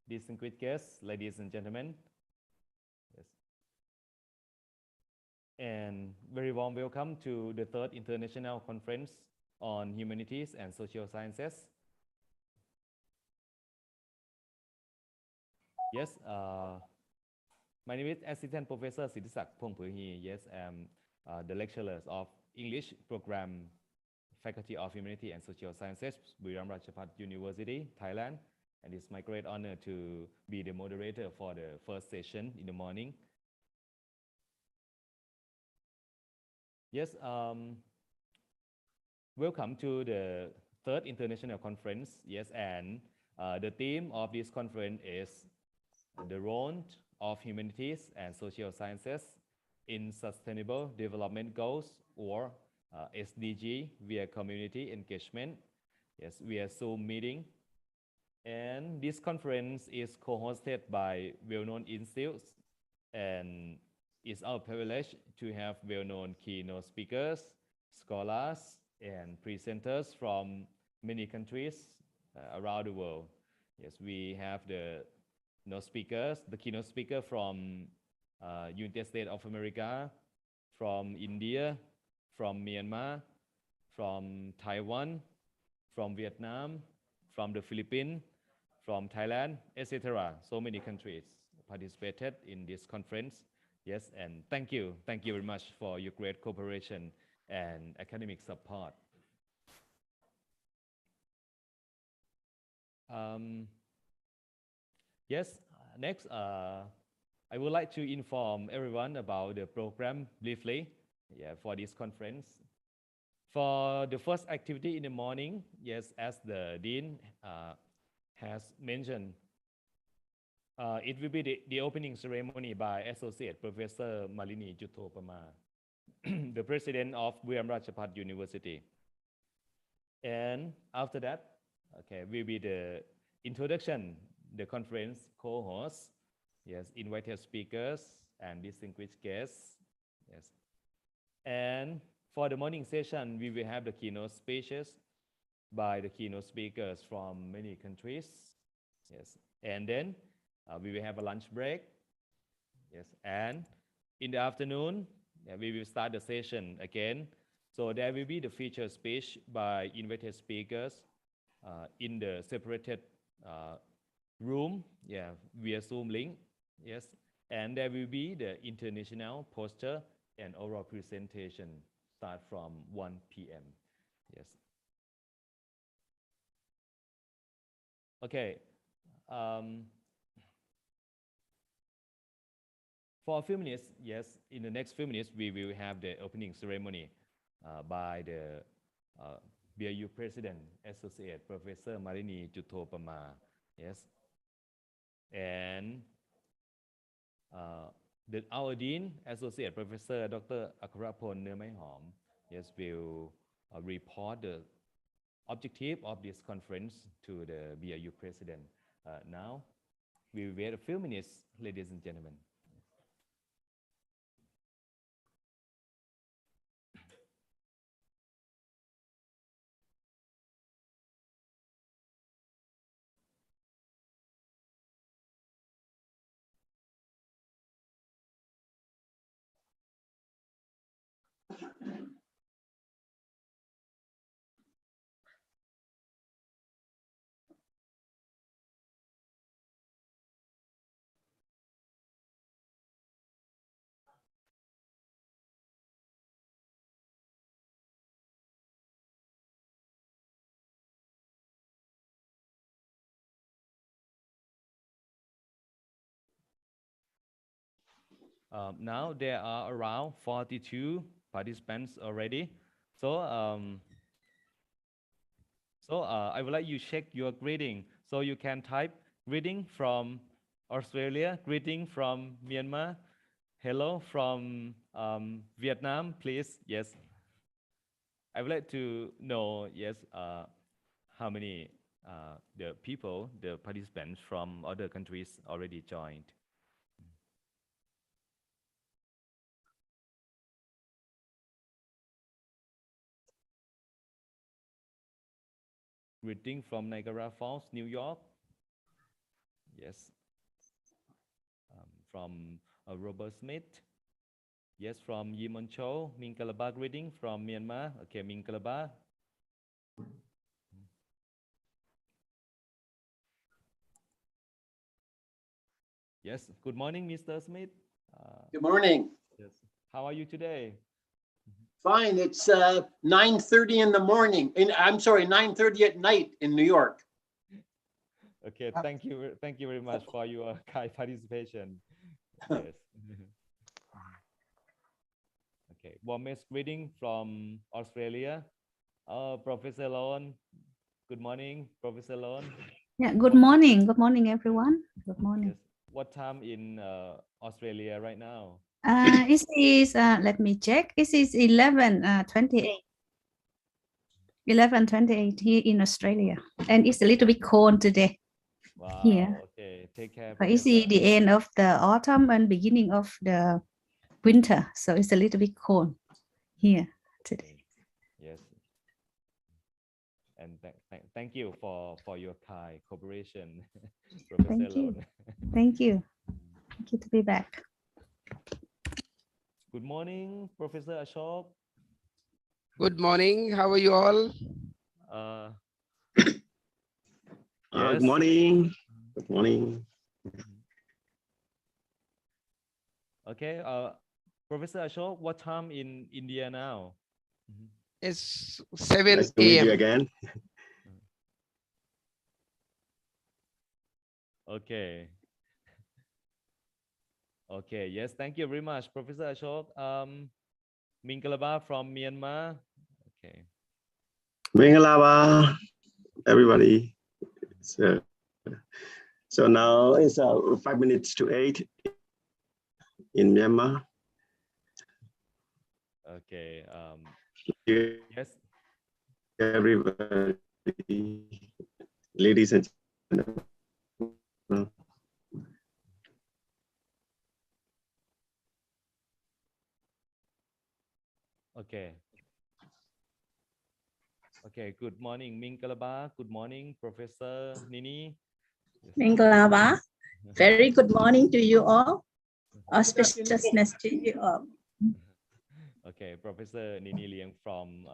Distinguished guests, ladies and gentlemen, yes, and very warm welcome to the third International Conference on Humanities and Social Sciences. Yes, my name is Assistant Professor Siddhisak Phongpurhi. Yes, I'm the lecturer of English Program, Faculty of Humanity and Social Sciences, Buriram Ratchapat University, Thailand. And it's my great honor to be the moderator for the first session in the morning. Yes, welcome to the third international conference. Yes, and the theme of this conference is the role of humanities and social sciences in sustainable development goals, or SDG, via community engagement. Yes, via Zoom meeting. And this conference is co-hosted by well-known institutes, and it's our privilege to have well-known keynote speakers, scholars, and presenters from many countries around the world. Yes, we have the keynote speaker from United States of America, from India, from Myanmar, from Taiwan, from Vietnam, from the Philippines, from Thailand, etc. So many countries participated in this conference. Yes, and thank you very much for your great cooperation and academic support. Yes, next, I would like to inform everyone about the program briefly, for this conference. For the first activity in the morning, yes, as the Dean has mentioned, it will be the opening ceremony by Associate Professor Malini Juthopama, the President of Buriram Ratchapat University. And after that, will be the introduction, the conference cohorts, yes, invited speakers and distinguished guests, yes. And for the morning session, we will have the keynote speeches by the keynote speakers from many countries. Yes, and then we will have a lunch break. Yes, and in the afternoon, we will start the session again. So there will be the featured speech by invited speakers in the separated room, via Zoom link. Yes, and there will be the international poster and oral presentation start from 1 p.m. Yes. Okay. For a few minutes, yes, in the next few minutes, we will have the opening ceremony by the BRU President, Associate Professor Malini Juthopama. Yes. And our Dean, Associate Professor Dr. Akarapon Nermaihom, yes, will report the objective of this conference to the BRU President. Now, we will wait a few minutes, ladies and gentlemen. Now there are around 42 participants already. So, I would like you to check your greeting. So you can type greeting from Australia, greeting from Myanmar, hello from Vietnam, please. Yes. I would like to know, yes, how many the participants from other countries already joined. greeting from Niagara Falls, New York. Yes. From Robert Smith. Yes, from Yimon Cho. Minkalaba greeting from Myanmar. Okay, Minkalaba. Yes, good morning, Mr. Smith. Good morning. Yes. How are you today? Fine. It's 9:30 in the morning. I'm sorry, 9:30 at night in New York. Okay, thank you very much for your kind participation. Yes. Okay, warmest greeting from Australia. Professor Lon. Good morning, Professor Lon. Yeah, good morning. Good morning, everyone. Good morning. Yes. What time in Australia right now? It is, let me check. It is 11:28. 11:28 here in Australia. And it's a little bit cold today. Wow. Here. Okay. Take care. But it's the end of the autumn and beginning of the winter. So it's a little bit cold here today. Yes. And thank you for your kind cooperation, Professor Thank you. Lon. Thank you. Thank you to be back. Good morning, Professor Ashok. Good morning. How are you all? Yes. Good morning. Good morning. Okay. Professor Ashok, what time in India now? It's 7 Nice to meet you a.m. again. Okay. Okay. Yes. Thank you very much, Professor Ashok. Minkalaba from Myanmar. Okay. Mingalaba, everybody. So now it's 5 minutes to 8 in Myanmar. Okay. Yes. Everybody, ladies and gentlemen. Okay. Okay. Good morning, Minkalaba. Good morning, Professor Nini. Yes. Mingalaba. Very good morning to you all. Auspiciousness to you all. Okay, Professor Nini Liang from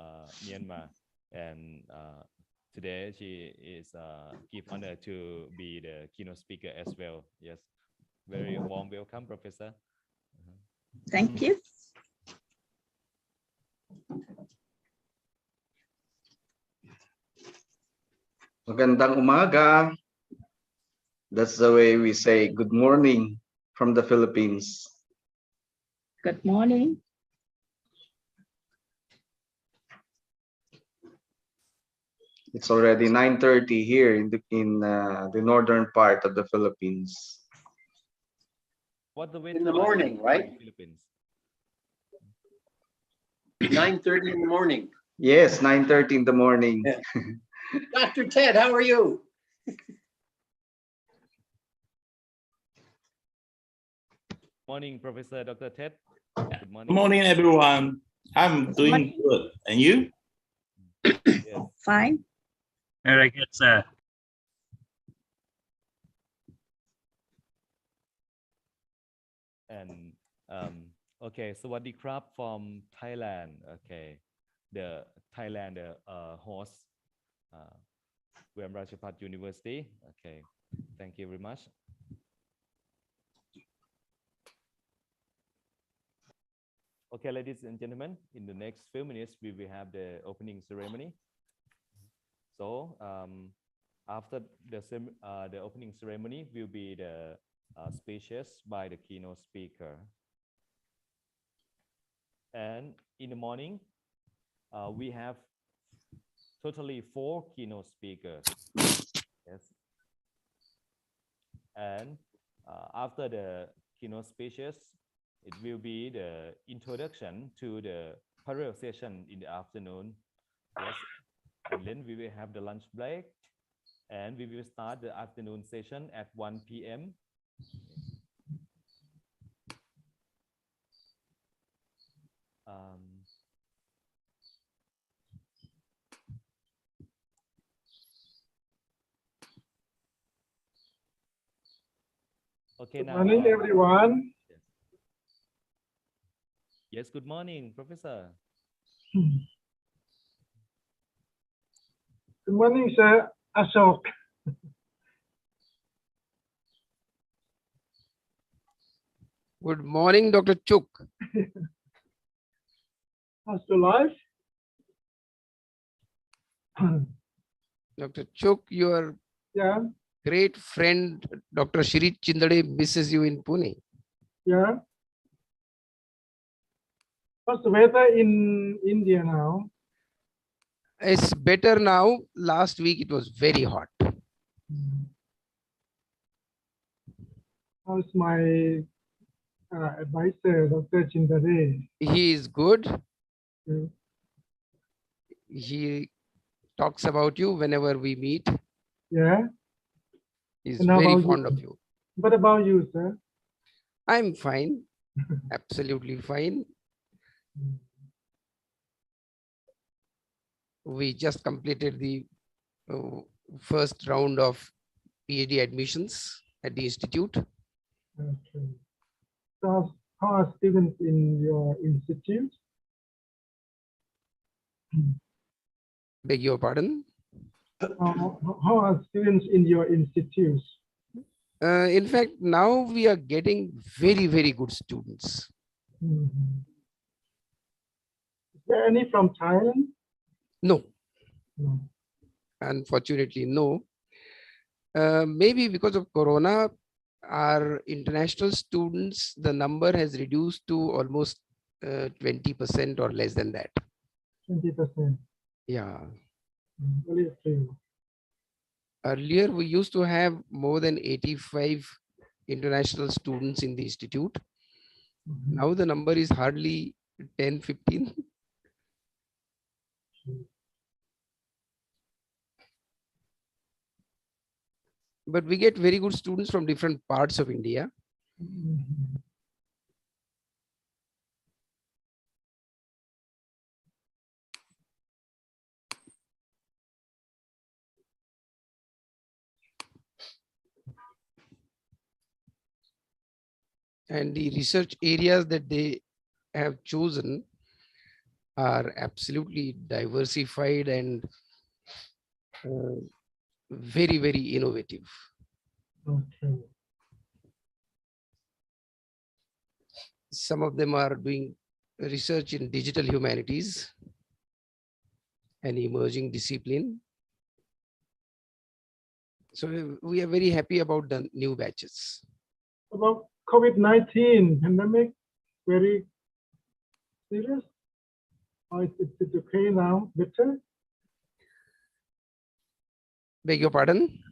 Myanmar, and today she is give honor to be the keynote speaker as well. Yes, very warm welcome, Professor. Thank you. Magandang umaga. That's the way we say good morning from the Philippines. Good morning. It's already 9:30 here in the northern part of the Philippines. What the weather In the like morning, right? in the Philippines? 9:30 in the morning. Yes, 9:30 in the morning. Yeah. Dr. Ted, how are you? Morning, Professor Dr. Ted. Good morning. Good morning, everyone. I'm doing good. And you? Yes. Fine. Very good, sir. And okay, Sawadee Krab from Thailand. Okay, the Thailand host Rajaphat University. Okay, thank you very much. Okay, ladies and gentlemen, in the next few minutes, we will have the opening ceremony. So after the opening ceremony will be the speeches by the keynote speaker. And in the morning, we have totally 4 keynote speakers. Yes. And after the keynote speeches, it will be the introduction to the parallel session in the afternoon. Yes. And then we will have the lunch break, and we will start the afternoon session at 1 p.m. Okay, Good now. morning, everyone. Yes, good morning, Professor. Good morning, Sir Ashok. Good morning, Dr. Chuk. How's your life? Dr. Chuk, your Yeah, great friend, Dr. Shri Chindade, misses you in Pune. yeah. What's the weather in India now? It's better now. Last week it was very hot. How's my advisor, Dr. Chindade? He is good. Yeah. He talks about you whenever we meet. Yeah. He's And how very about fond you? of you. What about you, sir? I'm fine. Absolutely fine. We just completed the first round of PhD admissions at the institute. Okay. So how are students in your institute? Beg your pardon. How are students in your institute? In fact, now we are getting very, very good students. Mhm. Is there any from Thailand? No, No. unfortunately, no. Maybe because of Corona, our international students, the number has reduced to almost 20% or less than that. 20%. Yeah. Very few. Earlier, we used to have more than 85 international students in the institute. Mhm. Now the number is hardly 10, 15. But we get very good students from different parts of India. Mhm. And the research areas that they have chosen are absolutely diversified and very, very innovative. Okay. Some of them are doing research in digital humanities, an emerging discipline. So we are very happy about the new batches. About COVID-19 pandemic, very serious? Or is it okay now? Better? Beg your pardon?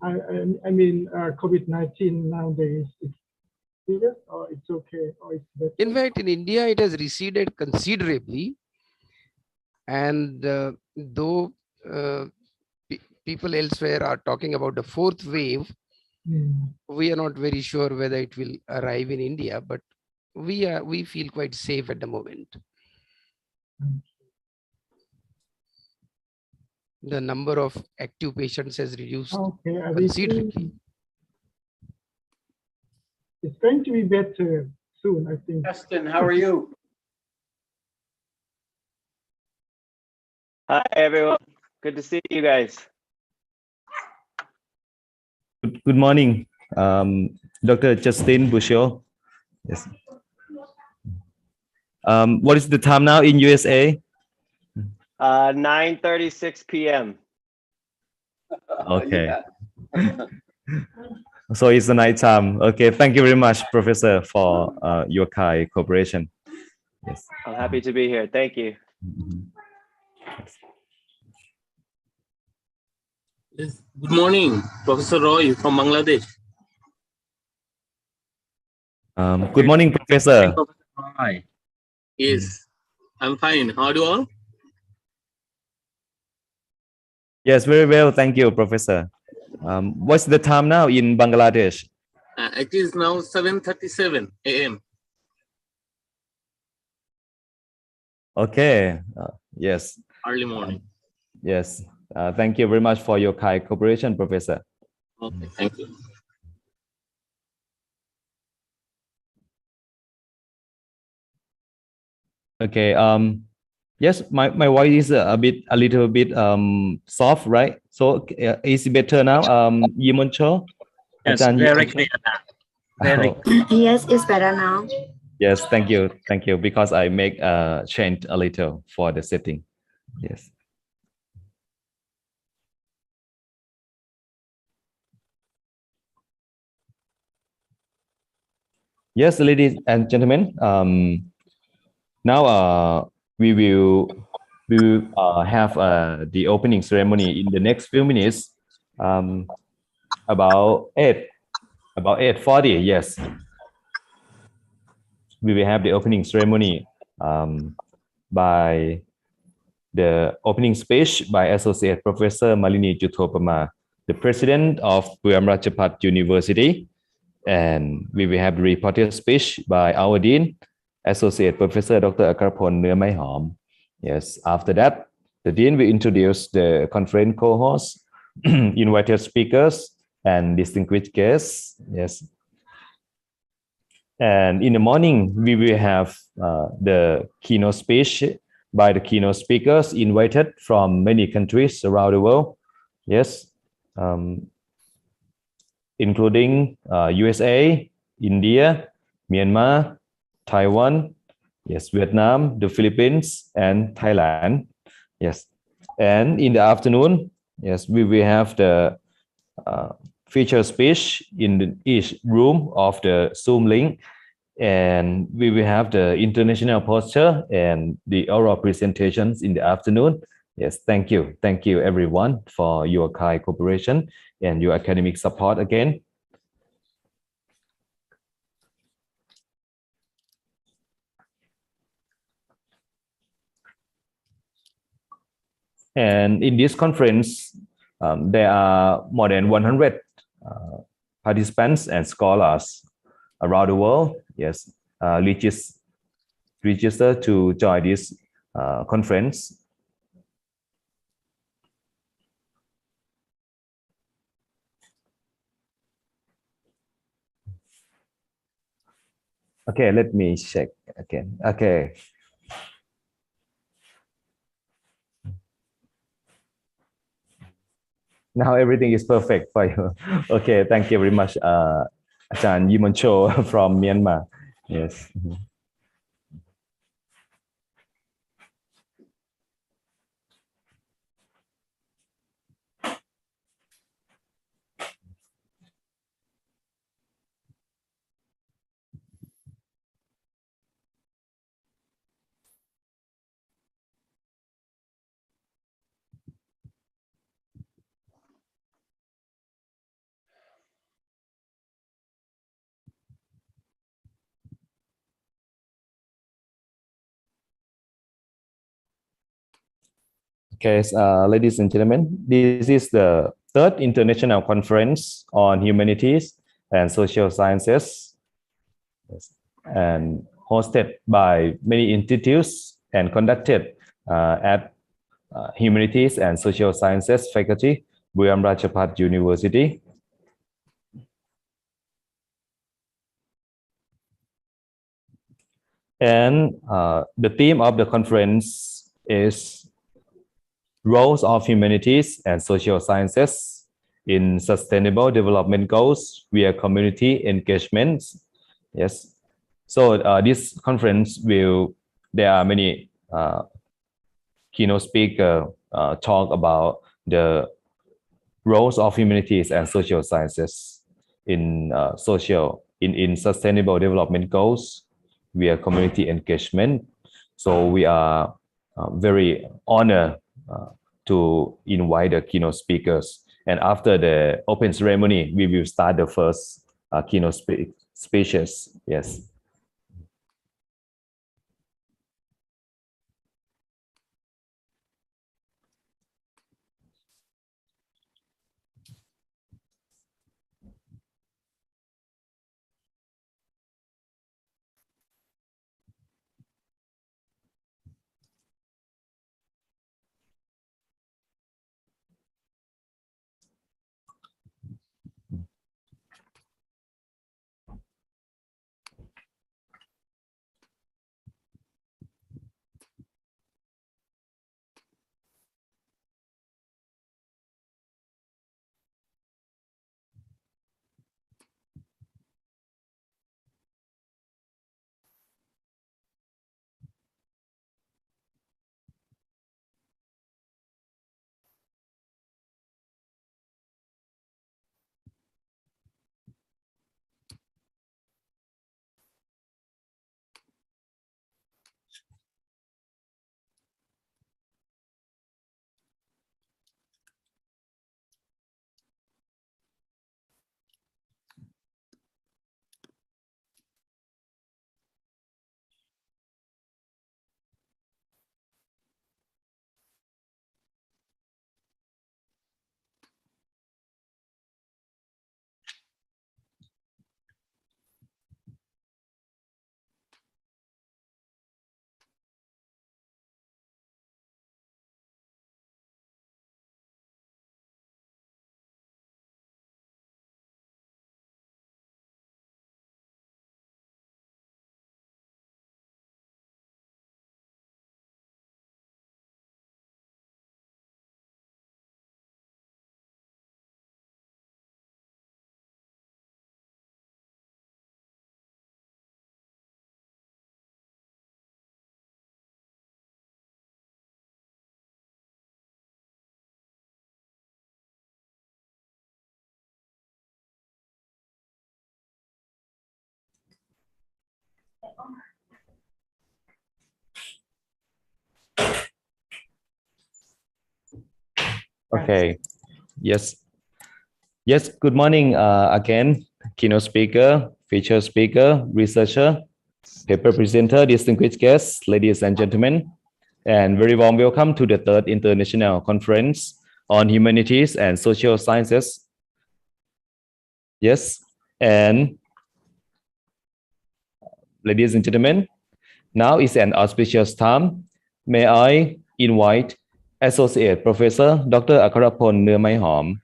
I mean, COVID-19 nowadays, it's serious or it's okay or it's better? In fact, in India, it has receded considerably. And though people elsewhere are talking about the fourth wave, we are not very sure whether it will arrive in India, but we feel quite safe at the moment. The number of active patients has reduced Okay, considerably. it's going to be better soon, I think. Justin, how are you? Hi, everyone. Good to see you guys. Good morning, Dr. Justin Bushill. Yes. What is the time now in USA? 9:36 p.m. Okay. So it's the night time. Okay. Thank you very much, Professor, for your kind cooperation. Yes. I'm happy to be here. Thank you. Yes. Good morning, Professor Roy from Bangladesh. Good morning, Professor. Hi. Yes, I'm fine. How do you all? Yes, very well. Thank you, Professor. What's the time now in Bangladesh? It is now 7:37 a.m. Okay. Yes. Early morning. Yes. Thank you very much for your kind cooperation, Professor. Okay, thank you. Okay. Yes, my voice is a little bit soft, right? So is it better now? Yimoncho? Yes, Ajahn very Yimoncho? clear now. Very Oh, Yes, it's better now. yes, thank you. Because I make change a little for the setting. Yes. Yes, ladies and gentlemen. Now we will have the opening ceremony in the next few minutes. About 8:40. Yes, we will have the opening ceremony by the opening speech by Associate Professor Malini Juthopama, the president of Buyam Ratchapat University. And we will have the reported speech by our dean, Associate Professor Dr. Akarpon Nuamaihom. Yes, after that, the dean will introduce the conference cohorts, invited speakers, and distinguished guests. Yes. And in the morning, we will have the keynote speech by the keynote speakers invited from many countries around the world. Yes, including USA, India, Myanmar, Taiwan, yes, Vietnam, the Philippines, and Thailand. Yes, and in the afternoon, yes, we will have the feature speech in each room of the Zoom link, and we will have the international poster and the oral presentations in the afternoon. Yes, thank you everyone for your kind cooperation and your academic support again. And in this conference, there are more than 100 participants and scholars around the world. Yes, register to join this conference. Okay, let me check again. Okay. Now everything is perfect for you. Okay, thank you very much, Ajahn Yimoncho from Myanmar. Yes. Okay, ladies and gentlemen, this is the third international conference on humanities and social sciences, and hosted by many institutes and conducted at Humanities and Social Sciences faculty, Buyam Ratchapat University. And the theme of the conference is roles of humanities and social sciences in sustainable development goals via community engagement. Yes. So this conference there are many keynote speakers talk about the roles of humanities and social sciences in sustainable development goals via community engagement. So we are very honored to invite the keynote speakers. And after the open ceremony, we will start the first keynote speeches. Yes. Okay. Yes. Yes. Good morning again. Keynote speaker, featured speaker, researcher, paper presenter, distinguished guests, ladies and gentlemen, and very warm welcome to the third International Conference on Humanities and Social Sciences. Yes. And ladies and gentlemen, now is an auspicious time. May I invite Associate Professor Dr. Akarapon Nirmaihom,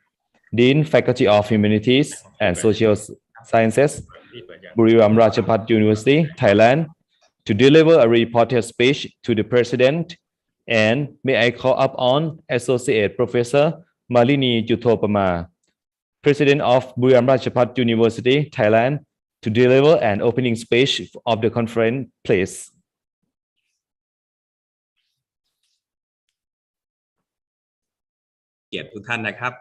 Dean, Faculty of Humanities and Social Sciences, Buriram Ratchapat University, Thailand, to deliver a reported speech to the President. And may I call up on Associate Professor Malini Jutthopama, President of Buriram Ratchapat University, Thailand, to deliver an opening speech of the conference, please. เกียรติทุกท่านนะครับ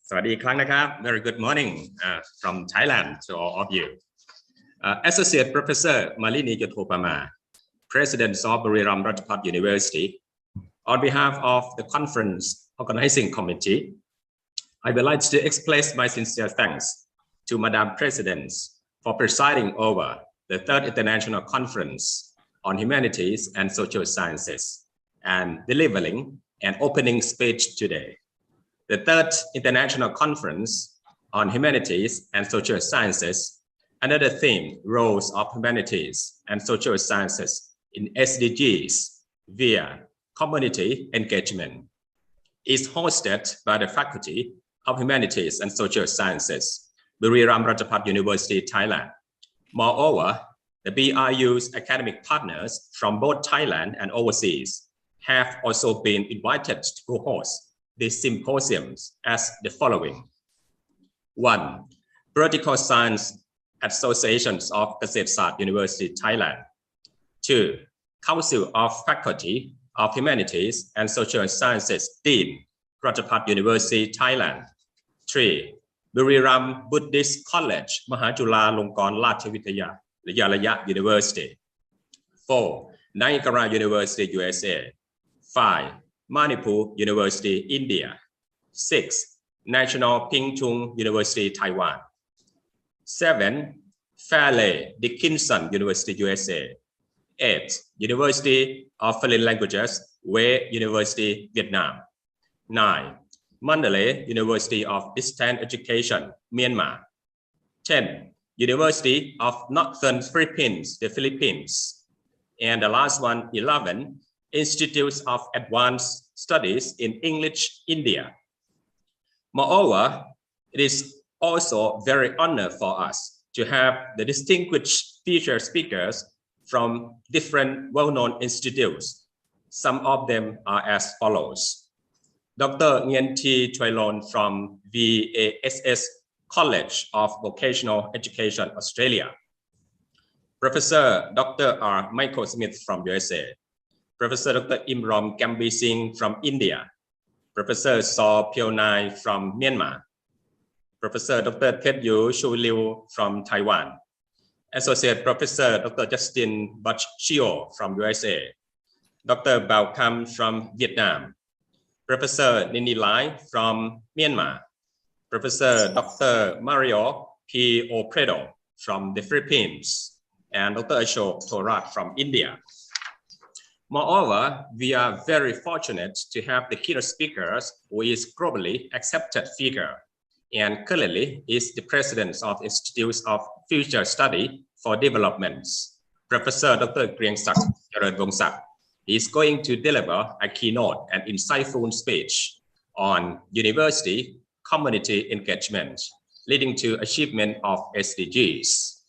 สวัสดีอีกครั้งนะครับ Very good morning from Thailand to all of you. Associate Professor Malini Jutthopama, President of Buriram Ratchapat University, on behalf of the conference organizing committee, I would like to express my sincere thanks to Madam President for presiding over the third international conference on humanities and social sciences and delivering an opening speech today. The third international conference on humanities and social sciences under the theme Roles of Humanities and Social Sciences in SDGs via Community Engagement is hosted by the Faculty of Humanities and Social Sciences, Buriram Ratchapat University, Thailand. Moreover, the BRU's academic partners from both Thailand and overseas have also been invited to host these symposiums as the following. 1. Political Science Associations of Kasetsart University, Thailand. 2. Council of Faculty of Humanities and Social Sciences, Dean, Ratchapat University, Thailand. 3. Buriram Buddhist College, Mahajula-Longkorn Ratchavidyalaya University. 4. Niagara University, USA. 5. Manipur University, India. 6. National Ping Tung University, Taiwan. 7. Fairleigh Dickinson University, USA. 8. University of Foreign Languages, Hue University, Vietnam. 9. Mandalay University of Distance Education, Myanmar. 10. University of Northern Philippines, the Philippines. And the last one, 11. Institutes of Advanced Studies in English, India. Moreover, it is also very honor for us to have the distinguished featured speakers from different well-known institutes. Some of them are as follows. Dr. Nguyen Thi Traylon from VASS College of Vocational Education, Australia. Professor Dr. R. Michael Smith from USA. Professor Dr. Imron Gambi Singh from India. Professor Saw Pionai from Myanmar. Professor Dr. Tet Yu Shu Liu from Taiwan. Associate Professor Dr. Justin Bach Chio from USA. Dr. Bao Kam from Vietnam. Professor Nini Lai from Myanmar. Professor Dr. Mario P. Opredo from the Philippines. And Dr. Ashok Thorat from India. Moreover, we are very fortunate to have the keynote speakers who is globally accepted figure and currently is the president of Institutes of Future Study for Development, Professor Dr. Kriengsak Charanvongsak. He is going to deliver a keynote and insightful speech on university community engagement leading to achievement of SDGs.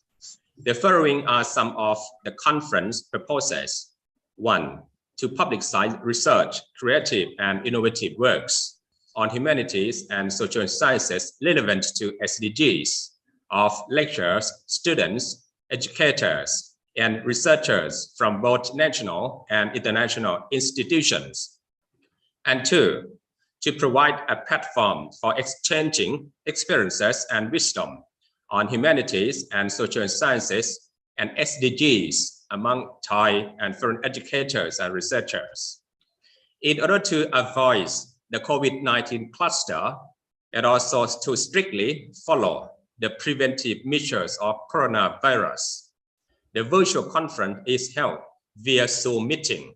The following are some of the conference purposes. 1. To publicize research, creative and innovative works on humanities and social sciences relevant to SDGs of lecturers, students, educators, and researchers from both national and international institutions. And 2. To provide a platform for exchanging experiences and wisdom on Humanities and Social Sciences and SDGs among Thai and foreign educators and researchers. In order to avoid the COVID-19 cluster and also to strictly follow the preventive measures of coronavirus, the virtual conference is held via Zoom meeting.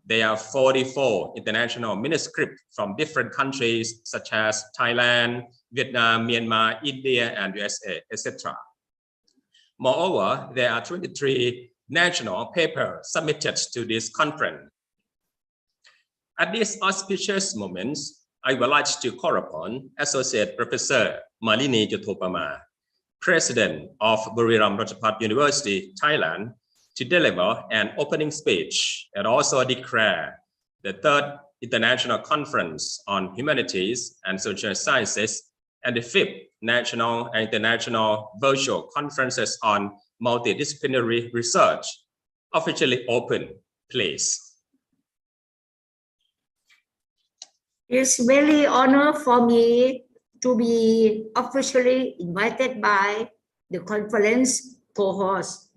There are 44 international manuscripts from different countries such as Thailand, Vietnam, Myanmar, India, and USA, etc. Moreover, there are 23 national papers submitted to this conference. At this auspicious moment, I would like to call upon Associate Professor Malini Jothopama, President of Buriram Ratchapat University, Thailand, to deliver an opening speech and also declare the third International Conference on Humanities and Social Sciences and the fifth National and International Virtual Conferences on Multidisciplinary Research officially open, please. It's very honor for me to be officially invited by the conference Cohorts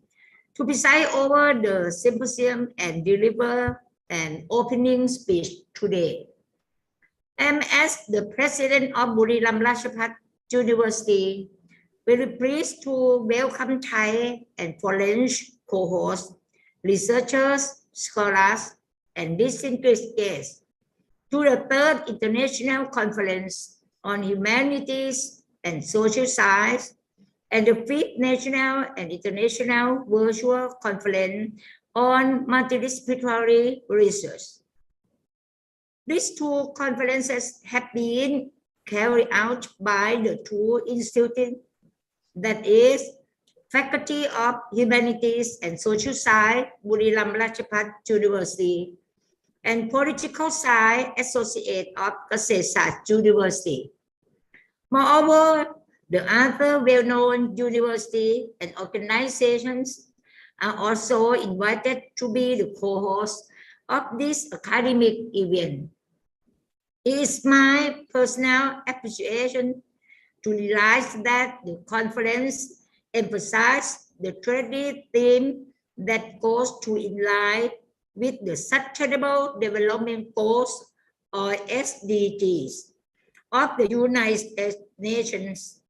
to preside over the symposium and deliver an opening speech today. I'm as the president of Buriram Ratchapat University, very pleased to welcome Thai and foreign cohorts, researchers, scholars, and distinguished guests to the third International Conference on Humanities and Social Science and the fifth National and International Virtual Conference on Multidisciplinary Research. These two conferences have been carried out by the two institutes, that is, Faculty of Humanities and Social Science, Buriram Ratchapat University, and Political Science Associate of Kasetsart University. Moreover, the other well-known universities and organizations are also invited to be the co-hosts of this academic event. It is my personal appreciation to realize that the conference emphasizes the strategic theme that goes to in line with the Sustainable Development Goals, or SDGs, of the United Nations,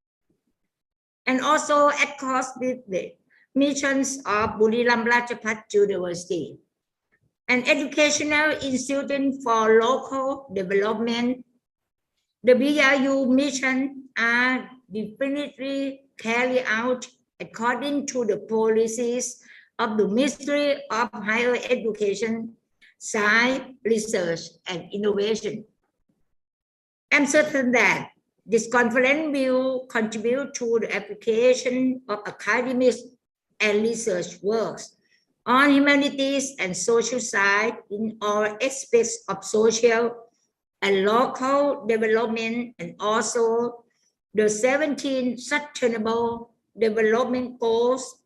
and also across with the missions of Buriram Ratchapat University, an educational institute for local development. The BRU mission are definitely carried out according to the policies of the Ministry of Higher Education, Science, Research, and Innovation. I'm certain that this conference will contribute to the application of academic and research works on humanities and social science in all aspects of social and local development, and also the 17 Sustainable Development Goals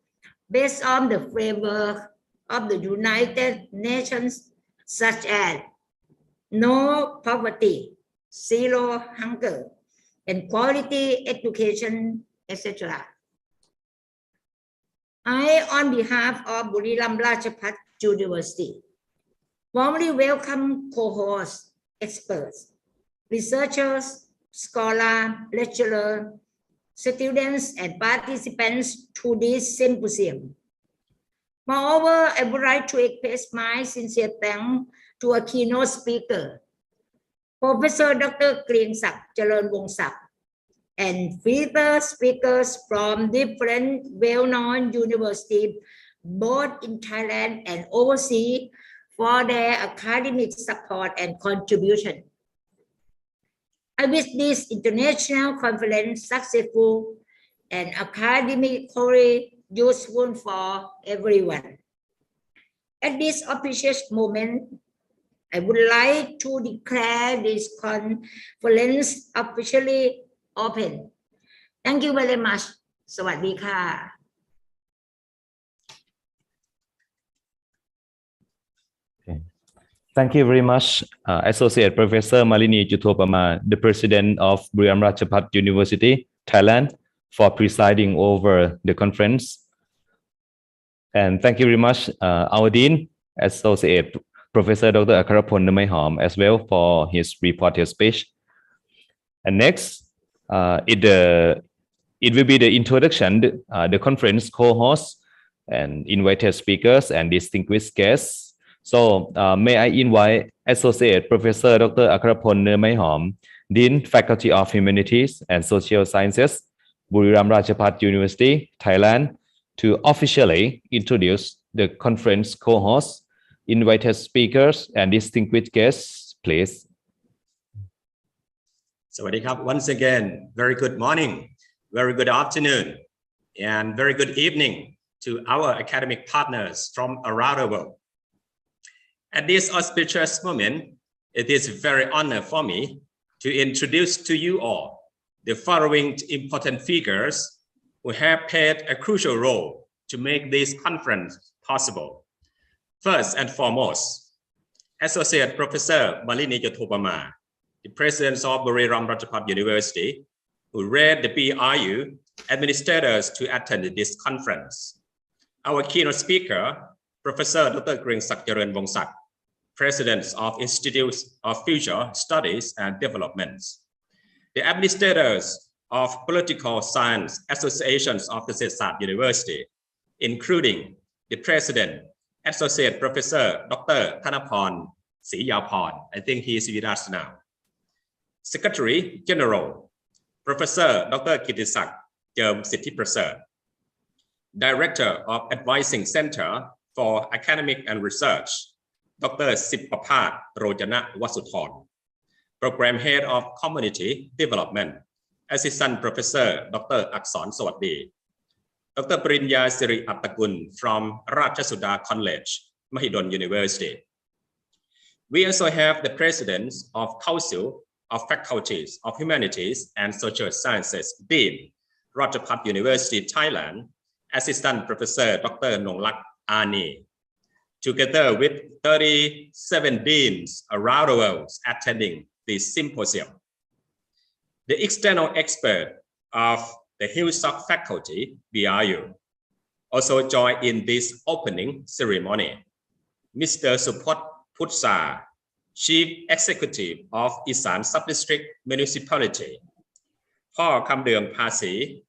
based on the framework of the United Nations, such as no poverty, zero hunger, and quality education, etc. I, on behalf of Buriram Ratchapat University, warmly welcome cohorts, experts, researchers, scholars, lecturers, students, and participants to this symposium. Moreover, I would like to express my sincere thanks to a keynote speaker, Professor Dr. Kriengsak Chalerngwongsak, and further speakers from different well-known universities, both in Thailand and overseas, for their academic support and contribution. I wish this international conference successful and academically useful for everyone. At this auspicious moment, I would like to declare this conference officially open. Thank you very much. สวัสดีค่ะ Thank you very much, Associate Professor Malini Jothopama, the President of Buriram Ratchapat University, Thailand, for presiding over the conference. And thank you very much, our Dean, Associate Professor Dr. Akarapon Namaihom, as well for his reported speech. And next, it will be the introduction, the conference co-hosts and invited speakers and distinguished guests. So may I invite Associate Professor Dr. Akarapon Namaihom, Dean, Faculty of Humanities and Social Sciences, Buriram Ratchapat University, Thailand, to officially introduce the conference co-hosts, invited speakers, and distinguished guests, please. Sawadee once again, very good morning, very good afternoon, and very good evening to our academic partners from around the world. At this auspicious moment, it is a very honor for me to introduce to you all the following important figures who have played a crucial role to make this conference possible. First and foremost, Associate Professor Malini Jatopama, the President of Buriram Ratchapat University, who led the BRU administrators to attend this conference. Our keynote speaker, Professor Dr. Kring Sakjaran Wongsak, President of Institutes of Future Studies and Developments. The administrators of Political Science Associations of the Sesat University, including the President, Associate Professor Dr. Thanapon Siyapon, I think he is with us now. Secretary General, Professor Dr. Kitisak Jerm Siddhiprasad, Director of Advising Center for Academic and Research, Dr. Sipapat Rojana Wasuthon, Program Head of Community Development, Assistant Professor Dr. Akson Sawadi, Dr. Parinya Siri Aptakun from Ratchasuda College, Mahidol University. We also have the Presidents of Council of Faculties of Humanities and Social Sciences, Dean, Ratchapat University, Thailand, Assistant Professor Dr. Nonglak Ani, together with 37 deans around the world attending this symposium. The external expert of the HUSOC faculty, BRU, also joined in this opening ceremony. Mr. Supot Putsa, Chief Executive of Isan Subdistrict Municipality, Paul Kamdeum Pasi,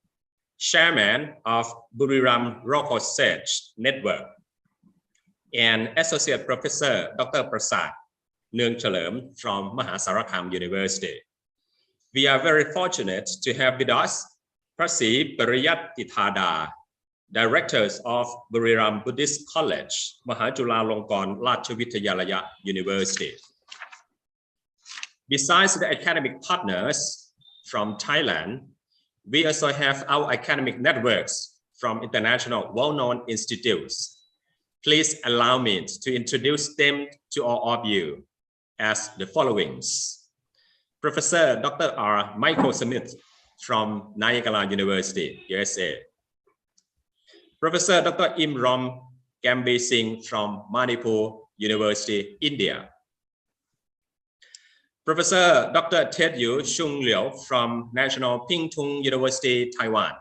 Chairman of Buriram Local Search Network, and Associate Professor Dr. Prasad Neung Chalerm from Mahasarakam University. We are very fortunate to have with us Prasi Pariyat Ithada, Directors of Buriram Buddhist College, Mahachulalongkorn Ratchavidyalaya University. Besides the academic partners from Thailand, we also have our academic networks from international well-known institutes. Please allow me to introduce them to all of you as the followings. Professor Dr. R. Michael Smith from Niagara University, USA. Professor Dr. Imron Gambi Singh from Manipur University, India. Professor Dr. Ted Yu Shung Liu from National Pingtung University, Taiwan.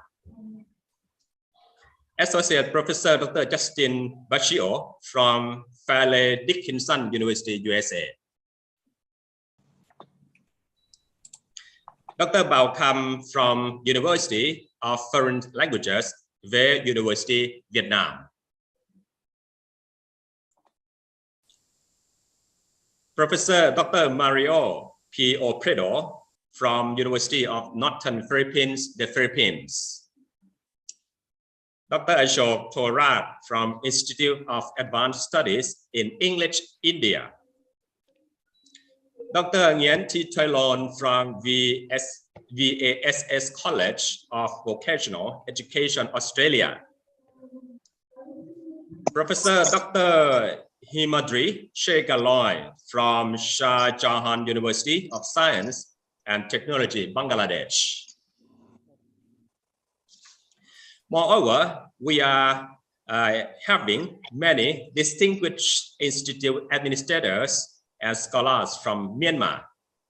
Associate Professor Dr. Justin Bashio from Fairleigh Dickinson University, USA. Dr. Bao Kam from University of Foreign Languages, Ve University, Vietnam. Professor Dr. Mario P. Opredo from University of Northern Philippines, the Philippines. Dr. Ashok Thorat from Institute of Advanced Studies in English, India. Dr. Nguyen Thi Thailon from VASS College of Vocational Education, Australia. Professor Dr. Himadri Shekhaloy from Shah Jahan University of Science and Technology, Bangladesh. Moreover, we are having many distinguished institute administrators and scholars from Myanmar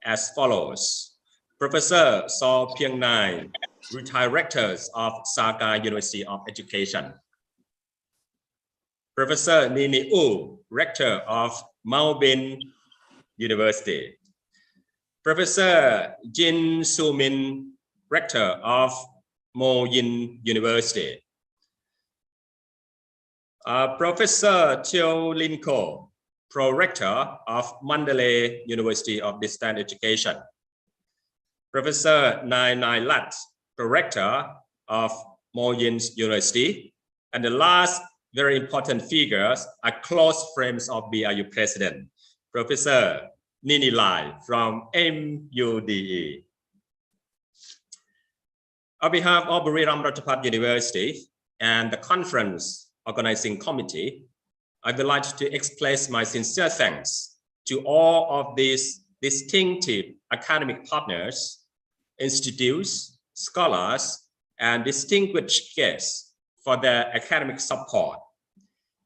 as follows. Professor Saw Piang Nai retired rectors of Saga University of Education, Professor Nini U, Rector of Mao Bin University, Professor Jin Su-min, Rector of Mo Yin University, Professor Teo Lin Ko, Pro-Rector of Mandalay University of Distance Education, Professor Nai Nai Lat, Pro-Rector of Mo Yin University, and the last very important figures are close friends of BRU President, Professor Nini Lai from MUDE. On behalf of Buriram Ratchapat University and the conference organizing committee, I would like to express my sincere thanks to all of these distinctive academic partners, institutes, scholars, and distinguished guests for their academic support.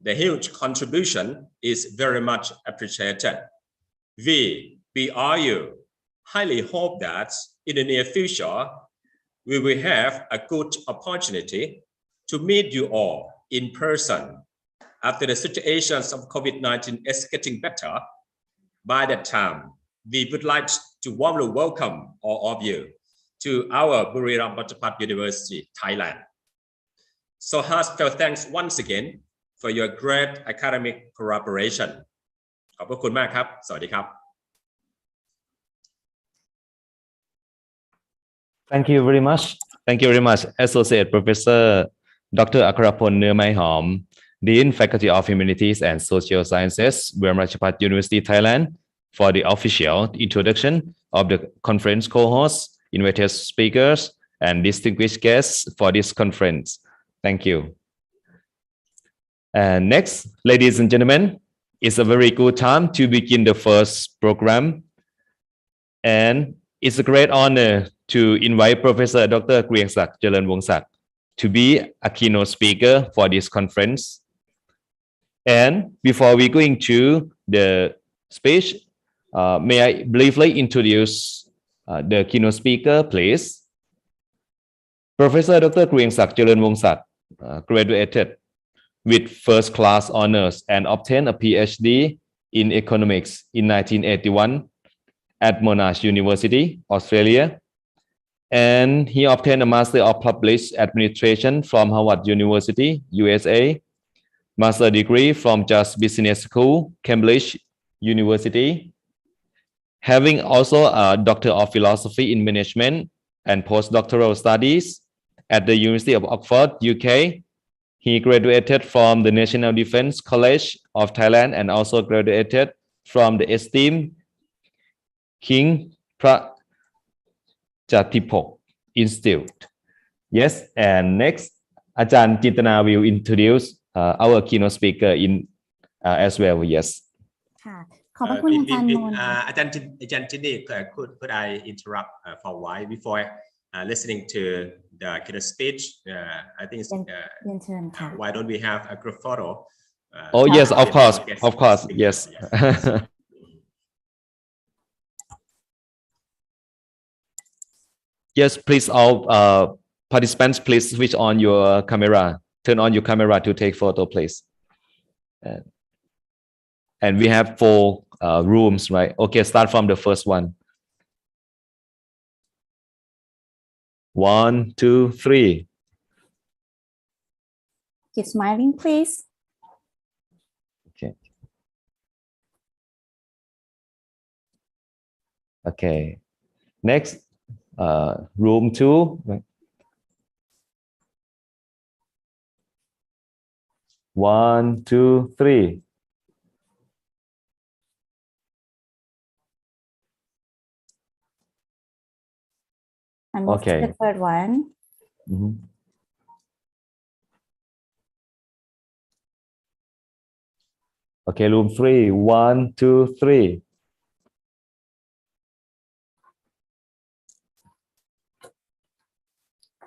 The huge contribution is very much appreciated. We, BRU, highly hope that in the near future, we will have a good opportunity to meet you all in person after the situations of COVID-19 is getting better. By that time, we would like to warmly welcome all of you to our Buriram Ratchapat University, Thailand. So heartfelt thanks once again for your great academic collaboration. ขอบคุณมากครับ สวัสดีครับ Thank you very much. Thank you very much, Associate Professor Dr. Akrapon Nermaihom, Dean, Faculty of Humanities and Social Sciences, Buriram Ratchapat University, Thailand, for the official introduction of the conference cohorts, invited speakers, and distinguished guests for this conference. Thank you. And next, ladies and gentlemen, it's a very good time to begin the first program. And it's a great honor to invite Professor Dr. Kriengsak Chalermwongsak to be a keynote speaker for this conference. And before we go into the speech, may I briefly introduce the keynote speaker, please. Professor Dr. Kriengsak Chalermwongsak graduated with first-class honors and obtained a PhD in economics in 1981 at Monash University, Australia. And he obtained a Master of Public Administration from Harvard University, USA, Master degree from Just Business School, Cambridge University, having also a Doctor of Philosophy in Management and postdoctoral studies at the University of Oxford, UK. He graduated from the National Defence College of Thailand and also graduated from the esteemed King Prajatipok Institute. Yes, and next, Ajahn Jintana will introduce our keynote speaker in as well. Yes. ค่ะขอบพระคุณอาจารย์นนท์ อาจารย์จินนี่ could I interrupt for a while before listening to the keynote speech? I think it's, เรียนเชิญค่ะ why don't we have a group photo? Oh yes, of course, yes. Yes, please, all participants, please switch on your camera. Turn on your camera to take photo, please. And we have 4 rooms, right? Okay, start from the first one. 1, 2, 3. Keep smiling, please. Okay. Okay. Next, room 2. Right. 1, 2, 3. And move to the third one. Okay, room 3. 1, 2, 3.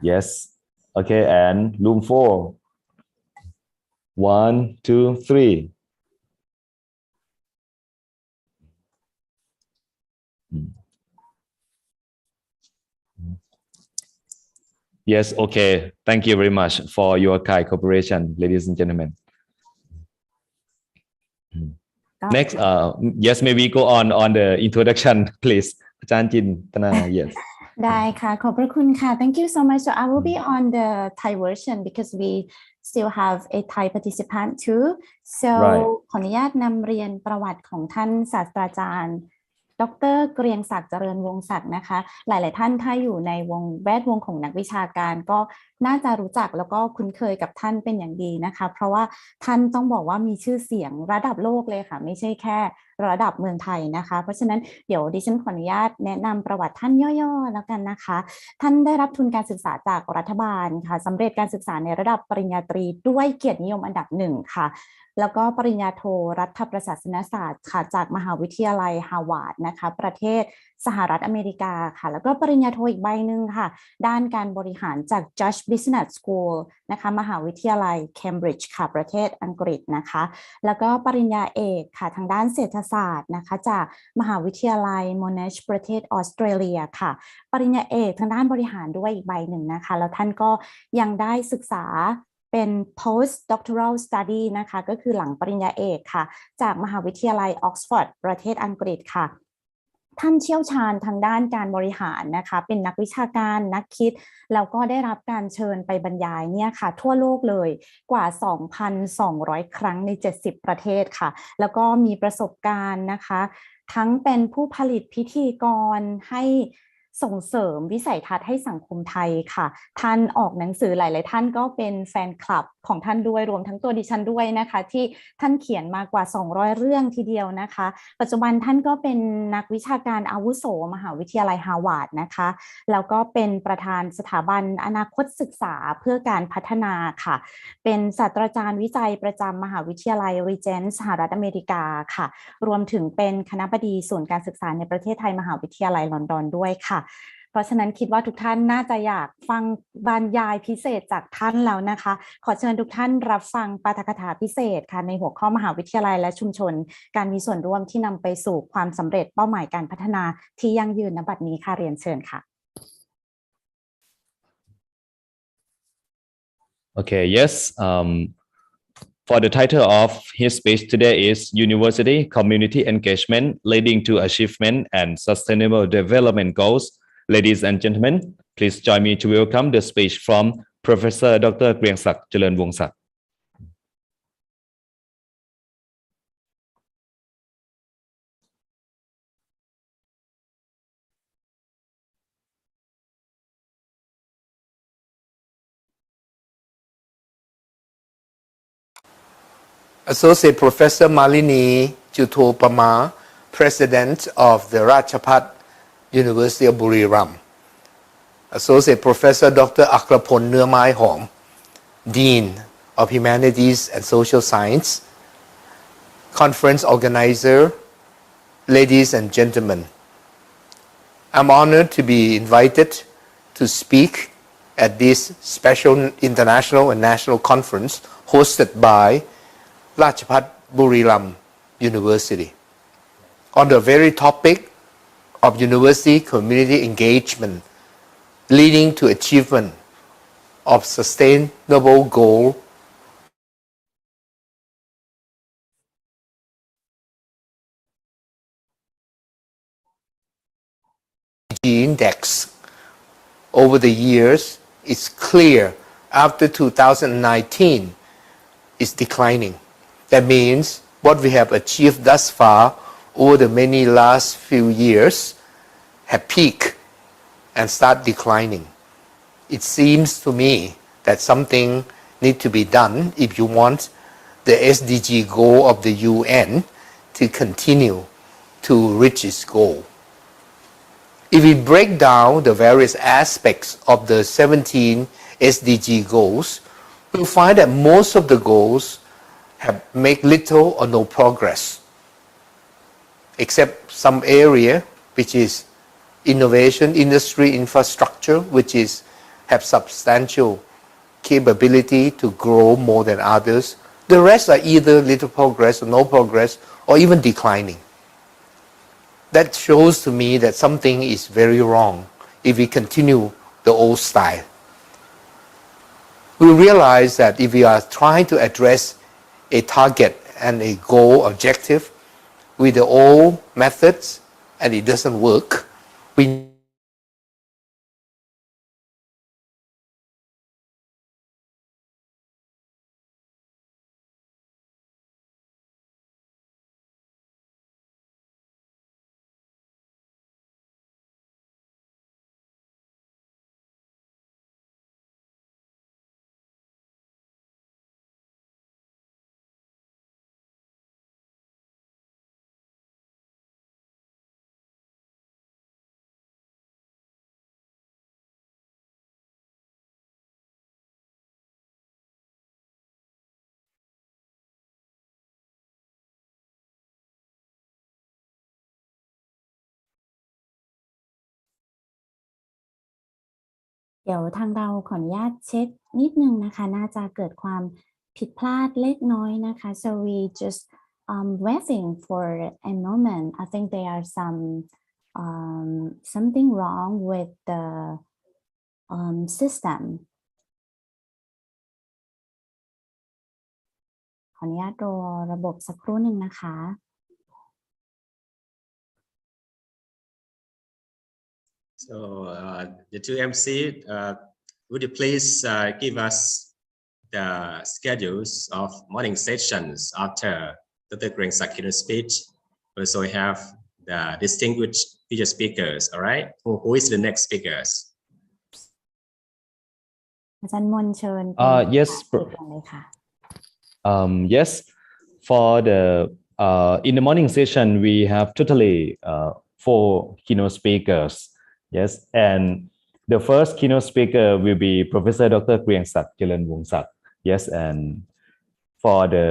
Yes. Okay, and room 4. 1, 2, 3. Yes, okay. Thank you very much for your kind cooperation, ladies and gentlemen. Next, yes, maybe go on the introduction, please. อาจารย์จินตนา yes. ได้ค่ะขอบพระคุณค่ะ Thank you so much. So I will be on the Thai version because we still have a Thai participant too. So ขออนุญาตนำเรียนประวัติของท่านศาสตราจารย์ดร.เกรียงศักดิ์เจริญวงศ์ศักดิ์นะคะหลายๆท่านถ้าอยู่ในแวดวงของนักวิชาการก็น่าจะรู้จักแล้วก็คุ้นเคยกับท่านเป็นอย่างดีนะคะเพราะว่าท่านต้องบอกว่ามีชื่อเสียงระดับโลกเลยค่ะไม่ใช่แค่ระดับเมืองไทยนะคะเพราะฉะนั้นเดี๋ยวดิฉันขออนุญาตแนะนำประวัติท่านย่อๆแล้วกันนะคะท่านได้รับทุนการศึกษาจากรัฐบาลค่ะสำเร็จการศึกษาในระดับปริญญาตรีด้วยเกียรตินิยมอันดับ1ค่ะแล้วก็ปริญญาโทรัฐประศาสนศาสตร์ค่ะจากมหาวิทยาลัยฮาร์วาร์ดนะคะประเทศสหรัฐอเมริกาค่ะแล้วก็ปริญญาโทอีกใบหนึ่งค่ะด้านการบริหารจาก Judge Business School นะคะมหาวิทยาลัยเคมบริดจ์ค่ะประเทศอังกฤษนะคะแล้วก็ปริญญาเอกค่ะทางด้านเศรษฐศาสตร์นะคะจากมหาวิทยาลัย Monash ประเทศออสเตรเลียค่ะปริญญาเอกทางด้านบริหารด้วยอีกใบหนึ่งนะคะแล้วท่านก็ยังได้ศึกษาเป็น post doctoral study นะคะก็คือหลังปริญญาเอกค่ะจากมหาวิทยาลัยออกซฟอร์ดประเทศอังกฤษค่ะท่านเชี่ยวชาญทางด้านการบริหารนะคะเป็นนักวิชาการนักคิดแล้วก็ได้รับการเชิญไปบรรยายเนี่ยค่ะทั่วโลกเลยกว่า 2,200 ครั้งใน70ประเทศค่ะแล้วก็มีประสบการณ์นะคะทั้งเป็นผู้ผลิตพิธีกรให้ส่งเสริมวิสัยทัศน์ให้สังคมไทยค่ะท่านออกหนังสือหลายๆท่านก็เป็นแฟนคลับของท่านด้วยรวมทั้งตัวดิฉันด้วยนะคะที่ท่านเขียนมากว่า200เรื่องทีเดียวนะคะปัจจุบันท่านก็เป็นนักวิชาการอาวุโสมหาวิทยาลัยฮาร์วาร์ดนะคะแล้วก็เป็นประธานสถาบันอนาคตศึกษาเพื่อการพัฒนาค่ะเป็นศาสตราจารย์วิจัยประจำมหาวิทยาลัยรีเจนต์สหรัฐอเมริกาค่ะรวมถึงเป็นคณบดีศูนย์การศึกษาในประเทศไทยมหาวิทยาลัยลอนดอนด้วยค่ะเพราะฉะนั้นคิดว่าทุกท่านน่าจะอยากฟังบรรยายพิเศษจากท่านแล้วนะคะขอเชิญทุกท่านรับฟังปาฐกถาพิเศษค่ะในหัวข้อมหาวิทยาลัยและชุมชนการมีส่วนร่วมที่นำไปสู่ความสำเร็จเป้าหมายการพัฒนาที่ยั่งยืนณบัดนี้ค่ะเรียนเชิญค่ะ Okay, yes. For the title of his speech today is University Community Engagement Leading to Achievement and Sustainable Development Goals. Ladies and gentlemen, please join me to welcome the speech from Professor Dr. เกรียงศักดิ์เจริญวงศ์ศักดิ์ Associate Professor Malini Jutopama, President of the Ratchapat University of Buriram. Associate Professor Dr. Akrapon Nurmai Hom, Dean of Humanities and Social Science, Conference Organizer, ladies and gentlemen. I'm honored to be invited to speak at this special international and national conference hosted by Ratchapat Buriram University on the very topic of university community engagement leading to achievement of sustainable goal index. Over the years, it's clear after 2019 is declining. That means what we have achieved thus far over the many last few years have peaked and start declining. It seems to me that something needs to be done if you want the SDG goal of the UN to continue to reach its goal. If we break down the various aspects of the 17 SDG goals, we'll find that most of the goals have made little or no progress, except some area which is innovation, industry, infrastructure, which is have substantial capability to grow more than others. The rest are either little progress or no progress or even declining. That shows to me that something is very wrong if we continue the old style. we realize that if we are trying to address a target and a goal objective with the old methods and it doesn't work, weเดี๋ยวทางเราขออนุญาตเช็คนิดนึงนะคะน่าจะเกิดความผิดพลาดเล็กน้อยนะคะ so we just waiting for a moment. I think there are something wrong with the system. ขออนุญาตรอระบบสักครู่หนึ่งนะคะ So the two MC, would you please give us the schedules of morning sessions after Dr. Kriengsak keynote speech? Also we have the distinguished future speakers, all right? Who is the next speakers? อาจารย์มนเชิญ yes yes for the in the morning session we have totally 4 keynote speakers. Yes, and the first keynote speaker will be Professor Dr. Kriengsak Chalermwongsak. Yes, and for the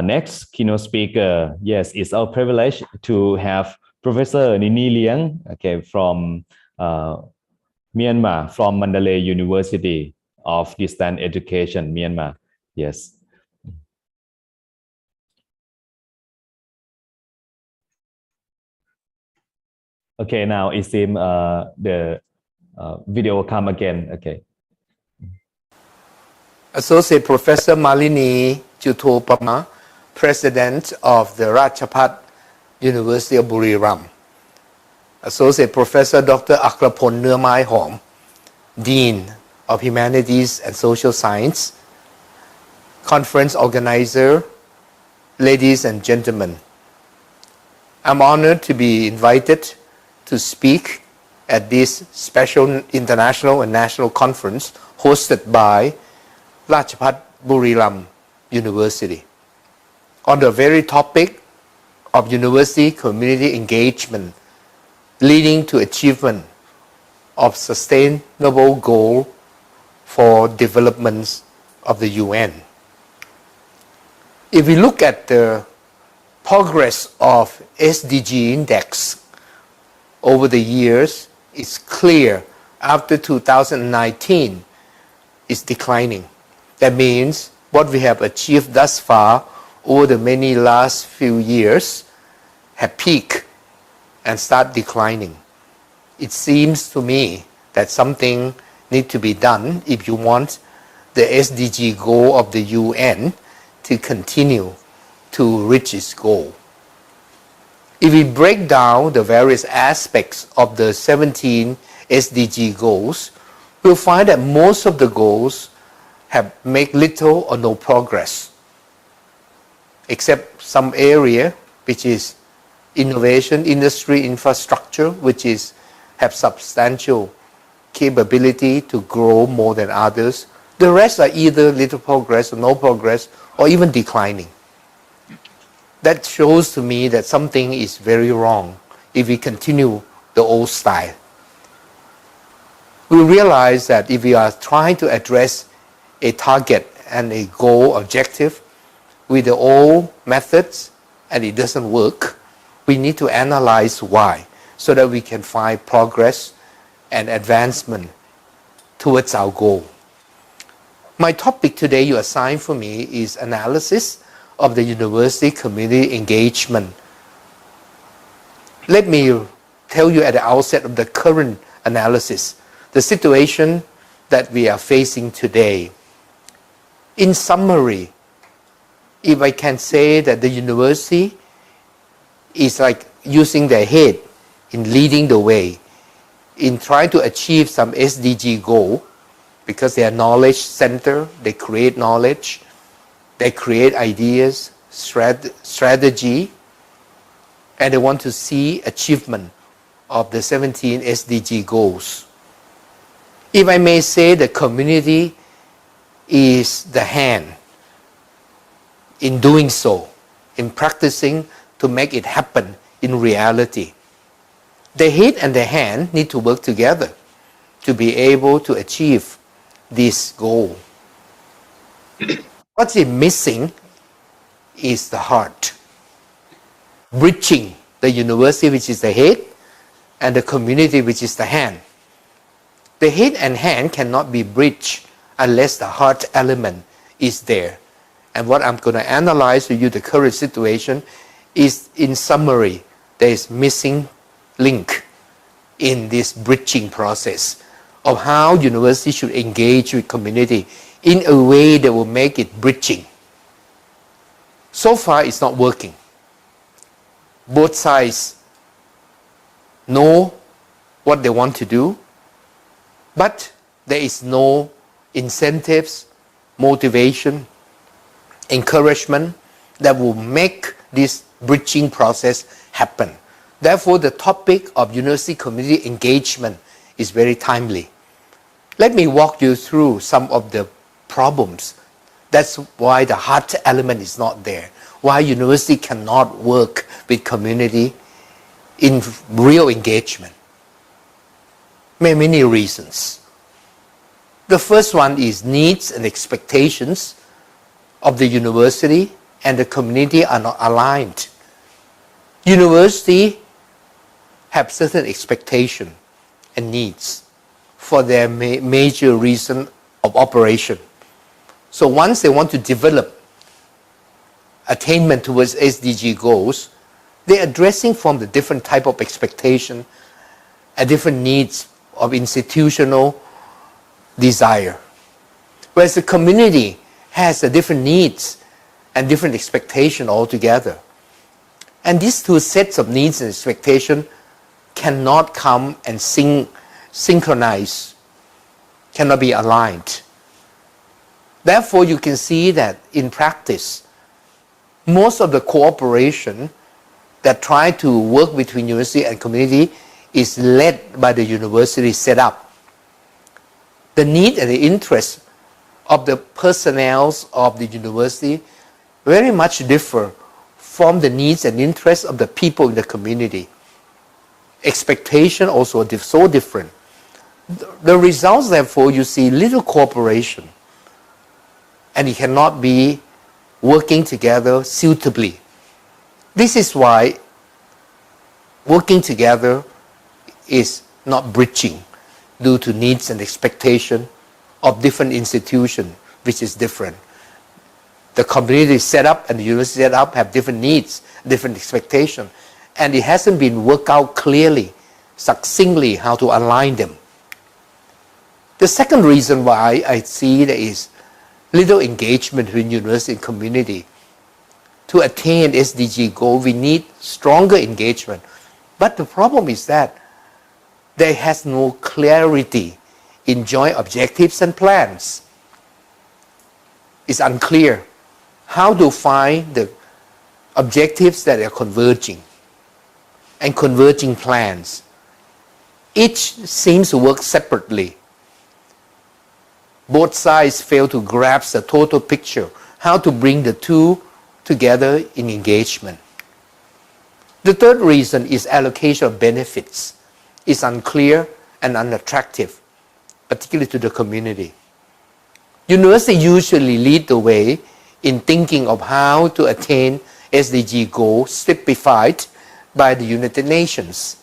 next keynote speaker, yes, it's our privilege to have Professor Nini Liang, okay, from Myanmar, from Mandalay University of Distance Education, Myanmar. Yes. Okay, now it seems the video come again. Okay. Associate Professor Malini Jutopama, President of the Ratchapat University of Buriram. Associate Professor Dr. Akrapon Neurmai Hom, Dean of Humanities and Social Science. Conference organizer, ladies and gentlemen. I'm honored to be invited to speak at this special international and national conference hosted by Ratchapat Buriram University on the very topic of university community engagement leading to achievement of sustainable goal for developments of the UN. If we look at the progress of SDG index over the years, it's clear after 2019 is declining. That means what we have achieved thus far over the many last few years have peaked and start declining. It seems to me that something needs to be done if you want the SDG goal of the UN to continue to reach its goal. If we break down the various aspects of the 17 SDG goals, we'll find that most of the goals have made little or no progress, except some area which is innovation, industry, infrastructure, which is have substantial capability to grow more than others. The rest are either little progress or no progress or even declining. That shows to me that something is very wrong if we continue the old style. We realize that if we are trying to address a target and a goal objective with the old methods and it doesn't work, we need to analyze why so that we can find progress and advancement towards our goal. My topic today you assigned for me is analysis of the university community engagement. Let me tell you at the outset of the current analysis. The situation that we are facing today. In summary, if I can say that the university is like using their head in leading the way, in trying to achieve some SDG goal, because they are knowledge center, they create knowledge, they create ideas, strategy, and they want to see achievement of the 17 SDG goals. If I may say, the community is the hand in doing so, in practicing to make it happen in reality. The head and the hand need to work together to be able to achieve this goal. What's missing is the heart, bridging the university, which is the head, and the community, which is the hand. The head and hand cannot be bridged unless the heart element is there. And what I'm going to analyze with you, the current situation, is in summary, there is missing link in this bridging process of how university should engage with community in a way that will make it bridging. So far, it's not working. Both sides know what they want to do, but there is no incentives, motivation, encouragement that will make this bridging process happen. Therefore, the topic of university community engagement is very timely. Let me walk you through some of the problems. That's why the heart element is not there. Why university cannot work with community in real engagement. Many reasons. The first one is needs and expectations of the university and the community are not aligned. University have certain expectation and needs for their major reason of operation. So once they want to develop attainment towards SDG goals, they're addressing from the different type of expectation and different needs of institutional desire. Whereas the community has a different needs and different expectation altogether. And these two sets of needs and expectation cannot come and synchronize, cannot be aligned. Therefore, you can see that in practice, most of the cooperation that try to work between university and community is led by the university setup. The need and the interest of the personnel of the university very much differ from the needs and interests of the people in the community. Expectation also so different. The results, therefore, you see little cooperation, and it cannot be working together suitably. This is why working together is not bridging due to needs and expectation of different institutions, which is different. The community setup and the university setup have different needs, different expectations, and it hasn't been worked out clearly, succinctly, how to align them. The second reason why I see there is little engagement between university and community. To attain SDG goal, we need stronger engagement. But the problem is that there has no clarity in joint objectives and plans. It's unclear how to find the objectives that are converging and converging plans. Each seems to work separately. Both sides fail to grasp the total picture, how to bring the two together in engagement. The third reason is allocation of benefits is unclear and unattractive, particularly to the community. University usually lead the way in thinking of how to attain SDG goals typified by the United Nations.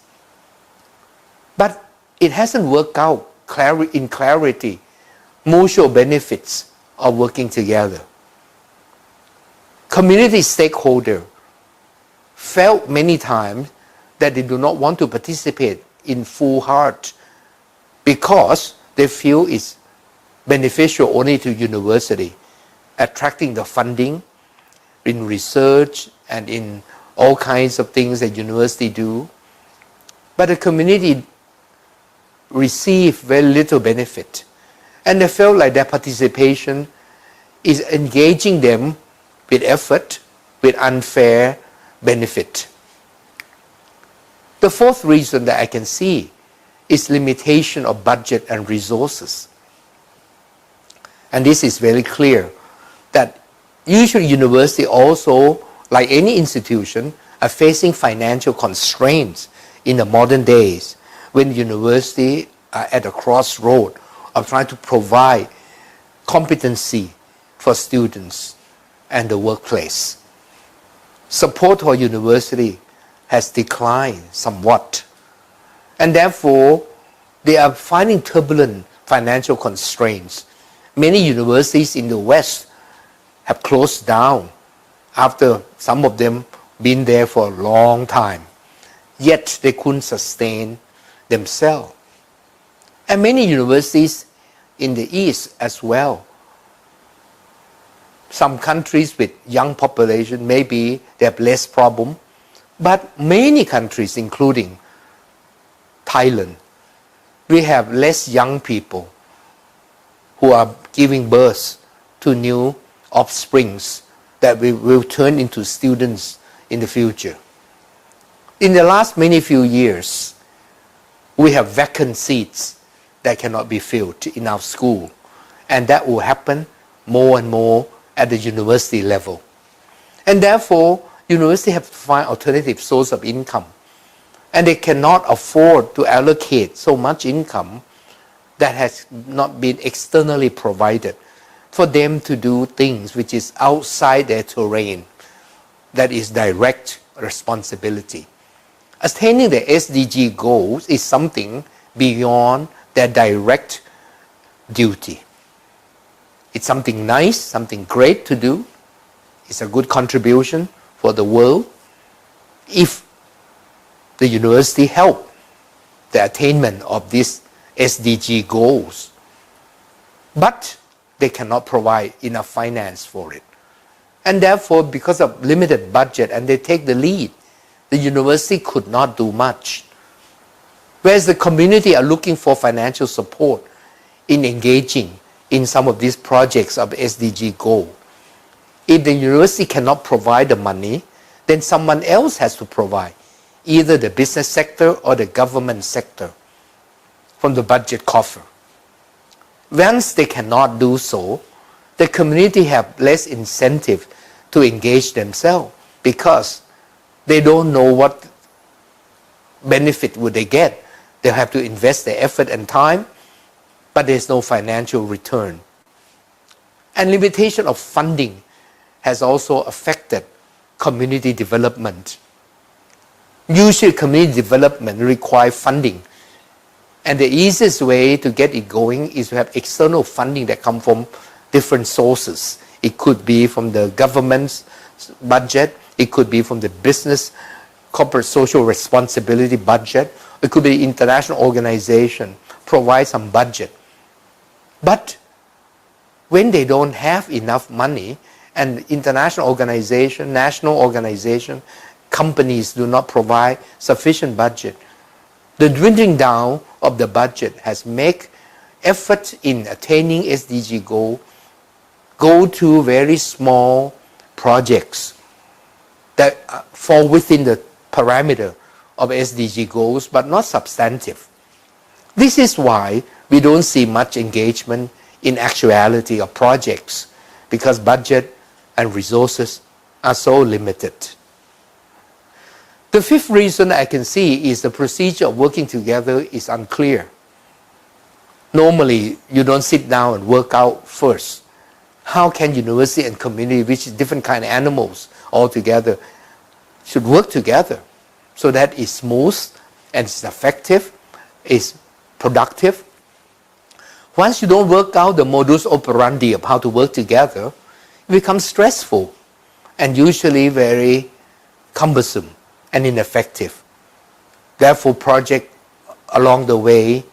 But it hasn't worked out in clarity mutual benefits of working together. Community stakeholders felt many times that they do not want to participate in full heart because they feel it's beneficial only to university, attracting the funding in research and in all kinds of things that university do. But the community receive very little benefit. And they felt like their participation is engaging them with effort, with unfair benefit. The fourth reason that I can see is limitation of budget and resources. And this is very clear that usually university also, like any institution, are facing financial constraints in the modern days when university are at a crossroad of trying to provide competency for students and the workplace. Support for university has declined somewhat, and therefore they are finding turbulent financial constraints. Many universities in the West have closed down after some of them been there for a long time, yet they couldn't sustain themselves. And many universities in the East as well. Some countries with young population, maybe they have less problem, but many countries, including Thailand, we have less young people who are giving birth to new offsprings that will turn into students in the future. In the last many few years, we have vacant seats that cannot be filled in our school, and that will happen more and more at the university level. And therefore, universities have to find alternative source of income, and they cannot afford to allocate so much income that has not been externally provided for them to do things which is outside their terrain, that is direct responsibility. Attaining the SDG goals is something beyond their direct duty. It's something nice, something great to do. It's a good contribution for the world if the university help the attainment of these SDG goals. But they cannot provide enough finance for it. And therefore, because of limited budget, and they take the lead, the university could not do much. Whereas the community are looking for financial support in engaging in some of these projects of SDG goal. If the university cannot provide the money, then someone else has to provide, either the business sector or the government sector from the budget coffer. Once they cannot do so, the community have less incentive to engage themselves because they don't know what benefit would they get. They have to invest their effort and time, but there's no financial return. And limitation of funding has also affected community development. Usually community development requires funding, and the easiest way to get it going is to have external funding that come from different sources. It could be from the government's budget, it could be from the business corporate social responsibility budget, it could be international organization provide some budget. But when they don't have enough money, and international organization, national organization, companies do not provide sufficient budget, the dwindling down of the budget has made effort in attaining SDG goal go to very small projects that fall within the parameter of SDG goals but not substantive. This is why we don't see much engagement in actuality of projects, because budget and resources are so limited. The fifth reason I can see is the procedure of working together is unclear. Normally, you don't sit down and work out first. How can university and community, which is different kind of animals all together, should work together so that it's smooth and it's effective, it's productive? Once you don't work out the modus operandi of how to work together, it becomes stressful and usually very cumbersome and ineffective. Therefore, projects along the way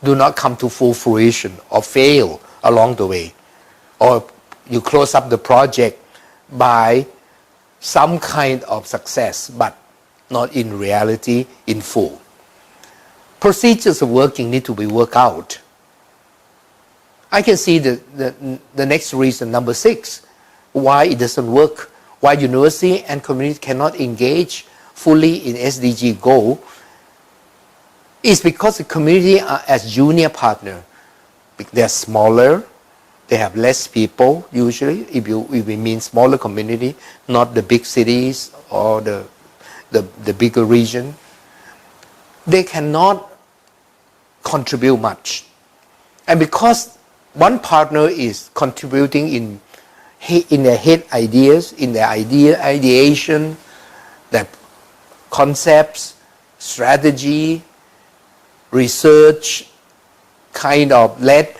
do not come to full fruition or fail along the way, or you close up the project by some kind of success, but not in reality in full. Procedures of working need to be worked out. I can see the next reason, number 6, why it doesn't work, why university and community cannot engage fully in SDG goal, is because the community are as junior partner. They're smaller, they have less people usually, if we mean smaller community, not the big cities or the bigger region. They cannot contribute much. And because one partner is contributing in their head ideas, in their ideation, their concepts, strategy, research, kind of led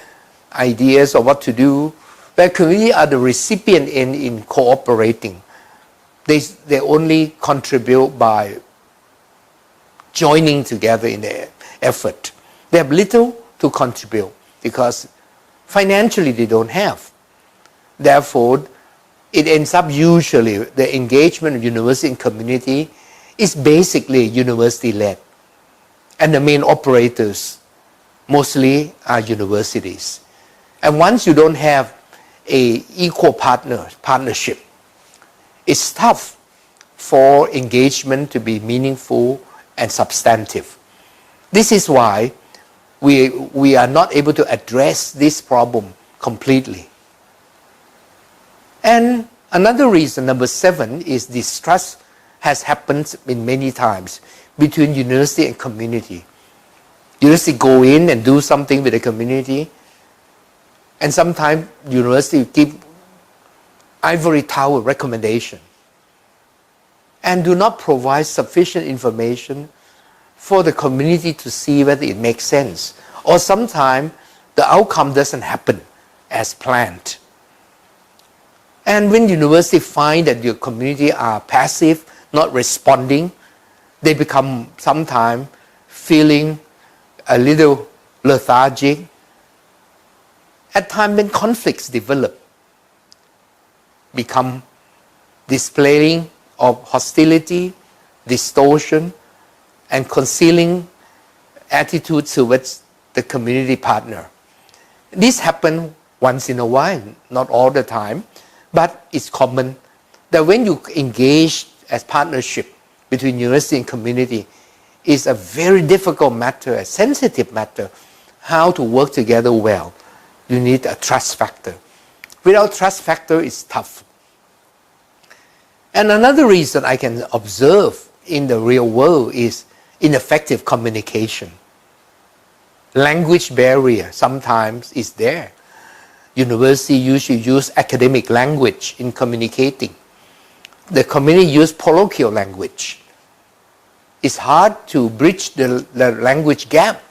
ideas of what to do, where community are the recipient in cooperating. They only contribute by joining together in their effort. They have little to contribute because financially they don't have. Therefore, it ends up usually the engagement of university and community is basically university-led. And the main operators mostly are universities. And once you don't have a equal partnership, it's tough for engagement to be meaningful and substantive. This is why we are not able to address this problem completely. And another reason, number 7, is distrust has happened in many times between university and community. University go in and do something with the community, and sometimes university give ivory tower recommendation and do not provide sufficient information for the community to see whether it makes sense. Or sometimes the outcome doesn't happen as planned. And when university find that your community are passive, not responding, they become sometimes feeling a little lethargic. At times when conflicts develop, become displaying of hostility, distortion, and concealing attitudes towards the community partner. This happens once in a while, not all the time, but it's common that when you engage as partnership between university and community, is a very difficult matter, a sensitive matter, how to work together well. You need a trust factor. Without trust factor, it's tough. And another reason I can observe in the real world is ineffective communication. Language barrier sometimes is there. University usually use academic language in communicating. The community use colloquial language. It's hard to bridge the language gap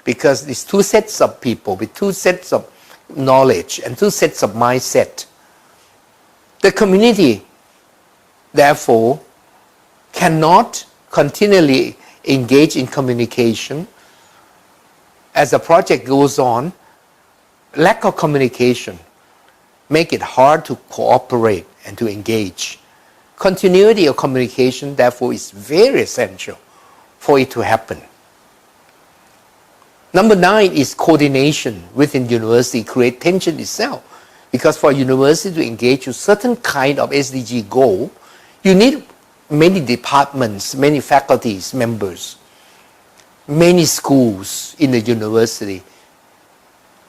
because it's two sets of people with two sets of knowledge and two sets of mindset. The community, therefore, cannot continually engage in communication. As the project goes on, lack of communication make it hard to cooperate and to engage. Continuity of communication, therefore, is very essential for it to happen. Number 9 is coordination within university create tension itself. Because for a university to engage with certain kind of SDG goal, you need many departments, many faculties, members, many schools in the university,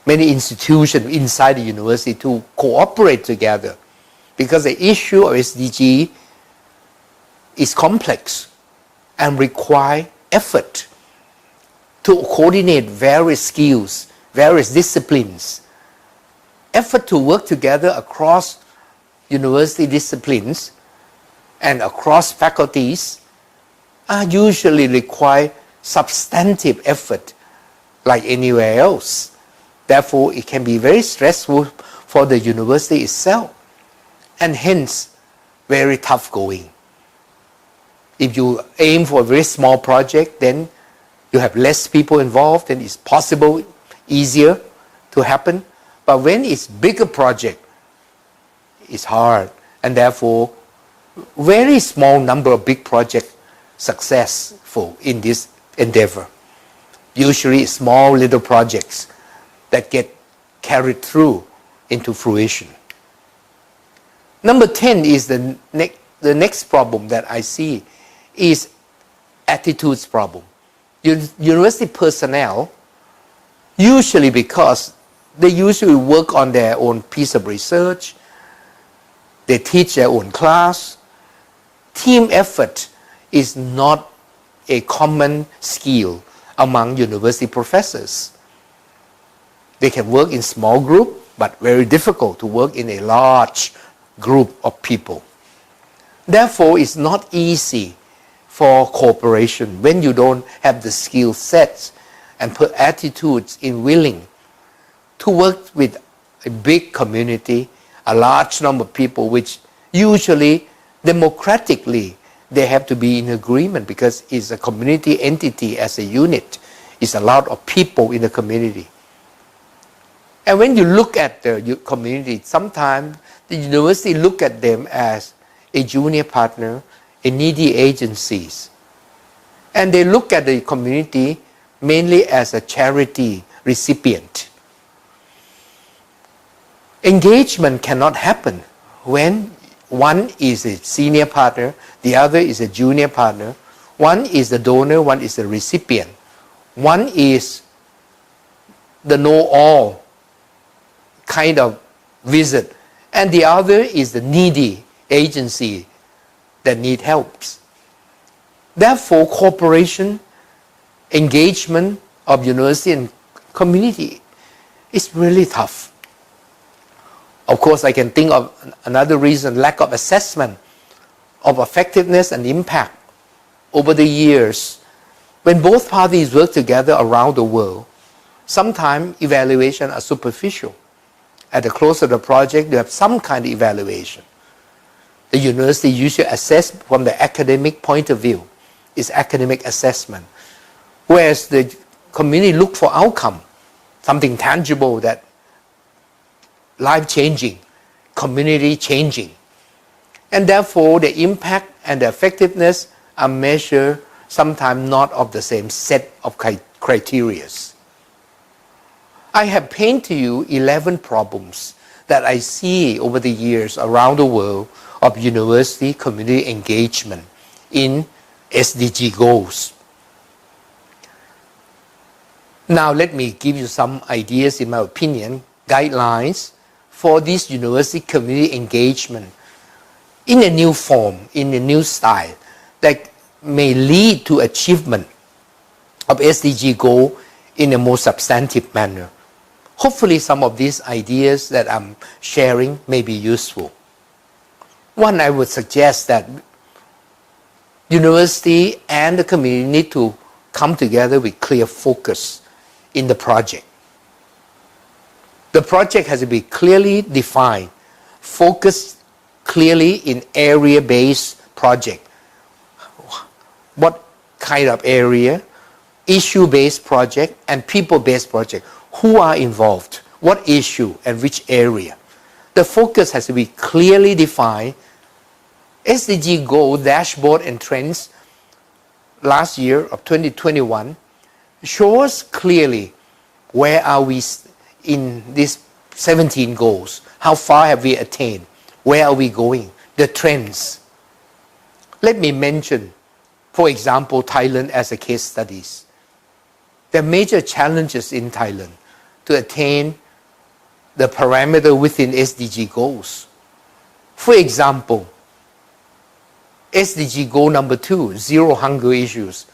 many institutions inside the university to cooperate together. Because the issue of SDG is complex and require effort to coordinate various skills, various disciplines. Effort to work together across university disciplines and across faculties are usually require substantive effort like anywhere else. Therefore, it can be very stressful for the university itself and hence very tough going. If you aim for a very small project, then You have less people involved and it's possible, easier to happen. But when it's bigger project, it's hard. And therefore, very small number of big projects successful in this endeavor. Usually small little projects that get carried through into fruition. Number 10 is the next problem that I see is attitudes problem. University personnel, usually because they usually work on their own piece of research, they teach their own class, team effort is not a common skill among university professors. They can work in small group, but very difficult to work in a large group of people. Therefore, it's not easy for cooperation when you don't have the skill sets and put attitudes in willing to work with a big community, a large number of people, which usually democratically they have to be in agreement because it's a community entity as a unit. It's a lot of people in the community. And when you look at the community, sometimes the university look at them as a junior partner, a needy agencies. And they look at the community mainly as a charity recipient. Engagement cannot happen when one is a senior partner, the other is a junior partner, one is the donor, one is the recipient, one is the know-all kind of visit, and the other is the needy agency that need help. Therefore, cooperation, engagement of university and community is really tough. Of course, I can think of another reason, lack of assessment of effectiveness and impact over the years. When both parties work together around the world, sometimes evaluation are superficial. At the close of the project, you have some kind of evaluation. The university usually assess from the academic point of view. It's academic assessment. Whereas the community look for outcome, something tangible that life-changing, community-changing. And therefore, the impact and the effectiveness are measured sometimes not of the same set of criteria. I have painted to you 11 problems that I see over the years around the world of university community engagement in SDG goals. Now let me give you some ideas, in my opinion, guidelines for this university community engagement in a new form, in a new style that may lead to achievement of SDG goal in a more substantive manner. Hopefully some of these ideas that I'm sharing may be useful. One, I would suggest that university and the community need to come together with clear focus in the project. The project has to be clearly defined, focused clearly in area-based project. What kind of area, issue-based project, and people-based project. Who are involved, what issue, and which area. The focus has to be clearly defined. SDG goal dashboard and trends last year of 2021 shows clearly where are we in these 17 goals, how far have we attained, where are we going, the trends. Let me mention, for example, Thailand as a case study. There are major challenges in Thailand to attain the parameter within SDG goals. For example, SDG goal number 2, zero hunger issues,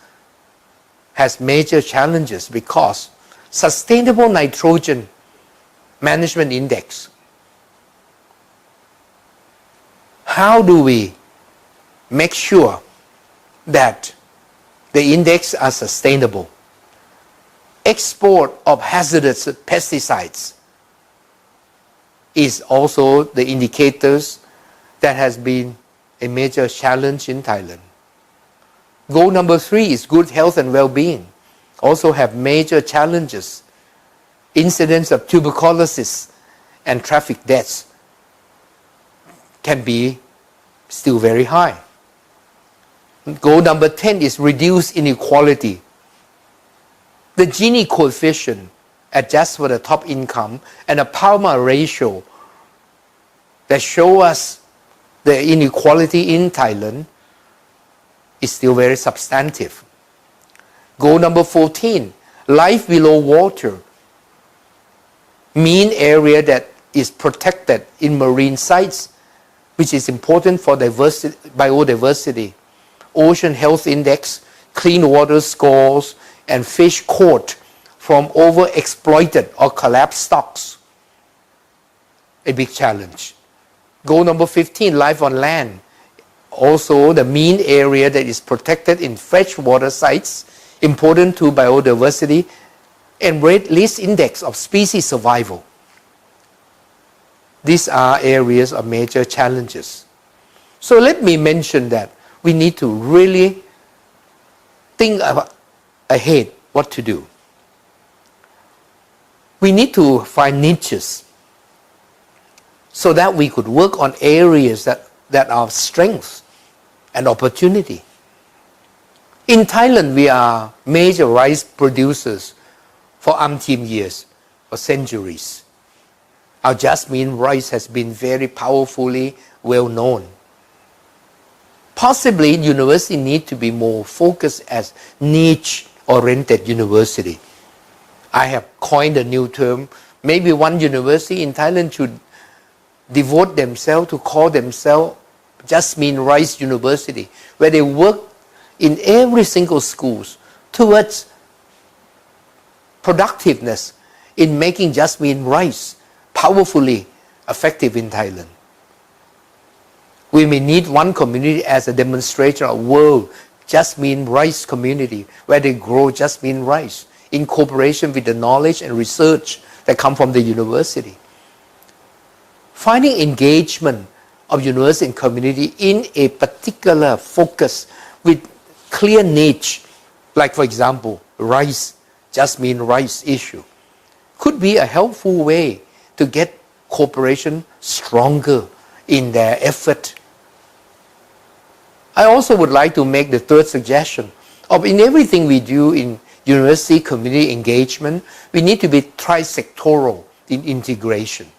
has major challenges because sustainable nitrogen management index. How do we make sure that the index are sustainable? Export of hazardous pesticides is also the indicators that has been a major challenge in Thailand. Goal number 3 is good health and well-being. also have major challenges. Incidence of tuberculosis and traffic deaths can be still very high. Goal number 10 is reduce inequality. The Gini coefficient adjusts for the top income and a Palmer ratio that show us the inequality in Thailand is still very substantive. Goal number 14, life below water. Mean area that is protected in marine sites, which is important for biodiversity. Ocean Health Index, clean water scores, and fish caught from overexploited or collapsed stocks. A big challenge. Goal number 15, life on land. Also, the mean area that is protected in freshwater sites, important to biodiversity, and red list index of species survival. These are areas of major challenges. So let me mention that we need to really think ahead what to do. We need to find niches so that we could work on areas that are strength and opportunity. In Thailand, we are major rice producers for umpteen years, for centuries. Our jasmine rice has been very powerfully well known. Possibly, university need to be more focused as niche-oriented university. I have coined a new term. Maybe one university in Thailand should devote themselves to call themselves Jasmine Rice University, where they work in every single schools towards productiveness in making jasmine rice powerfully effective in Thailand. We may need one community as a demonstration of world jasmine rice community, where they grow jasmine rice in cooperation with the knowledge and research that come from the university. Finding engagement of university and community in a particular focus with clear niche, like for example, rice, jasmine rice issue, could be a helpful way to get cooperation stronger in their effort. I also would like to make the third suggestion of in everything we do in university community engagement, we need to be tri-sectoral in integration.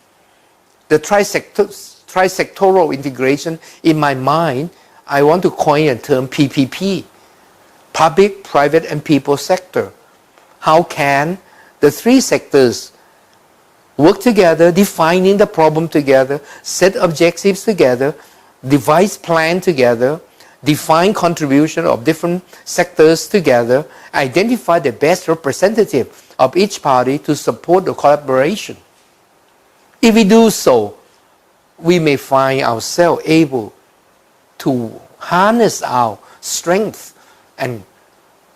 The tri-sectoral integration, in my mind, I want to coin a term PPP, public, private, and people sector. How can the three sectors work together, defining the problem together, set objectives together, devise plan together, define contribution of different sectors together, identify the best representative of each party to support the collaboration. If we do so, we may find ourselves able to harness our strength and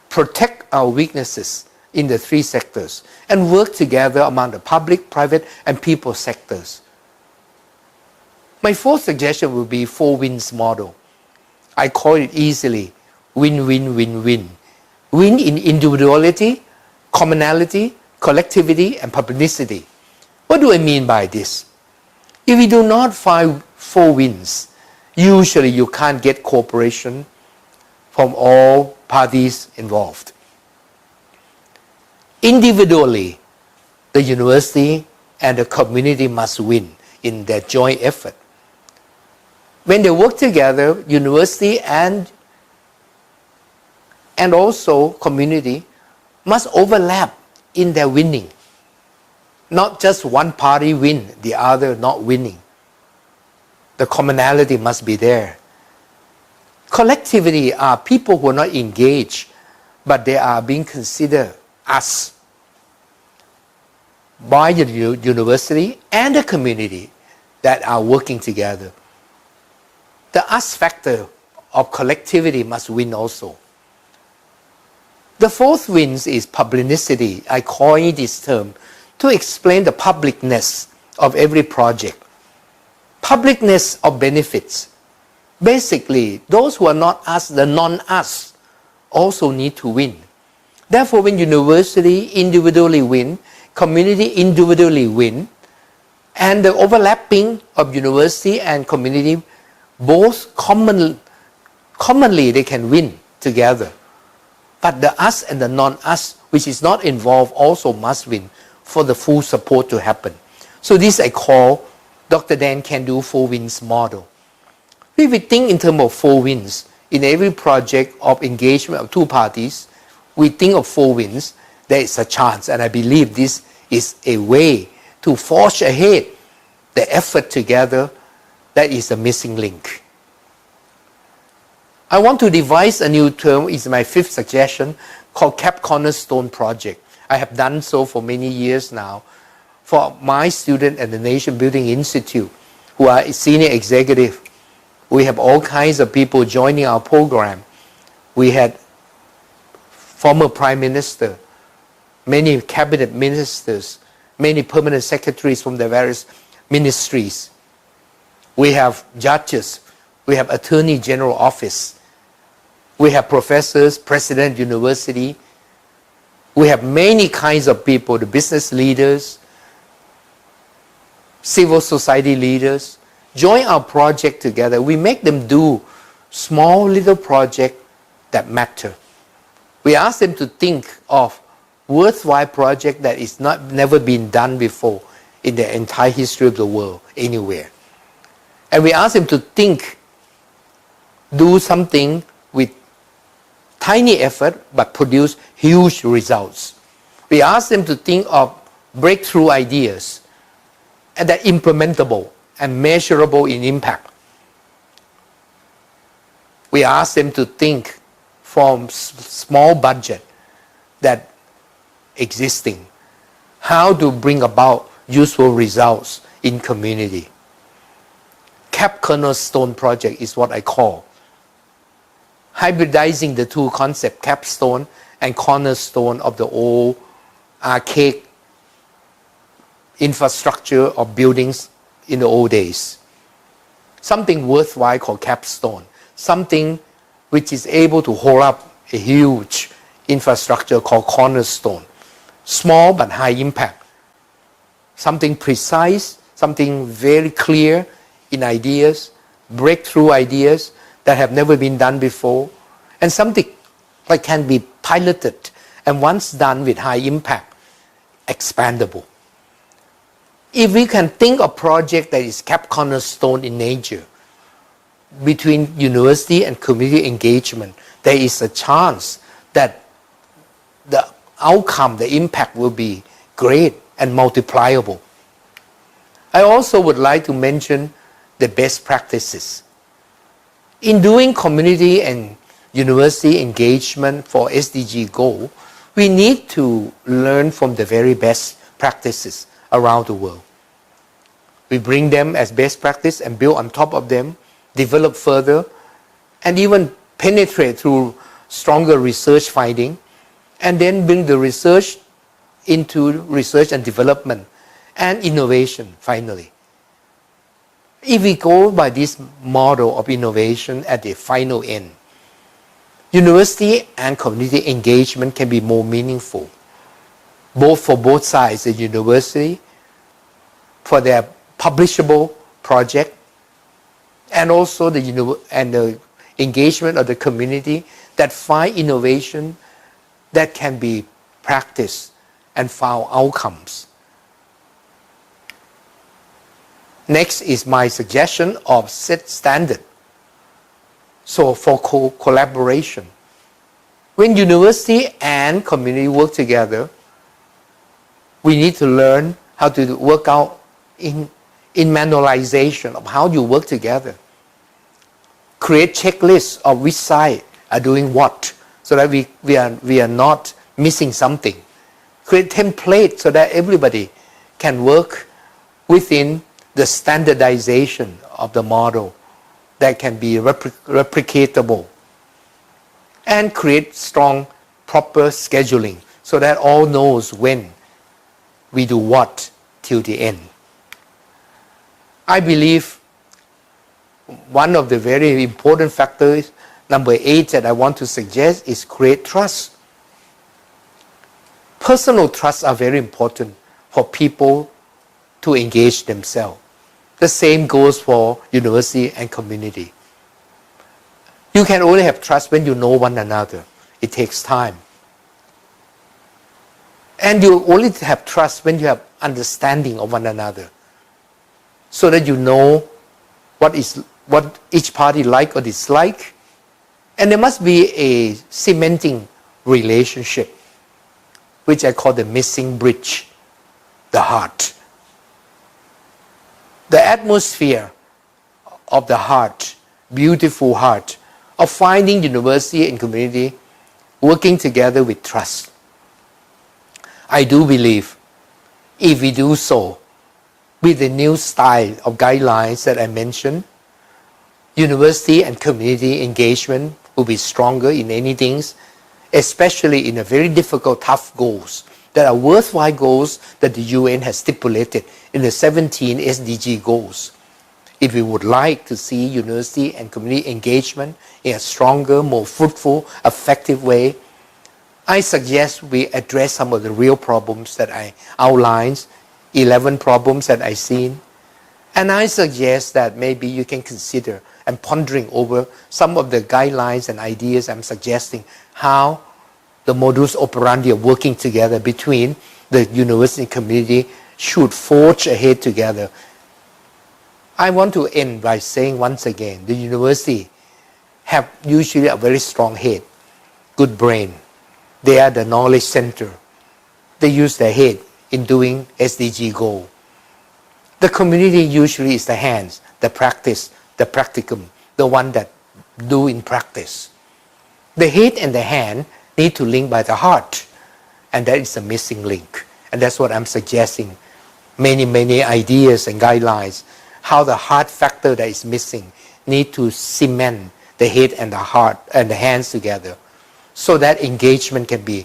protect our weaknesses in the three sectors and work together among the public, private, and people sectors. My fourth suggestion will be four wins model. I call it easily win-win-win-win. Win in individuality, commonality, collectivity, and publicity. What do I mean by this? If we do not find four wins, usually you can't get cooperation from all parties involved. Individually, the university and the community must win in their joint effort. When they work together, university and also community must overlap in their winning. Not just one party win, the other not winning. The commonality must be there. Collectivity are people who are not engaged, but they are being considered us by the university and the community that are working together. The us factor of collectivity must win also. The fourth wins is publicity. I coined this term to explain the publicness of every project. Publicness of benefits. Basically, those who are not us, the non-us, also need to win. Therefore, when university individually win, community individually win, and the overlapping of university and community both commonly they can win together. But the us and the non-us, which is not involved, also must win for the full support to happen. So this I call Dr. Dan Can Do 4 Wins model. If we think in terms of 4 wins, in every project of engagement of 2 parties, we think of 4 wins, there is a chance, and I believe this is a way to forge ahead the effort together. That is the missing link. I want to devise a new term, is my 5th suggestion, called CAP Cornerstone Project. I have done so for many years now for my student at the Nation Building Institute who are senior executive. We have all kinds of people joining our program. We had former Prime Minister, many cabinet ministers, many permanent secretaries from the various ministries. We have judges, we have Attorney General Office, we have professors, president university, we have many kinds of people, the business leaders, civil society leaders, join our project together. We make them do small little projects that matter. We ask them to think of worthwhile project that is never been done before in the entire history of the world anywhere. And we ask them to think, do something with tiny effort but produce huge results. We ask them to think of breakthrough ideas and that implementable and measurable in impact. We ask them to think from small budget that existing, how to bring about useful results in community. CAP Cornerstone Project is what I call hybridizing the 2 concepts, capstone and cornerstone of the old archaic infrastructure of buildings in the old days. Something worthwhile called capstone, something which is able to hold up a huge infrastructure called cornerstone, small but high impact, something precise, something very clear in ideas, breakthrough ideas that have never been done before, and something that can be piloted and once done with high impact, expandable. If we can think of project that is CAP Cornerstone in nature, between university and community engagement, there is a chance that the outcome, the impact will be great and multipliable. I also would like to mention the best practices. In doing community and university engagement for SDG goal, we need to learn from the very best practices around the world. We bring them as best practice and build on top of them, develop further, and even penetrate through stronger research finding, and then bring the research into research and development and innovation finally. If we go by this model of innovation at the final end, university and community engagement can be more meaningful, both for both sides, the university, for their publishable project, and also the engagement of the community that find innovation that can be practiced and found outcomes. Next is my suggestion of set standard. So for collaboration, when university and community work together, we need to learn how to work out in manualization of how you work together. Create checklists of which side are doing what, so that we are not missing something. Create templates so that everybody can work within the standardization of the model that can be replicatable. And create strong, proper scheduling so that all knows when we do what till the end. I believe one of the very important factors, number 8, that I want to suggest is create trust. personal trusts are very important for people to engage themselves. The same goes for university and community. You can only have trust when you know one another. It takes time. And you only have trust when you have understanding of one another, so that you know what each party like or dislike. And there must be a cementing relationship, which I call the missing bridge, the heart. The atmosphere of the heart, beautiful heart, of finding university and community working together with trust. I do believe if we do so with the new style of guidelines that I mentioned, university and community engagement will be stronger in many things, especially in a very difficult, tough goals that are worthwhile goals that the UN has stipulated in the 17 SDG goals. If we would like to see university and community engagement in a stronger, more fruitful, effective way, I suggest we address some of the real problems that I outlined, 11 problems that I've seen. And I suggest that maybe you can consider and pondering over some of the guidelines and ideas I'm suggesting, how the modus operandi of working together between the university community should forge ahead together. I want to end by saying once again, the university have usually a very strong head, good brain. They are the knowledge center. They use their head in doing SDG goal. The community usually is the hands, the practice, the practicum, the one that do in practice. The head and the hand need to link by the heart, and that is a missing link. And that's what I'm suggesting. Many ideas and guidelines, how the heart factor that is missing need to cement the head and the heart and the hands together, so that engagement can be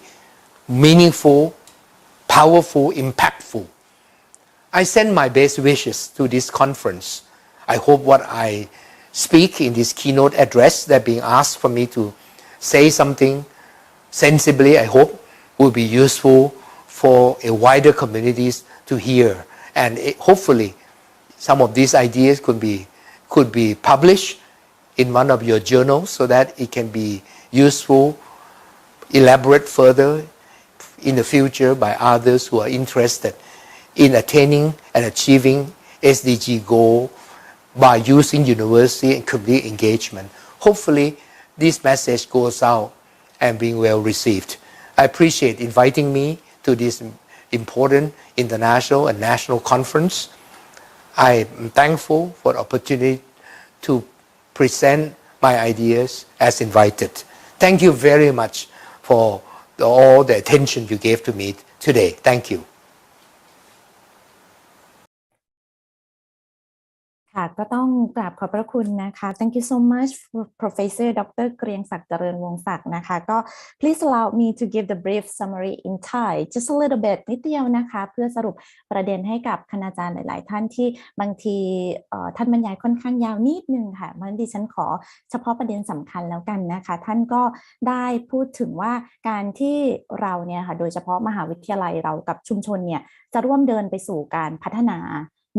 meaningful, powerful, impactful. I send my best wishes to this conference. I hope what I speak in this keynote address that being asked for me to say something sensibly, I hope will be useful for a wider communities to hear. And hopefully some of these ideas could be published in one of your journals so that it can be useful, elaborate further in the future by others who are interested in attaining and achieving SDG goal by using university and community engagement. Hopefully this message goes out and being well received. I appreciate inviting me to this important international and national conference. I am thankful for the opportunity to present my ideas as invited. Thank you very much for all the attention you gave to me today. Thank you. ค่ะก็ต้องกราบขอบพระคุณนะคะ Thank you so much Professor Dr. เกรียงศักดิ์เจริญวงศ์ศักดิ์นะคะก็ Please allow me to give the brief summary in Thai just a little bit นิดเดียวนะคะเพื่อสรุปประเด็นให้กับคณาจารย์หลายๆท่านที่บางทีท่านบรรยายค่อนข้างยาวนิดนึงค่ะมันดิฉันขอเฉพาะประเด็นสำคัญแล้วกันนะคะท่านก็ได้พูดถึงว่าการที่เราเนี่ยค่ะโดยเฉพาะมหาวิทยาลัยเรากับชุมชนเนี่ยจะร่วมเดินไปสู่การพัฒนา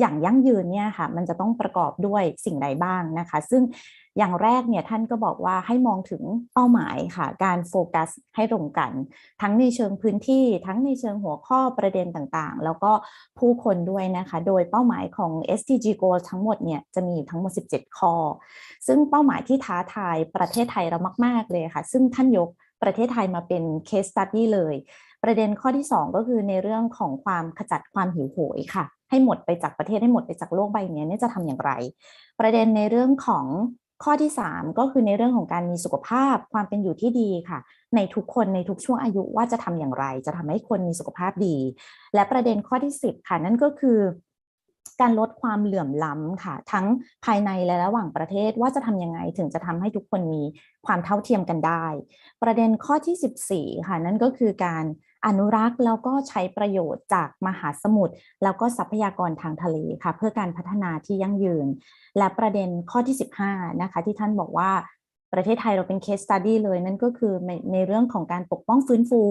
อย่างยั่งยืนเนี่ยค่ะมันจะต้องประกอบด้วยสิ่งใดบ้างนะคะซึ่งอย่างแรกเนี่ยท่านก็บอกว่าให้มองถึงเป้าหมายค่ะการโฟกัสให้ตรงกันทั้งในเชิงพื้นที่ทั้งในเชิงหัวข้อประเด็นต่างๆแล้วก็ผู้คนด้วยนะคะโดยเป้าหมายของ SDG Goal ทั้งหมดเนี่ยจะมีอยู่ทั้งหมด17ข้อซึ่งเป้าหมายที่ท้าทายประเทศไทยเรามากๆเลยค่ะซึ่งท่านยกประเทศไทยมาเป็น case study เลยประเด็นข้อที่2ก็คือในเรื่องของความขจัดความหิวโหยค่ะให้หมดไปจากประเทศให้หมดไปจากโลกใบนี้เนี่ยจะทำอย่างไรประเด็นในเรื่องของข้อที่3ก็คือในเรื่องของการมีสุขภาพความเป็นอยู่ที่ดีค่ะในทุกคนในทุกช่วงอายุว่าจะทำอย่างไรจะทำให้คนมีสุขภาพดีและประเด็นข้อที่10ค่ะนั่นก็คือการลดความเหลื่อมล้ำค่ะทั้งภายในและระหว่างประเทศว่าจะทำยังไงถึงจะทำให้ทุกคนมีความเท่าเทียมกันได้ประเด็นข้อที่14ค่ะนั่นก็คือการอนุรักษ์แล้วก็ใช้ประโยชน์จากมหาสมุทรแล้วก็ทรัพยากรทางทะเลค่ะเพื่อการพัฒนาที่ยั่งยืนและประเด็นข้อที่15นะคะที่ท่านบอกว่า ประเทศไทยเราเป็น case study เลยนั่นก็คือในเรื่องของการปกป้องฟื้นฟู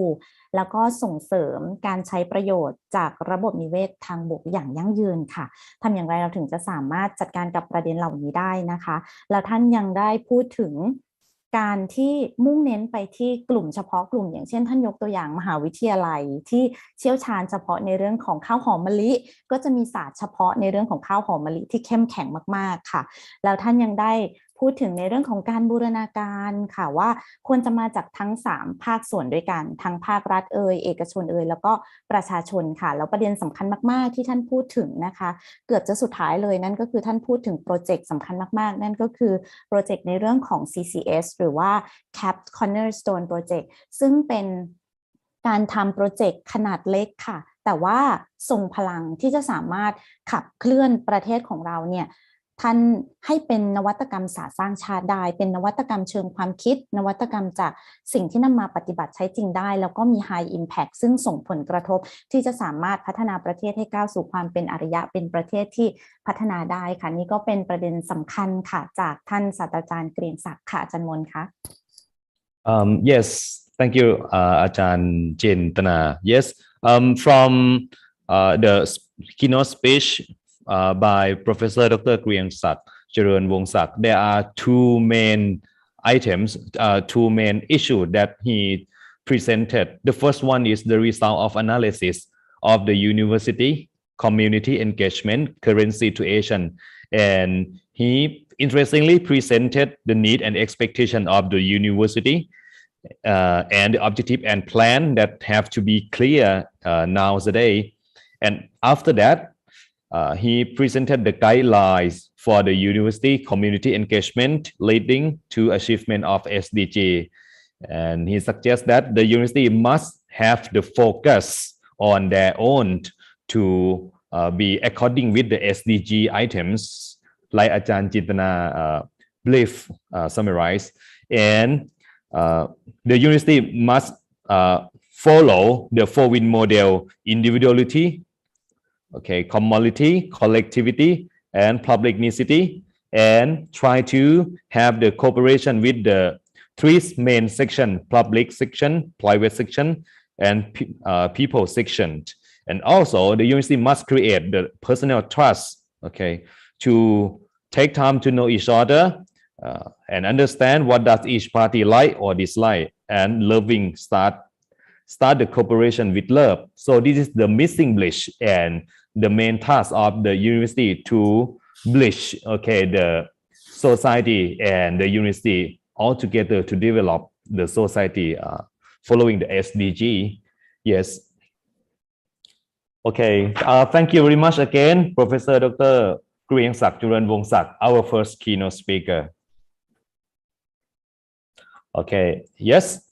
แล้วก็ส่งเสริมการใช้ประโยชน์จากระบบนิเวศทางบกอย่างยั่งยืนค่ะทำอย่างไรเราถึงจะสามารถจัดการกับประเด็นเหล่านี้ได้นะคะแล้วท่านยังได้พูดถึงการที่มุ่งเน้นไปที่กลุ่มเฉพาะกลุ่มอย่างเช่นท่านยกตัวอย่างมหาวิทยาลัยที่เชี่ยวชาญเฉพาะในเรื่องของข้าวหอมมะลิก็จะมีศาสตร์เฉพาะในเรื่องของข้าวหอมมะลิที่เข้มแข็งมากๆค่ะแล้วท่านยังได้พูดถึงในเรื่องของการบูรณาการค่ะว่าควรจะมาจากทั้ง3ภาคส่วนด้วยกันทั้งภาครัฐเอกชนแล้วก็ประชาชนค่ะแล้วประเด็นสำคัญมากๆที่ท่านพูดถึงนะคะเกือบจะสุดท้ายเลยนั่นก็คือท่านพูดถึงโปรเจกต์สำคัญมากๆนั่นก็คือโปรเจกต์ในเรื่องของ CCS หรือว่า Capped Cornerstone Project ซึ่งเป็นการทำโปรเจกต์ขนาดเล็กค่ะแต่ว่าทรงพลังที่จะสามารถขับเคลื่อนประเทศของเราเนี่ยท่านให้เป็นนวัตกรรมศาสตร์สร้างชาติได้เป็นนวัตกรรมเชิงความคิดนวัตกรรมจากสิ่งที่นำมาปฏิบัติใช้จริงได้แล้วก็มี High Impact ซึ่งส่งผลกระทบที่จะสามารถพัฒนาประเทศให้ก้าวสู่ความเป็นอารยะเป็นประเทศที่พัฒนาได้ค่ะนี่ก็เป็นประเด็นสำคัญค่ะจากท่านศาสตราจารย์เกรียงศักดิ์ค่ะอาจารย์มนต์คะ Yes, thank you, Ajahn Jintana. Yes, from the keynote speech by Professor Dr. Krieng Sak, Charan Wongsak, there are two main items, two main issues that he presented. The first one is the result of analysis of the university community engagement current situation, and he interestingly presented the need and expectation of the university and the objective and plan that have to be clear nowadays. And after that, he presented the guidelines for the university community engagement leading to achievement of SDG. And he suggests that the university must have the focus on their own to be according with the SDG items, like Ajahn Jintana brief summarized. And the university must follow the 4-win model: individuality, commodity, collectivity, and publicity, and try to have the cooperation with the 3 main sections: public section, private section, and people section. And also the university must create the personal trust, to take time to know each other and understand what does each party like or dislike, and loving start the cooperation with love. So this is the missing bridge and the main task of the university to bridge the society and the university all together to develop the society following the SDG. Yes. Thank you very much again, Professor Dr. Krieng Sak Charan Wongsak, our first keynote speaker. Yes.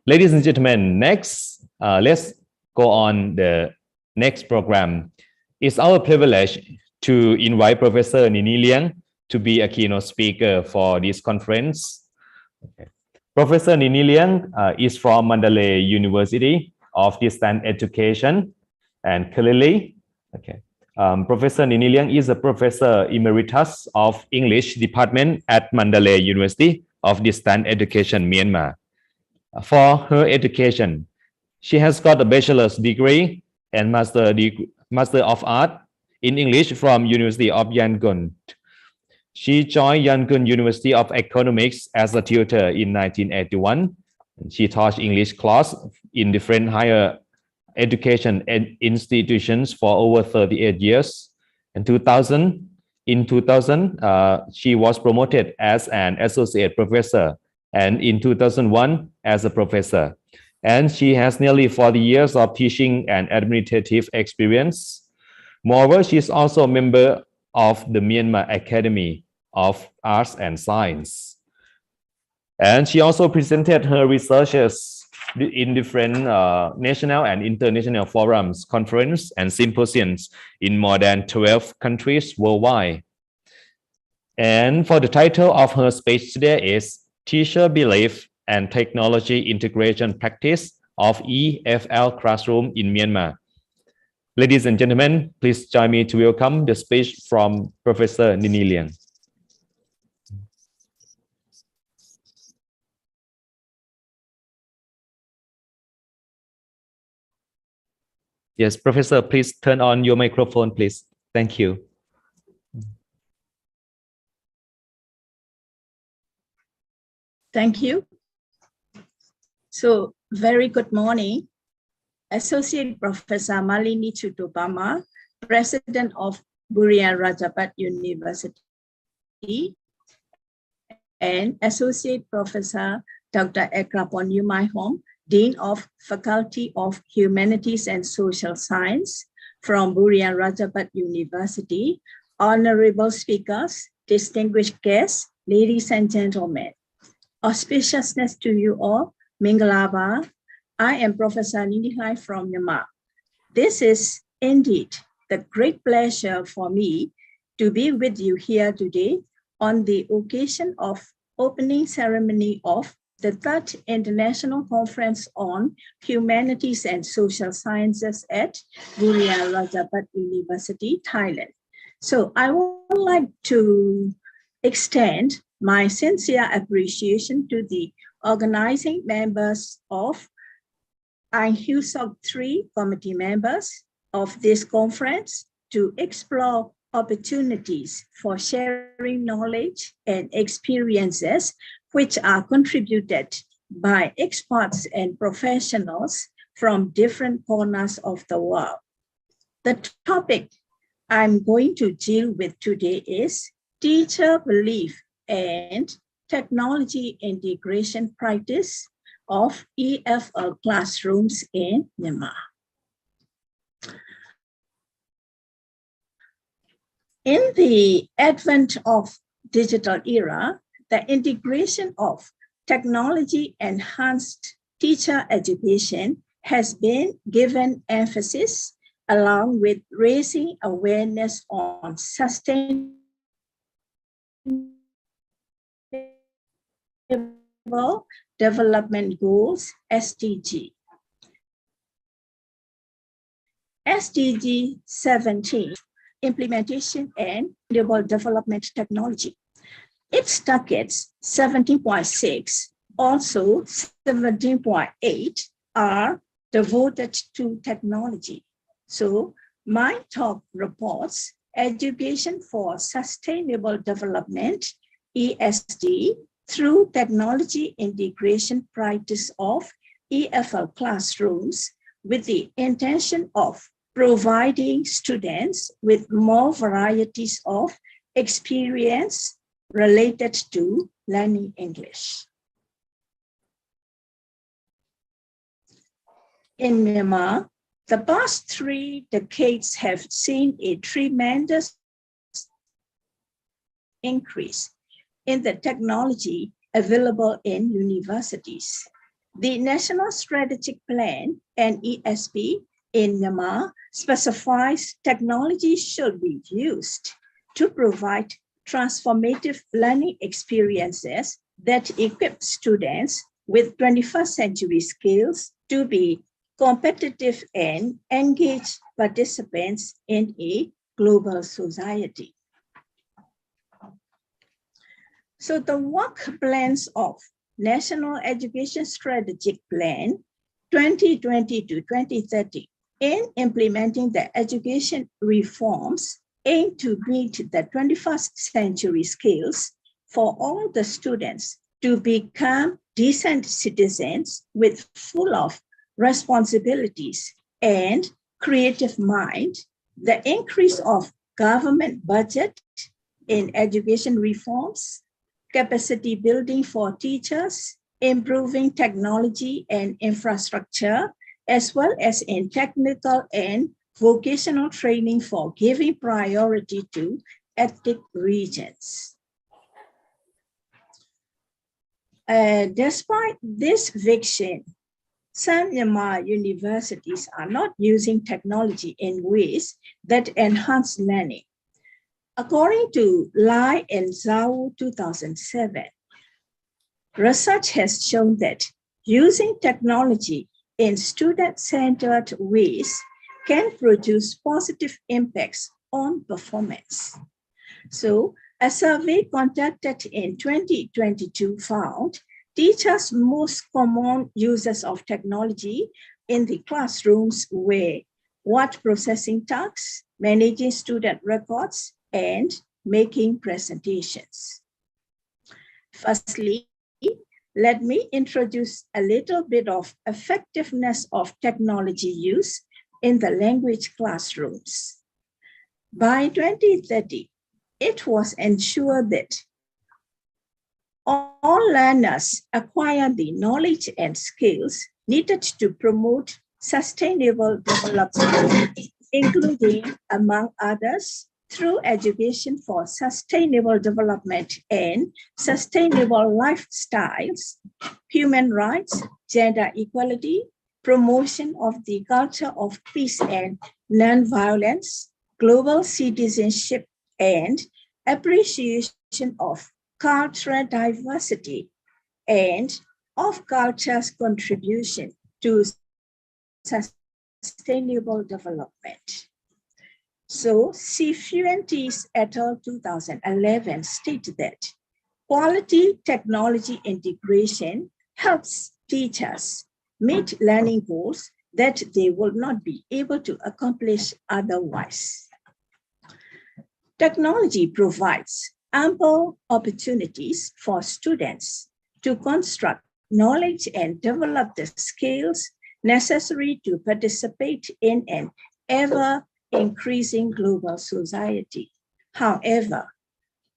Ladies and gentlemen, next, let's go on the next program. It's our privilege to invite Professor Nini Liang to be a keynote speaker for this conference. Professor Nini Liang is from Mandalay University of Distance Education, and currently, Professor Nini Liang is a professor emeritus of English department at Mandalay University of Distance Education, Myanmar. For her education, she has got a bachelor's degree and Master of Art in English from University of Yangon. She joined Yangon University of Economics as a tutor in 1981. She taught English class in different higher education institutions for over 38 years. In 2000, she was promoted as an associate professor, and in 2001 as a professor. And she has nearly 40 years of teaching and administrative experience. Moreover, she is also a member of the Myanmar Academy of Arts and Science. And she also presented her researches in different national and international forums, conferences, and symposiums in more than 12 countries worldwide. And for the title of her speech today is Teacher Belief and Technology Integration Practice of EFL Classroom in Myanmar. Ladies and gentlemen, please join me to welcome the speech from Professor Nini Liang. Yes, Professor, please turn on your microphone, please. Thank you. Thank you. So, very good morning. Associate Professor Malini Chutupama, President of Burian Rajapat University, and Associate Professor Dr. Ekrapon Yumaihom, Dean of Faculty of Humanities and Social Science from Burian Rajapat University, honorable speakers, distinguished guests, ladies and gentlemen. Auspiciousness to you all, Mingalaba. I am Professor Nindihai from Myanmar. This is indeed the great pleasure for me to be with you here today on the occasion of opening ceremony of the 3rd International Conference on Humanities and Social Sciences at Burian Rajapat University, Thailand. So I would like to extend my sincere appreciation to the organizing members of HUSOC-BRU committee members of this conference to explore opportunities for sharing knowledge and experiences which are contributed by experts and professionals from different corners of the world. The topic I'm going to deal with today is teacher belief and technology integration practice of EFL classrooms in Myanmar. In the advent of digital era, the integration of technology-enhanced teacher education has been given emphasis along with raising awareness on sustainable Development Goals, SDG. SDG 17, Implementation and Sustainable Development Technology. Its targets 17.6, also 17.8 are devoted to technology. So my talk reports Education for Sustainable Development, ESD, through technology integration practice of EFL classrooms with the intention of providing students with more varieties of experience related to learning English. In Myanmar, the past 3 decades have seen a tremendous increase in the technology available in universities. The National Strategic Plan, NESP, in Myanmar specifies technology should be used to provide transformative learning experiences that equip students with 21st century skills to be competitive and engaged participants in a global society. So the work plans of National Education Strategic Plan 2020 to 2030 in implementing the education reforms aim to meet the 21st century skills for all the students to become decent citizens with full of responsibilities and creative mind, the increase of government budget in education reforms, capacity building for teachers, improving technology and infrastructure, as well as in technical and vocational training for giving priority to ethnic regions. Despite this vision, some Myanmar universities are not using technology in ways that enhance learning. According to Lai and Zhao 2007, research has shown that using technology in student-centered ways can produce positive impacts on performance. So, a survey conducted in 2022 found teachers' most common uses of technology in the classrooms were word processing tasks, managing student records, and making presentations. Firstly, let me introduce a little bit of effectiveness of technology use in the language classrooms. By 2030, it was ensured that all learners acquire the knowledge and skills needed to promote sustainable development, including, among others, through education for sustainable development and sustainable lifestyles, human rights, gender equality, promotion of the culture of peace and nonviolence, global citizenship, and appreciation of cultural diversity and of culture's contribution to sustainable development. So Cifuentes et al. 2011 stated that quality technology integration helps teachers meet learning goals that they will not be able to accomplish otherwise. Technology provides ample opportunities for students to construct knowledge and develop the skills necessary to participate in an ever-increasing global society. However,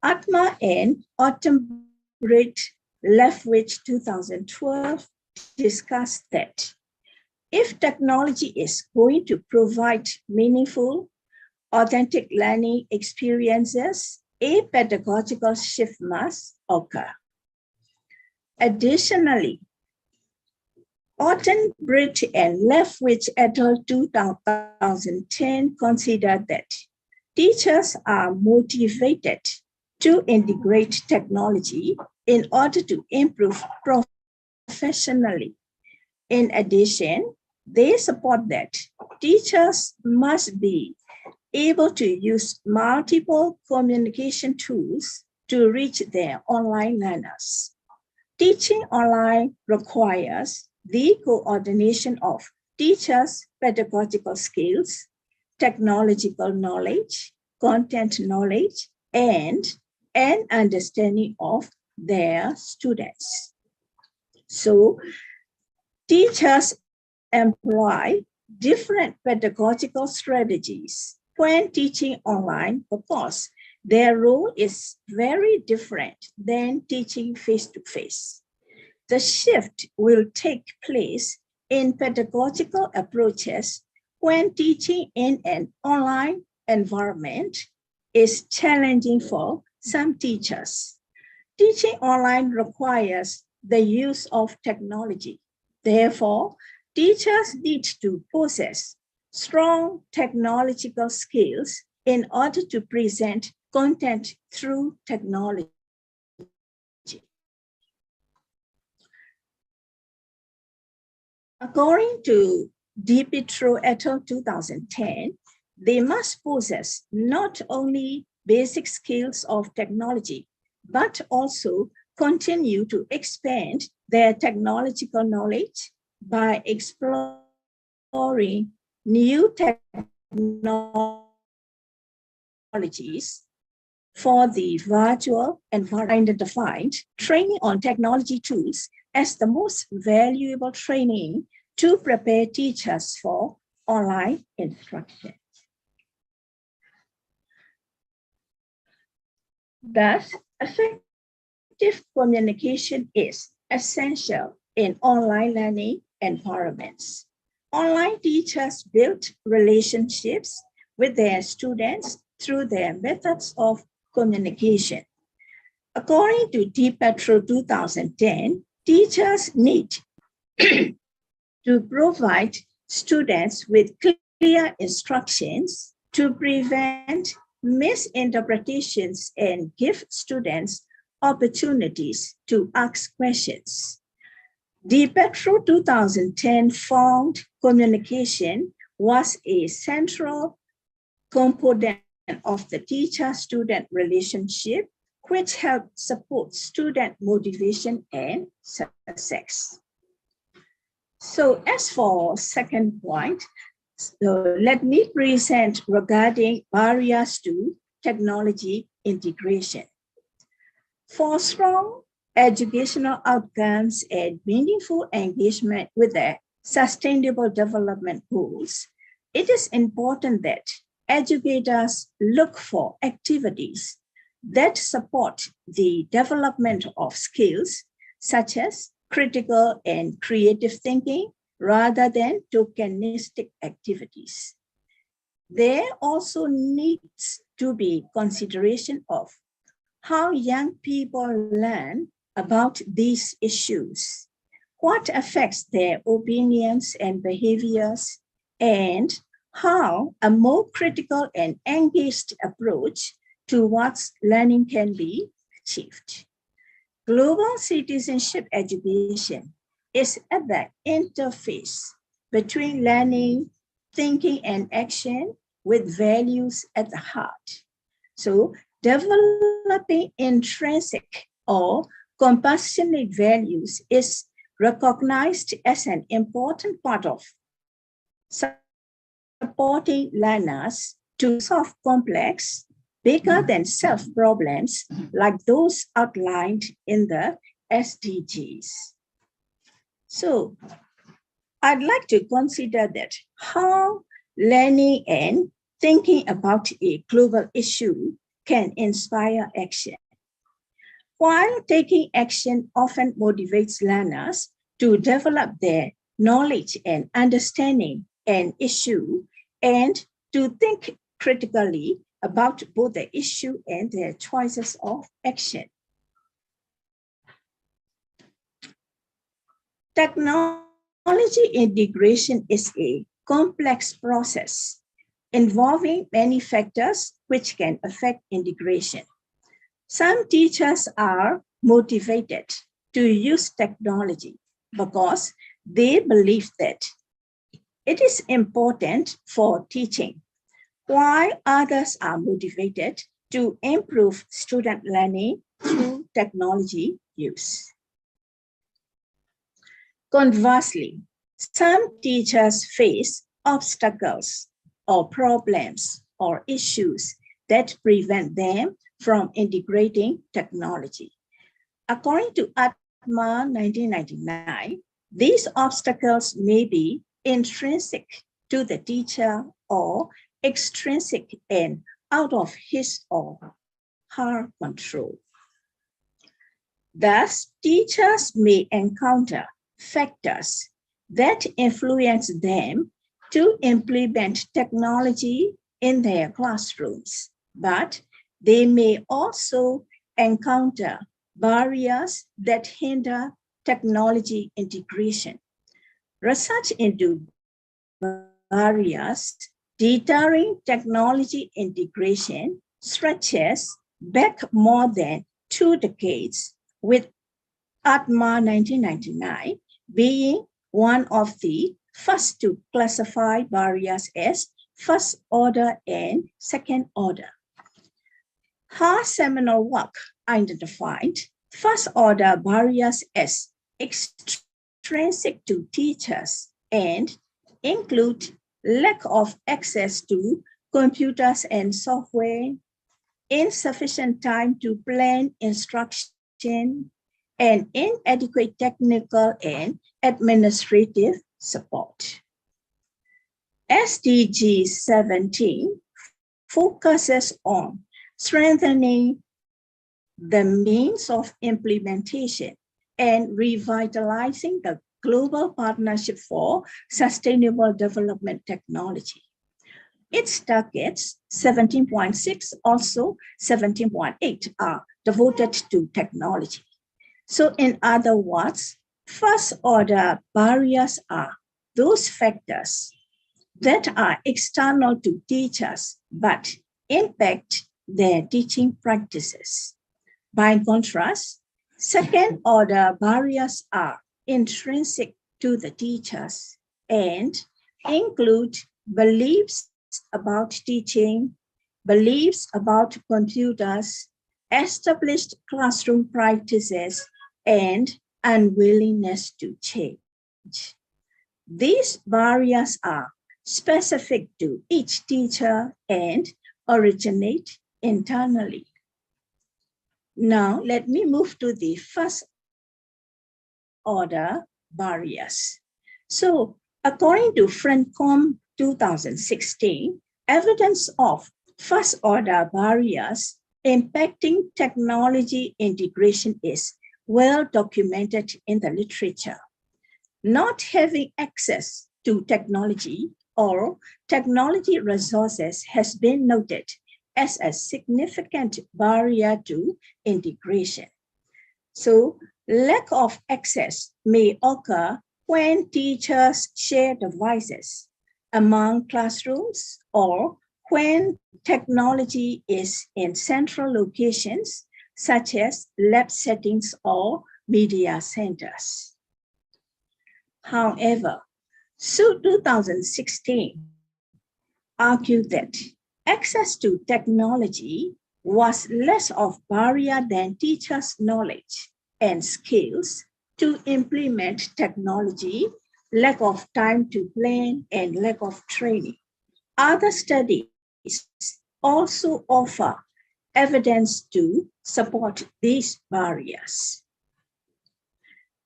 Atma and Autumn-Britt Leftwich 2012 discussed that if technology is going to provide meaningful, authentic learning experiences, a pedagogical shift must occur. Additionally, Autumn-Britt and Leftwich et al. 2010 considered that teachers are motivated to integrate technology in order to improve professionally. In addition, they support that teachers must be able to use multiple communication tools to reach their online learners. Teaching online requires the coordination of teachers' pedagogical skills, technological knowledge, content knowledge, and an understanding of their students. So teachers employ different pedagogical strategies when teaching online because their role is very different than teaching face-to-face. The shift will take place in pedagogical approaches when teaching in an online environment is challenging for some teachers. Teaching online requires the use of technology. Therefore, teachers need to possess strong technological skills in order to present content through technology. According to DiPietro et al. 2010, they must possess not only basic skills of technology, but also continue to expand their technological knowledge by exploring new technologies for the virtual environment. Identified training on technology tools as the most valuable training to prepare teachers for online instruction. Thus, effective communication is essential in online learning environments. Online teachers build relationships with their students through their methods of communication. According to DiPietro 2010, teachers need to provide students with clear instructions to prevent misinterpretations and give students opportunities to ask questions. DiPietro 2010 found communication was a central component of the teacher-student relationship, which helped support student motivation and success. So as for second point, So let me present regarding barriers to technology integration. For strong educational outcomes and meaningful engagement with the Sustainable Development Goals, it is important that educators look for activities that support the development of skills such as critical and creative thinking rather than tokenistic activities. There also needs to be consideration of how young people learn about these issues, what affects their opinions and behaviors, and how a more critical and engaged approach towards learning can be achieved. Global citizenship education is at the interface between learning, thinking, and action with values at the heart. So developing intrinsic or compassionate values is recognized as an important part of supporting learners to solve complex, bigger than self problems like those outlined in the SDGs. So I'd like to consider that how learning and thinking about a global issue can inspire action. While taking action often motivates learners to develop their knowledge and understanding an issue and to think critically about both the issue and their choices of action. Technology integration is a complex process involving many factors which can affect integration. Some teachers are motivated to use technology because they believe that it is important for teaching, while others are motivated to improve student learning through technology use. Conversely, some teachers face obstacles or problems or issues that prevent them from integrating technology. According to Atma 1999, these obstacles may be intrinsic to the teacher or extrinsic and out of his or her control. Thus, teachers may encounter factors that influence them to implement technology in their classrooms, but they may also encounter barriers that hinder technology integration. Research into barriers deterring technology integration stretches back more than 2 decades, with Atma 1999 being one of the first to classify barriers as first order and second order. Her seminal work identified first order barriers as extrinsic to teachers and include lack of access to computers and software, insufficient time to plan instruction, and inadequate technical and administrative support. SDG 17 focuses on strengthening the means of implementation and revitalizing the global partnership for sustainable development technology. Its targets 17.6, also 17.8 are devoted to technology. So in other words, first order barriers are those factors that are external to teachers but impact their teaching practices. By contrast, second order barriers are intrinsic to the teachers and include beliefs about teaching, beliefs about computers, established classroom practices, and unwillingness to change. These barriers are specific to each teacher and originate internally. Now, let me move to the first order barriers. So, according to Francom 2016, evidence of first order barriers impacting technology integration is well documented in the literature. Not having access to technology or technology resources has been noted as a significant barrier to integration. So, lack of access may occur when teachers share devices among classrooms or when technology is in central locations such as lab settings or media centers. However, SU 2016 argued that access to technology was less of barrier than teachers' knowledge and skills to implement technology, lack of time to plan, and lack of training. Other studies also offer evidence to support these barriers.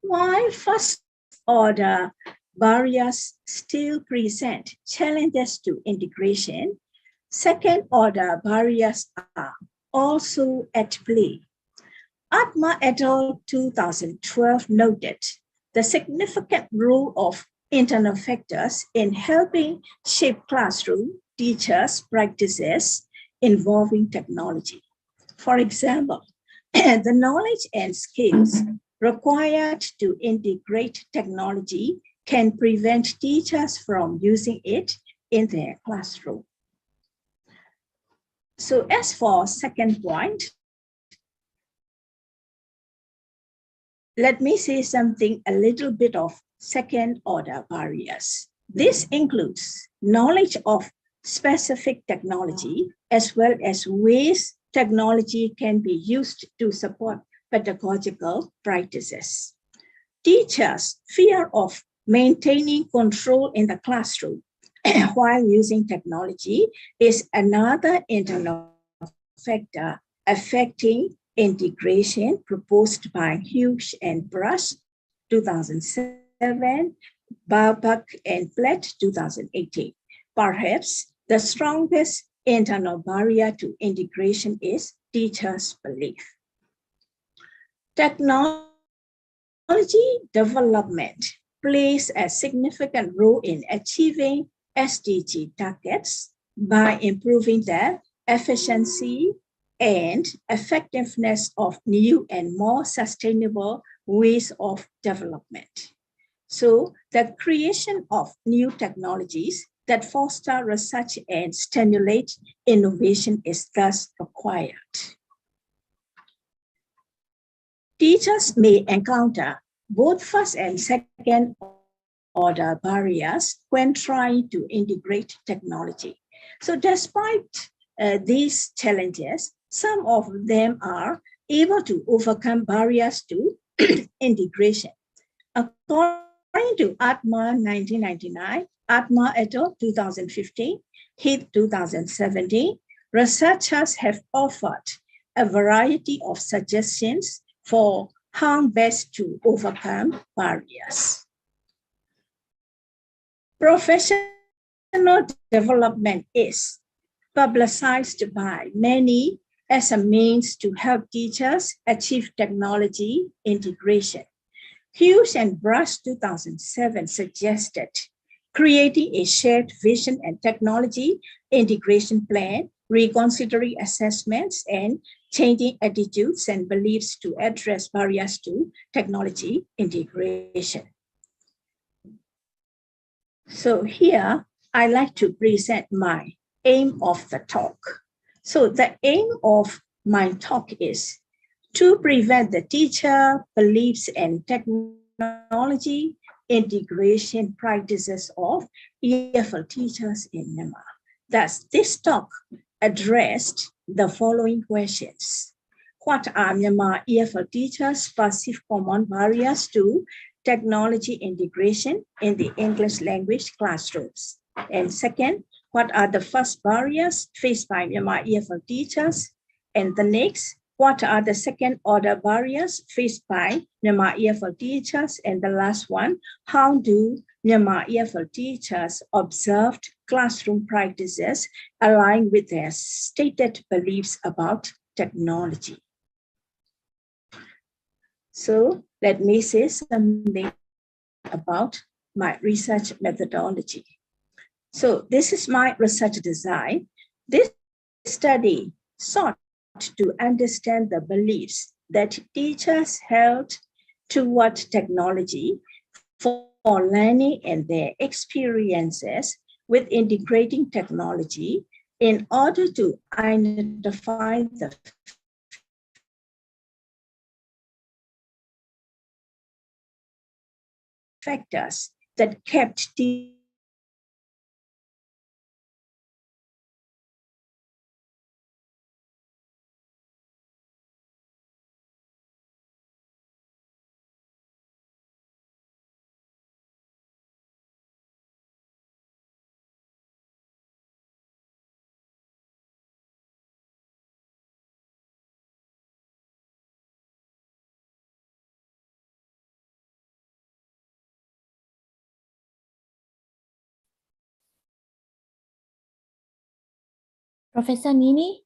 While first order barriers still present challenges to integration, second order barriers are also at play. Atma et al. 2012 noted the significant role of internal factors in helping shape classroom teachers' practices involving technology. For example, the knowledge and skills required to integrate technology can prevent teachers from using it in their classroom. So as for second point, let me say something a little bit of second order barriers. This includes knowledge of specific technology as well as ways technology can be used to support pedagogical practices. Teachers' fear of maintaining control in the classroom while using technology is another internal factor affecting integration proposed by Hughes and BRU 2007, Bakker and Platt 2018. Perhaps the strongest internal barrier to integration is teachers' belief. Technology development plays a significant role in achieving SDG targets by improving the efficiency and effectiveness of new and more sustainable ways of development. So the creation of new technologies that foster research and stimulate innovation is thus required. Teachers may encounter both first and second order barriers when trying to integrate technology. So despite these challenges, some of them are able to overcome barriers to integration. According to Atma 1999, Atma et al. 2015, Heath 2017, researchers have offered a variety of suggestions for how best to overcome barriers. Professional development is publicized by many as a means to help teachers achieve technology integration. Hughes and BRU 2007 suggested creating a shared vision and technology integration plan, reconsidering assessments, and changing attitudes and beliefs to address barriers to technology integration. So here, I like to present my aim of the talk. So the aim of my talk is to prevent the teacher beliefs and technology integration practices of EFL teachers in Myanmar. Thus, this talk addressed the following questions. What are Myanmar EFL teachers' perceived common barriers to technology integration in the English language classrooms? And second, what are the first barriers faced by Myanmar EFL teachers? And the next, what are the second order barriers faced by Myanmar EFL teachers? And the last one, how do Myanmar EFL teachers observed classroom practices align with their stated beliefs about technology? So let me say something about my research methodology. So this is my research design. This study sought to understand the beliefs that teachers held toward technology for learning and their experiences with integrating technology in order to identify the factors that kept Professor Nini?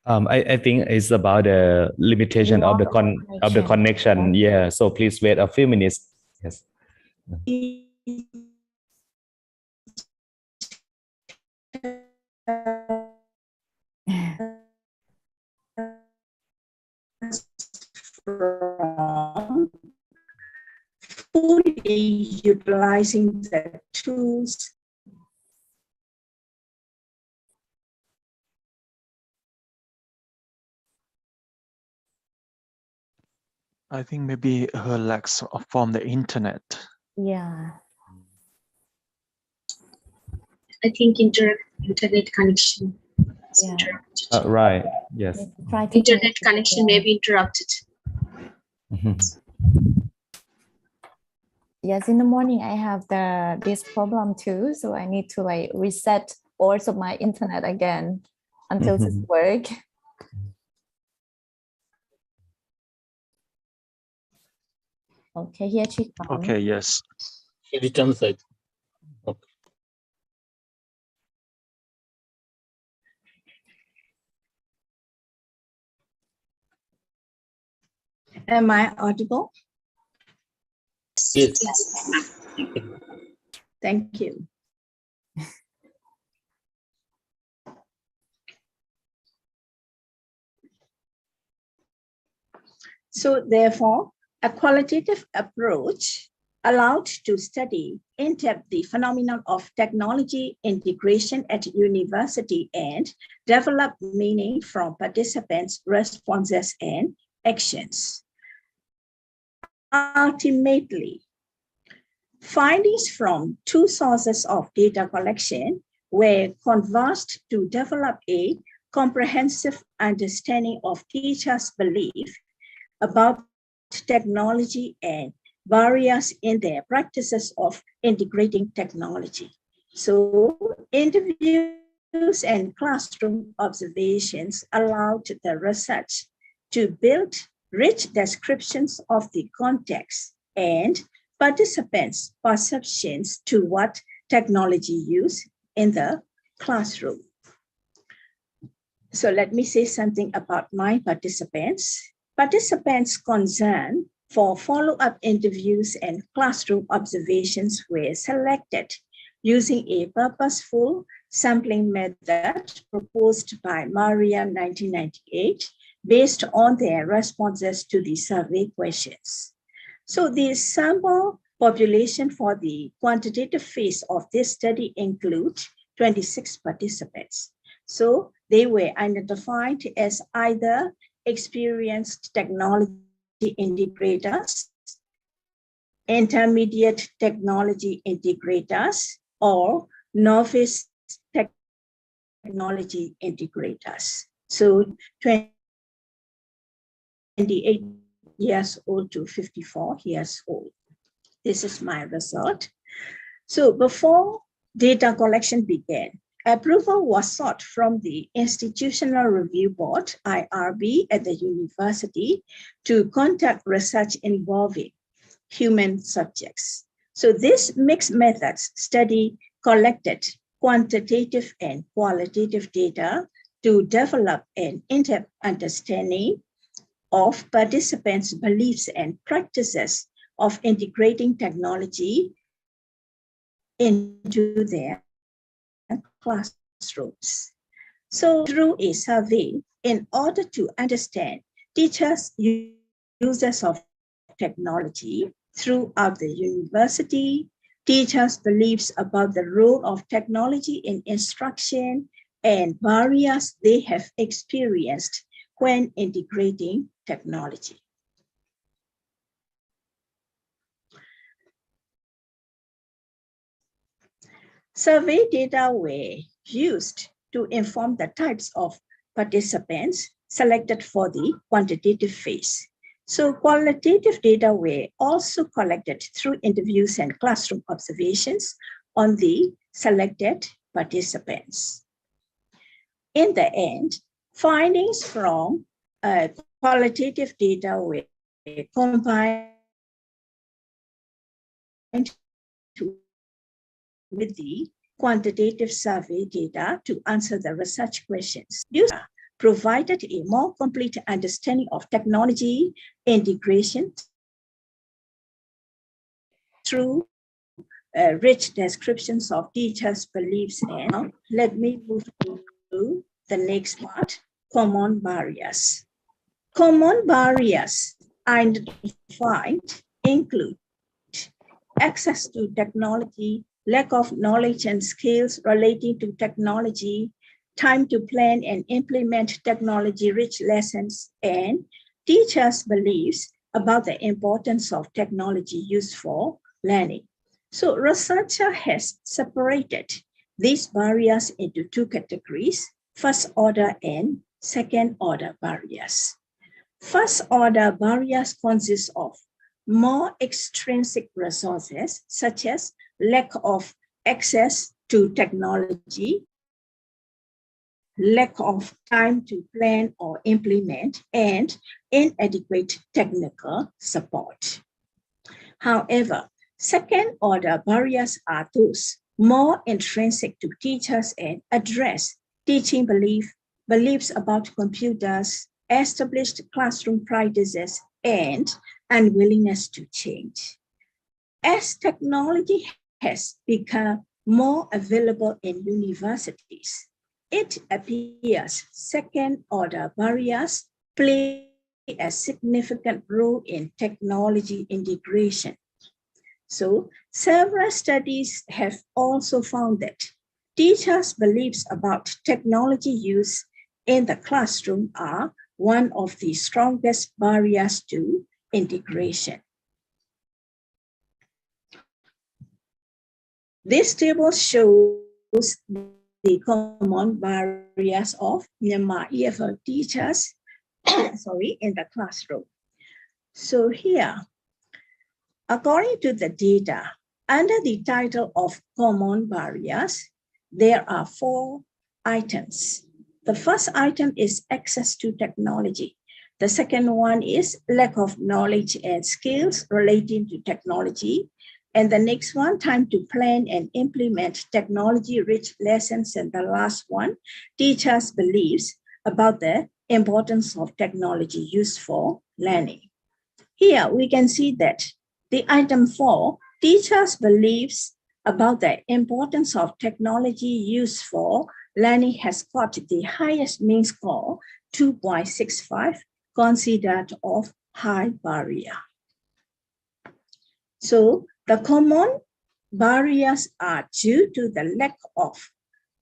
I think it's about the limitation of the connection. Yeah. So please wait a few minutes. Yes. From fully utilizing the tools I think maybe her lacks from the internet. Yeah. I think internet connection. Yeah. Right. Yes. Internet connection may be interrupted. Yes, in the morning I have this problem too, so I need to like reset also my internet again until this work. Okay, here she comes. Okay, yes. Translate. Okay. Am I audible? Yes. Thank you. So therefore, a qualitative approach allowed to study in depth the phenomenon of technology integration at university and develop meaning from participants' responses and actions. Ultimately, findings from two sources of data collection were conversed to develop a comprehensive understanding of teachers' belief about technology and barriers in their practices of integrating technology. So interviews and classroom observations allowed the research to build rich descriptions of the context and participants' perceptions to what technology use in the classroom. So let me say something about my participants. Participants' concern for follow-up interviews and classroom observations were selected using a purposeful sampling method proposed by Murilla in 1998 based on their responses to the survey questions. So the sample population for the quantitative phase of this study includes 26 participants. So they were identified as either experienced technology integrators, intermediate technology integrators, or novice technology integrators. So 28 years old to 54 years old. This is my result. So before data collection began, approval was sought from the Institutional Review Board, IRB, at the university to conduct research involving human subjects. So this mixed methods study collected quantitative and qualitative data to develop an in-depth understanding of participants' beliefs and practices of integrating technology into their classrooms. So through a survey, in order to understand teachers' uses of technology throughout the university, teachers' beliefs about the role of technology in instruction, and barriers they have experienced when integrating technology. Survey data were used to inform the types of participants selected for the quantitative phase. So qualitative data were also collected through interviews and classroom observations on the selected participants. In the end, findings from qualitative data were combined with the quantitative survey data to answer the research questions. These provided a more complete understanding of technology integration through rich descriptions of teachers' beliefs. And now let me move to the next part, common barriers. Common barriers identified include access to technology, lack of knowledge and skills relating to technology, time to plan and implement technology-rich lessons, and teachers' beliefs about the importance of technology used for learning. So researcher has separated these barriers into two categories, first order and second order barriers. First order barriers consist of more extrinsic resources, such as lack of access to technology, lack of time to plan or implement, and inadequate technical support. However, second order barriers are those more intrinsic to teachers and address teaching beliefs about computers, established classroom practices, and unwillingness to change. As technology has become more available in universities, it appears second-order barriers play a significant role in technology integration. So, several studies have also found that teachers' beliefs about technology use in the classroom are one of the strongest barriers to integration. This table shows the common barriers of Myanmar EFL teachers in the classroom. So here, according to the data, under the title of common barriers, there are 4 items. The first item is access to technology. The second one is lack of knowledge and skills relating to technology. And the next one, time to plan and implement technology-rich lessons. And the last one, teachers' beliefs about the importance of technology used for learning. Here we can see that the item 4, teachers' beliefs about the importance of technology used for learning has got the highest mean score, 2.65, considered of high barrier. So the common barriers are due to the lack of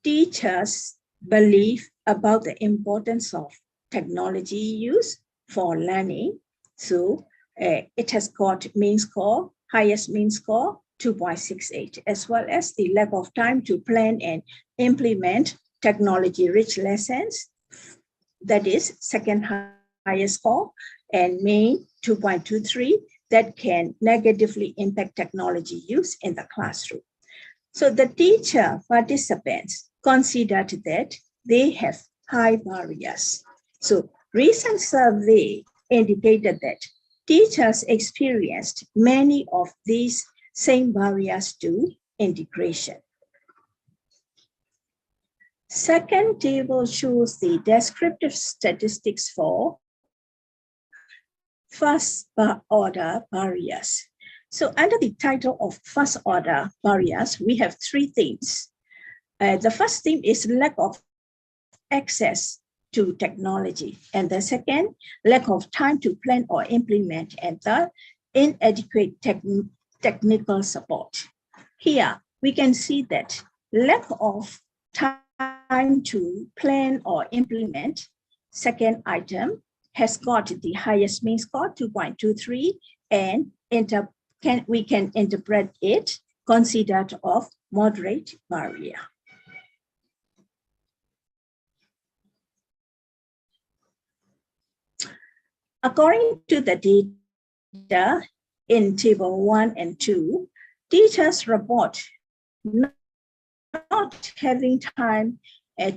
teachers' belief about the importance of technology use for learning. So it has got mean score, highest mean score, 2.68, as well as the lack of time to plan and implement technology-rich lessons, that is second highest score, and main 2.23, that can negatively impact technology use in the classroom. So the teacher participants considered that they have high barriers. So recent survey indicated that teachers experienced many of these same barriers to integration. Second table shows the descriptive statistics for first order barriers. So under the title of first order barriers, we have three themes. The first theme is lack of access to technology. And the second, lack of time to plan or implement. And third, inadequate technical support. Here, we can see that lack of time to plan or implement, second item, has got the highest mean score, 2.23, and we can interpret it considered of moderate barrier. According to the data in table 1 and 2, teachers report not having time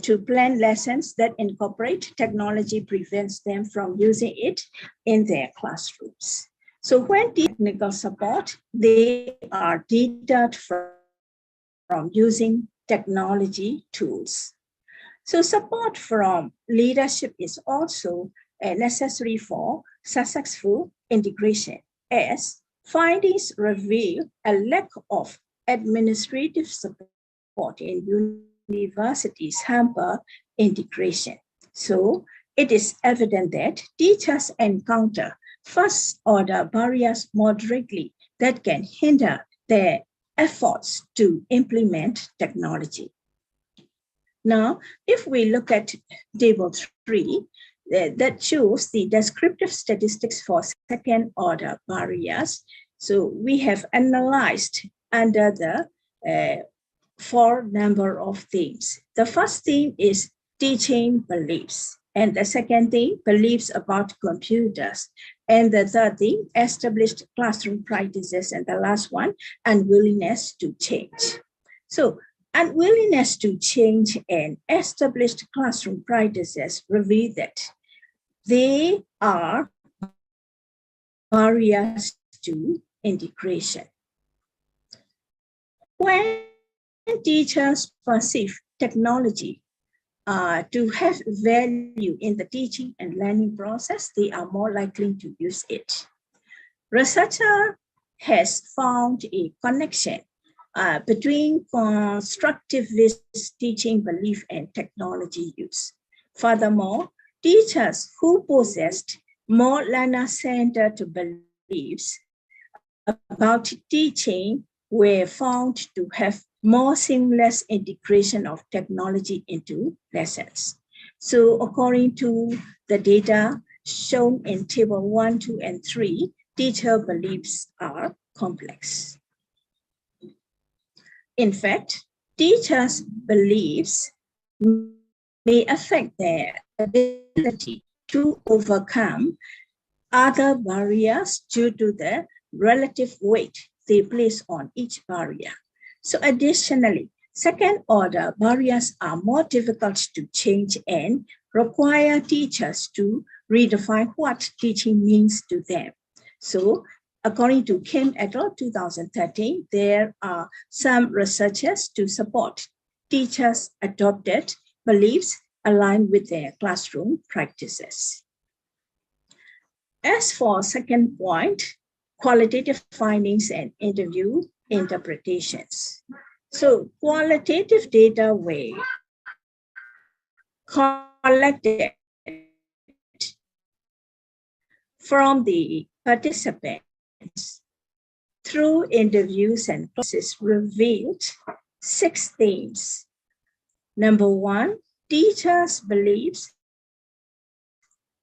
to plan lessons that incorporate technology prevents them from using it in their classrooms. So when technical support, they are deterred from using technology tools. So support from leadership is also necessary for successful integration, as findings reveal a lack of administrative support in universities hamper integration. So it is evident that teachers encounter first order barriers moderately that can hinder their efforts to implement technology. Now, if we look at table 3, that shows the descriptive statistics for second order barriers. So we have analyzed under the 4 number of themes. The first theme is teaching beliefs. And the second theme, beliefs about computers. And the third theme, established classroom practices. And the last one, unwillingness to change. So unwillingness to change and established classroom practices reveal that they are barriers to integration. When teachers perceive technology to have value in the teaching and learning process, they are more likely to use it. Researcher has found a connection between constructivist teaching belief and technology use. Furthermore, teachers who possessed more learner-centered beliefs about teaching were found to have more seamless integration of technology into lessons. So according to the data shown in table 1, 2, and 3, teacher beliefs are complex. In fact, teachers' beliefs may affect their ability to overcome other barriers due to the relative weight they place on each barrier. So additionally, second order barriers are more difficult to change and require teachers to redefine what teaching means to them. So according to Kim et al. 2013, there are some researchers to support teachers' adopted beliefs aligned with their classroom practices. As for second point, qualitative findings and interview interpretations. So qualitative data were collected from the participants through interviews and processes revealed 6 themes. Number 1, teachers' beliefs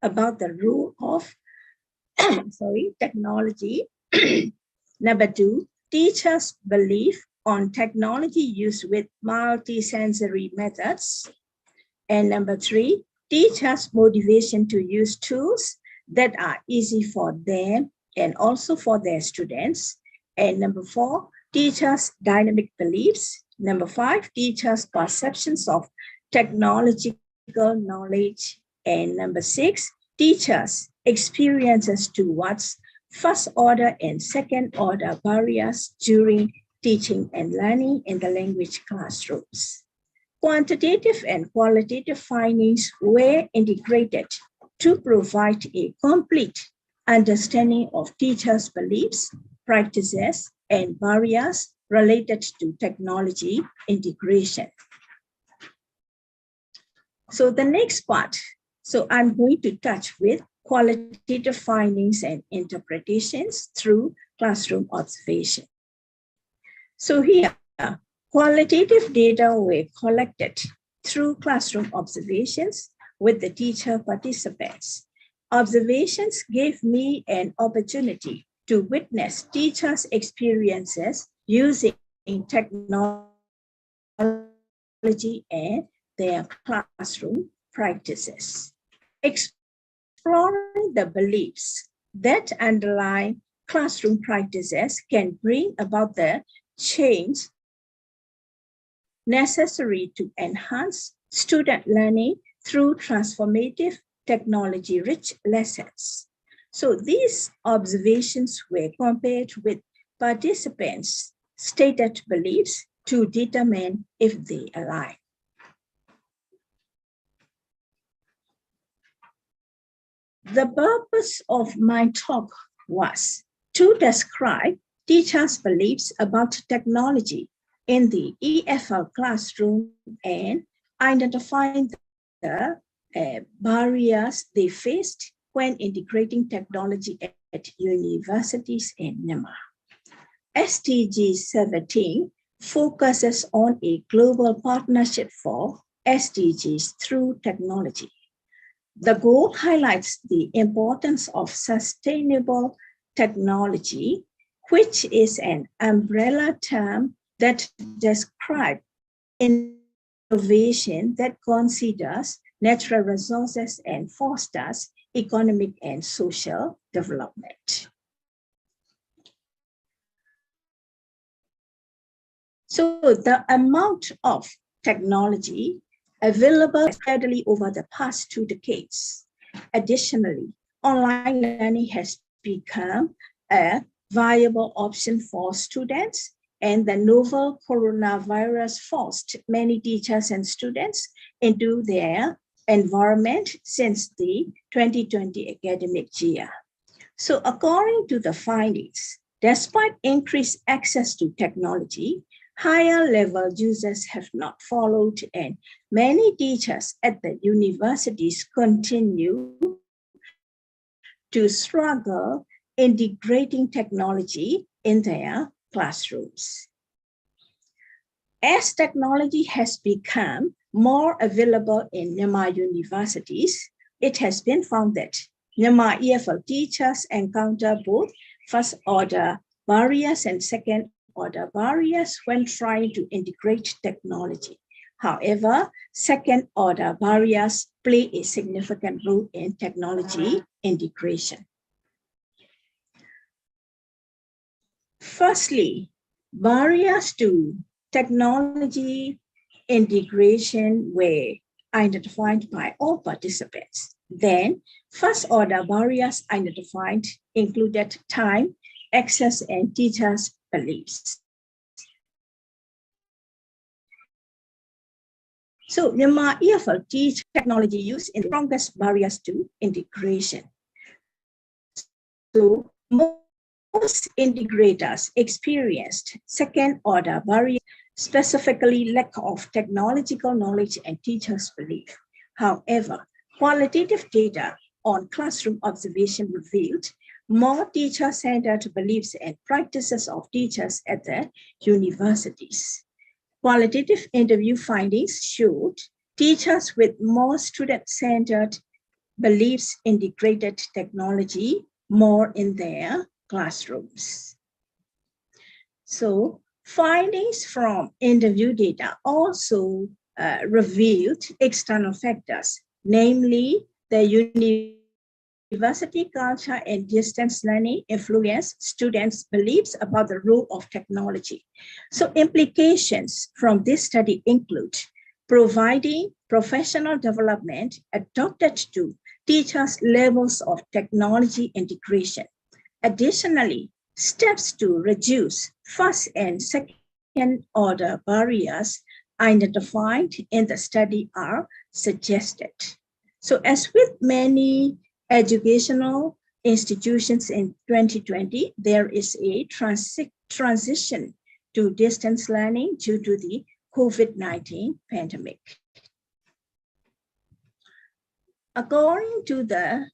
about the role of technology. Number 2, teachers' belief on technology used with multisensory methods. And number 3, teachers' motivation to use tools that are easy for them and also for their students. And number 4, teachers' dynamic beliefs. Number 5, teachers' perceptions of technological knowledge. And number 6, teachers' experiences towards first order and second order barriers during teaching and learning in the language classrooms. Quantitative and qualitative findings were integrated to provide a complete understanding of teachers' beliefs, practices, and barriers related to technology integration. So the next part, so I'm going to touch with qualitative findings and interpretations through classroom observation. So here, qualitative data were collected through classroom observations with the teacher participants. Observations gave me an opportunity to witness teachers' experiences using technology and their classroom practices. Exploring the beliefs that underlie classroom practices can bring about the change necessary to enhance student learning through transformative technology-rich lessons. So these observations were compared with participants' stated beliefs to determine if they align. The purpose of my talk was to describe teachers' beliefs about technology in the EFL classroom and identifying the barriers they faced when integrating technology at universities in Myanmar. SDG 17 focuses on a global partnership for SDGs through technology. The goal highlights the importance of sustainable technology, which is an umbrella term that describes innovation that considers natural resources and fosters economic and social development. So the amount of technology available steadily over the past 2 decades. Additionally, online learning has become a viable option for students, and the novel coronavirus forced many teachers and students into their environment since the 2020 academic year. So according to the findings, despite increased access to technology, higher level users have not followed, and many teachers at the universities continue to struggle integrating technology in their classrooms. As technology has become more available in Myanmar universities, it has been found that Myanmar EFL teachers encounter both first-order barriers and second-order barriers when trying to integrate technology. However, second-order barriers play a significant role in technology integration. Firstly, barriers to technology integration were identified by all participants. Then, first-order barriers identified included time, access, and teachers' beliefs. So, Myanmar EFL teach technology use in the strongest barriers to integration. So, most integrators experienced second-order barriers, specifically lack of technological knowledge and teachers' belief. However, qualitative data on classroom observation revealed more teacher-centered beliefs and practices of teachers at the universities. Qualitative interview findings showed teachers with more student-centered beliefs integrated technology more in their classrooms. So findings from interview data also revealed external factors, namely the university culture and distance learning influence students' beliefs about the role of technology. So implications from this study include providing professional development adapted to teachers' levels of technology integration. Additionally, steps to reduce first and second order barriers identified in the study are suggested. So as with many educational institutions in 2020, there is a transition to distance learning due to the COVID-19 pandemic. According to the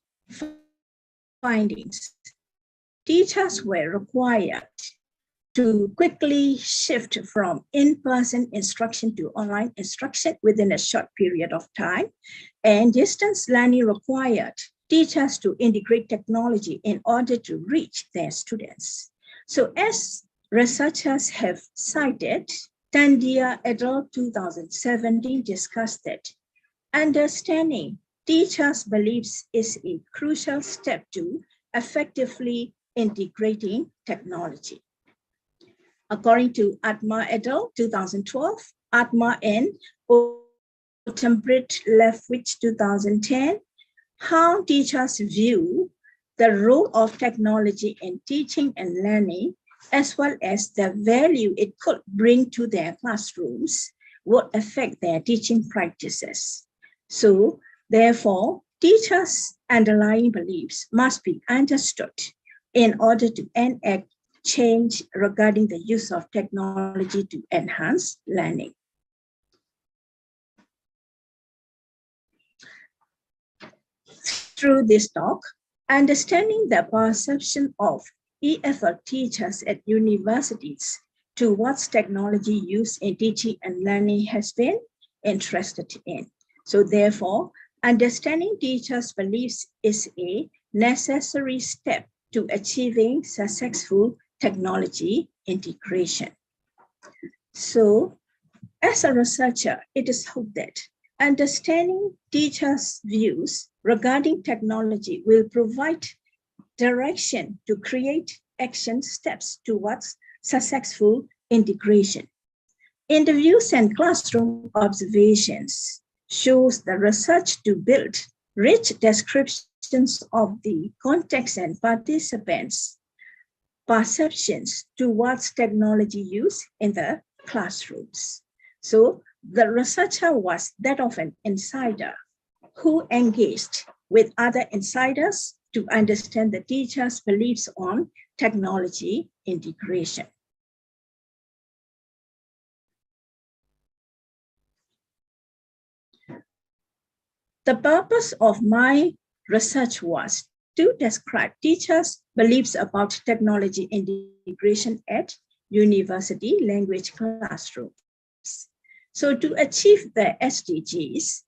findings, teachers were required to quickly shift from in-person instruction to online instruction within a short period of time, and distance learning required teachers to integrate technology in order to reach their students. So as researchers have cited, Tandia et al. 2017 discussed that understanding teachers' beliefs is a crucial step to effectively integrating technology. According to Atma et al. 2012, Atma and Otenbridge-Lefwich 2010, how teachers view the role of technology in teaching and learning, as well as the value it could bring to their classrooms, would affect their teaching practices. So, therefore, teachers' underlying beliefs must be understood in order to enact change regarding the use of technology to enhance learning. Through this talk, understanding the perception of EFL teachers at universities towards technology use in teaching and learning has been interested in. So therefore, understanding teachers' beliefs is a necessary step to achieving successful technology integration. So, as a researcher, it is hoped that understanding teachers' views regarding technology will provide direction to create action steps towards successful integration. Interviews and classroom observations shows the research to build rich descriptions of the context and participants' perceptions towards technology use in the classrooms. So the researcher was that of an insider who engaged with other insiders to understand the teacher's beliefs on technology integration. The purpose of my research was to describe teachers' beliefs about technology integration at university language classrooms. So to achieve the SDGs,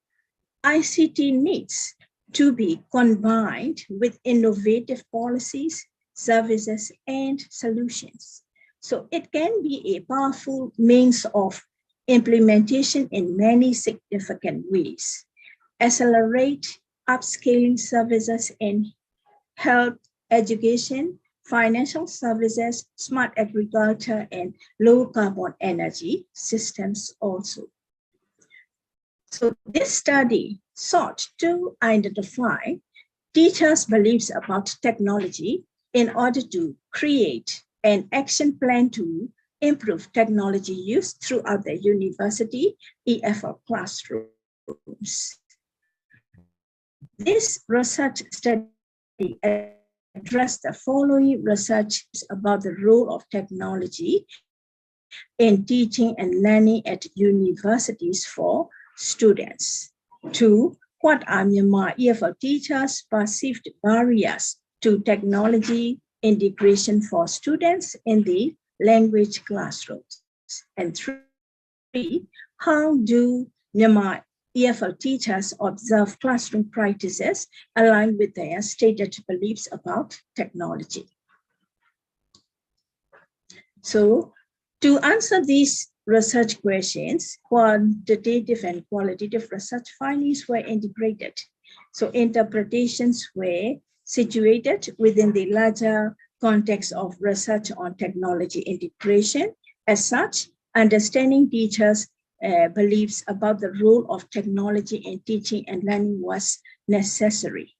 ICT needs to be combined with innovative policies, services, and solutions. So it can be a powerful means of implementation in many significant ways. Accelerate upscaling services in health, education, financial services, smart agriculture, and low carbon energy systems also. So this study sought to identify teachers' beliefs about technology in order to create an action plan to improve technology use throughout the university EFL classrooms. This research study addressed the following research about the role of technology in teaching and learning at universities for students. 2, what are Myanmar EFL teachers' perceived barriers to technology integration for students in the language classrooms? And 3, how do Myanmar EFL teachers observe classroom practices aligned with their stated beliefs about technology? So, to answer these research questions, quantitative and qualitative research findings were integrated. So interpretations were situated within the larger context of research on technology integration. As such, understanding teachers' beliefs about the role of technology in teaching and learning was necessary.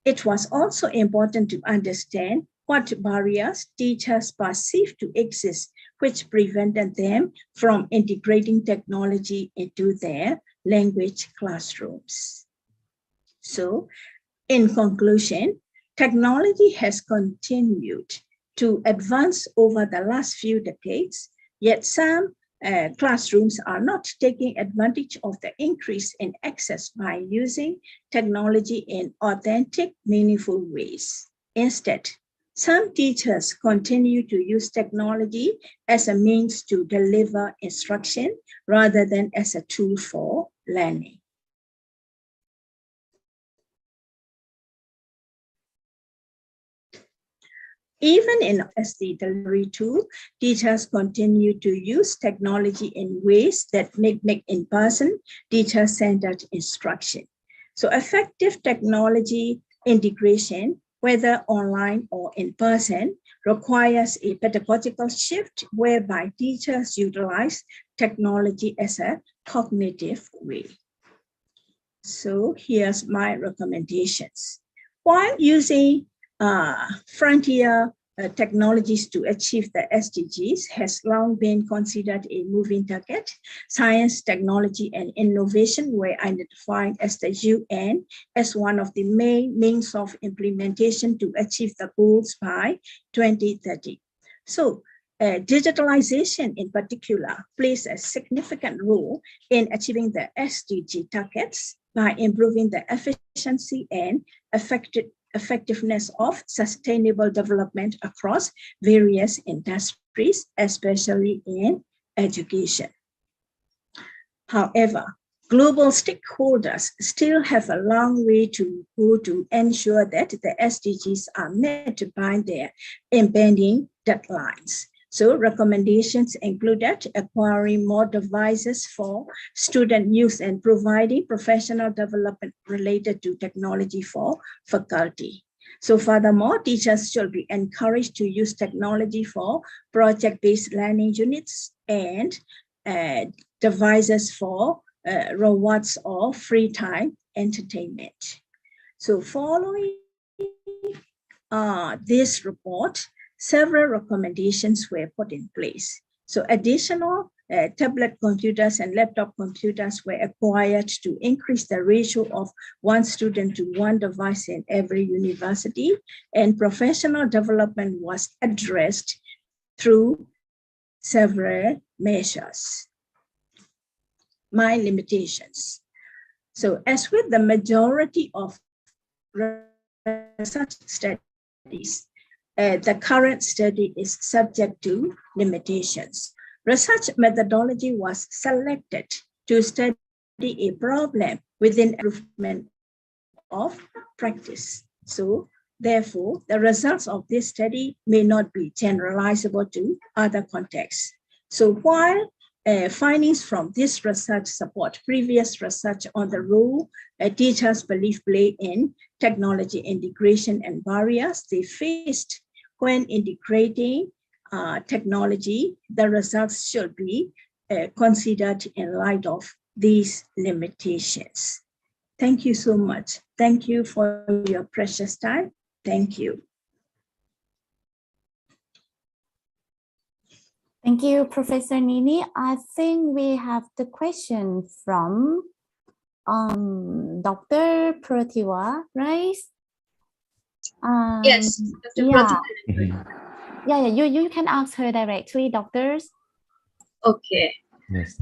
It was also important to understand what barriers teachers perceive to exist, which prevented them from integrating technology into their language classrooms. So, in conclusion, technology has continued to advance over the last few decades, yet some classrooms are not taking advantage of the increase in access by using technology in authentic, meaningful ways. Instead, some teachers continue to use technology as a means to deliver instruction rather than as a tool for learning. Even as the delivery tool, teachers continue to use technology in ways that make in-person teacher-centered instruction. So effective technology integration, whether online or in person, requires a pedagogical shift whereby teachers utilize technology as a cognitive way. So here's my recommendations. While using frontier technologies to achieve the SDGs has long been considered a moving target, science, technology, and innovation were identified as the UN as one of the main means of implementation to achieve the goals by 2030. So, digitalization in particular plays a significant role in achieving the SDG targets by improving the efficiency and effectiveness of sustainable development across various industries, especially in education. However, global stakeholders still have a long way to go to ensure that the SDGs are met by their impending deadlines. So recommendations included acquiring more devices for student use and providing professional development related to technology for faculty. So furthermore, teachers should be encouraged to use technology for project-based learning units and devices for rewards or free time entertainment. So following this report, several recommendations were put in place. So additional tablet computers and laptop computers were acquired to increase the ratio of one student to one device in every university, and professional development was addressed through several measures. My limitations. So as with the majority of research studies, the current study is subject to limitations. Research methodology was selected to study a problem within improvement of practice. So therefore, the results of this study may not be generalizable to other contexts. So while findings from this research support previous research on the role teachers believe play in technology integration and barriers they faced when integrating technology, the results should be considered in light of these limitations. Thank you so much. Thank you for your precious time. Thank you. Thank you, Professor Nini. I think we have the question from Dr. Pratiwa, right? Yes, Dr. Pratiwa. Yeah, you can ask her directly, doctors. Okay. Yes.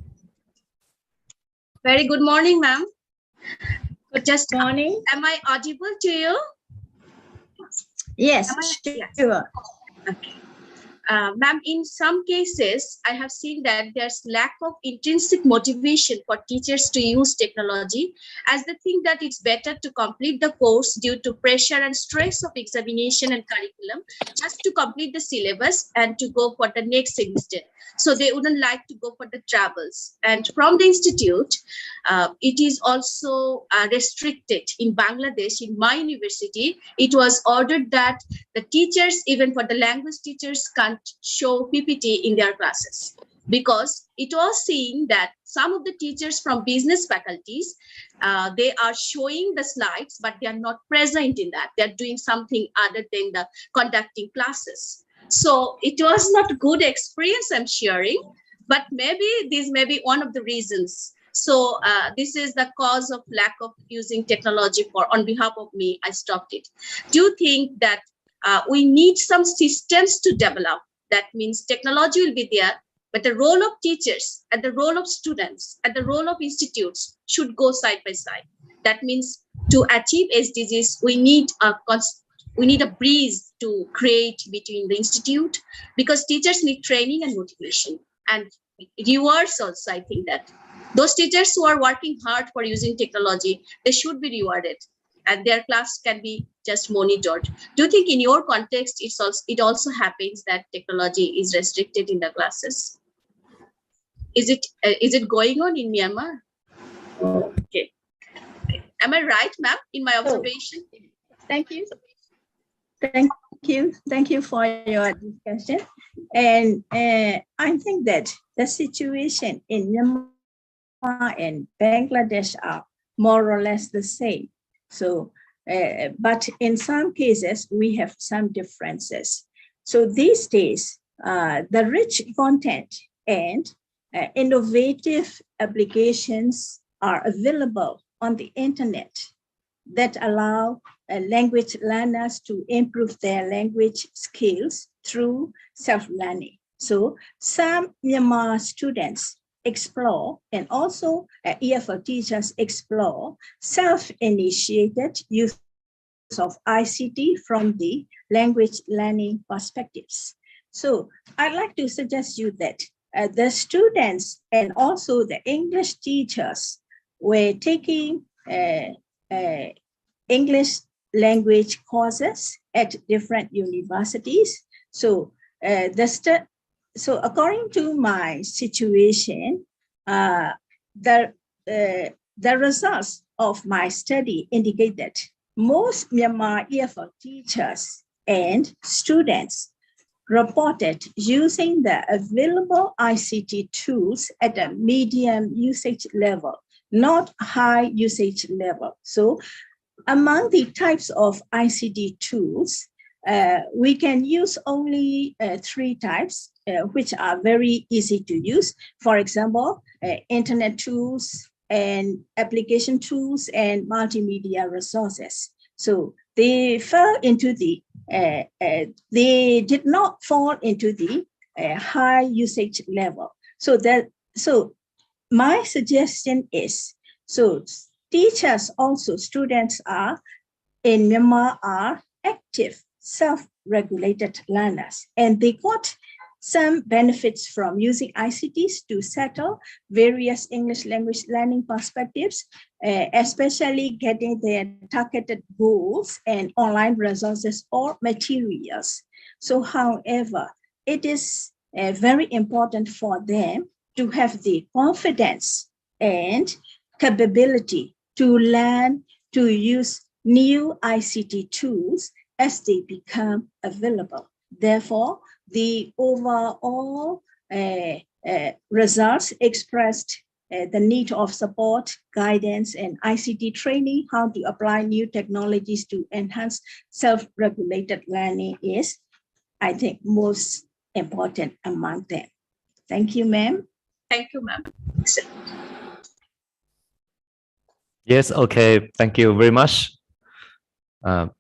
Very good morning, ma'am. Just morning. Am I audible to you? Yes, sure. Okay. ma'am, in some cases, I have seen that there's lack of intrinsic motivation for teachers to use technology, as they think that it's better to complete the course due to pressure and stress of examination and curriculum, just to complete the syllabus and to go for the next semester. So they wouldn't like to go for the travels. And from the institute, it is also restricted in Bangladesh. In my university, it was ordered that the teachers, even for the language teachers, can't show PPT in their classes, because it was seen that some of the teachers from business faculties, they are showing the slides, but they are not present in that. They're doing something other than the conducting classes. So it was not a good experience, I'm sharing, but maybe this may be one of the reasons. So this is the cause of lack of using technology. On behalf of me, I stopped it. Do you think that we need some systems to develop? That means technology will be there, but the role of teachers and the role of students and the role of institutes should go side by side. That means to achieve SDGs, we need a breeze to create between the institute, because teachers need training and motivation, and rewards also. I think that those teachers who are working hard for using technology, they should be rewarded, and their class can be just monitored. Do you think in your context it also happens that technology is restricted in the classes? Is it going on in Myanmar? Okay. Am I right, ma'am, in my observation? Thank you. Thank you for your discussion. And I think that the situation in Myanmar and Bangladesh are more or less the same. So, but in some cases, we have some differences. So these days, the rich content and innovative applications are available on the internet that allow language learners to improve their language skills through self-learning. So some Myanmar students explore, and also EFL teachers explore, self-initiated use of ICT from the language learning perspectives. So I'd like to suggest you that the students and also the English teachers were taking English language courses at different universities. So so according to my situation, the results of my study indicate that most Myanmar EFL teachers and students reported using the available ICT tools at a medium usage level, not high usage level. So among the types of ICT tools, we can use only 3 types, which are very easy to use. For example, internet tools and application tools and multimedia resources. So they fell into the, they did not fall into the high usage level. So my suggestion is, so teachers also, students are in Myanmar are active, self-regulated learners, and they got some benefits from using ICTs to settle various English language learning perspectives, especially getting their targeted goals and online resources or materials. So however, it is very important for them to have the confidence and capability to learn to use new ICT tools as they become available. Therefore, the overall results expressed the need of support, guidance, and ICT training, how to apply new technologies to enhance self-regulated learning is, I think, most important among them. Thank you, ma'am. Thank you, ma'am. Yes, okay. Thank you very much.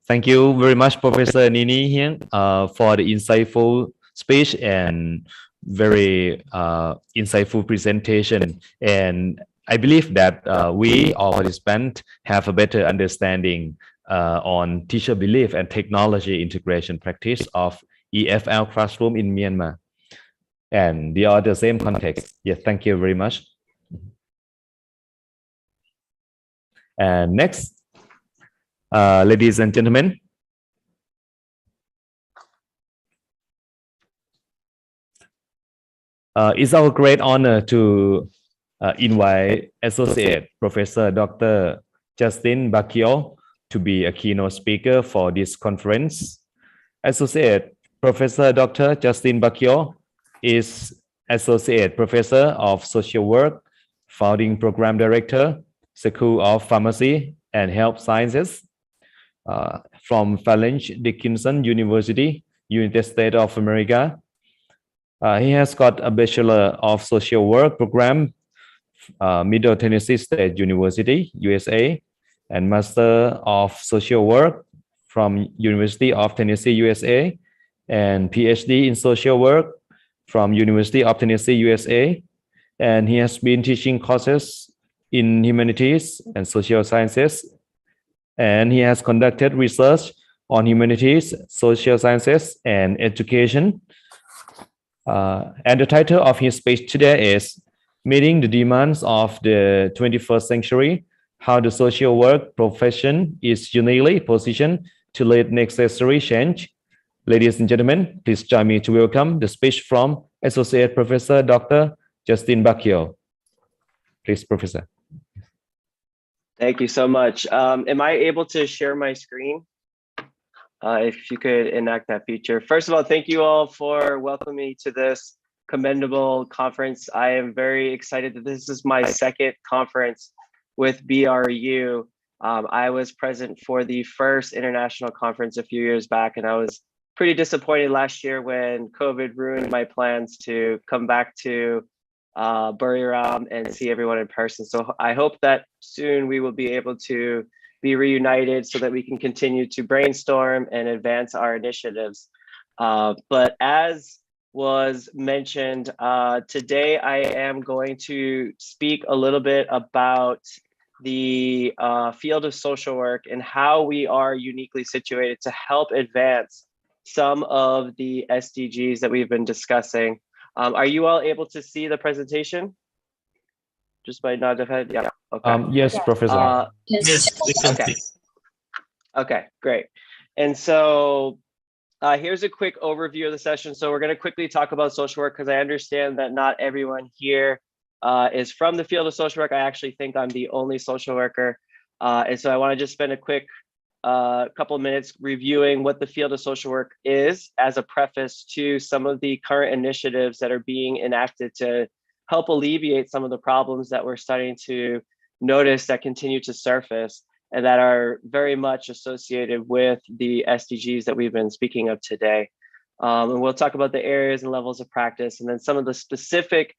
Thank you very much, Professor Nini here, for the insightful speech and very insightful presentation. And I believe that we, all participants, have a better understanding on teacher belief and technology integration practice of EFL classroom in Myanmar. And they are the same context. Yes, thank you very much. And next, ladies and gentlemen, it's our great honor to invite Associate Professor Dr. Justin Bakker to be a keynote speaker for this conference. Associate Professor Dr. Justin Bakker is Associate Professor of Social Work, Founding Program Director, School of Pharmacy and Health Sciences from Phalanx Dickinson University, United States of America. He has got a Bachelor of Social Work program, Middle Tennessee State University, USA, and Master of Social Work from University of Tennessee, USA, and PhD in Social Work from University of Tennessee, USA. And he has been teaching courses in Humanities and Social Sciences. And he has conducted research on Humanities, Social Sciences, and Education. And the title of his speech today is Meeting the Demands of the 21st Century, How the Social Work Profession is Uniquely Positioned to Lead Necessary Change. Ladies and gentlemen, please join me to welcome the speech from Associate Professor Dr. Justin Bakker. Please, Professor. Thank you so much. Am I able to share my screen? If you could enact that feature. First of all, thank you all for welcoming me to this commendable conference. I am very excited that this is my second conference with BRU. I was present for the first international conference a few years back, and I was pretty disappointed last year when COVID ruined my plans to come back to Buriram and see everyone in person. So I hope that soon we will be able to be reunited so that we can continue to brainstorm and advance our initiatives. But as was mentioned, today I am going to speak a little bit about the field of social work and how we are uniquely situated to help advance some of the SDGs that we've been discussing. Are you all able to see the presentation? Just by nod of head? Yeah. Okay. Yes, Professor. Yes, we can Okay. see. Okay, great. And so here's a quick overview of the session. So we're going to quickly talk about social work because I understand that not everyone here is from the field of social work. I actually think I'm the only social worker. And so I want to just spend a quick couple of minutes reviewing what the field of social work is as a preface to some of the current initiatives that are being enacted to help alleviate some of the problems that we're starting to notice that continue to surface and that are very much associated with the SDGs that we've been speaking of today. And we'll talk about the areas and levels of practice and then some of the specific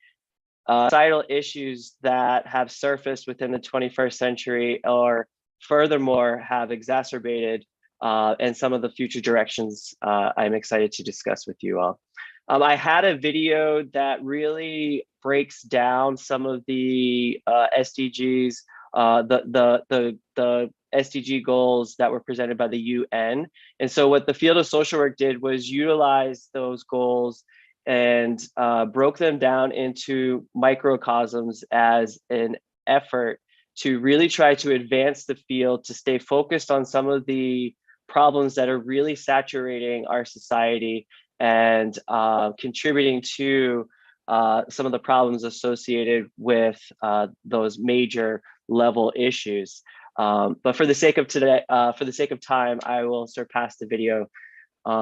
societal issues that have surfaced within the 21st century or furthermore have exacerbated and some of the future directions I'm excited to discuss with you all. I had a video that really breaks down some of the SDGs, the SDG goals that were presented by the UN. And so what the field of social work did was utilize those goals and broke them down into microcosms as an effort to really try to advance the field, to stay focused on some of the problems that are really saturating our society and contributing to some of the problems associated with those major level issues. But for the sake of today, for the sake of time, I will surpass the video.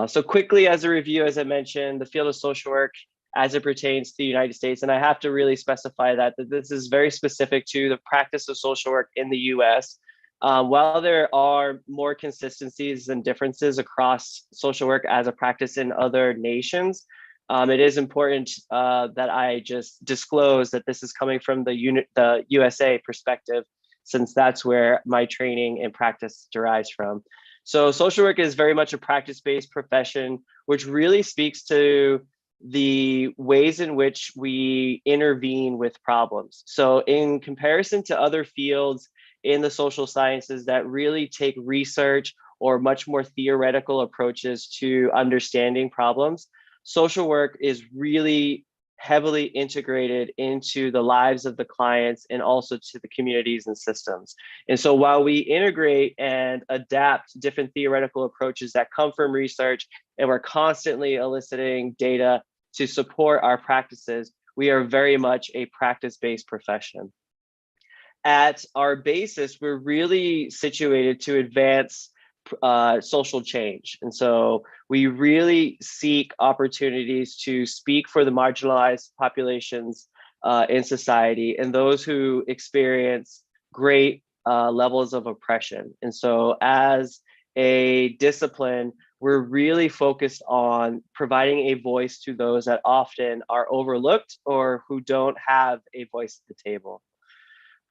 So quickly as a review, as I mentioned, the field of social work as it pertains to the United States, and I have to really specify that this is very specific to the practice of social work in the US. While there are more consistencies and differences across social work as a practice in other nations, it is important that I just disclose that this is coming from the USA perspective, since that's where my training and practice derives from. So social work is very much a practice-based profession, which really speaks to the ways in which we intervene with problems. So in comparison to other fields in the social sciences that really take research or much more theoretical approaches to understanding problems, social work is really heavily integrated into the lives of the clients and also to the communities and systems. And so while we integrate and adapt different theoretical approaches that come from research, and we're constantly eliciting data to support our practices, we are very much a practice-based profession. At our basis, we're really situated to advance social change. And so we really seek opportunities to speak for the marginalized populations in society and those who experience great levels of oppression. And so as a discipline, we're really focused on providing a voice to those that often are overlooked or who don't have a voice at the table.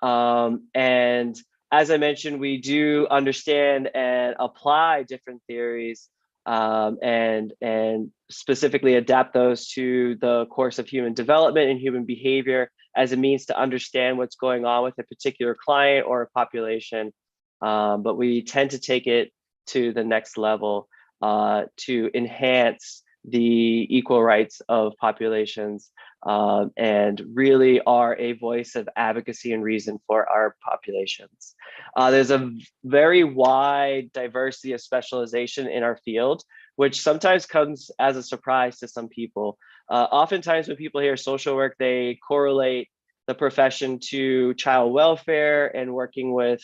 And as I mentioned, we do understand and apply different theories and specifically adapt those to the course of human development and human behavior as a means to understand what's going on with a particular client or a population. But we tend to take it to the next level to enhance the equal rights of populations and really are a voice of advocacy and reason for our populations. There's a very wide diversity of specialization in our field, which sometimes comes as a surprise to some people. Oftentimes when people hear social work, they correlate the profession to child welfare and working with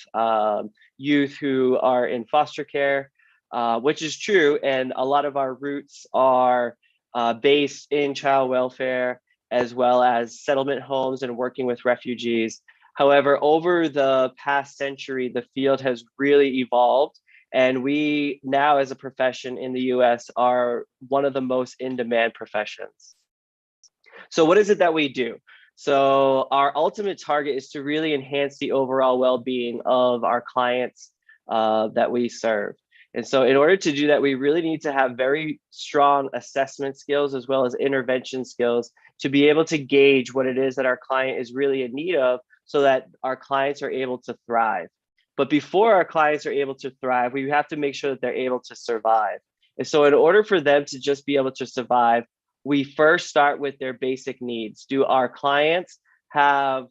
youth who are in foster care, which is true. And a lot of our roots are based in child welfare, as well as settlement homes and working with refugees. However, over the past century, the field has really evolved. And we now as a profession in the US are one of the most in-demand professions. So what is it that we do? So our ultimate target is to really enhance the overall well-being of our clients that we serve. And so in order to do that, we really need to have very strong assessment skills as well as intervention skills to be able to gauge what it is that our client is really in need of so that our clients are able to thrive. But before our clients are able to thrive, we have to make sure that they're able to survive. And so in order for them to just be able to survive, we first start with their basic needs. Do our clients have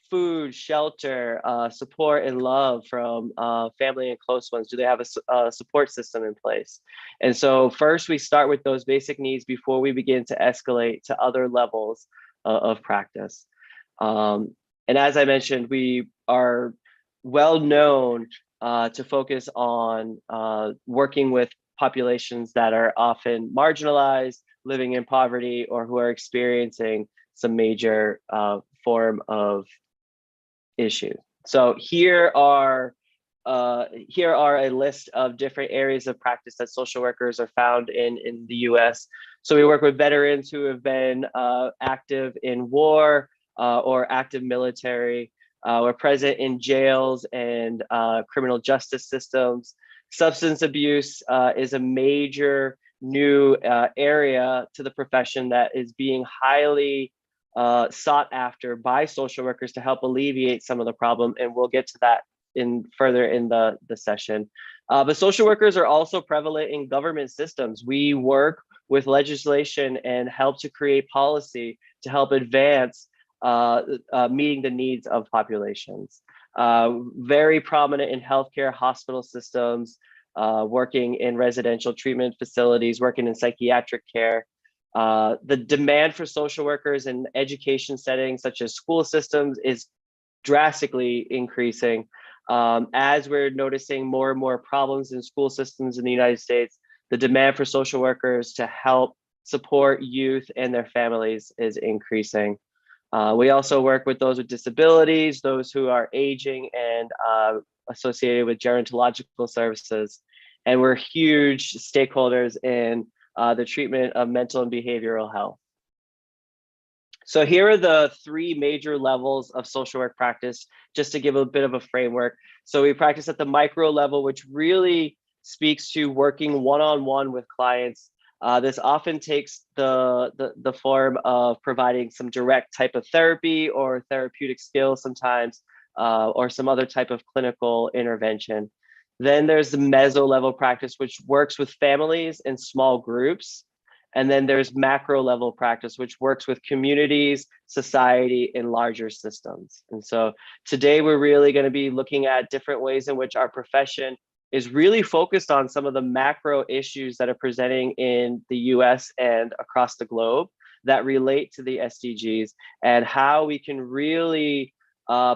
food, shelter, support, and love from family and close ones? Do they have a support system in place? And so first we start with those basic needs before we begin to escalate to other levels of practice. And as I mentioned, we are well known to focus on working with populations that are often marginalized, living in poverty, or who are experiencing some major form of issue. So here are a list of different areas of practice that social workers are found in the US. So we work with veterans who have been active in war or active military. We're present in jails and criminal justice systems. Substance abuse is a major new area to the profession that is being highly sought after by social workers to help alleviate some of the problem, and we'll get to that further in the session. But social workers are also prevalent in government systems. We work with legislation and help to create policy to help advance meeting the needs of populations. Very prominent in healthcare, hospital systems, working in residential treatment facilities, working in psychiatric care. The demand for social workers in education settings such as school systems is drastically increasing. As we're noticing more and more problems in school systems in the United States, the demand for social workers to help support youth and their families is increasing. We also work with those with disabilities, those who are aging and associated with gerontological services. And we're huge stakeholders in the treatment of mental and behavioral health. So here are the three major levels of social work practice, just to give a bit of a framework. So we practice at the micro level, which really speaks to working one-on-one with clients. This often takes the form of providing some direct type of therapy or therapeutic skills sometimes, or some other type of clinical intervention. Then there's the meso level practice, which works with families and small groups. And then there's macro level practice, which works with communities, society, and larger systems. And so today we're really going to be looking at different ways in which our profession is really focused on some of the macro issues that are presenting in the US and across the globe that relate to the SDGs, and how we can really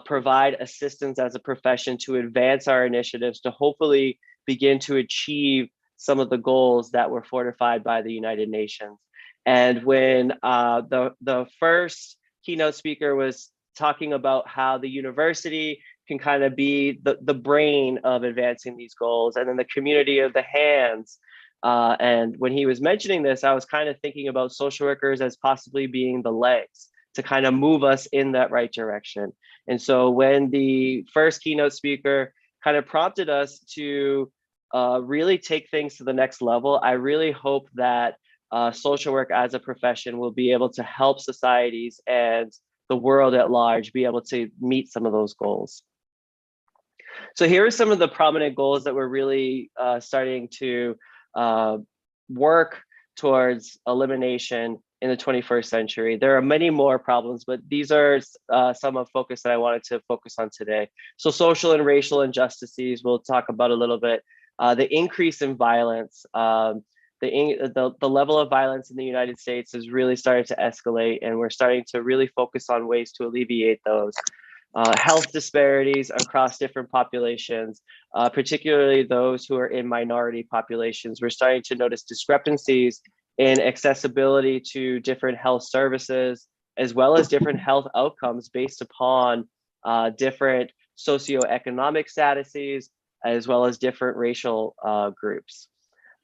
provide assistance as a profession to advance our initiatives to hopefully begin to achieve some of the goals that were fortified by the United Nations. And when the first keynote speaker was talking about how the university can kind of be the brain of advancing these goals, and then the community of the hands. And when he was mentioning this, I was kind of thinking about social workers as possibly being the legs to kind of move us in that right direction. And so when the first keynote speaker kind of prompted us to really take things to the next level, I really hope that social work as a profession will be able to help societies and the world at large be able to meet some of those goals. So here are some of the prominent goals that we're really starting to work towards elimination in the 21st century. There are many more problems, but these are some of focus that I wanted to focus on today. So social and racial injustices, we'll talk about a little bit. The increase in violence, the level of violence in the United States is really starting to escalate, and we're starting to really focus on ways to alleviate those. Health disparities across different populations, particularly those who are in minority populations. We're starting to notice discrepancies in accessibility to different health services, as well as different health outcomes based upon different socioeconomic statuses, as well as different racial groups.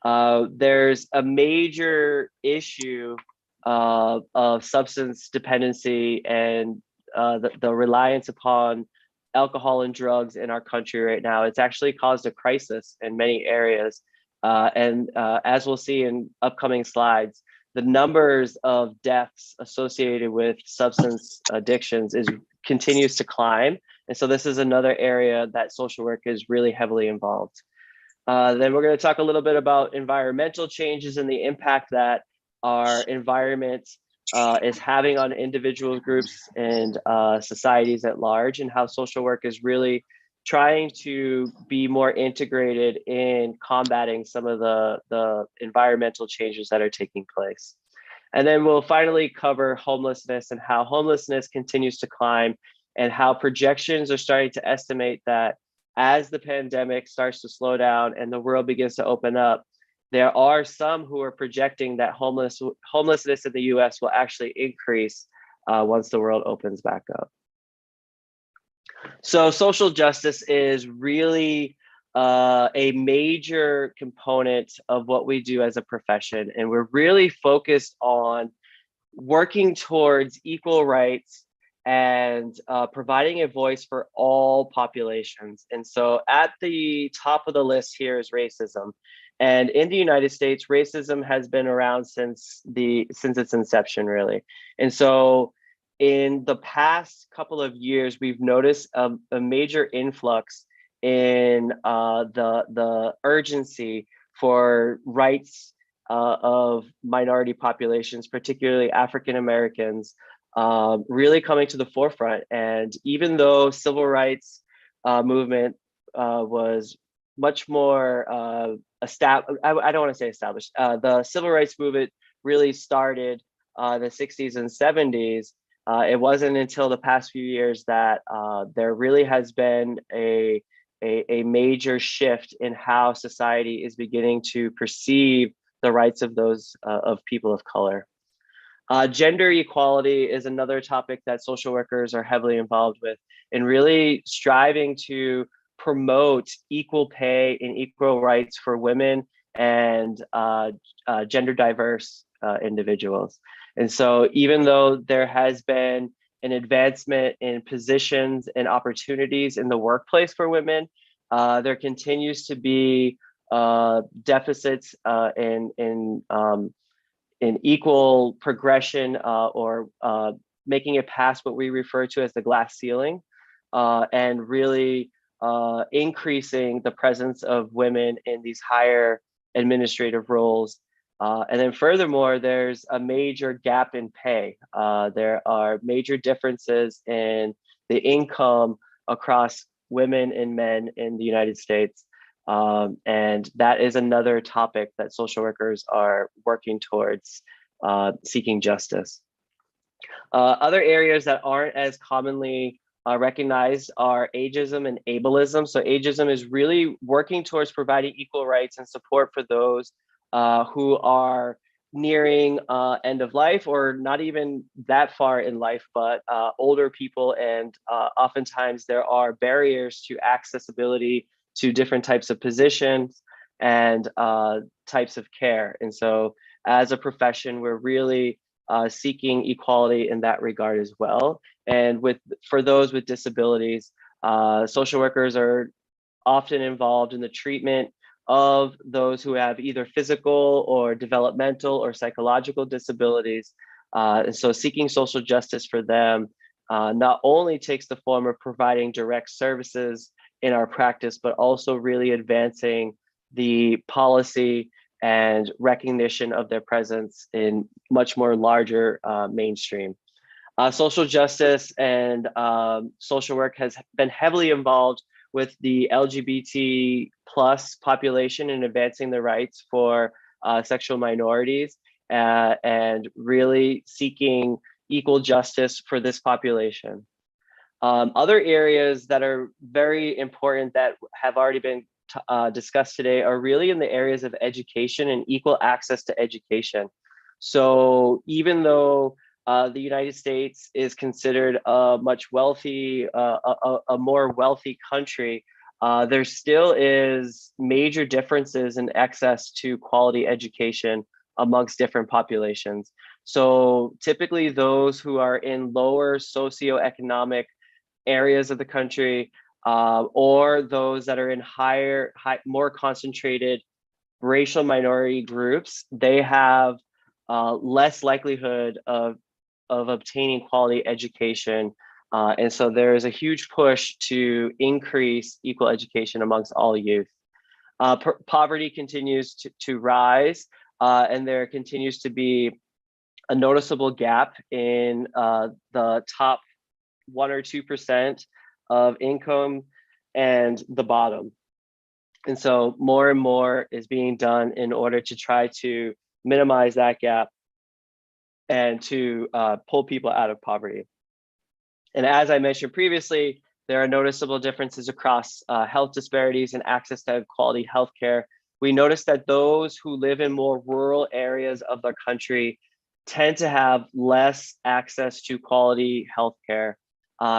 There's a major issue of substance dependency and the reliance upon alcohol and drugs in our country right now. It's actually caused a crisis in many areas. And as we'll see in upcoming slides, the numbers of deaths associated with substance addictions continues to climb. And so this is another area that social work is really heavily involved. Then we're going to talk a little bit about environmental changes and the impact that our environment is having on individual groups and societies at large, and how social work is really trying to be more integrated in combating some of the environmental changes that are taking place. And then we'll finally cover homelessness and how homelessness continues to climb, and how projections are starting to estimate that as the pandemic starts to slow down and the world begins to open up, there are some who are projecting that homelessness in the US will actually increase once the world opens back up. So social justice is really a major component of what we do as a profession. And we're really focused on working towards equal rights and providing a voice for all populations. And so at the top of the list here is racism. And in the United States, racism has been around since its inception, really. And so in the past couple of years, we've noticed a major influx in the urgency for rights of minority populations, particularly African Americans, really coming to the forefront. And even though civil rights movement was much more established, I don't want to say established, the civil rights movement really started in the 60s and 70s. It wasn't until the past few years that there really has been a major shift in how society is beginning to perceive the rights of those of people of color. Gender equality is another topic that social workers are heavily involved with, and really striving to promote equal pay and equal rights for women and gender diverse individuals. And so even though there has been an advancement in positions and opportunities in the workplace for women, there continues to be deficits in equal progression or making it past what we refer to as the glass ceiling, and really increasing the presence of women in these higher administrative roles. And then furthermore, there's a major gap in pay. There are major differences in the income across women and men in the United States. And that is another topic that social workers are working towards seeking justice. Other areas that aren't as commonly recognized are ageism and ableism. So ageism is really working towards providing equal rights and support for those who are nearing end of life, or not even that far in life, but older people. And oftentimes there are barriers to accessibility to different types of positions and types of care. And so as a profession, we're really seeking equality in that regard as well. And for those with disabilities, social workers are often involved in the treatment of those who have either physical or developmental or psychological disabilities. And so seeking social justice for them not only takes the form of providing direct services in our practice, but also really advancing the policy and recognition of their presence in much more larger mainstream. Social justice and social work has been heavily involved with the LGBT plus population in advancing the rights for sexual minorities and really seeking equal justice for this population. Other areas that are very important that have already been discussed today are really in the areas of education and equal access to education. So even though the United States is considered a much wealthy, a more wealthy country, there still is major differences in access to quality education amongst different populations. So typically those who are in lower socioeconomic areas of the country, or those that are in more concentrated racial minority groups, they have less likelihood of obtaining quality education. And so there is a huge push to increase equal education amongst all youth. Poverty continues to rise, and there continues to be a noticeable gap in the top 1 or 2% of income and the bottom. And so more and more is being done in order to try to minimize that gap and to pull people out of poverty. And as I mentioned previously, there are noticeable differences across health disparities and access to quality healthcare. We notice that those who live in more rural areas of the country tend to have less access to quality healthcare.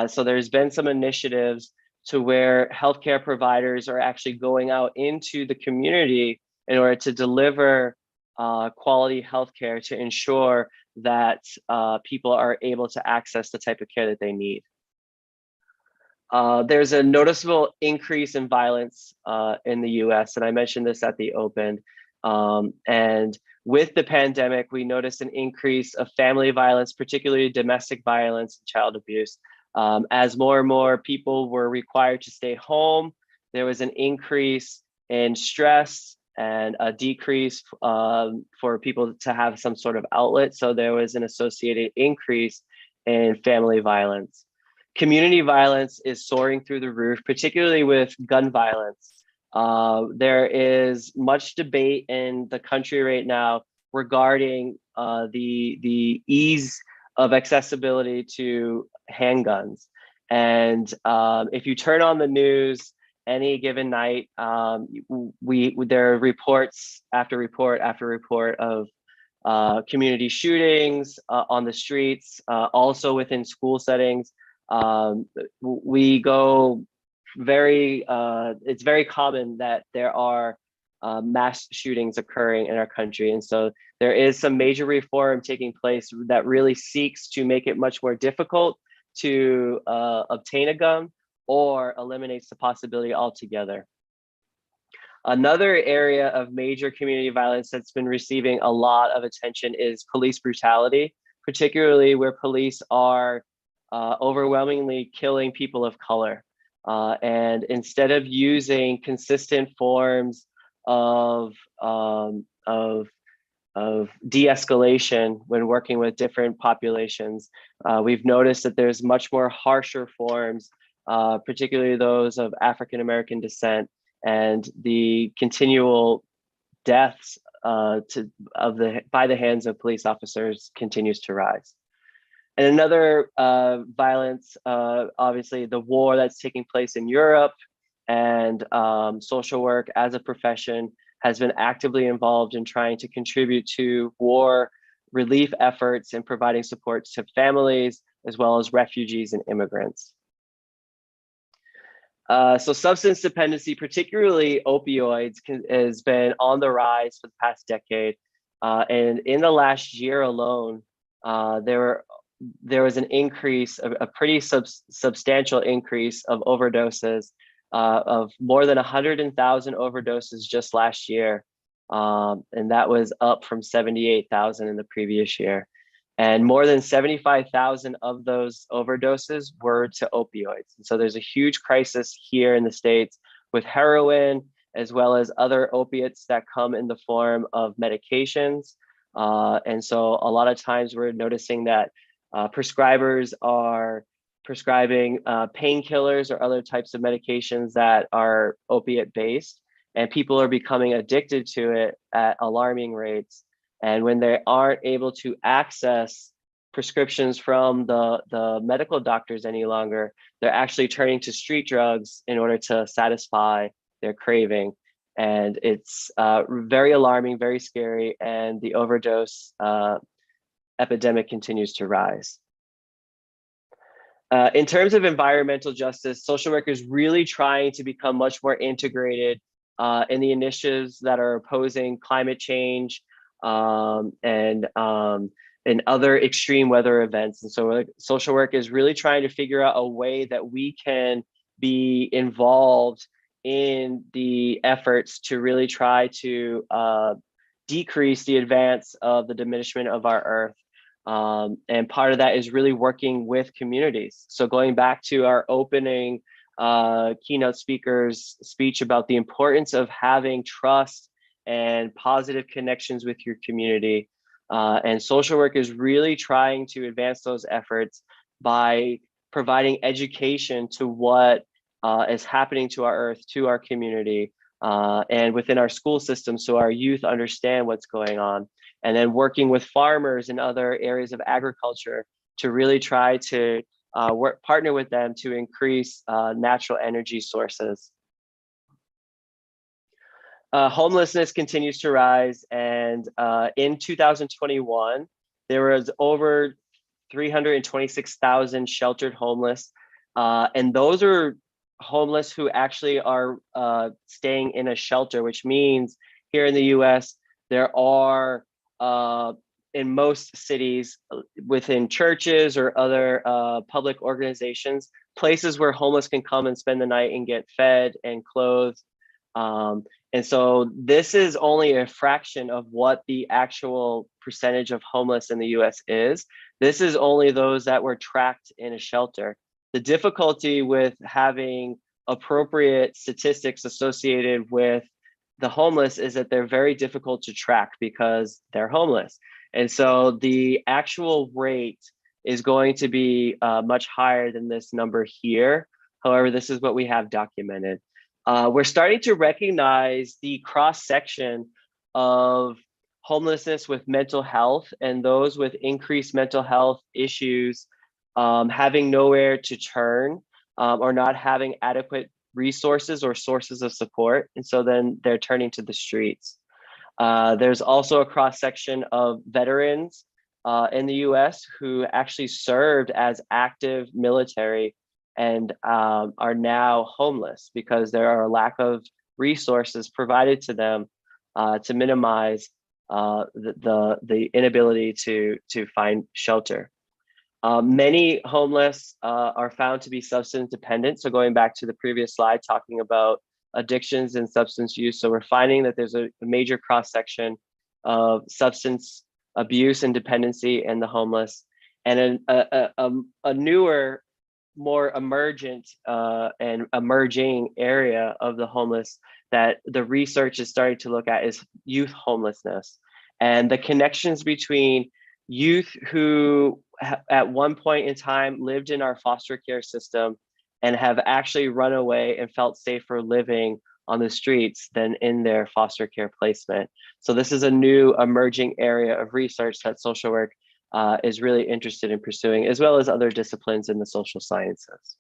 So there's been some initiatives to where healthcare providers are actually going out into the community in order to deliver quality healthcare to ensure that people are able to access the type of care that they need. There's a noticeable increase in violence in the US, and I mentioned this at the open. And with the pandemic, we noticed an increase of family violence, particularly domestic violence and child abuse. As more and more people were required to stay home, there was an increase in stress and a decrease for people to have some sort of outlet. So there was an associated increase in family violence. Community violence is soaring through the roof, particularly with gun violence. There is much debate in the country right now regarding the ease of accessibility to handguns. And if you turn on the news any given night, there are reports after report after report of community shootings on the streets, also within school settings. We go it's very common that there are mass shootings occurring in our country. And so there is some major reform taking place that really seeks to make it much more difficult to obtain a gun or eliminates the possibility altogether. Another area of major community violence that's been receiving a lot of attention is police brutality, particularly where police are overwhelmingly killing people of color. And instead of using consistent forms of de-escalation when working with different populations, we've noticed that there's much more harsher forms, particularly those of African American descent, and the continual deaths by the hands of police officers continues to rise. And another violence, obviously the war that's taking place in Europe, and social work as a profession has been actively involved in trying to contribute to war relief efforts and providing support to families, as well as refugees and immigrants. So substance dependency, particularly opioids, has been on the rise for the past decade. And in the last year alone, there was an increase, a pretty substantial increase of overdoses, of more than 100,000 overdoses just last year. And that was up from 78,000 in the previous year. And more than 75,000 of those overdoses were to opioids. And so there's a huge crisis here in the States with heroin, as well as other opiates that come in the form of medications. And so a lot of times we're noticing that prescribers are prescribing painkillers or other types of medications that are opiate based, and people are becoming addicted to it at alarming rates. And when they aren't able to access prescriptions from the medical doctors any longer, they're actually turning to street drugs in order to satisfy their craving. And it's very alarming, very scary, and the overdose epidemic continues to rise. In terms of environmental justice, social work is really trying to become much more integrated in the initiatives that are opposing climate change, and other extreme weather events. And so social work is really trying to figure out a way that we can be involved in the efforts to really try to decrease the advance of the diminishment of our Earth. And part of that is really working with communities. So going back to our opening keynote speaker's speech about the importance of having trust and positive connections with your community. And social work is really trying to advance those efforts by providing education to what is happening to our Earth, to our community, and within our school system, so our youth understand what's going on. And then working with farmers and other areas of agriculture to really try to partner with them to increase natural energy sources. Homelessness continues to rise, and in 2021, there was over 326,000 sheltered homeless, and those are homeless who actually are staying in a shelter, which means here in the US, there are, in most cities, within churches or other public organizations, places where homeless can come and spend the night and get fed and clothed. And so this is only a fraction of what the actual percentage of homeless in the US is. This is only those that were tracked in a shelter. The difficulty with having appropriate statistics associated with the homeless is that they're very difficult to track because they're homeless. And so the actual rate is going to be much higher than this number here. However, this is what we have documented. We're starting to recognize the cross-section of homelessness with mental health, and those with increased mental health issues having nowhere to turn, or not having adequate resources or sources of support. And so then they're turning to the streets. There's also a cross-section of veterans in the US who actually served as active military and are now homeless because there are a lack of resources provided to them to minimize the inability to find shelter. Many homeless are found to be substance dependent. So going back to the previous slide, talking about addictions and substance use. So we're finding that there's a major cross-section of substance abuse and dependency in the homeless. And a newer more emergent and emerging area of the homeless that the research is starting to look at is youth homelessness, and the connections between youth who at one point in time lived in our foster care system and have actually run away and felt safer living on the streets than in their foster care placement. So this is a new emerging area of research that social work is really interested in pursuing, as well as other disciplines in the social sciences.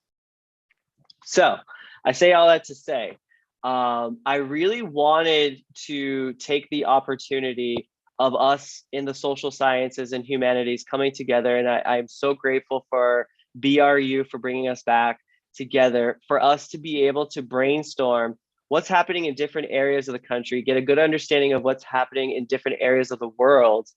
So I say all that to say, I really wanted to take the opportunity of us in the social sciences and humanities coming together. And I'm so grateful for BRU for bringing us back together, for us to be able to brainstorm what's happening in different areas of the country, get a good understanding of what's happening in different areas of the world,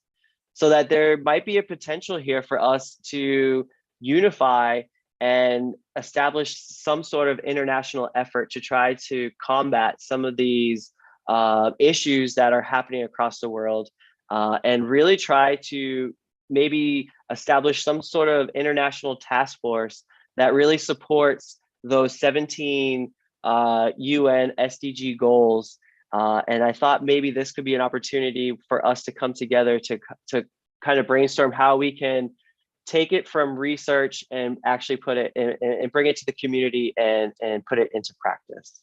so that there might be a potential here for us to unify and establish some sort of international effort to try to combat some of these issues that are happening across the world, and really try to maybe establish some sort of international task force that really supports those 17 UN SDG goals. And I thought maybe this could be an opportunity for us to come together to kind of brainstorm how we can take it from research and actually put it in, and bring it to the community and put it into practice.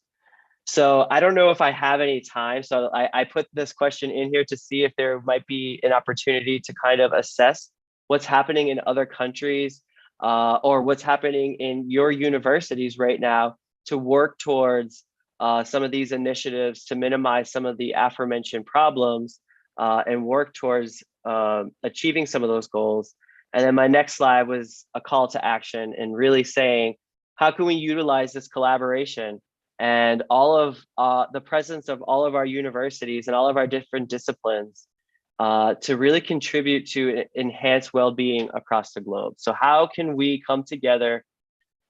So I don't know if I have any time. So I put this question in here to see if there might be an opportunity to kind of assess what's happening in other countries, or what's happening in your universities right now to work towards some of these initiatives to minimize some of the aforementioned problems, and work towards achieving some of those goals. And then my next slide was a call to action and really saying, how can we utilize this collaboration and all of the presence of all of our universities and all of our different disciplines to really contribute to enhance well-being across the globe? So how can we come together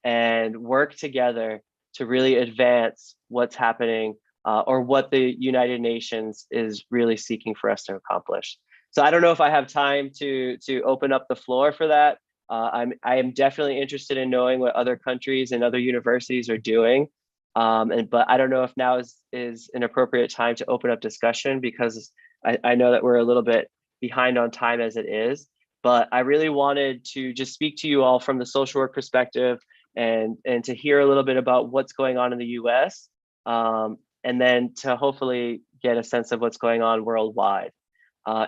and work together to really advance what's happening, or what the United Nations is really seeking for us to accomplish? So I don't know if I have time to open up the floor for that. I am definitely interested in knowing what other countries and other universities are doing. But I don't know if now is an appropriate time to open up discussion, because I know that we're a little bit behind on time as it is. But I really wanted to just speak to you all from the social work perspective and to hear a little bit about what's going on in the US, and then to hopefully get a sense of what's going on worldwide.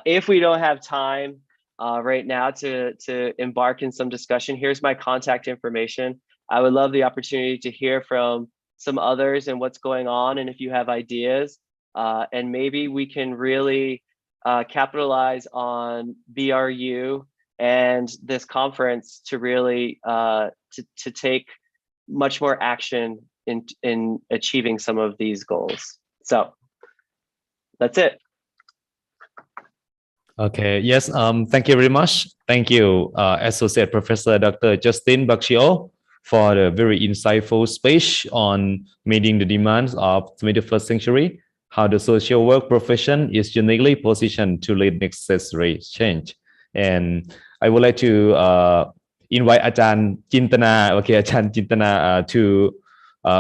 If we don't have time right now to embark in some discussion, here's my contact information. I would love the opportunity to hear from some others and what's going on, and if you have ideas, and maybe we can really capitalize on BRU and this conference to really to take much more action in achieving some of these goals. So that's it. Okay, yes, thank you very much. Thank you, Associate Professor Dr. Justin Bakshio, for the very insightful speech on meeting the demands of the 21st century, how the social work profession is uniquely positioned to lead necessary change. And I would like to invite Ajahn Chintana, Ajahn Chintana, to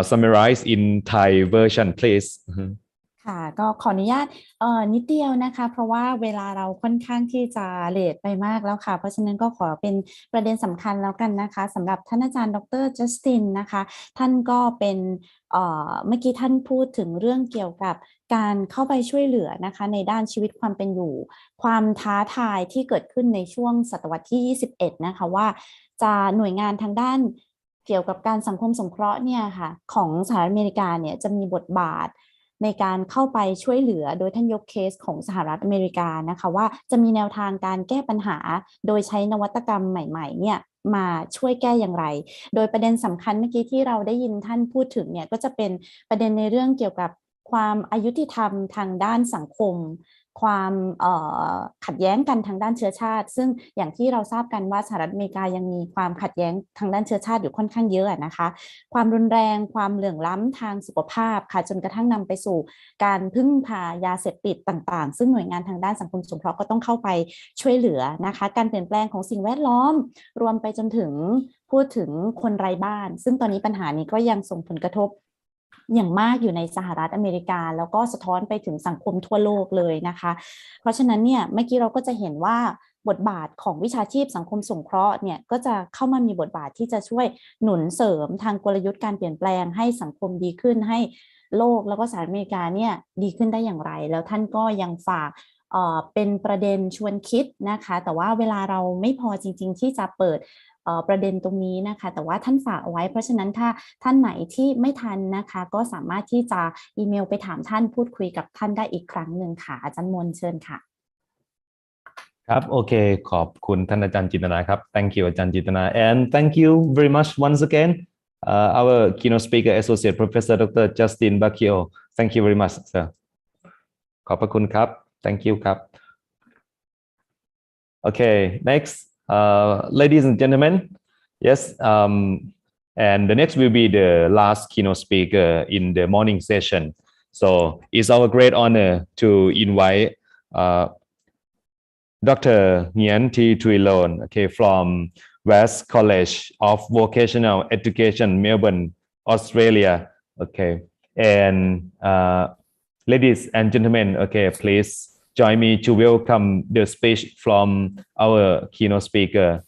summarize in Thai version, please. ค่ะก็ขออนุญาตนิดเดียวนะคะเพราะว่าเวลาเราค่อนข้างที่จะเลทไปมากแล้วค่ะเพราะฉะนั้นก็ขอเป็นประเด็นสำคัญแล้วกันนะคะสำหรับท่านอาจารย์ดร. จัสตินนะคะท่านก็เป็นเมื่อกี้ท่านพูดถึงเรื่องเกี่ยวกับการเข้าไปช่วยเหลือนะคะในด้านชีวิตความเป็นอยู่ความท้าทายที่เกิดขึ้นในช่วงศตวรรษที่21นะคะว่าจะหน่วยงานทางด้านเกี่ยวกับการสังคมสงเคราะห์เนี่ยค่ะของสหรัฐอเมริกาเนี่ยจะมีบทบาทในการเข้าไปช่วยเหลือโดยท่านยกเคสของสหรัฐอเมริกานะคะว่าจะมีแนวทางการแก้ปัญหาโดยใช้นวัตกรรมใหม่ๆเนี่ยมาช่วยแก้อย่างไรโดยประเด็นสำคัญเมื่อกี้ที่เราได้ยินท่านพูดถึงเนี่ยก็จะเป็นประเด็นในเรื่องเกี่ยวกับความอายุติธรรมทางด้านสังคม ความขัดแย้งกันทางด้านเชื้อชาติซึ่งอย่างที่เราทราบกันว่าสหรัฐอเมริกายังมีความขัดแย้งทางด้านเชื้อชาติอยู่ค่อนข้างเยอะนะคะความรุนแรงความเหลื่อมล้ำทางสุขภาพค่ะจนกระทั่งนำไปสู่การพึ่งพายาเสพติดต่างๆซึ่งหน่วยงานทางด้านสังคมสงเคราะห์ก็ต้องเข้าไปช่วยเหลือนะคะการเปลี่ยนแปลงของสิ่งแวดล้อมรวมไปจนถึงพูดถึงคนไร้บ้านซึ่งตอนนี้ปัญหานี้ก็ยังส่งผลกระทบอย่างมากอยู่ในสหรัฐอเมริกาแล้วก็สะท้อนไปถึงสังคมทั่วโลกเลยนะคะเพราะฉะนั้นเนี่ยเมื่อกี้เราก็จะเห็นว่าบทบาทของวิชาชีพสังคมสงเคราะห์เนี่ยก็จะเข้ามามีบทบาทที่จะช่วยหนุนเสริมทางกลยุทธ์การเปลี่ยนแปลงให้สังคมดีขึ้นให้โลกแล้วก็สหรัฐอเมริกาเนี่ยดีขึ้นได้อย่างไรแล้วท่านก็ยังฝากเป็นประเด็นชวนคิดนะคะแต่ว่าเวลาเราไม่พอจริงๆที่จะเปิดประเด็นตรงนี้นะคะแต่ว่าท่านฝากเอาไว้เพราะฉะนั้นถ้าท่านไหนที่ไม่ทันนะคะก็สามารถที่จะอีเมลไปถามท่านพูดคุยกับท่านได้อีกครั้งหนึ่งค่ะอาจารย์มนต์เชิญค่ะครับโอเคขอบคุณท่านอาจารย์จินตนาครับ thank you อาจารย์จินตนา and thank you very much once again our keynote speaker associate professor Dr. Justin Bakker thank you very much sir ขอบพระคุณครับ thank you ครับ okay next ladies and gentlemen yes and the next will be the last keynote speaker in the morning session so it's our great honor to invite Dr. Nguyen T. Thuylon, okay, from West College of Vocational Education, Melbourne, Australia. Okay, and ladies and gentlemen, okay, please join me to welcome the speech from our keynote speaker,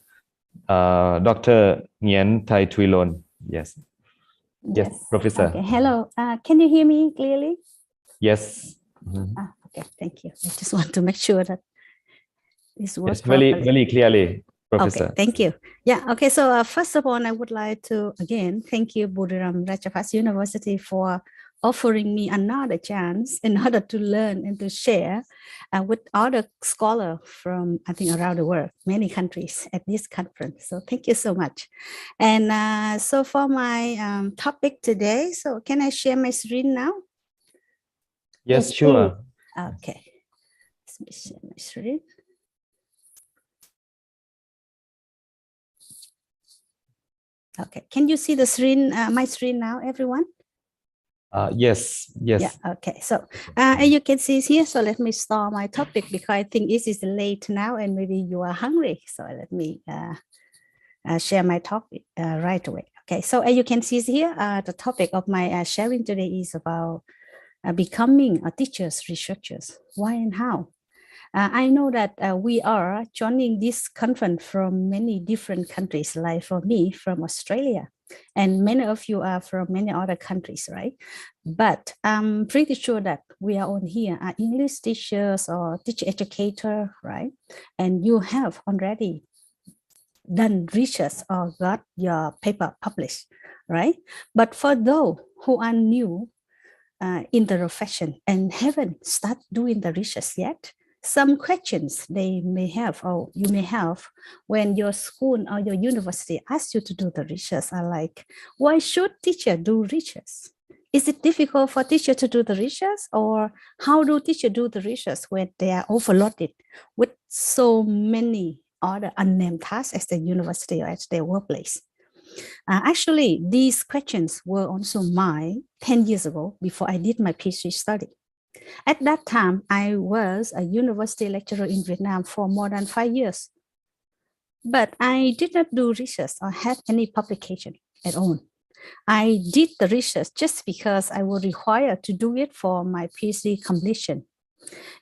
Dr. Nguyen T. Thuylon. Yes. Yes, Professor. Okay. Hello. Can you hear me clearly? Yes. Okay. Thank you. I just want to make sure that this works very clearly, Professor. Okay, thank you. Yeah, okay, so first of all, I would like to, again, thank you, Buriram Ratchapat University for offering me another chance in order to learn and to share with other scholars from, I think, around the world, many countries at this conference. So thank you so much. And so for my topic today, so can I share my screen now? Yes, sure. Okay, let me share my screen. Okay, can you see the screen, my screen now, everyone? Yes. Yeah, okay. So as you can see here, so let me start my topic because I think it is late now and maybe you are hungry. So let me share my topic right away. Okay, so as you can see here, the topic of my sharing today is about becoming a teachers, researchers. Why and how? I know that we are joining this conference from many different countries, like for me, from Australia, and many of you are from many other countries, right? But I'm pretty sure that we are on here are English teachers or teacher educator, right? And you have already done research or got your paper published, right? But for those who are new in the profession and haven't started doing the research yet, some questions they may have or you may have when your school or your university asks you to do the research are like, why should teacher do research? Is it difficult for teacher to do the research, or how do teacher do the research when they are overloaded with so many other unnamed tasks at the university or at their workplace? Actually, these questions were also mine 10 years ago before I did my PhD study. At that time, I was a university lecturer in Vietnam for more than 5 years. But I did not do research or have any publication at all. I did the research just because I was required to do it for my PhD completion.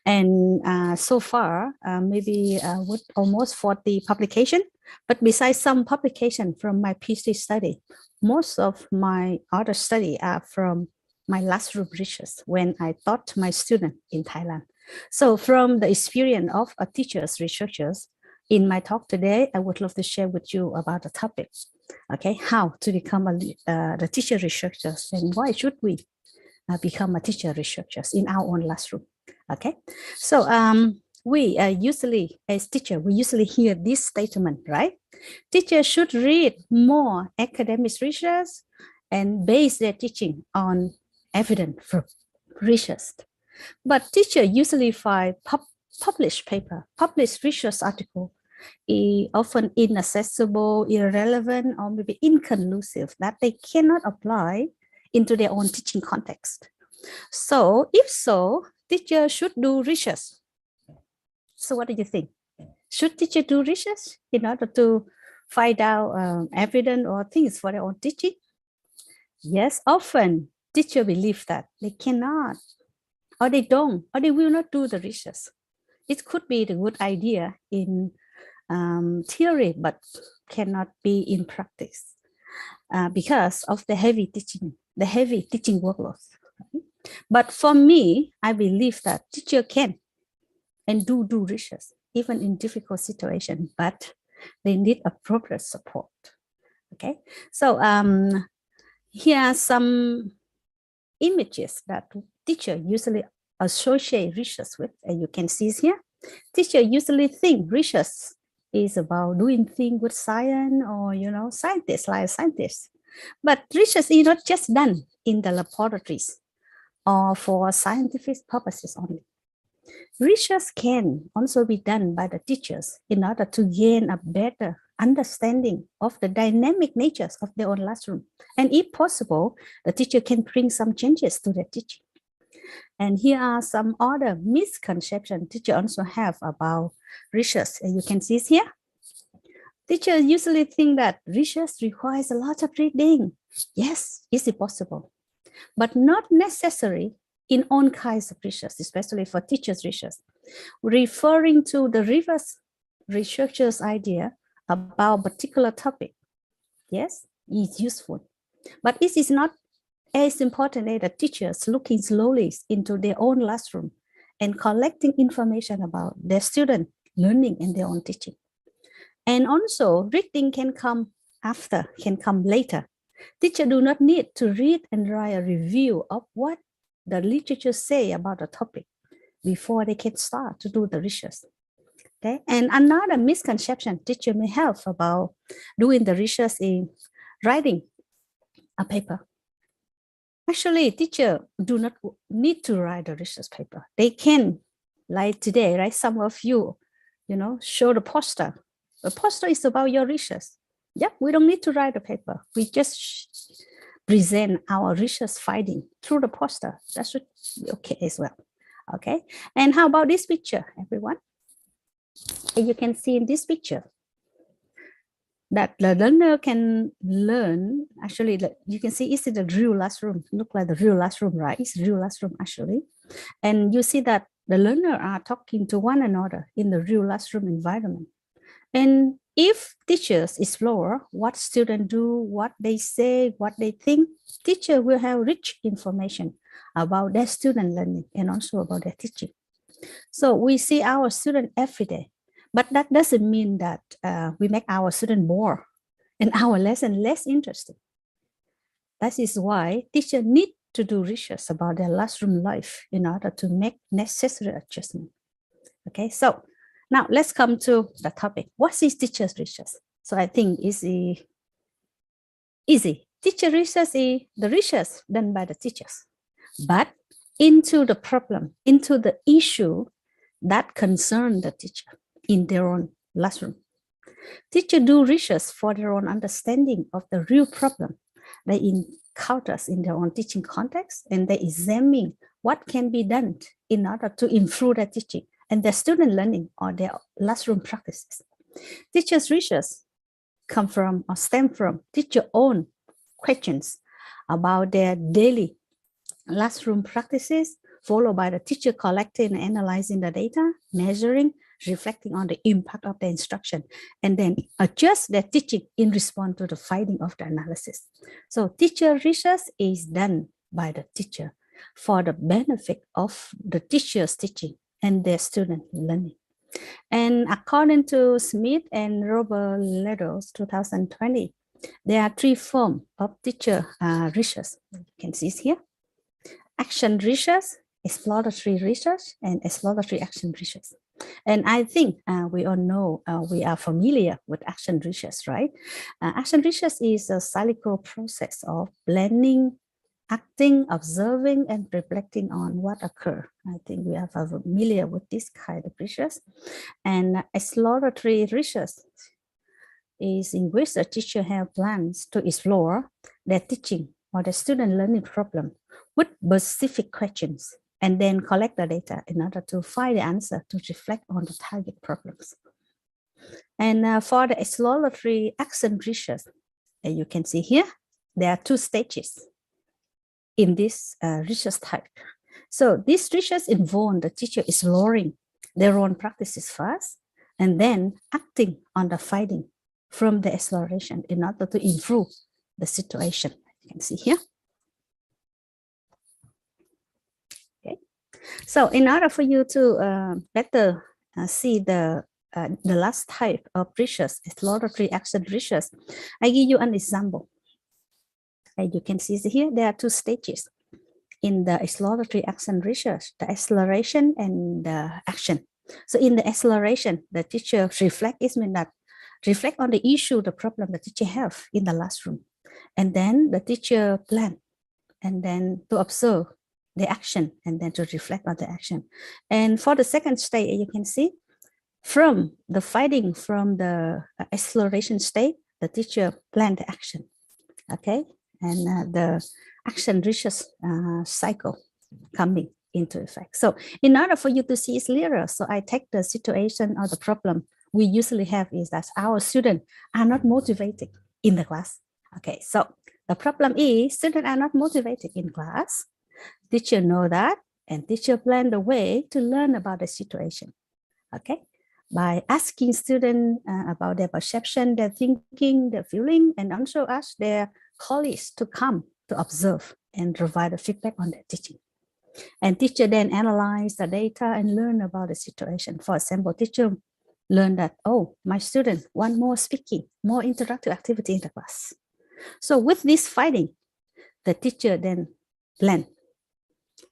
And so far, maybe with almost 40 publications. But besides some publication from my PhD study, most of my other study are from my last room research when I taught my student in Thailand. So from the experience of a teachers, researchers, in my talk today, I would love to share with you about the topic. Okay, how to become the teacher researchers and why should we become a teacher researchers in our own classroom. Okay, so we usually, as teacher, we usually hear this statement, right? Teachers should read more academic research and base their teaching on evidence from research. But teacher usually find published paper, published research article, often inaccessible, irrelevant, or maybe inconclusive that they cannot apply into their own teaching context. So if so, teacher should do research. So what do you think? Should teacher do research in order to find out evidence or things for their own teaching? Yes, often teacher believe that they cannot, or they don't, or they will not do the research. It could be the good idea in theory, but cannot be in practice because of the heavy teaching workload. But for me, I believe that teacher can and do research even in difficult situations, but they need appropriate support. Okay, so here are some images that teacher usually associate research with, and you can see here. Teacher usually think research is about doing things with science or scientists like scientists, but research is not just done in the laboratories or for scientific purposes only. Research can also be done by the teachers in order to gain a better understanding of the dynamic natures of their own classroom. And if possible, the teacher can bring some changes to their teaching. And here are some other misconceptions teachers also have about research. And you can see here. Teachers usually think that research requires a lot of reading. Yes, is it possible? But not necessary in all kinds of research, especially for teachers' research. Referring to the reverse researcher's idea about a particular topic, yes, is useful. But it is not as important as the teachers looking slowly into their own classroom and collecting information about their student learning and their own teaching. And also, reading can come after, can come later. Teachers do not need to read and write a review of what the literature say about the topic before they can start to do the research. Okay, and another misconception teacher may have about doing the research in writing a paper. Actually, teacher do not need to write a research paper. They can, like today, right? Some of you, show the poster. The poster is about your research. Yep, we don't need to write a paper. We just present our research finding through the poster. That should be okay as well. Okay, and how about this picture, everyone? And you can see in this picture that the learner can learn. Actually, you can see it's in the real classroom. Look like the real classroom, right? It's real classroom actually. And you see that the learner are talking to one another in the real classroom environment. And if teachers explore what students do, what they say, what they think, teacher will have rich information about their student learning and also about their teaching. So we see our student every day, but that doesn't mean that we make our student bored and our lesson less interesting. That is why teachers need to do research about their classroom life in order to make necessary adjustment. Okay, so now let's come to the topic. What is teacher's research? So I think it's easy. Teacher research is the research done by the teachers, but into the problem, into the issue that concern the teacher in their own classroom. Teachers do research for their own understanding of the real problem they encounter in their own teaching context, and they examine what can be done in order to improve their teaching and their student learning or their classroom practices. Teachers' research come from or stem from teacher own questions about their daily classroom practices, followed by the teacher collecting and analyzing the data, measuring, reflecting on the impact of the instruction, and then adjust their teaching in response to the finding of the analysis. So teacher research is done by the teacher for the benefit of the teacher's teaching and their student learning. And according to Smith and Robert Ledo's 2020, there are three forms of teacher research. You can see here: action research, exploratory research, and exploratory action research. And I think we all know, we are familiar with action research, right? Action research is a cyclical process of blending acting, observing, and reflecting on what occurred. I think we are familiar with this kind of research. And exploratory research is in which the teacher have plans to explore their teaching or the student learning problem with specific questions, and then collect the data in order to find the answer to reflect on the target problems. And for the exploratory action research, you can see here, there are 2 stages in this research type. So this research involves the teacher exploring their own practices first, and then acting on the finding from the exploration in order to improve the situation. You can see here. Okay. So in order for you to better see the last type of research, exploratory action research, I give you an example. As you can see here, there are 2 stages in the exploratory action research, the exploration and the action. So in the exploration, the teacher reflect on the issue, the problem the teacher have in the classroom. And then the teacher plan, and then to observe the action, and then to reflect on the action. And for the second stage, you can see from the finding from the exploration stage, the teacher plan the action. Okay, and the action research cycle coming into effect. So in order for you to see it clearer, so I take the situation or the problem we usually have is that our students are not motivated in the class. Okay, so the problem is students are not motivated in class. Teacher know that, and teacher plan the way to learn about the situation. Okay, by asking students about their perception, their thinking, their feeling, and also ask their colleagues to come to observe and provide a feedback on their teaching. And teacher then analyze the data and learn about the situation. For example, teacher learn that, oh, my students want more speaking, more interactive activity in the class. So with this finding, the teacher then plan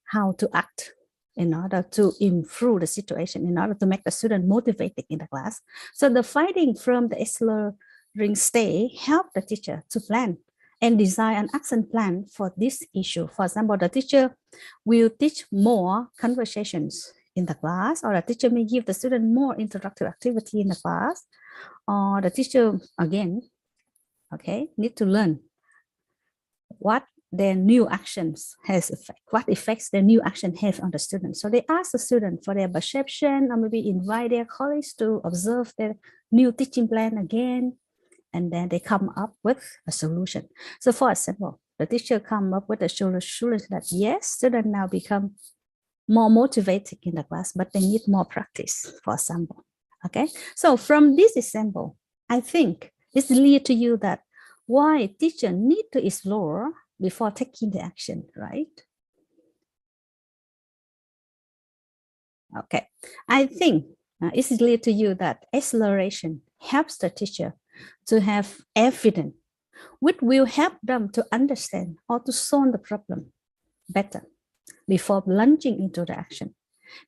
how to act in order to improve the situation, in order to make the student motivated in the class. So the finding from the exploring stage help the teacher to plan and design an action plan for this issue. For example, the teacher will teach more conversations in the class, or the teacher may give the student more interactive activity in the class, or the teacher, again, okay, need to learn what their new actions has effect, what effects their new action have on the student. So they ask the student for their perception, or maybe invite their colleagues to observe their new teaching plan again, and then they come up with a solution. So for example, the teacher come up with a solution that yes, students now become more motivated in the class, but they need more practice, for example. Okay, so from this example, I think it's clear to you that why teacher need to explore before taking the action, right? Okay, I think it's clear to you that exploration helps the teacher to have evidence which will help them to understand or to solve the problem better before plunging into the action.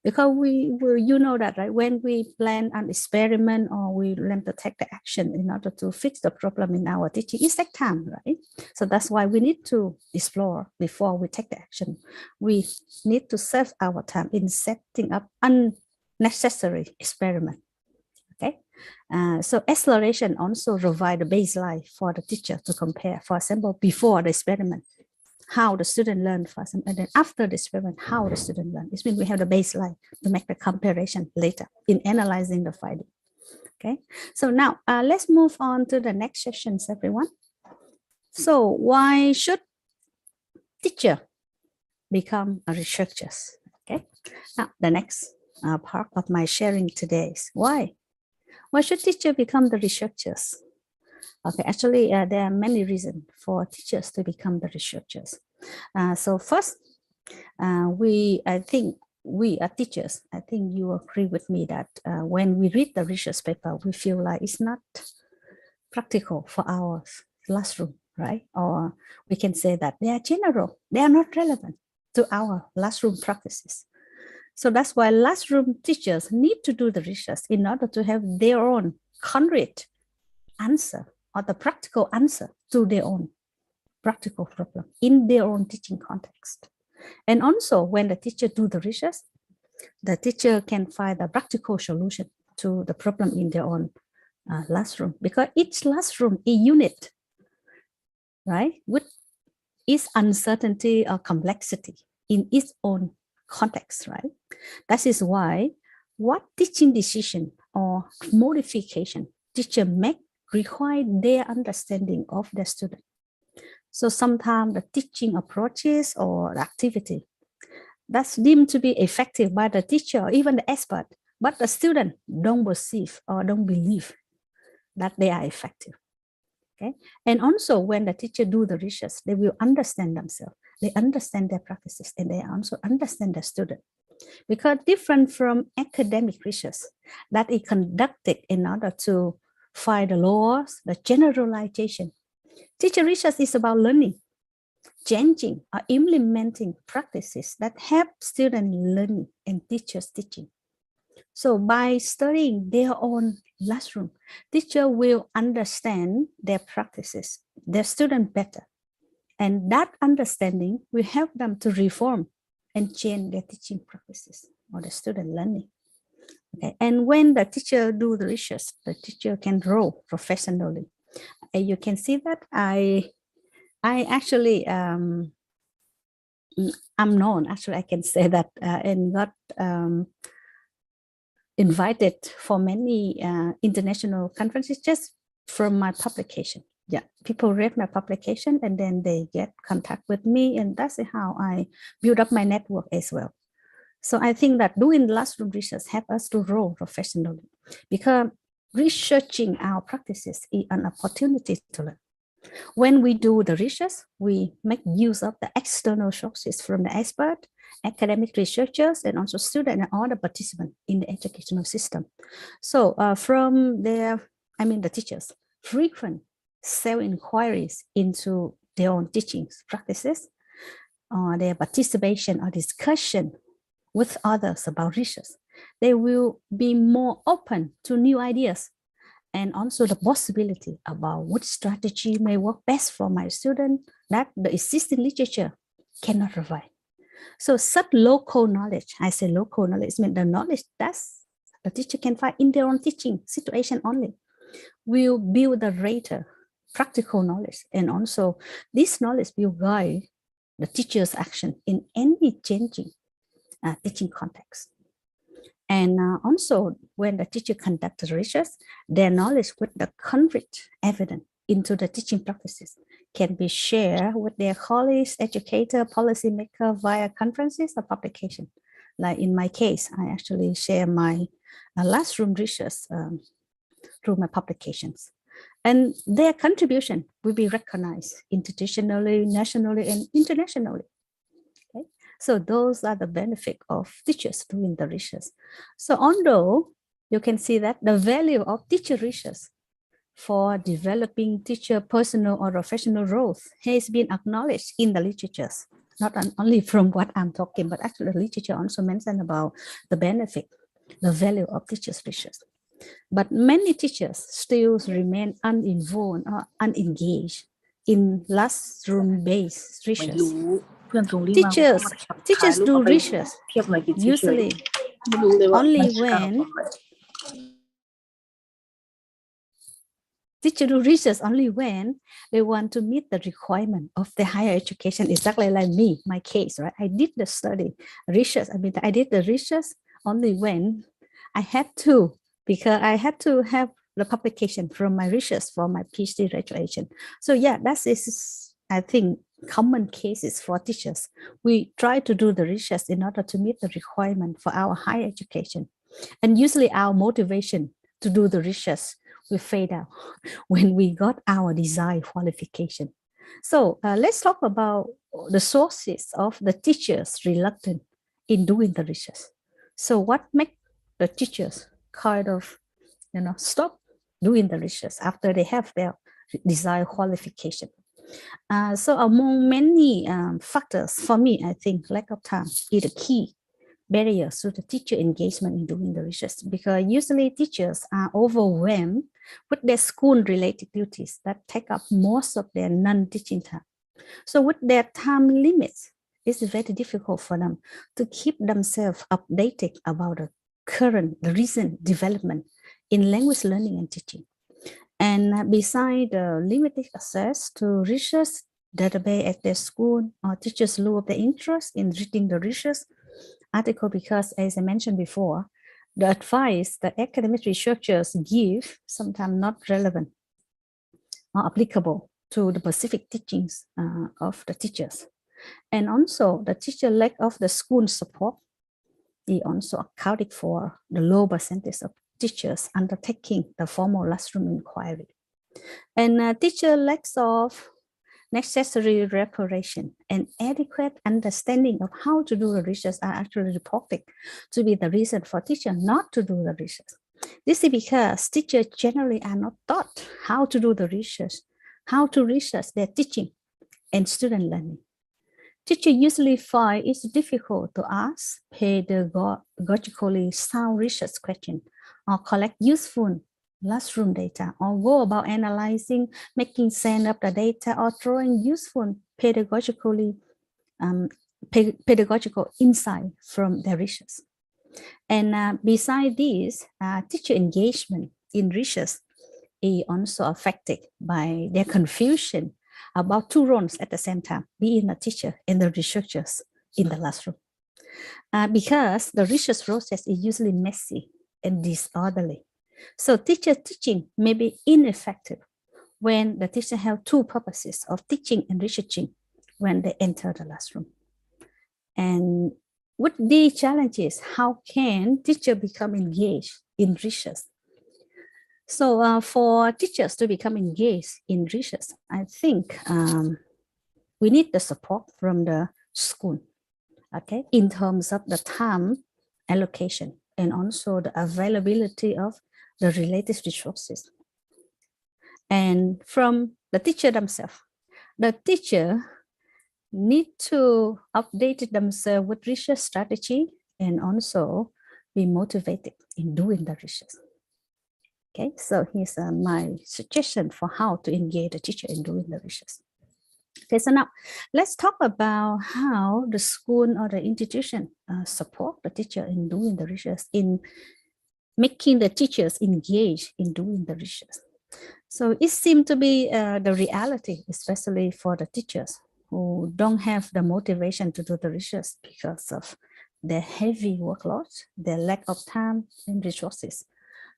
Because you know that, right? When we plan an experiment or we learn to take the action in order to fix the problem in our teaching, it takes time, right? So that's why we need to explore before we take the action. We need to save our time in setting up unnecessary experiment. Okay, so exploration also provide a baseline for the teacher to compare. For example, before the experiment, how the student learned first, and then after the experiment, how the student learned. This means we have the baseline to make the comparison later in analyzing the finding. Okay, so now let's move on to the next sessions, everyone. So why should teacher become a researchers? Okay, now the next part of my sharing today is why. Why should teacher become the researchers? Okay, actually, there are many reasons for teachers to become the researchers. So first, I think we are teachers. I think you agree with me that when we read the research paper, we feel like it's not practical for our classroom, right? Or we can say that they are general. They are not relevant to our classroom practices. So that's why classroom teachers need to do the research in order to have their own concrete answer or the practical answer to their own practical problem in their own teaching context. And also when the teacher do the research, the teacher can find a practical solution to the problem in their own classroom, because each classroom is a unit, right, with its uncertainty or complexity in its own context, right? That is why what teaching decision or modification teacher make require their understanding of the student. So sometimes the teaching approaches or the activity that's deemed to be effective by the teacher or even the expert, but the student don't perceive or don't believe that they are effective. Okay, and also when the teacher do the research, they will understand themselves, they understand their practices, and they also understand the student. Because different from academic research that is conducted in order to find the laws, the generalization. Teacher research is about learning, changing or implementing practices that help students learning and teachers teaching. So by studying their own classroom, teacher will understand their practices, their student better. And that understanding will help them to reform and change their teaching practices or the student learning. Okay. And when the teacher do the research, the teacher can grow professionally. And you can see that I actually, I'm known, actually I can say that, and got invited for many international conferences just from my publication. Yeah, people read my publication and then they get contact with me, and that's how I build up my network as well. So I think that doing classroom research help us to grow professionally, because researching our practices is an opportunity to learn. When we do the research, we make use of the external sources from the expert, academic researchers, and also students and other participants in the educational system. So from the teachers, frequent self-inquiries into their own teaching practices, their participation or discussion with others about research, they will be more open to new ideas and also the possibility about which strategy may work best for my student that the existing literature cannot provide. So such local knowledge, I say local knowledge, means the knowledge that the teacher can find in their own teaching situation only, will build the greater practical knowledge, and also this knowledge will guide the teacher's action in any changing teaching context. And also when the teacher conducts research, their knowledge with the concrete evidence into the teaching practices can be shared with their colleagues, educator, policymaker via conferences or publication. Like in my case, I actually share my classroom research through my publications. And their contribution will be recognized institutionally, nationally, and internationally. Okay? So those are the benefits of teachers doing the research. So although you can see that the value of teacher research for developing teacher personal or professional growth has been acknowledged in the literatures, not only from what I'm talking, but actually the literature also mentioned about the benefit, the value of teachers' research. But many teachers still remain uninvolved or unengaged in classroom-based research. Teachers do research usually only when they want to meet the requirement of the higher education, exactly like me, my case, right? I did the study research. I did the research only when I had to, because I had to have the publication from my research for my PhD graduation. So yeah, that is, I think, common cases for teachers. We try to do the research in order to meet the requirement for our higher education. And usually our motivation to do the research will fade out when we got our desired qualification. So let's talk about the sources of the teachers' reluctance in doing the research. So what makes the teachers kind of, stop doing the research after they have their desired qualification? So among many factors, for me, I think lack of time is the key barriers to the teacher engagement in doing the research, because usually teachers are overwhelmed with their school-related duties that take up most of their non-teaching time. So with their time limits, it's very difficult for them to keep themselves updated about the recent development in language learning and teaching. And beside the limited access to research database at their school, or teachers lose their interest in reading the research article because, as I mentioned before, the advice that academic researchers give sometimes not relevant or applicable to the specific teachings of the teachers. And also the teacher lack of the school support is also accounted for the low percentage of teachers undertaking the formal classroom inquiry. And teacher lacks of necessary preparation and adequate understanding of how to do the research are actually reported to be the reason for teacher not to do the research. This is because teachers generally are not taught how to do the research, how to research their teaching and student learning. Teachers usually find it's difficult to ask pedagogically sound research questions or collect useful classroom data or go about analyzing, making sense of the data or drawing useful pedagogical insight from their research. And beside this, teacher engagement in research is also affected by their confusion about two roles at the same time, being a teacher and the researchers in the classroom. Because the research process is usually messy and disorderly. So teacher teaching may be ineffective when the teacher have two purposes of teaching and researching when they enter the classroom. And with these challenges, how can teachers become engaged in research? So for teachers to become engaged in research, I think we need the support from the school, okay, in terms of the time allocation and also the availability of the related resources. And from the teacher themselves, the teacher need to update themselves with research strategy and also be motivated in doing the research. Okay, so here's my suggestion for how to engage the teacher in doing the research. Okay, so now let's talk about how the school or the institution support the teacher in doing the research, in making the teachers engage in doing the research. So it seems to be the reality, especially for the teachers who don't have the motivation to do the research because of their heavy workload, their lack of time and resources.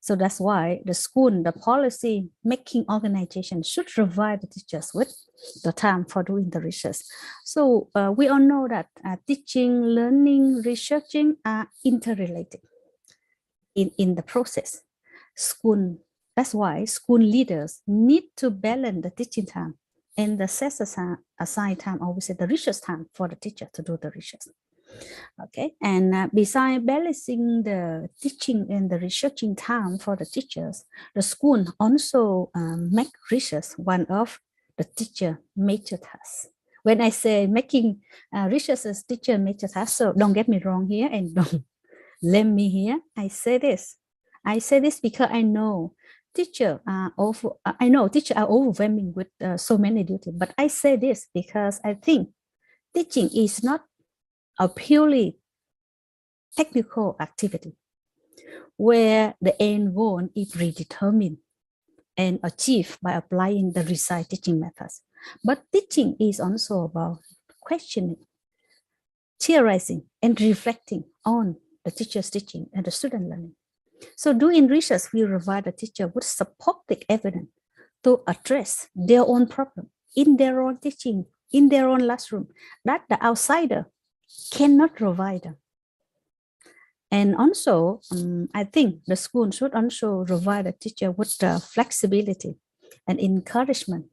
So that's why the school, the policy making organization should provide the teachers with the time for doing the research. So we all know that teaching, learning, researching are interrelated in the process. That's why school leaders need to balance the teaching time and the set aside time, or we say the research time for the teacher to do the research. Okay, and besides balancing the teaching and the researching time for the teachers, the school also make research one of the teacher major tasks. When I say making research as teacher major tasks, so don't get me wrong here and don't blame me here. I say this because I know teachers are overwhelming with so many duties. But I say this because I think teaching is not a purely technical activity where the end goal is predetermined and achieved by applying the desired teaching methods. But teaching is also about questioning, theorizing, and reflecting on the teacher's teaching and the student learning. So doing research will provide the teacher with supporting evidence to address their own problem in their own teaching, in their own classroom, that the outsider cannot provide them. And also, I think the school should also provide the teacher with the flexibility and encouragement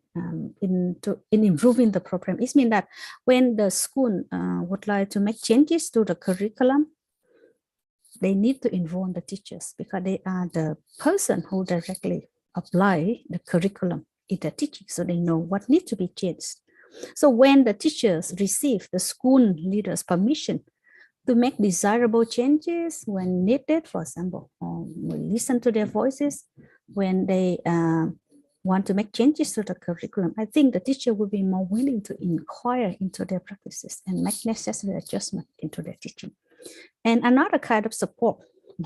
in improving the program. It means that when the school would like to make changes to the curriculum, they need to involve the teachers because they are the person who directly apply the curriculum in the teaching, so they know what needs to be changed. So when the teachers receive the school leaders' permission to make desirable changes when needed, for example, or listen to their voices, when they want to make changes to the curriculum, I think the teacher will be more willing to inquire into their practices and make necessary adjustment into their teaching. And another kind of support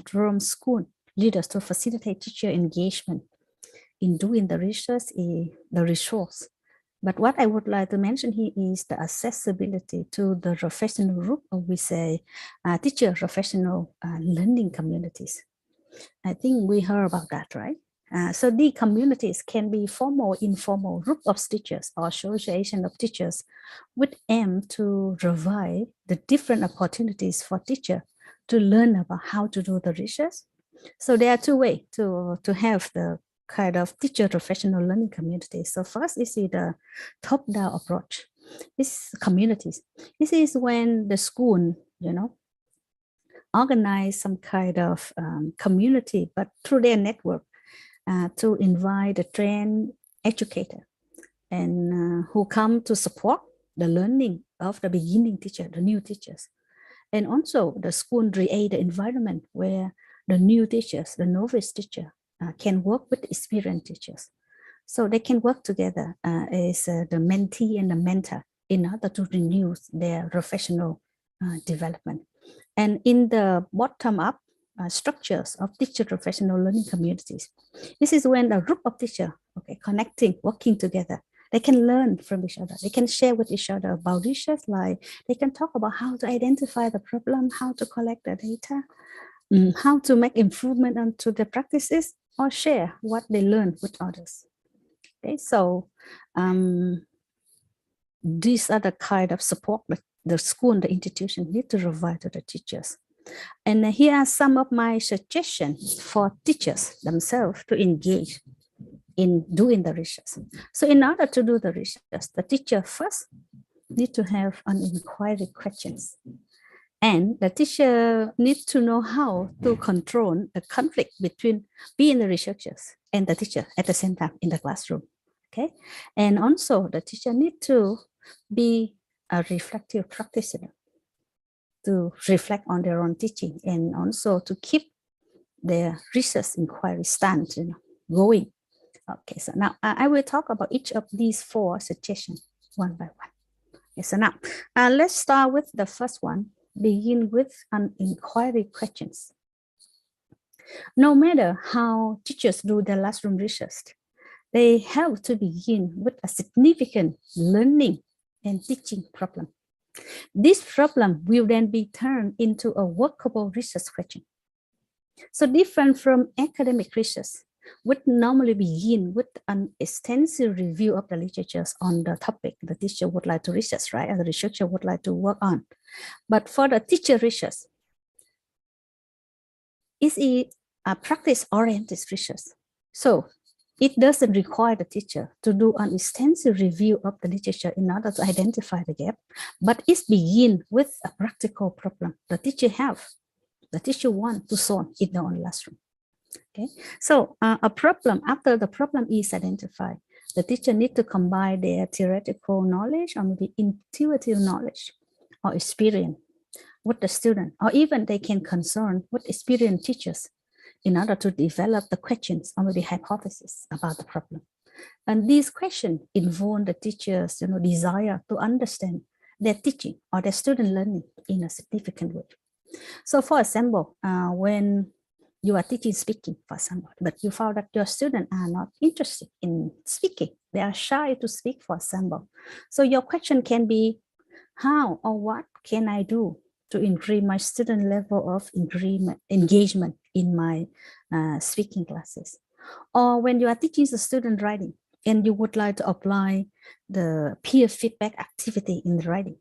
from school leaders to facilitate teacher engagement in doing the research is the resource. But what I would like to mention here is the accessibility to the professional group, or we say teacher professional learning communities. I think we heard about that, right? So the communities can be formal, informal group of teachers or association of teachers with aim to provide the different opportunities for teachers to learn about how to do the research. So there are two ways to have the kind of teacher professional learning community. So first is the top-down approach. This communities. This is when the school, organize some kind of community, but through their network, to invite the trained educator and who come to support the learning of the beginning teacher, the new teachers. And also the school create the environment where the new teachers, the novice teacher, can work with experienced teachers. So they can work together as the mentee and the mentor in order to renew their professional development. And in the bottom-up structures of teacher professional learning communities, this is when a group of teachers, connecting, working together, they can learn from each other. They can share with each other about research, like they can talk about how to identify the problem, how to collect the data, how to make improvement onto the practices, or share what they learn with others. Okay, so these are the kind of support that the school and the institution need to provide to the teachers. And here are some of my suggestions for teachers themselves to engage in doing the research. So in order to do the research, the teacher first need to have an inquiry questions. And the teacher needs to know how to control the conflict between being the researchers and the teacher at the same time in the classroom. Okay, and also the teacher need to be a reflective practitioner to reflect on their own teaching and also to keep their research inquiry stand going. Okay, so now I will talk about each of these 4 suggestions one by one. Okay, so now let's start with the first one. Begin with an inquiry questions. No matter how teachers do their classroom research, they have to begin with a significant learning and teaching problem. This problem will then be turned into a workable research question. So different from academic research, would normally begin with an extensive review of the literatures on the topic the teacher would like to research, right? And the researcher would like to work on. But for the teacher research, it's a practice-oriented research. So it doesn't require the teacher to do an extensive review of the literature in order to identify the gap, but it begins with a practical problem the teacher wants to solve in their own classroom. Okay, so a problem, after the problem is identified, the teacher needs to combine their theoretical knowledge or maybe intuitive knowledge or experience with the student, or even they can concern with experienced teachers in order to develop the questions or maybe hypotheses about the problem. And these questions involve the teacher's desire to understand their teaching or their student learning in a significant way. So for example, when you are teaching speaking, for example, but you found that your students are not interested in speaking, they are shy to speak, for example. So your question can be, how or what can I do to increase my student level of engagement in my speaking classes? Or when you are teaching the student writing and you would like to apply the peer feedback activity in the writing,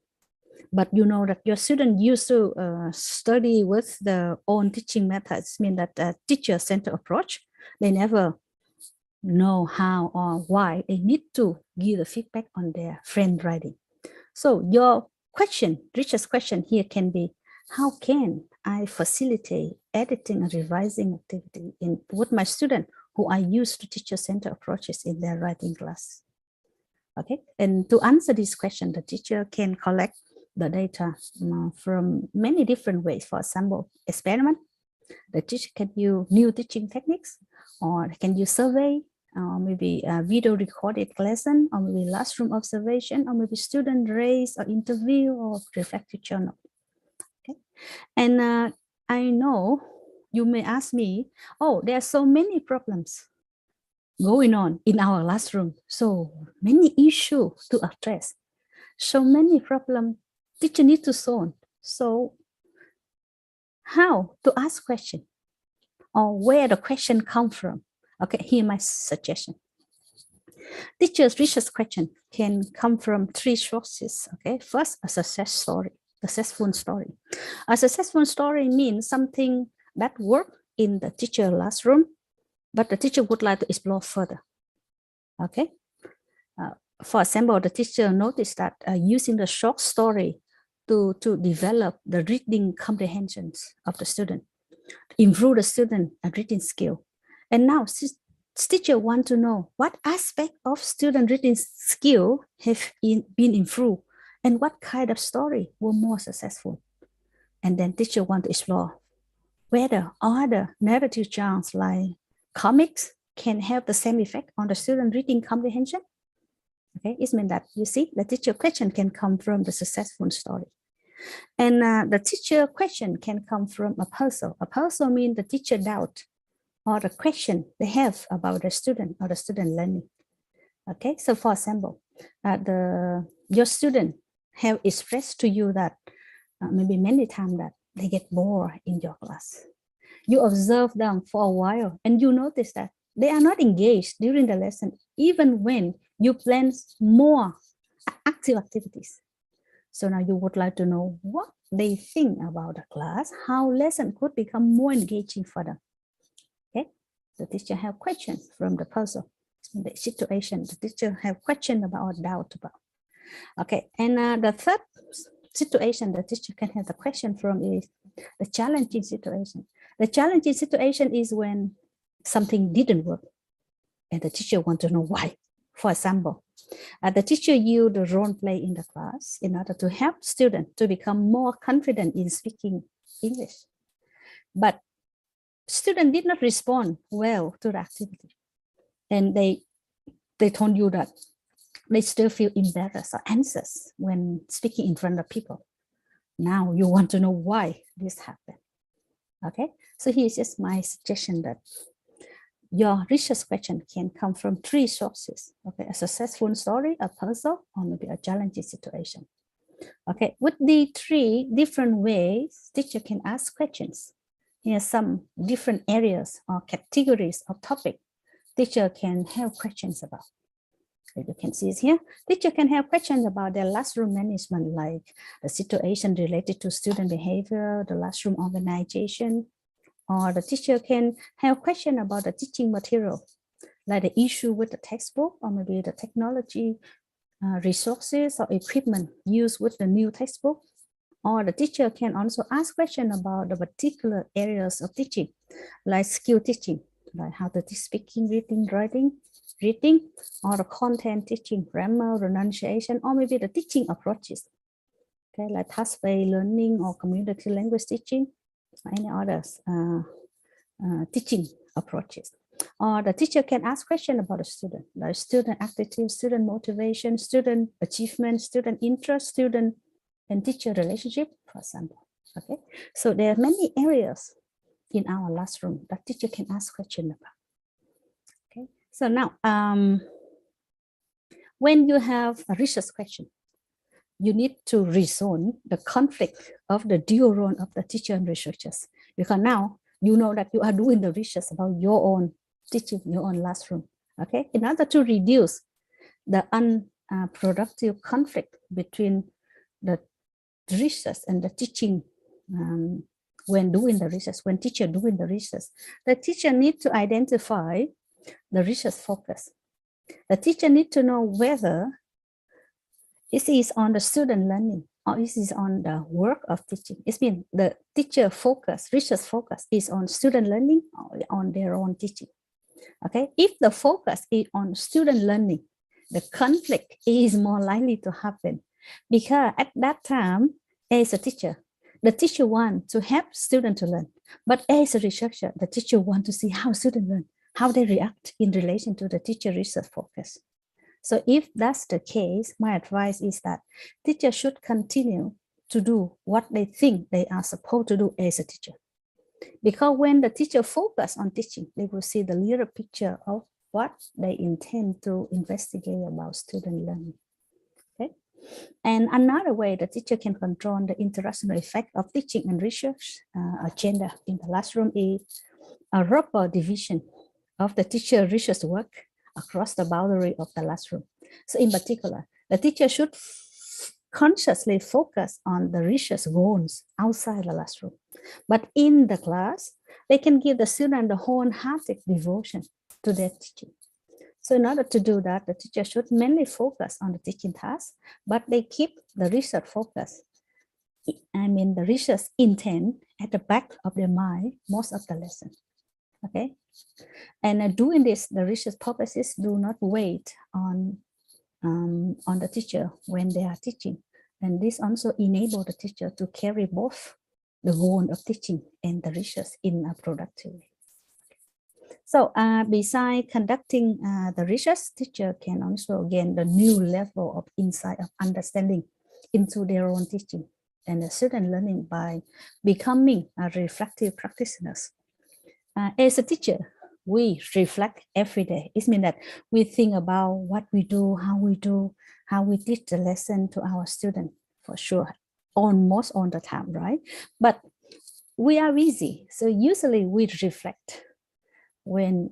but you know that your student used to study with their own teaching methods, mean that a teacher-centered approach, they never know how or why they need to give the feedback on their friend writing. So your question, research question here can be, how can I facilitate editing and revising activity with my student who are used to teacher-centered approaches in their writing class? Okay, and to answer this question, the teacher can collect the data from many different ways. For example, experiment, the teacher can use new teaching techniques, or can use survey, or maybe a video recorded lesson, or maybe classroom observation, or maybe student raise or interview or reflective journal. Okay, and I know you may ask me, oh, there are so many problems going on in our classroom, so many issues to address, so many problems teacher need to solve. So how to ask question, or where the question come from? Okay, here my suggestion. Teachers' research question can come from 3 sources. Okay, first, a successful story. A successful story means something that worked in the teacher classroom, but the teacher would like to explore further. Okay, for example, the teacher noticed that using the short story to develop the reading comprehensions of the student, improve the student reading skill. And now teacher want to know what aspect of student reading skill have been improved and what kind of story were more successful. And then teacher want to explore whether other narrative genres like comics can have the same effect on the student reading comprehension. Okay, it means that you see the teacher question can come from the successful story. And the teacher question can come from a puzzle. A puzzle means the teacher doubt or the question they have about the student or the student learning. Okay, so for example, your student have expressed to you that maybe many times that they get bored in your class. You observe them for a while and you notice that they are not engaged during the lesson, even when you plan more active activities. So now you would like to know what they think about the class, how lesson could become more engaging for them. Okay, the teacher have questions from the puzzle, the situation. The teacher have question about or doubt about. Okay, and the third situation the teacher can have the question from is the challenging situation. The challenging situation is when something didn't work and the teacher want to know why. For example, the teacher used the role play in the class in order to help students to become more confident in speaking English. But students did not respond well to the activity. And they told you that they still feel embarrassed or anxious when speaking in front of people. Now you want to know why this happened. Okay, so here's just my suggestion that your research question can come from 3 sources. Okay, a successful story, a puzzle, or maybe a challenging situation. Okay, with the 3 different ways teacher can ask questions, here are some different areas or categories of topic teacher can have questions about. You can see it here. Teacher can have questions about their classroom management, like the situation related to student behavior, the classroom organization, or the teacher can have questions about the teaching material, like the issue with the textbook, or maybe the technology, resources or equipment used with the new textbook. Or the teacher can also ask questions about the particular areas of teaching, like skill teaching, like how to teach speaking, reading, writing, or the content teaching, grammar, pronunciation, or maybe the teaching approaches, okay, like task-based learning or community language teaching, or any others teaching approaches. Or the teacher can ask questions about the student, like student attitude, student motivation, student achievement, student interest, student and teacher relationship, for example. Okay, so there are many areas in our classroom that teacher can ask questions about. Okay, so now when you have a research question, you need to resolve the conflict of the dual role of the teacher and researchers, because now you know that you are doing the research about your own teaching, your own classroom. Okay, in order to reduce the unproductive conflict between the research and the teaching, when doing the research, when teacher doing the research, the teacher need to identify the research focus. The teacher need to know whether it is on the student learning or it is on the work of teaching. It means the teacher focus, research focus is on student learning or on their own teaching. Okay, if the focus is on student learning, the conflict is more likely to happen, because at that time, as a teacher, the teacher wants to help students to learn, but as a researcher, the teacher wants to see how students learn. how they react in relation to the teacher research focus. So if that's the case, my advice is that teachers should continue to do what they think they are supposed to do as a teacher. Because when the teacher focus on teaching, they will see the clearer picture of what they intend to investigate about student learning. Okay. And another way the teacher can control the interactional effect of teaching and research agenda in the classroom is a proper division of the teacher research work across the boundary of the classroom. So in particular, the teacher should consciously focus on the research goals outside the classroom. But in the class, they can give the student the wholehearted devotion to their teaching. So in order to do that, the teacher should mainly focus on the teaching task, but they keep the research focus, the research intent at the back of their mind most of the lesson. Okay, and doing this, the research purposes do not wait on the teacher when they are teaching, and this also enables the teacher to carry both the goal of teaching and the research in a productive way. So besides conducting the research, teacher can also gain the new level of insight of understanding into their own teaching and the student learning by becoming a reflective practitioners. As a teacher, we reflect every day. It means that we think about what we do, how we teach the lesson to our students, for sure, almost all the time, right? But we are busy, so usually we reflect when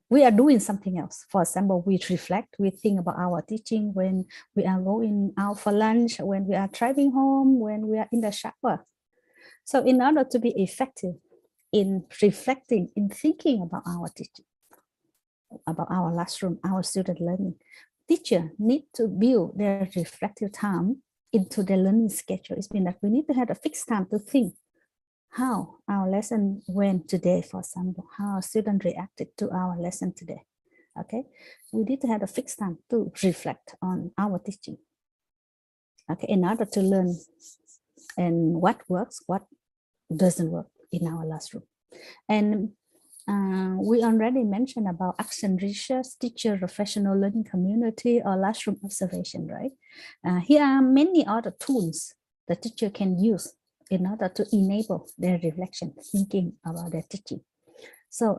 we are doing something else. For example, we reflect, we think about our teaching when we are going out for lunch, when we are driving home, when we are in the shower. So in order to be effective in reflecting, in thinking about our teaching, about our classroom, our student learning, teacher need to build their reflective time into their learning schedule. It means that we need to have a fixed time to think how our lesson went today, for example, how our students reacted to our lesson today. Okay, we need to have a fixed time to reflect on our teaching. Okay, in order to learn and what works, what doesn't work in our classroom. And we already mentioned about action research, teacher professional learning community, or classroom observation, right? Here are many other tools the teacher can use in order to enable their reflection, thinking about their teaching. So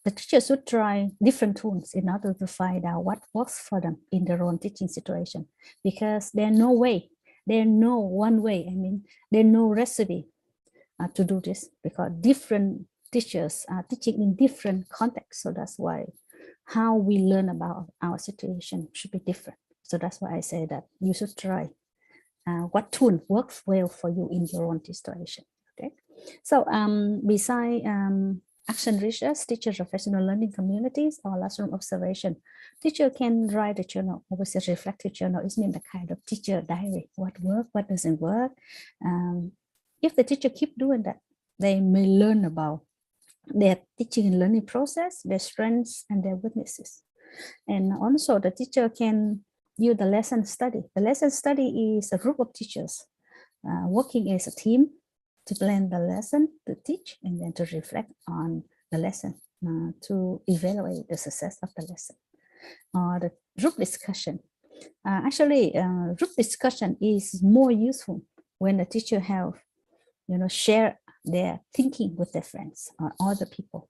the teacher should try different tools in order to find out what works for them in their own teaching situation, because there's no way, there's no one way, there's no recipe to do this, because different teachers are teaching in different contexts. So that's why how we learn about our situation should be different. So that's why I say that you should try what tool works well for you in your own situation. Okay. So beside action research, teacher professional learning communities, or classroom observation, teacher can write a journal, always a reflective journal. It means the kind of teacher diary, what works, what doesn't work. If the teacher keep doing that, they may learn about their teaching and learning process, their strengths and their weaknesses. And also the teacher can use the lesson study. The lesson study is a group of teachers working as a team to plan the lesson, to teach, and then to reflect on the lesson to evaluate the success of the lesson. The group discussion. Group discussion is more useful when the teacher have, share their thinking with their friends or other people,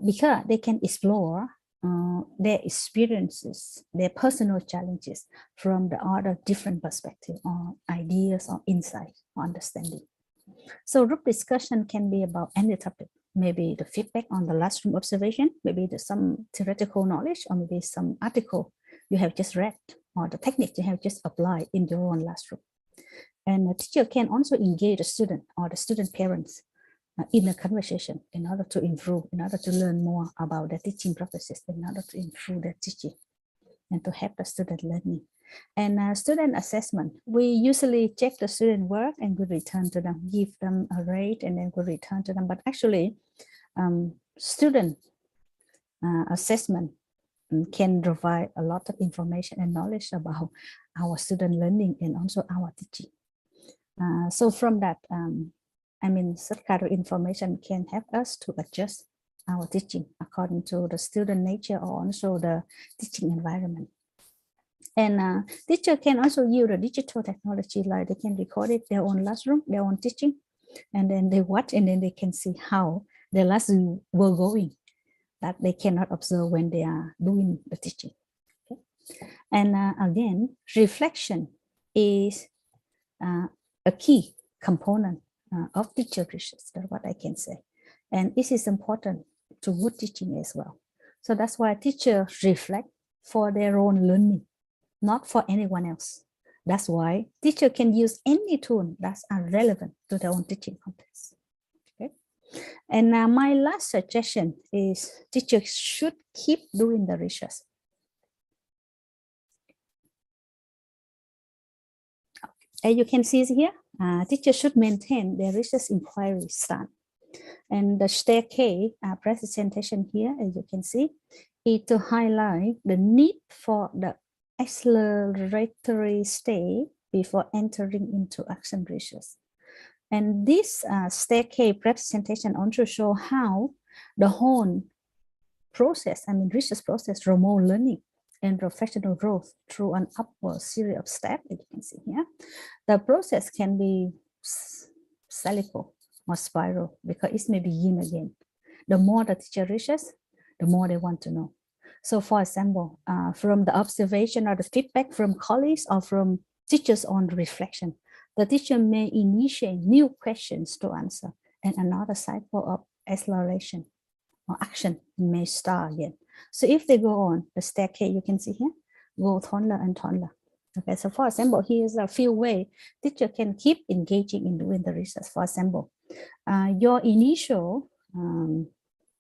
because they can explore their experiences, their personal challenges from the other different perspectives or ideas or insights or understanding. So group discussion can be about any topic, maybe the feedback on the classroom observation, maybe some theoretical knowledge, or maybe some article you have just read, or the technique you have just applied in your own classroom. And the teacher can also engage the student or the student parents in a conversation in order to improve, in order to learn more about the teaching processes, in order to improve their teaching and to help the student learning. And student assessment, we usually check the student work and we return to them, give them a rate, and then we return to them. But actually, student assessment can provide a lot of information and knowledge about our student learning and also our teaching. So from that, such kind of information can help us to adjust our teaching according to the student nature or also the teaching environment. And teacher can also use the digital technology, like they can record it their own classroom, their own teaching, and then they watch and then they can see how the lessons were going that they cannot observe when they are doing the teaching. Okay? And again, reflection is a key component of teacher research. That's what I can say. And this is important to good teaching as well. So that's why teachers reflect for their own learning, not for anyone else. That's why teacher can use any tool that's relevant to their own teaching context. Okay. And my last suggestion is teachers should keep doing the research. As you can see here, teachers should maintain their research inquiry stance. And the staircase presentation here, as you can see, is to highlight the need for the exploratory stage before entering into action research. And this staircase presentation also shows how the whole process, research process, promote learning and professional growth through an upward series of steps, as you can see here. The process can be cyclical or spiral because it may begin again. The more the teacher reaches, the more they want to know. So for example, from the observation or the feedback from colleagues or from teachers on reflection, the teacher may initiate new questions to answer and another cycle of exploration or action may start again. So if they go on the staircase, you can see here, go taller and taller. Okay, so for example, here's a few ways teacher can keep engaging in doing the research. For example, your initial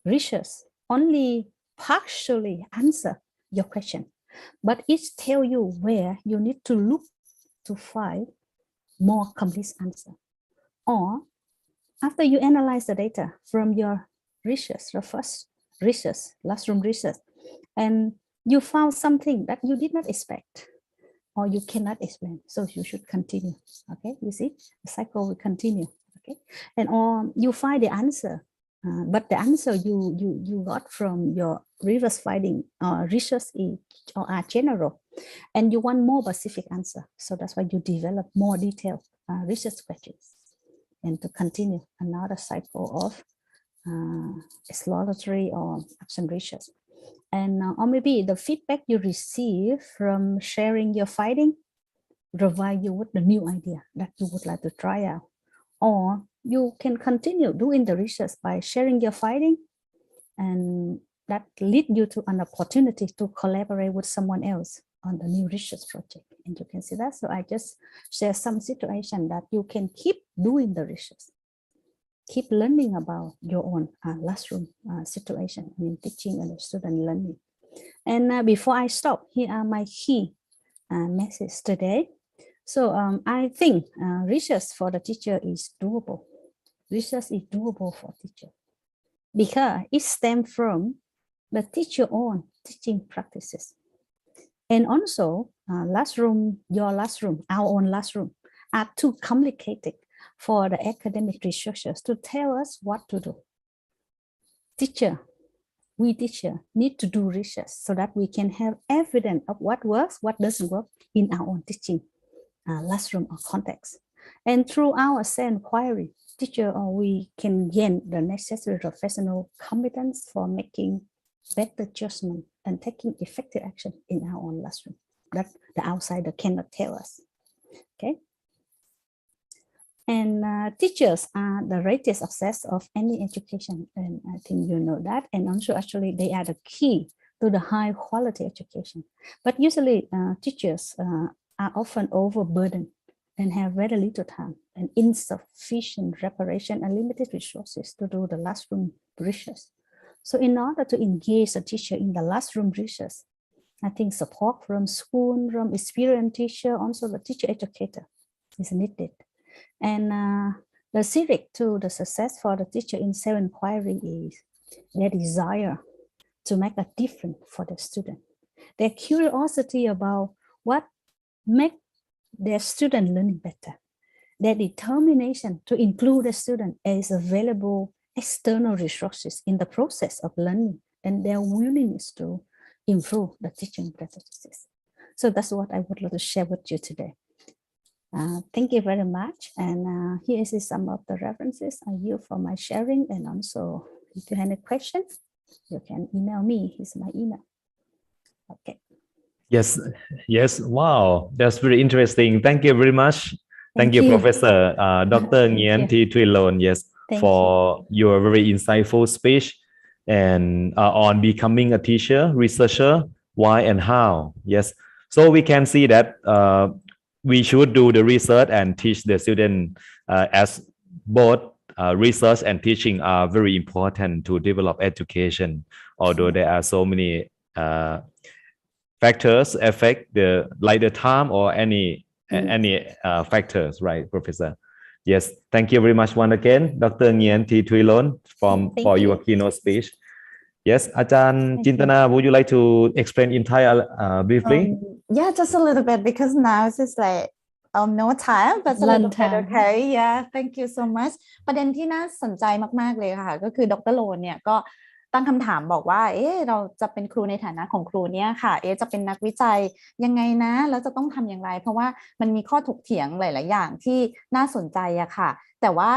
research only partially answer your question, but it tells you where you need to look to find more complete answer. Or after you analyze the data from your research, your first research, classroom research, and you found something that you did not expect or you cannot explain, so you should continue. Okay, you see the cycle will continue. Okay, and or you find the answer, but the answer you got from your reverse finding research are general, and you want more specific answer. So that's why you develop more detailed research questions, and to continue another cycle of exploratory or action research. And or maybe the feedback you receive from sharing your finding provide you with the new idea that you would like to try out. Or you can continue doing the research by sharing your finding, and that lead you to an opportunity to collaborate with someone else on the new research project. And you can see that. So I just share some situation that you can keep doing the research, keep learning about your own classroom situation in teaching and student learning. And before I stop, here are my key messages today. So I think research for the teacher is doable. Research is doable for teacher because it stems from the teacher own teaching practices. And also your classroom, our own classroom are too complicated for the academic researchers to tell us what to do. We teacher need to do research so that we can have evidence of what works, what doesn't work in our own teaching classroom or context. And through our self-inquiry, teacher we can gain the necessary professional competence for making better judgment and taking effective action in our own classroom that the outsider cannot tell us. Okay. And teachers are the greatest success of any education, and I think you know that. And also, actually, they are the key to the high quality education. But usually, teachers are often overburdened and have very little time and insufficient preparation and limited resources to do the classroom research. So, in order to engage a teacher in the classroom research, I think support from school, from experienced teacher, also the teacher educator is needed. And the secret to the success for the teacher in self-inquiry is their desire to make a difference for the student. Their curiosity about what makes their student learning better. Their determination to include the student as a valuable external resources in the process of learning and their willingness to improve the teaching practices. So that's what I would like to share with you today. Thank you very much. And here is some of the references I use for my sharing. And also, if you have any questions, you can email me. Here's my email. Okay. Yes, yes. Wow, that's very interesting. Thank you very much. Thank you, Professor Dr. Nguyen Thi Trilon. Yes, for your very insightful speech and on becoming a teacher, researcher, why and how. Yes, so we can see that we should do the research and teach the student as both research and teaching are very important to develop education, although there are so many factors affect the time or any factors, right, Professor? Yes, thank you very much once again, Dr. Nguyen Thi Trilon for your keynote speech. Yes, Ajahn Chintana, would you like to explain in Thai briefly? Yeah, just a little bit because now it's just like no time, but a little bit okay. Yeah, thank you so much. ประเด็นที่น่าสนใจมากๆเลยค่ะก็คือดร.โลนเนี่ยก็ตั้งคำถามบอกว่าเราจะเป็นครูในฐานะของครูเนี่ยค่ะจะเป็นนักวิจัยยังไงนะแล้วจะต้องทำอย่างไรเพราะว่ามันมีข้อถกเถียงหลายๆอย่างที่น่าสนใจอะค่ะแต่ว่า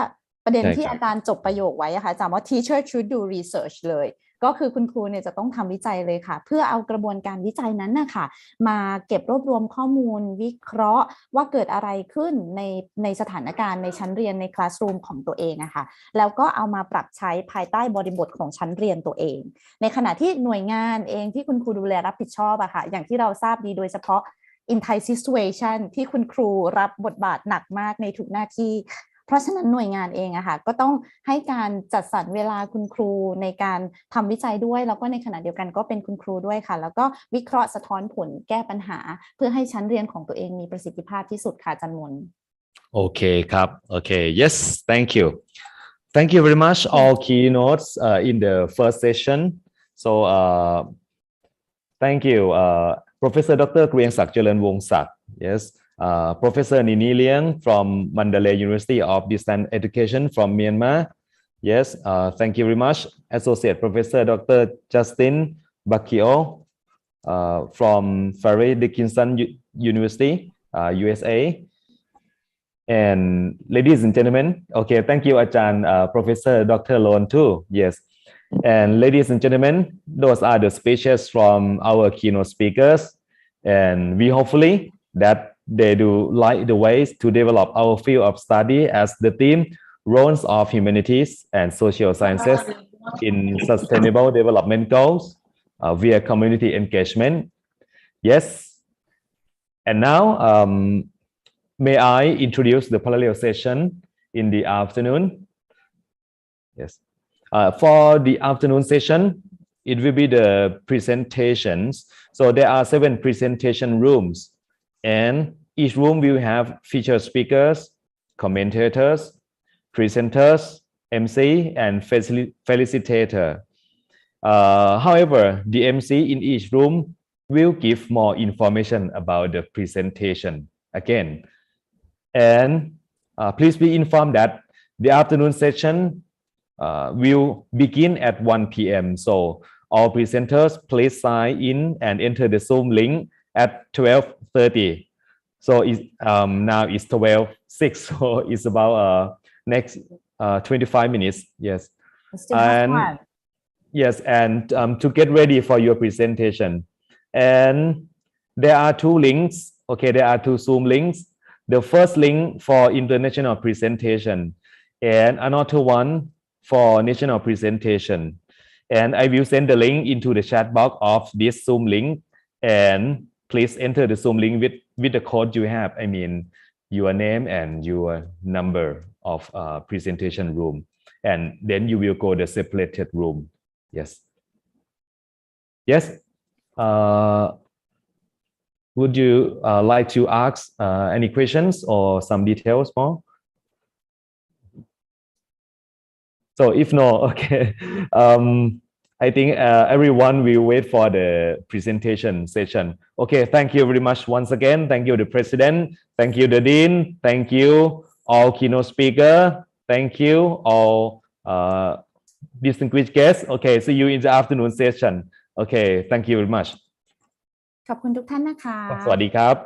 ประเด็นที่อาจารย์จบประโยคไว้อะค่ะอาจารย์ว่า teacher should do research เลยก็คือคุณครูเนี่ยจะต้องทำวิจัยเลยค่ะเพื่อเอากระบวนการวิจัยนั้นนะคะมาเก็บรวบรวมข้อมูลวิเคราะห์ว่าเกิดอะไรขึ้นในสถานการณ์ในชั้นเรียนในคลาสรูมของตัวเองนะคะแล้วก็เอามาปรับใช้ภายใต้บริบทของชั้นเรียนตัวเองในขณะที่หน่วยงานเองที่คุณครูดูแลรับผิดชอบอะค่ะอย่างที่เราทราบดีโดยเฉพาะ in Thai situation ที่คุณครูรับบทบาทหนักมากในทุกหน้าที่เพราะฉะนั้นหน่วยงานเองอะค่ะก็ต้องให้การจัดสรรเวลาคุณครูในการทำวิจัยด้วยแล้วก็ในขณะเดียวกันก็เป็นคุณครูด้วยค่ะแล้วก็วิเคราะห์สะท้อนผลแก้ปัญหาเพื่อให้ชั้นเรียนของตัวเองมีประสิทธิภาพที่สุดค่ะอาจารย์มนโอเคครับโอเค yes thank you very much all keynotes in the first session so thank you Professor Dr. เกรียงศักดิ์เจริญวงศ์ศักดิ์ yes Professor Nini Liang from Mandalay University of Distance Education from Myanmar. Yes, thank you very much. Associate Professor Dr. Justin Bakker from Fairleigh Dickinson University, USA. And ladies and gentlemen, okay, thank you, Ajahn, Professor Dr. Lon too. Yes. And ladies and gentlemen, those are the speeches from our keynote speakers. And we hopefully that they do light the ways to develop our field of study as the theme roles of humanities and social sciences in sustainable development goals via community engagement. Yes. And now, may I introduce the parallel session in the afternoon? Yes. For the afternoon session, it will be the presentations. So there are 7 presentation rooms. And each room will have featured speakers, commentators, presenters, MC, and facilitator. However, the MC in each room will give more information about the presentation again. And please be informed that the afternoon session will begin at 1 p.m. So all presenters please sign in and enter the Zoom link at 12:30. So now it's 12:06, so it's about next 25 minutes. Yes. And yes, and to get ready for your presentation. And there are 2 links. Okay, there are 2 Zoom links. The first link for international presentation and another one for national presentation. And I will send the link into the chat box of this Zoom link. And please enter the Zoom link with the code you have. I mean, your name and your number of presentation room. And then you will go the separated room. Yes. Yes. Would you like to ask any questions or some details more? So if no, okay. I think everyone will wait for the presentation session. Okay, thank you very much once again. Thank you, the President. Thank you, the Dean. Thank you, all keynote speaker. Thank you, all distinguished guests. Okay, see you in the afternoon session. Okay, thank you very much. ขอบคุณทุกท่านนะคะ สวัสดีครับ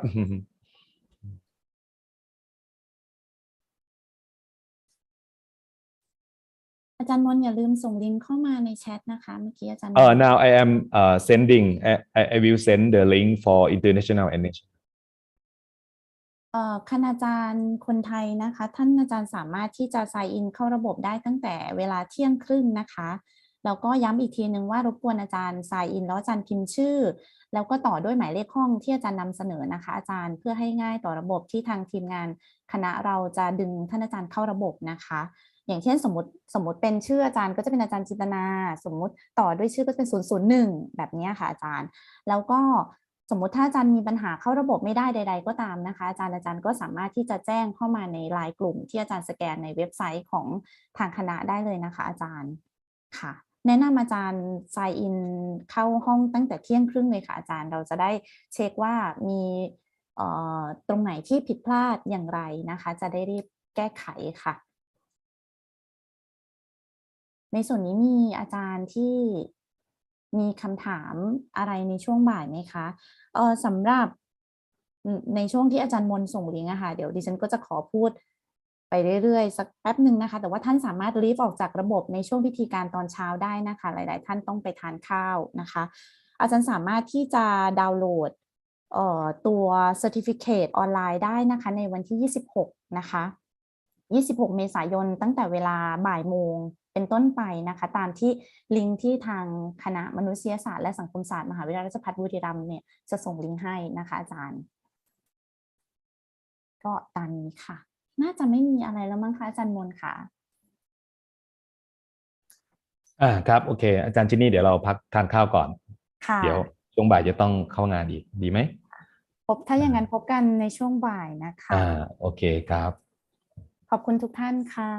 อาจารย์มนอย่าลืมส่งลิงก์เข้ามาในแชทนะคะเมื่อกี้อาจารย์ now I am sending I will send the link for international and national คณาจารย์คนไทยนะคะท่านอาจารย์สามารถที่จะ sign in เข้าระบบได้ตั้งแต่เวลาเที่ยงครึ่งนะคะแล้วก็ย้ำอีกทีนึงว่ารบกวนอาจารย์ sign in แล้วอาจารย์พิมพ์ชื่อแล้วก็ต่อด้วยหมายเลขห้องที่อาจารย์นำเสนอนะคะอาจารย์เพื่อให้ง่ายต่อระบบที่ทางทีมงานคณะเราจะดึงท่านอาจารย์เข้าระบบนะคะอย่างเช่นสมมติเป็นชื่ออาจารย์ก็จะเป็นอาจารย์จินตนาสมมุติต่อด้วยชื่อก็เป็น001แบบนี้ค่ะอาจารย์แล้วก็สมมติถ้าอาจารย์มีปัญหาเข้าระบบไม่ได้ใดๆก็ตามนะคะอาจารย์ก็สามารถที่จะแจ้งเข้ามาในไลน์กลุ่มที่อาจารย์สแกนในเว็บไซต์ของทางคณะได้เลยนะคะอาจารย์ค่ะแนะนำอาจารย์ sign in เข้าห้องตั้งแต่เที่ยงครึ่งเลยค่ะอาจารย์เราจะได้เช็คว่ามีตรงไหนที่ผิดพลาดอย่างไรนะคะจะได้รีบแก้ไขค่ะในส่วนนี้มีอาจารย์ที่มีคำถามอะไรในช่วงบ่ายไหมคะสำหรับในช่วงที่อาจารย์มนส่งลิงก์อะค่ะเดี๋ยวดิฉันก็จะขอพูดไปเรื่อยๆสักแป๊บหนึ่งนะคะแต่ว่าท่านสามารถลีฟออกจากระบบในช่วงพิธีการตอนเช้าได้นะคะหลายๆท่านต้องไปทานข้าวนะคะอาจารย์สามารถที่จะดาวน์โหลดตัว Certificate ออนไลน์ได้นะคะในวันที่26นะคะ26 เมษายนตั้งแต่เวลาบ่ายโมงเป็นต้นไปนะคะตามที่ลิงก์ที่ทางคณะมนุษยศาสตร์และสังคมศาสตร์มหาวิทยาลัยราชภัฏบุรีรัมย์เนี่ยจะส่งลิงก์ให้นะคะอาจารย์ก็ตามนี้ค่ะน่าจะไม่มีอะไรแล้วมั้งคะอาจารย์มนค่ะครับโอเคอาจารย์ชินนี่เดี๋ยวเราพักทานข้าวก่อนเดี๋ยวช่วงบ่ายจะต้องเข้างานอีกดีไหมถ้าอย่างนั้นพบกันในช่วงบ่ายนะคะโอเคครับขอบคุณทุกท่านค่ะ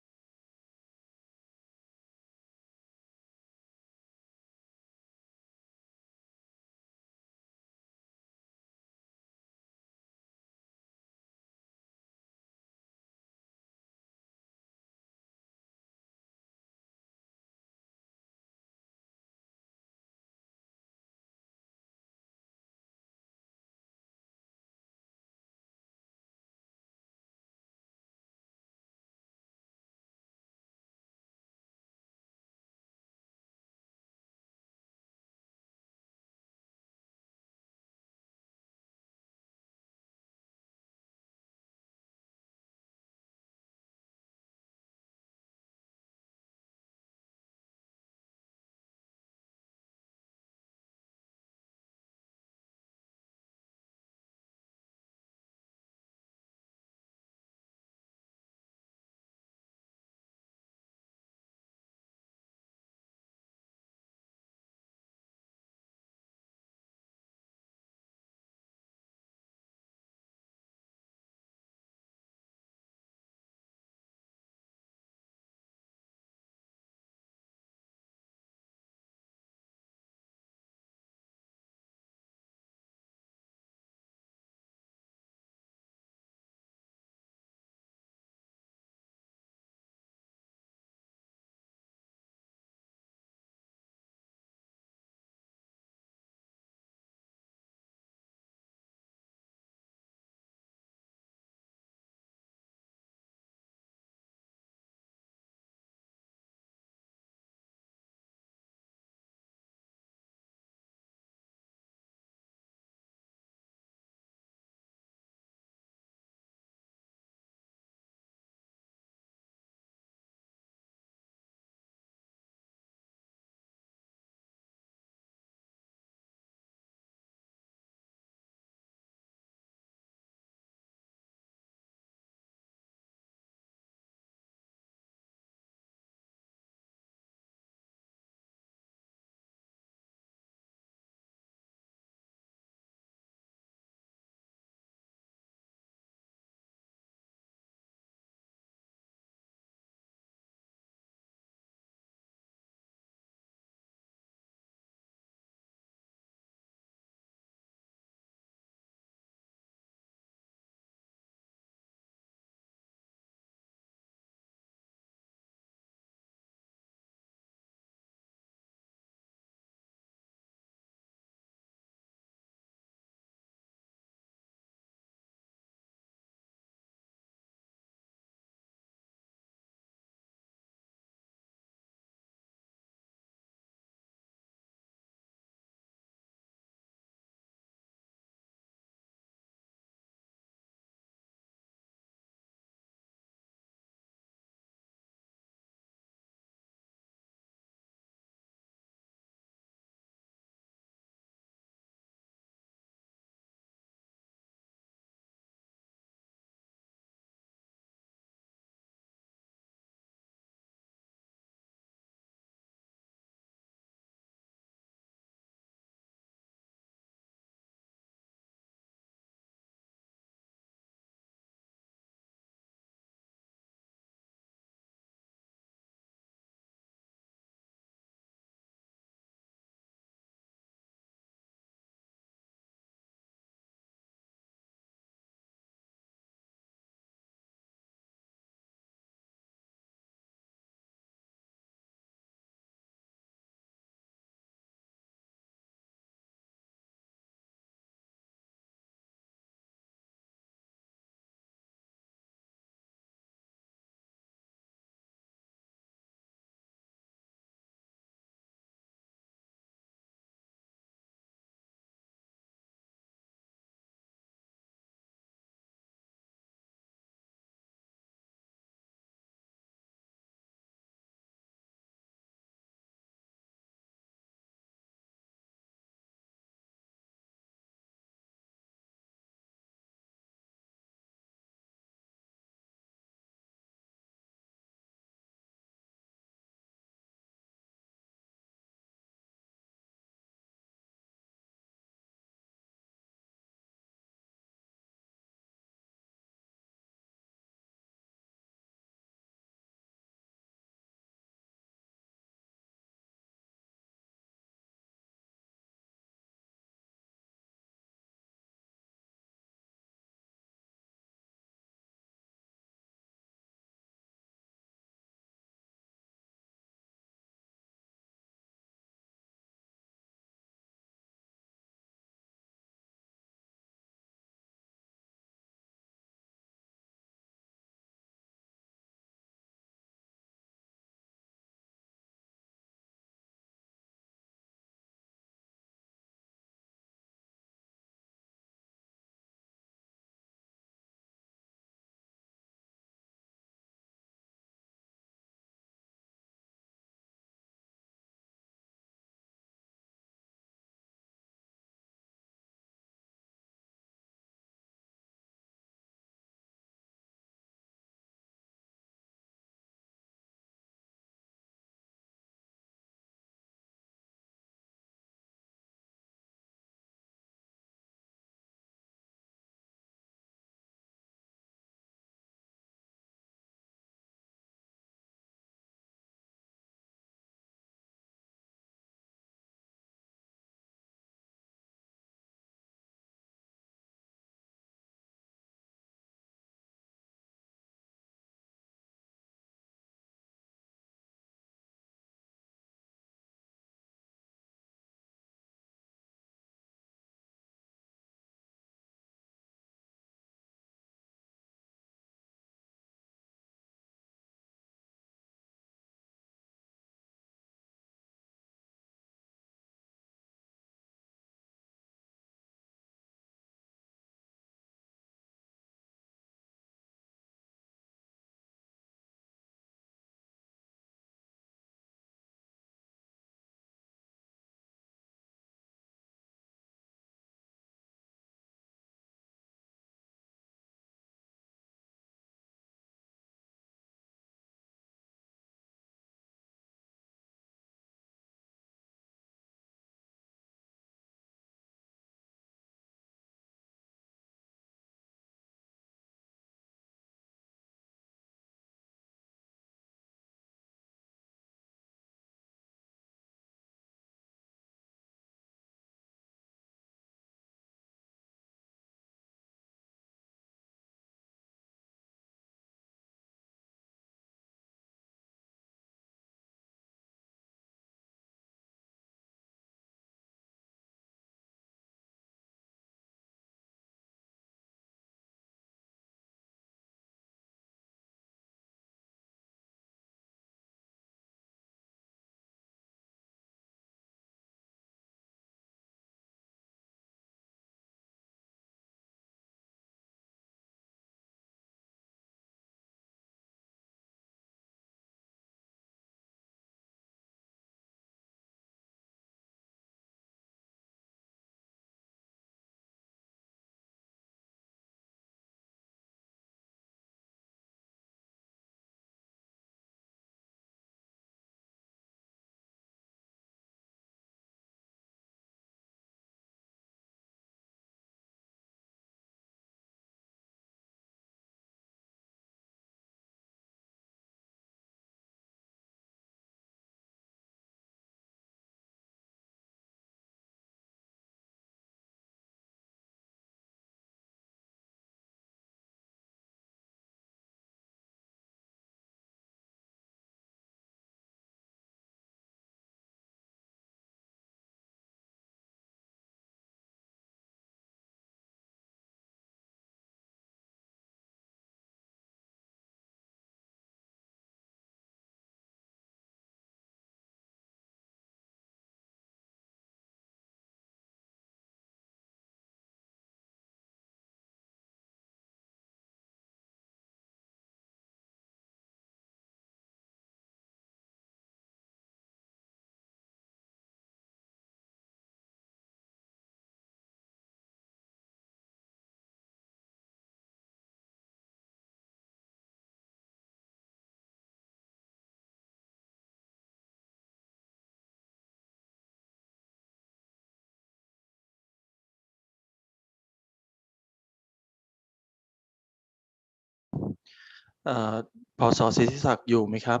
พศสิทธิศักดิ์อยู่ไหมครับ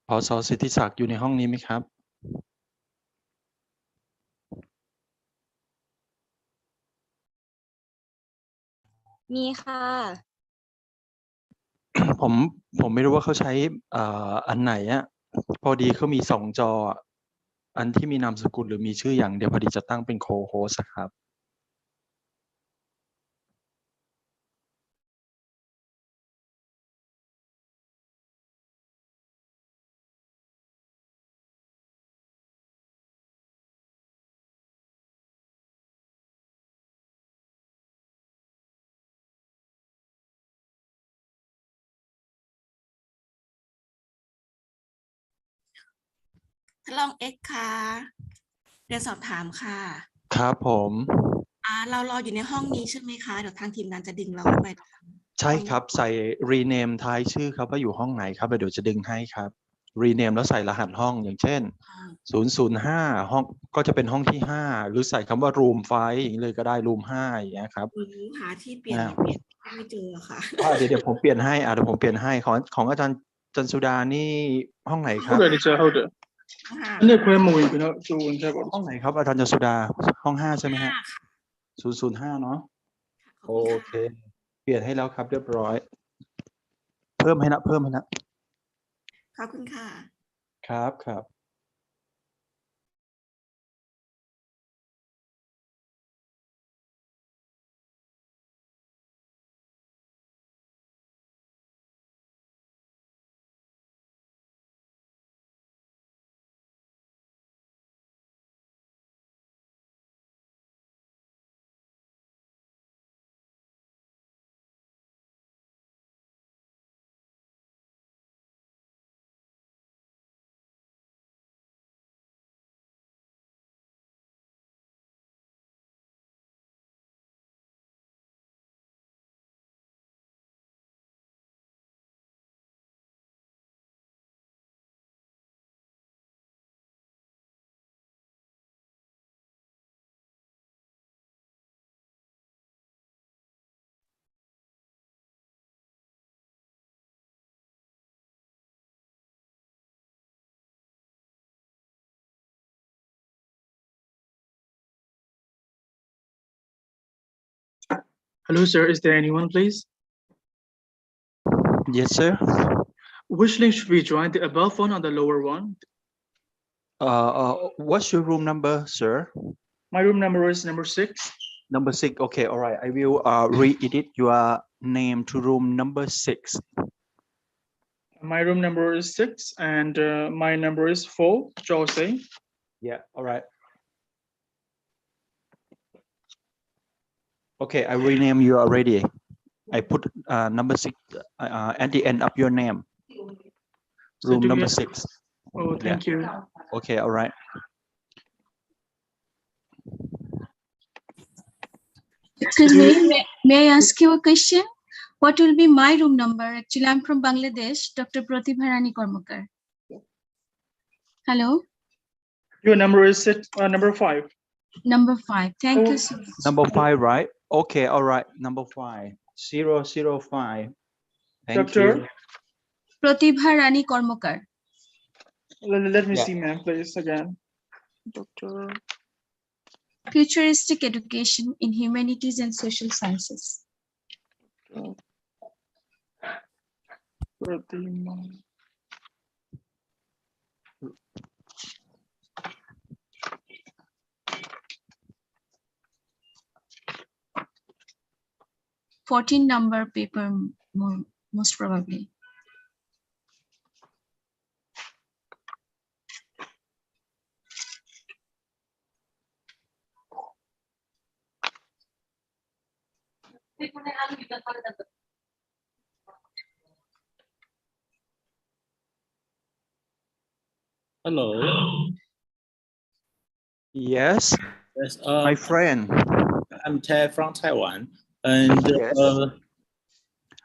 พศสิทธิศักดิ์อยู่ในห้องนี้ไหมครับมีค่ะ ผมไม่รู้ว่าเขาใช้อันไหนอะพอดีเขามี2 จออันที่มีนามสกุลหรือมีชื่ออย่างเดียวพอดีจะตั้งเป็นโคโฮสครับท่านรองเอ็กซ์ค่ะเรียนสอบถามค่ะครับผมเรารออยู่ในห้องนี้ใช่ไหมคะเดี๋ยวทางทีมงานจะดึงเราไปใช่ครับใส่ rename ท้ายชื่อครับว่าอยู่ห้องไหนครับเดี๋ยวจะดึงให้ครับ rename แล้วใส่รหัสห้องอย่างเช่น005ห้องก็จะเป็นห้องที่5หรือใส่คำว่า room 5อย่างนี้เลยก็ได้ room 5อย่างเงี้ยครับหาที่เปลี่ยนไม่เจอค่ะเดี๋ยวผมเปลี่ยนให้เดี๋ยวผมเปลี่ยนให้ของอาจารย์จันสุดานี่ห้องไหนครับเนี่ยคุยมาวิ่งไปนะจูนใช่ป่ะห้องไหนครับอาจารย์จันสุดาห้อง5ใช่ไหมฮะ005เนาะโอเคเปลี่ยนให้แล้วครับเรียบร้อยเพิ่มให้นะขอบคุณค่ะครับ Hello, sir. Is there anyone, please? Yes, sir. Which link should we join? The above one or the lower one? What's your room number, sir? My room number is number 6. Number 6. Okay, all right. I will re-edit your name to room number 6. My room number is 6, and my number is 4. Jose. Yeah. All right. Okay, I rename you already. I put number 6 at the end of your name. Room So number 6. Oh, thank you. Okay, all right. Excuse me, may I ask you a question? What will be my room number? Actually, I'm from Bangladesh, Dr. Pratibharani Kormakar. Hello? Your number is number 5. Number 5. Thank you so much. Number 5, right? Okay, all right. Number 5. 005. Thank Dr. you. Pratibharani Kormakar. Let me see, ma'am, please, again. Dr. Futuristic Education in Humanities and Social Sciences. Pratima. $14 number paper, most probably. Hello. Yes. Yes. My friend. I'm Ted from Taiwan, and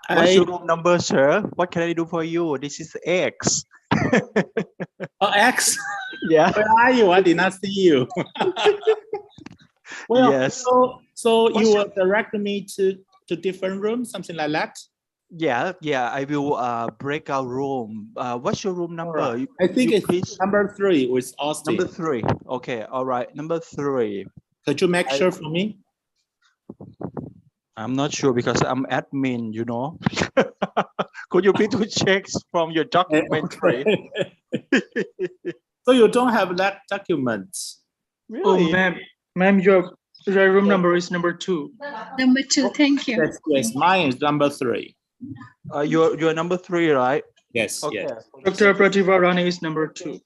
What's your room number, sir? What can I do for you? This is X. X. Yeah. Where are you? I did not see you. Well, yes. So you will direct me to to different rooms, something like that? Yeah, I will break out room. What's your room number? Right. I think it's number 3 with Austin. Number 3. Okay, all right. Number 3. Could you make sure for me? I'm not sure because I'm admin, you know. Could you please check from your documentary? So you don't have that document? Really? Oh, ma'am, your room number is number 2. Number 2, thank you. Yes, mine is number 3. You're number 3, right? Yes, okay. yes. Dr. Pratibha Rani is number 2.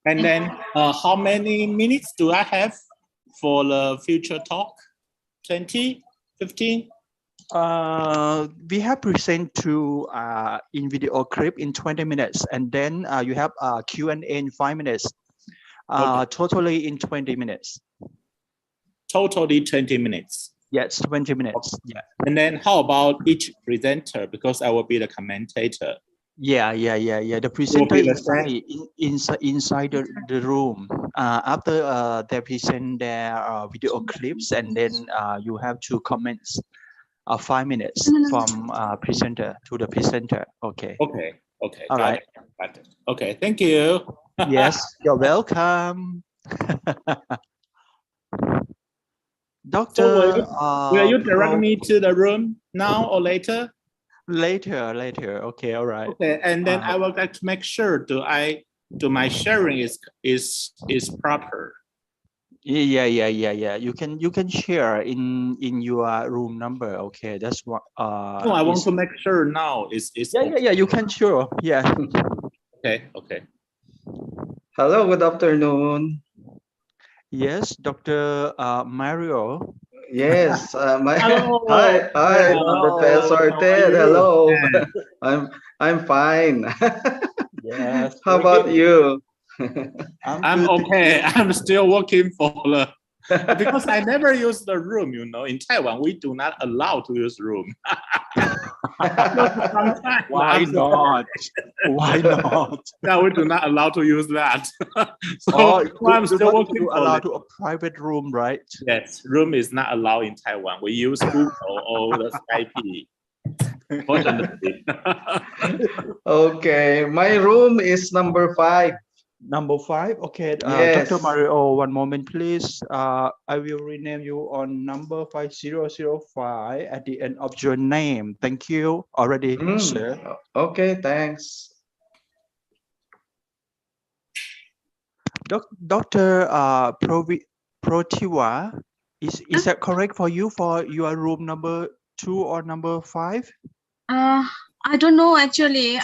And then how many minutes do I have for the future talk? 20, 15? We have present to in video clip in 20 minutes, and then you have Q&A in 5 minutes. Okay. Totally in 20 minutes. Totally 20 minutes. Yes, 20 minutes. Yeah. And then how about each presenter? Because I will be the commentator. Yeah. The presenter inside the room. After they present their video clips, and then you have to comment 5 minutes from presenter to the presenter. Okay. Okay. All right. Got it. Okay. Thank you. Yes, you're welcome. Doctor, so will you direct me to the room now or later? Later. Okay, all right. Okay, and then I would like to make sure my sharing is proper. Yeah. You can share in your room number. Okay, that's what. No, I want to make sure now is. Yeah. You can share. Yeah. Okay. Hello, good afternoon. Yes, Dr. Mario. Yes, Hello. hi, Hello. Professor Ted. Hello. I'm fine. Yes. How about you? I'm okay. I'm still working for because I never use the room. You know, in Taiwan we do not allow to use room. Why not? Why not? No, we do not allow to use that. So I'm still working for allowed to a private room, right? Yes, room is not allowed in Taiwan. We use Google or the Skype. Fortunately. Okay, my room is number 5. Number 5. Okay. Yes. Dr. Mario, one moment, please. I will rename you on number 5005 at the end of your name. Thank you already, sir. Okay, thanks. Dr. Protiva, is that correct for you for your room number 2 or number 5? I don't know actually.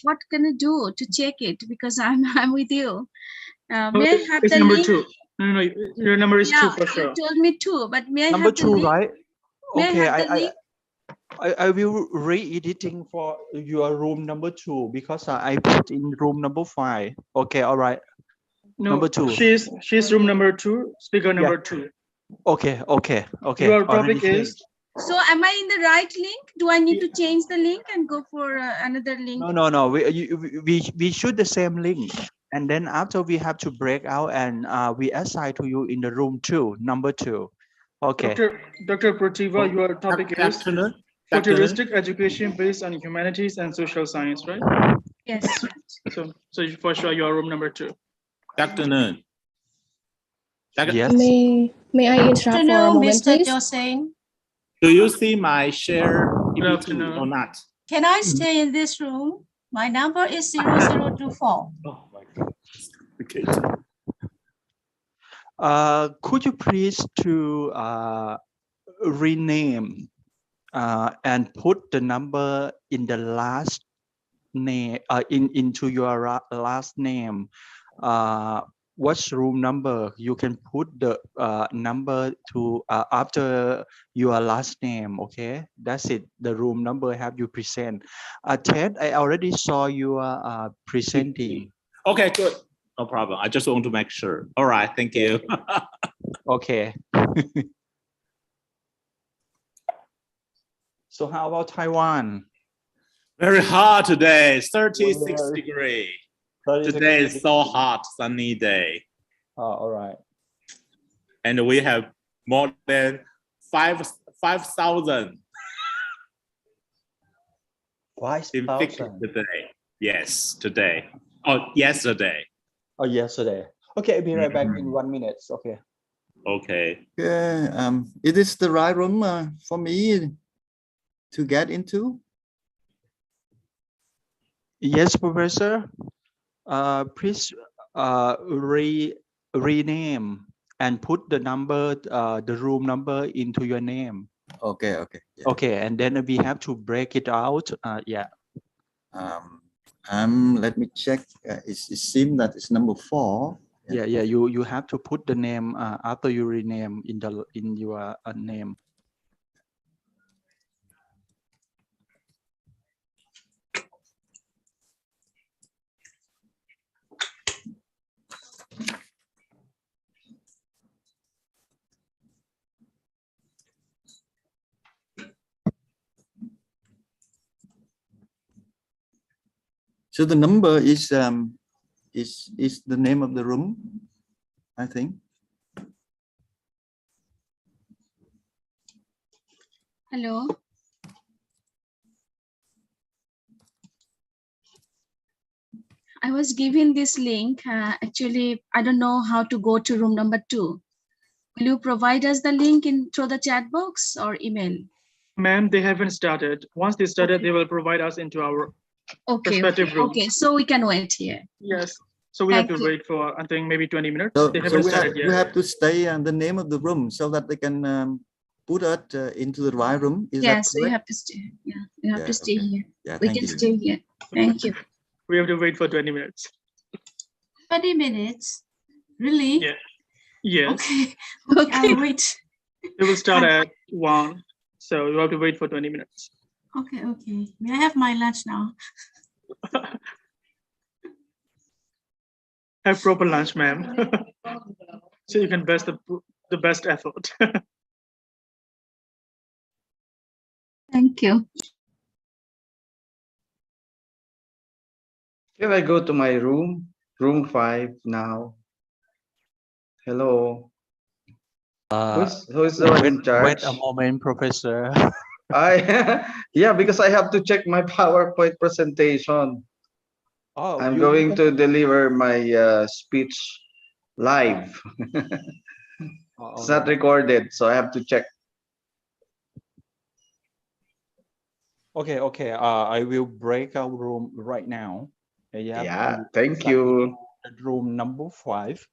What can I do to check it, because I'm with you. May I have it's the number link? 2. No, your number is 2 for sure. You told me 2, but may I Number have the 2, link? right? May Okay, I have the link? I will re-editing for your room number 2 because I put in room number 5. Okay, all right. No, number 2. She's room number 2, speaker number 2. Okay. Your topic is. So am I in the right link? Do I need to change the link and go for another link? No. We shoot the same link, and then after we have to break out and we assign to you in the room 2, number 2. Okay. Dr. Prativa, your topic is futuristic education based on humanities and social science, right? Yes. So for sure, your room number 2. Afternoon. Yes. May I interrupt for a moment, Mr. please? Joseng. Do you see my share or not? Can I stay in this room? My number is 0024. Oh my God. Okay. Could you please to rename and put the number in the last name into your last name? What's room number? You can put the number to after your last name. Okay, that's it. The room number have you present. Ted, I already saw you presenting. Okay, good. No problem. I just want to make sure. All right, thank you. Okay. So how about Taiwan? Very hot today, 36 degrees. Today is so hot, sunny day. Oh, all right. And we have more than 5 5,000. 5,000. Today. Yes, today. Oh, yesterday. Oh, yesterday. Okay, I'll be right back in 1 minute. Okay. Okay. It is the right room for me to get into? Yes, Professor. Please rename and put the number, the room number into your name. Okay, okay. Yeah. Okay, and then we have to break it out. Yeah. Let me check. It seems that it's number 4. Yeah, yeah. You have to put the name after you rename in your name. So the number is the name of the room, I think. Hello. I was given this link. Actually, I don't know how to go to room number 2. Will you provide us the link through the chat box or email? Ma'am, they haven't started. Once they started, they will provide us into our respective room. Okay, so we can wait here. Yes. So we have to wait for, I think, maybe 20 minutes. So, They haven't started yet. we have to stay on the name of the room so that they can put it into the right room. Is that Yes, correct? you have to stay. Yeah, you have to stay okay. here. Yeah, We thank can you. stay here. Thank you. We have to wait for 20 minutes. 20 minutes? Really? Yeah. Yes. Okay. Okay, I'll wait. It will start at 1. So you have to wait for 20 minutes. Okay, okay. May I have my lunch now? Have proper lunch, ma'am. So you can best the best effort. Thank you. Can I go to my room? Room 5 now. Hello. Who's the one in charge? Wait a moment, Professor. Yeah, because I have to check my PowerPoint presentation. Oh, I'm going to deliver my speech live. It's not recorded, so I have to check. Okay, okay. I will break our room right now. Yeah, thank you. Room number 5.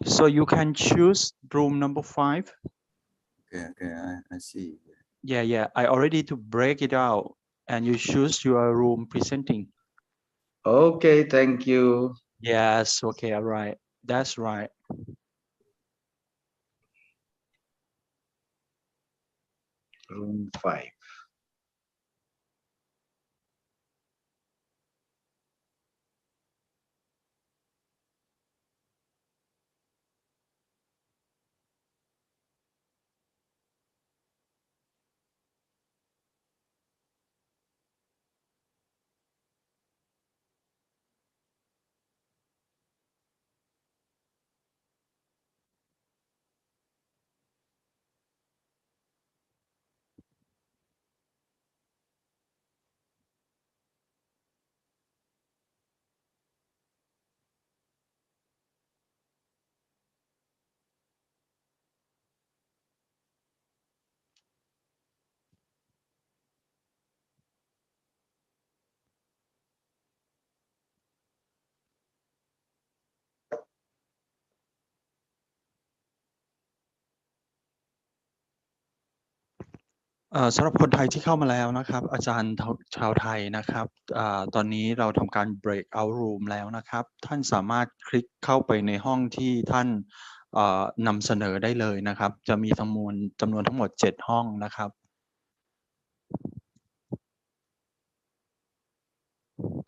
So you can choose room number 5. Okay, okay, I see. Yeah, yeah. I already to break it out, and you choose your room presenting. Okay, thank you. Yes. Okay. All right. That's right. Room 5. สำหรับคนไทยที่เข้ามาแล้วนะครับอาจารย์ชาวไทยนะครับตอนนี้เราทำการ break out room แล้วนะครับท่านสามารถคลิกเข้าไปในห้องที่ท่านนำเสนอได้เลยนะครับจะมีจำนวนทั้งหมด7ห้องนะครับ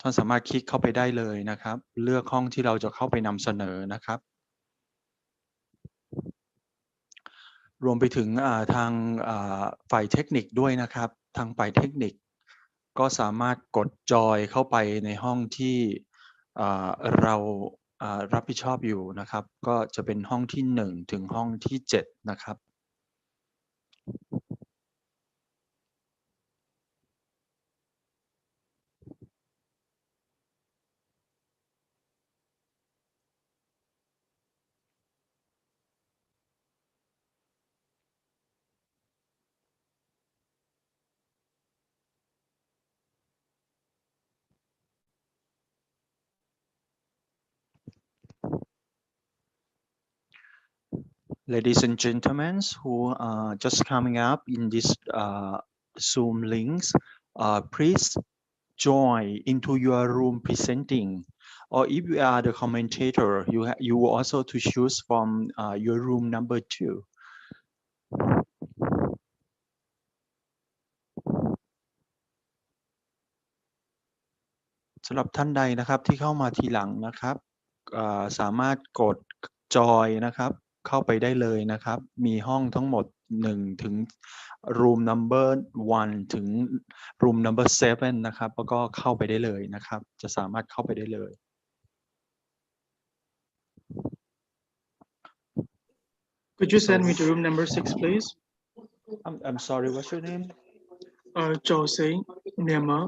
ท่านสามารถคลิกเข้าไปได้เลยนะครับเลือกห้องที่เราจะเข้าไปนำเสนอนะครับรวมไปถึงทางฝ่ายเทคนิคด้วยนะครับทางฝ่ายเทคนิคก็สามารถกดจอยเข้าไปในห้องที่เรารับผิดชอบอยู่นะครับก็จะเป็นห้องที่1ถึงห้องที่7นะครับ Ladies and gentlemen who are just coming up in this Zoom links, please join into your room presenting. Or if you are the commentator, you also to choose from your room number 2. สำหรับท่านใดนะครับที่เข้ามาทีหลังนะครับสามารถกดจอยนะครับเข้าไปได้เลยนะครับมีห้องทั้งหมด1ถึง room number 1 ถึง room number 7นะครับแล้วก็เข้าไปได้เลยนะครับจะสามารถเข้าไปได้เลย Could you send me to room number 6, please? I'm sorry, what's your name? Jose, Myanmar.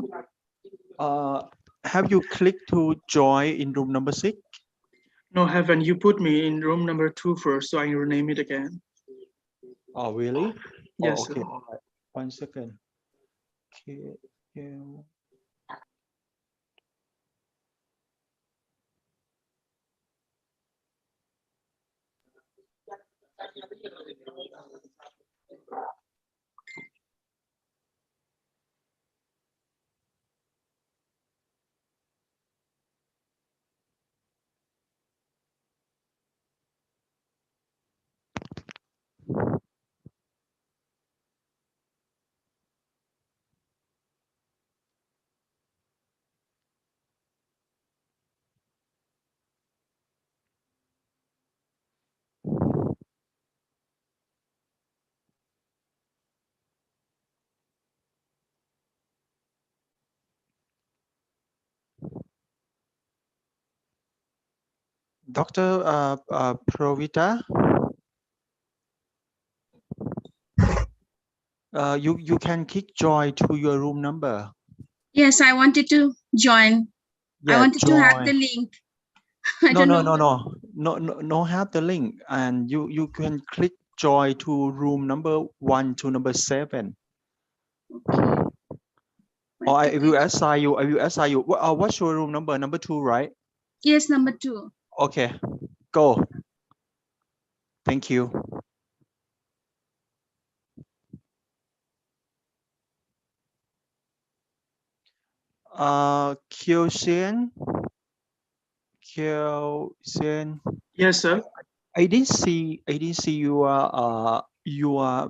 Have you clicked to join in room number 6? No, haven't. You put me in room number 2 first, so I will rename it again. Oh, really? Yes. Oh, okay. All right. 1 second. Okay. Dr. Provita, you can click join to your room number. Yes, I wanted to join. Yeah, I wanted to have the join. link. No, have the link, and you can click join to room number 1 to number 7. Or I will assign you. What's your room number? Number 2, right? Yes, number 2. Okay, go. Thank you. Kyosen. Yes, sir. I didn't see your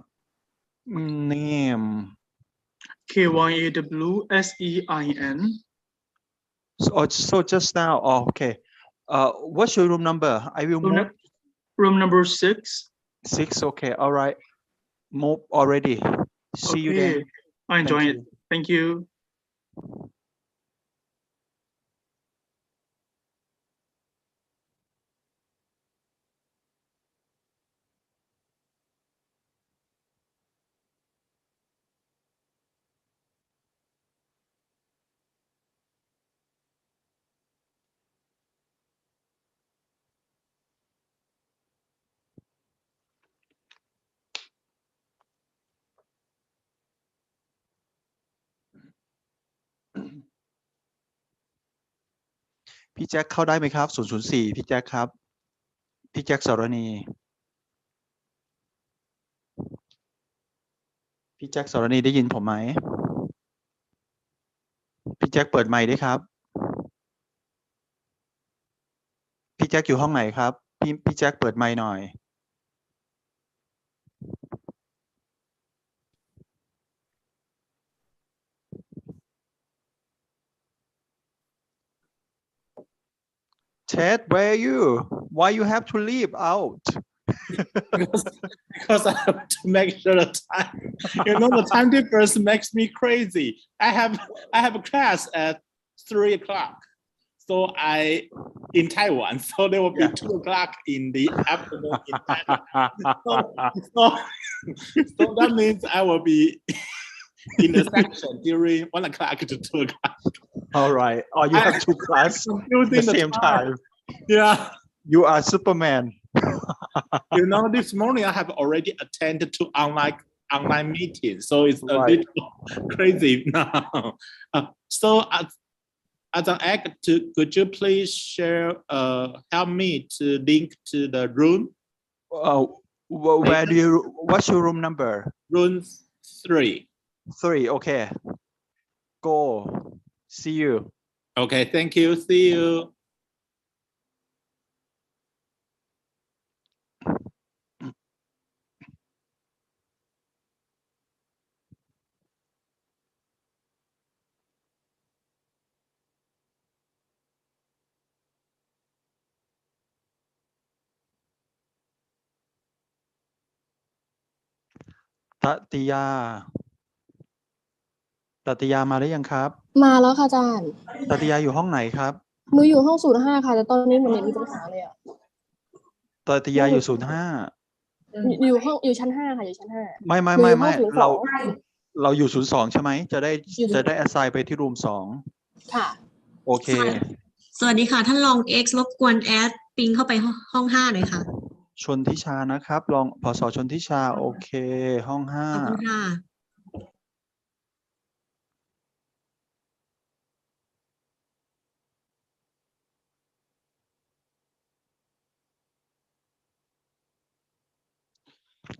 name. KYAWSEIN. So just now. Oh, okay. What's your room number? I will move. Room number 6. 6. Okay. All right. Move already. See you then. I enjoy it. Thank you.พี่แจ็คเข้าได้ไหมครับ004พี่แจ็คครับพี่แจ็คสรณี พี่แจ็คสรณีได้ยินผมไหมพี่แจ็คเปิดไมค์ด้วยครับพี่แจ็คอยู่ห้องไหนครับพี่แจ็คเปิดไมค์หน่อย Ted, where are you? Why you have to leave out? because I have to make sure the time. You know, the time difference makes me crazy. I have a class at 3 o'clock. So in Taiwan, so there will be 2 o'clock in the afternoon in Taiwan. So that means I will be in the section during 1 o'clock to 2 o'clock. All right. Oh, you have 2 classes at the same time. Yeah. You are Superman. You know, this morning I have already attended to online meetings, so it's a little crazy now. So as an actor, could you please share, help me to link to the room? What's your room number? Room 3. 3, okay. Go. See you. Okay, thank you. See you.ตติยามาได้ยังครับ มาแล้วค่ะอาจารย์ ตติยาอยู่ห้องไหนครับ หนูอยู่ห้อง05ค่ะแต่ตอนนี้เหมือนเน็ตมีปัญหาเลยอ่ะ ตติยาอยู่05อยู่ชั้น5ค่ะอยู่ชั้น5 ไม่เราอยู่02ใช่ไหมจะได้ assign ไปที่รูม2ค่ะโอเค สวัสดีค่ะท่านรอง X รบกวนแอดปิงเข้าไปห้อง5หน่อยค่ะชนทิชานะครับรองผส.ชนทิชาโอเคห้อง5ขอบคุณค่ะ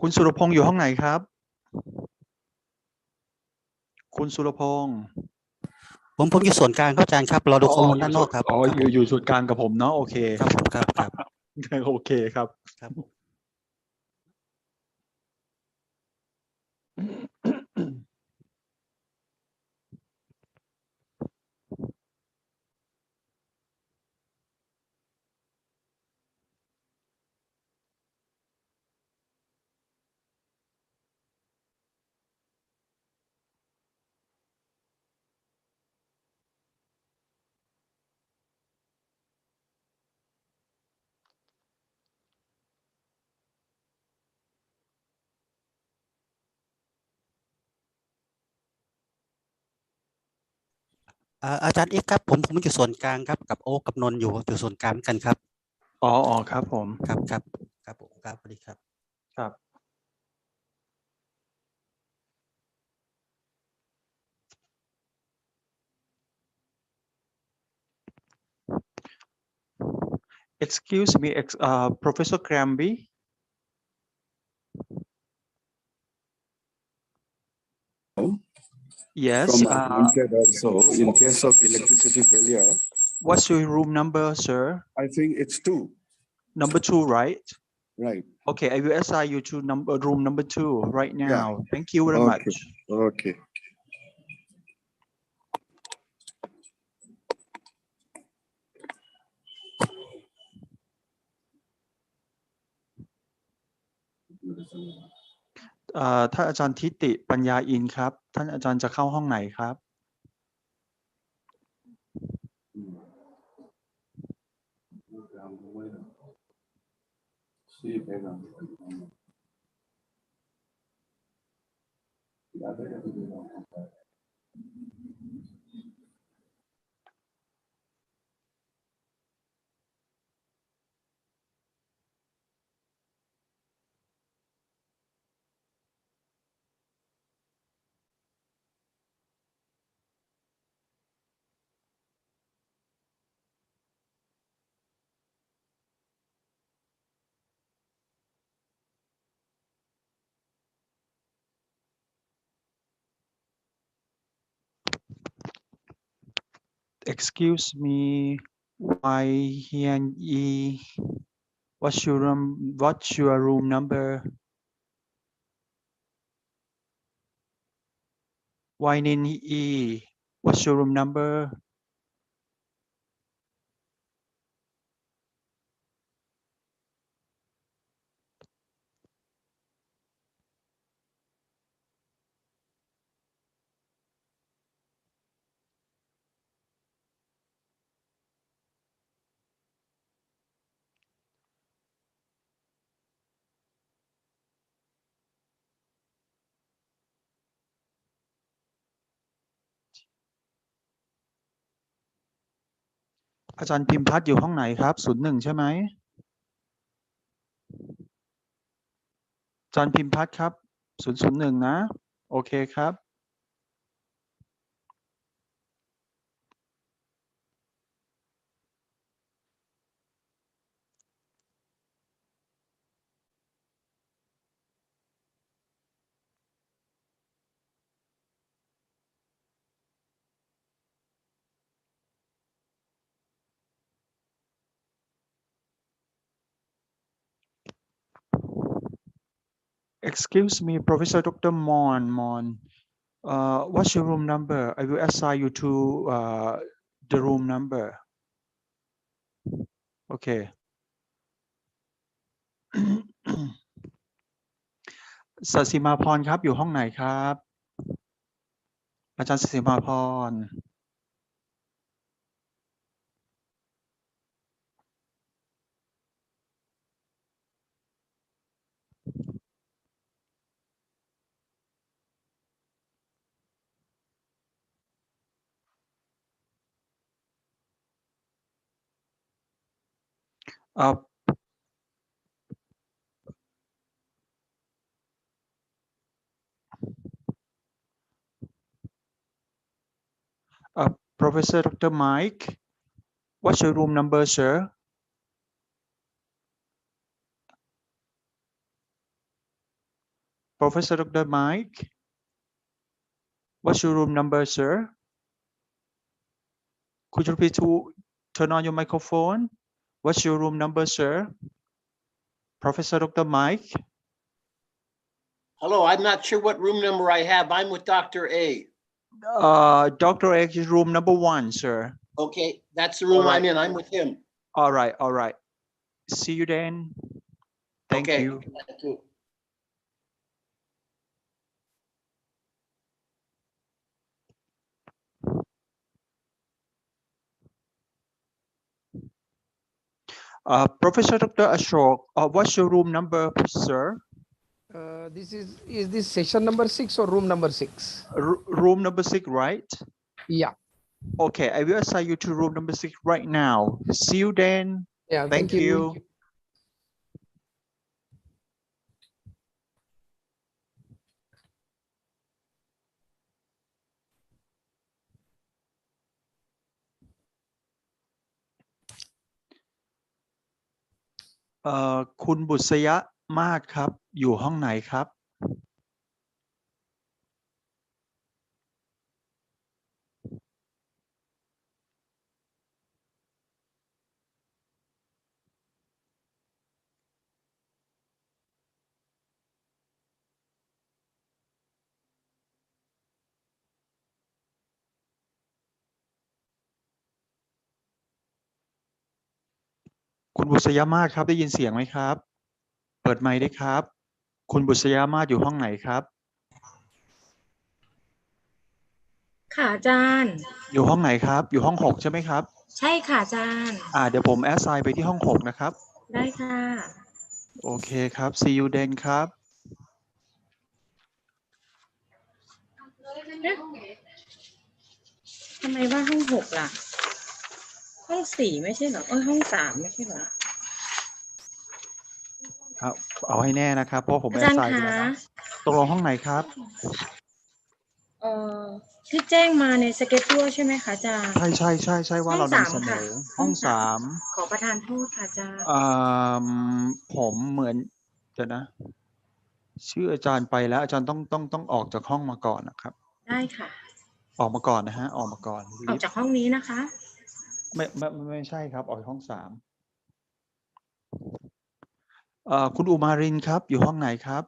คุณสุรพงษ์อยู่ห้องไหนครับคุณสุรพงษ์ผมอยู่ส่วนกลางครับอาจารย์ครับรอดูข้อมูลด้านนอกครับอยู่ส่วนกลางกับผมเนาะโอเคครับโอเคครับอาจารย์เอกครับผมอยู่ส่วนกลางครับกับโอ๊คกับนนท์อยู่ส่วนกลางกันครับอ๋อครับผมครับผมครับสวัสดีครับครับ Excuse me, Professor Gramby. Yes. From also, in case of electricity failure. What's your room number, sir? I think it's 2. Number 2, right? Right. Okay, I will assign you to room number 2 right now. Yeah. Thank you very much. Okay.ท่านอาจารย์ทิติปัญญาอินครับท่านอาจารย์จะเข้าห้องไหนครับ Excuse me, why here what's your room number? Why what's your room number? อาจารย์พิมพัฒน์อยู่ห้องไหนครับ01ใช่ไหมอาจารย์พิมพัฒน์ครับ001นะโอเคครับ Excuse me, Professor Dr. Mon. What's your room number? I will assign you to the room number. Okay. ศศิมาพรครับอยู่ห้องไหนครับอาจารย์ศศิมาพร Professor Dr. Mike, what's your room number, sir? Professor Dr. Mike, what's your room number, sir? Could you please turn on your microphone? What's your room number, sir? Professor Dr. Mike? Hello, I'm not sure what room number I have. I'm with Dr. A. Dr. A is room number 1, sir. Okay, that's the room I'm in. I'm with him. All right. See you then. Thank you. Thank you. Professor Dr. Ashok, what's your room number, sir? Is this session number 6 or room number 6? Room number 6, right? Yeah. Okay, I will assign you to room number 6 right now. See you then. Yeah, thank you.คุณ บุษยมาศครับอยู่ห้องไหนครับคุณบุษยมาศครับได้ยินเสียงไหมครับเปิดไมค์ได้ครับคุณบุษยมาศอยู่ห้องไหนครับค่ะอาจารย์อยู่ห้องไหนครับอยู่ห้อง6ใช่ไหมครับใช่ค่ะอาจารย์เดี๋ยวผมแอสไซน์ไปที่ห้อง6นะครับได้ค่ะโอเคครับ see you then ครับทำไมว่าห้อง6ล่ะห้อง4ไม่ใช่เหรอห้อง3ไม่ใช่เหรอเอาให้แน่นะครับเพราะผมแอสไซน์ไปแล้วตกลงห้องไหนครับที่แจ้งมาในสเก็ตตัวใช่ไหมคะอาจารย์ใช่ว่าเรานำเสนอห้อง3ขอประทานโทษค่ะอาจารย์ผมเหมือนเดี๋ยวนะชื่ออาจารย์ไปแล้วอาจารย์ต้องออกจากห้องมาก่อนนะครับได้ค่ะ ออกมาก่อนนะฮะออกมาก่อน ออกจากห้องนี้นะคะ ไม่ใช่ครับออกห้อง3คุณอุมารินครับอยู่ห้องไหนครับ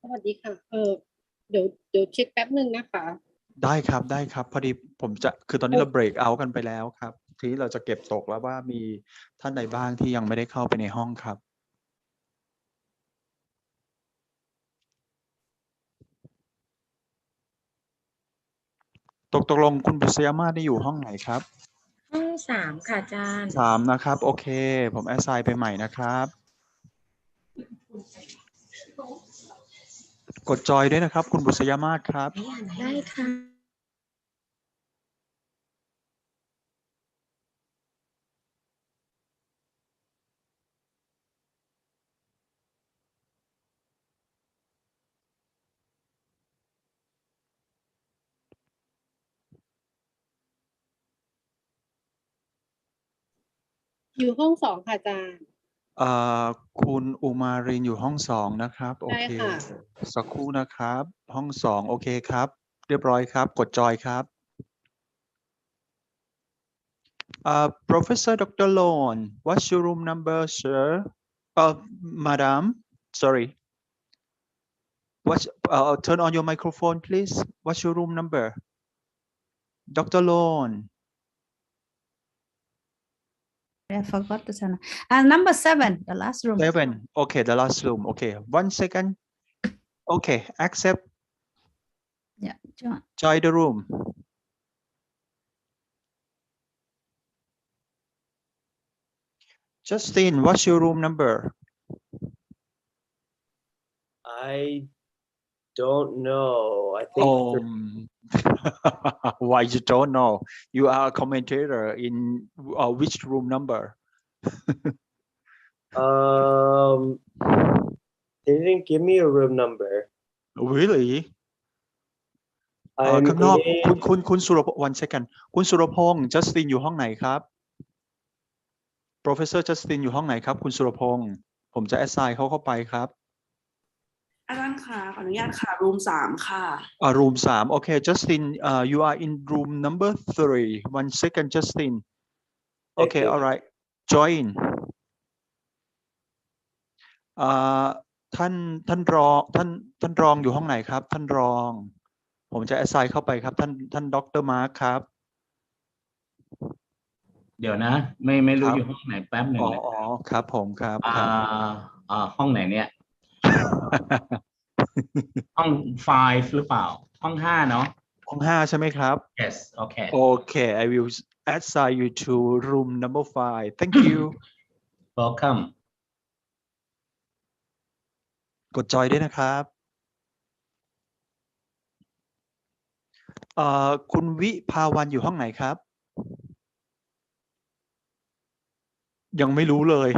สวัสดีค่ะเดี๋ยวเช็คแป๊บหนึ่งนะคะ ได้ครับพอดีผมจะคือตอนนี้เราเบรกเอาท์กันไปแล้วครับทีนี้เราจะเก็บตกแล้วว่ามีท่านใดบ้างที่ยังไม่ได้เข้าไปในห้องครับตกลงคุณบุษยมาศได้อยู่ห้องไหนครับห้อง3ค่ะอาจารย์3นะครับโอเคผมแอสไซน์ไปใหม่นะครับกดจอยด้วยนะครับคุณบุษยมาศครับได้ค่ะอยู่ห้อง2ค่ะอาจารย์คุณอุมารินอยู่ห้อง2นะครับโอเคสักครู่นะครับห้อง2โอเคครับเรียบร้อยครับกดจอยครับProfessor Dr. Lone what's your room number sir madam sorry what's turn on your microphone please what's your room number Dr. Lone I forgot to turn number 7 the last room 7 okay the last room okay 1 second okay accept yeah join the room Justin what's your room number I don't know. I think why you don't know you are a commentator in which room number they didn't give me a room number. Really? ข้างนอกคุณสุรพงศ์ one second คุณสุรพงศ์ Justin อยู่ห้องไหนครับ Professor Justin อยู่ห้องไหนครับคุณสุรพงศ์ผมจะ assign เขาเข้าไปครับอาจารย์ค่ะขออนุญาตค่ะ room 3ค่ะroom 3 okay Justin you are in room number 3 1 second Justin okay all right join ท่านรองอยู่ห้องไหนครับท่านรองผมจะ assign เข้าไปครับท่านดร. Mark ครับเดี๋ยวนะไม่รู้อยู่ห้องไหนแป๊บหนึ่งครับผมครับห้องไหนเนี่ย ห้อง5หรือเปล่าห้อง5เนาะห้อง5ใช่ไหมครับ yes okay okay I will assign you to room number 5 thank you welcome กดจอยด้วยนะครับคุณวิภาวันอยู่ห้องไหนครับยังไม่รู้เลย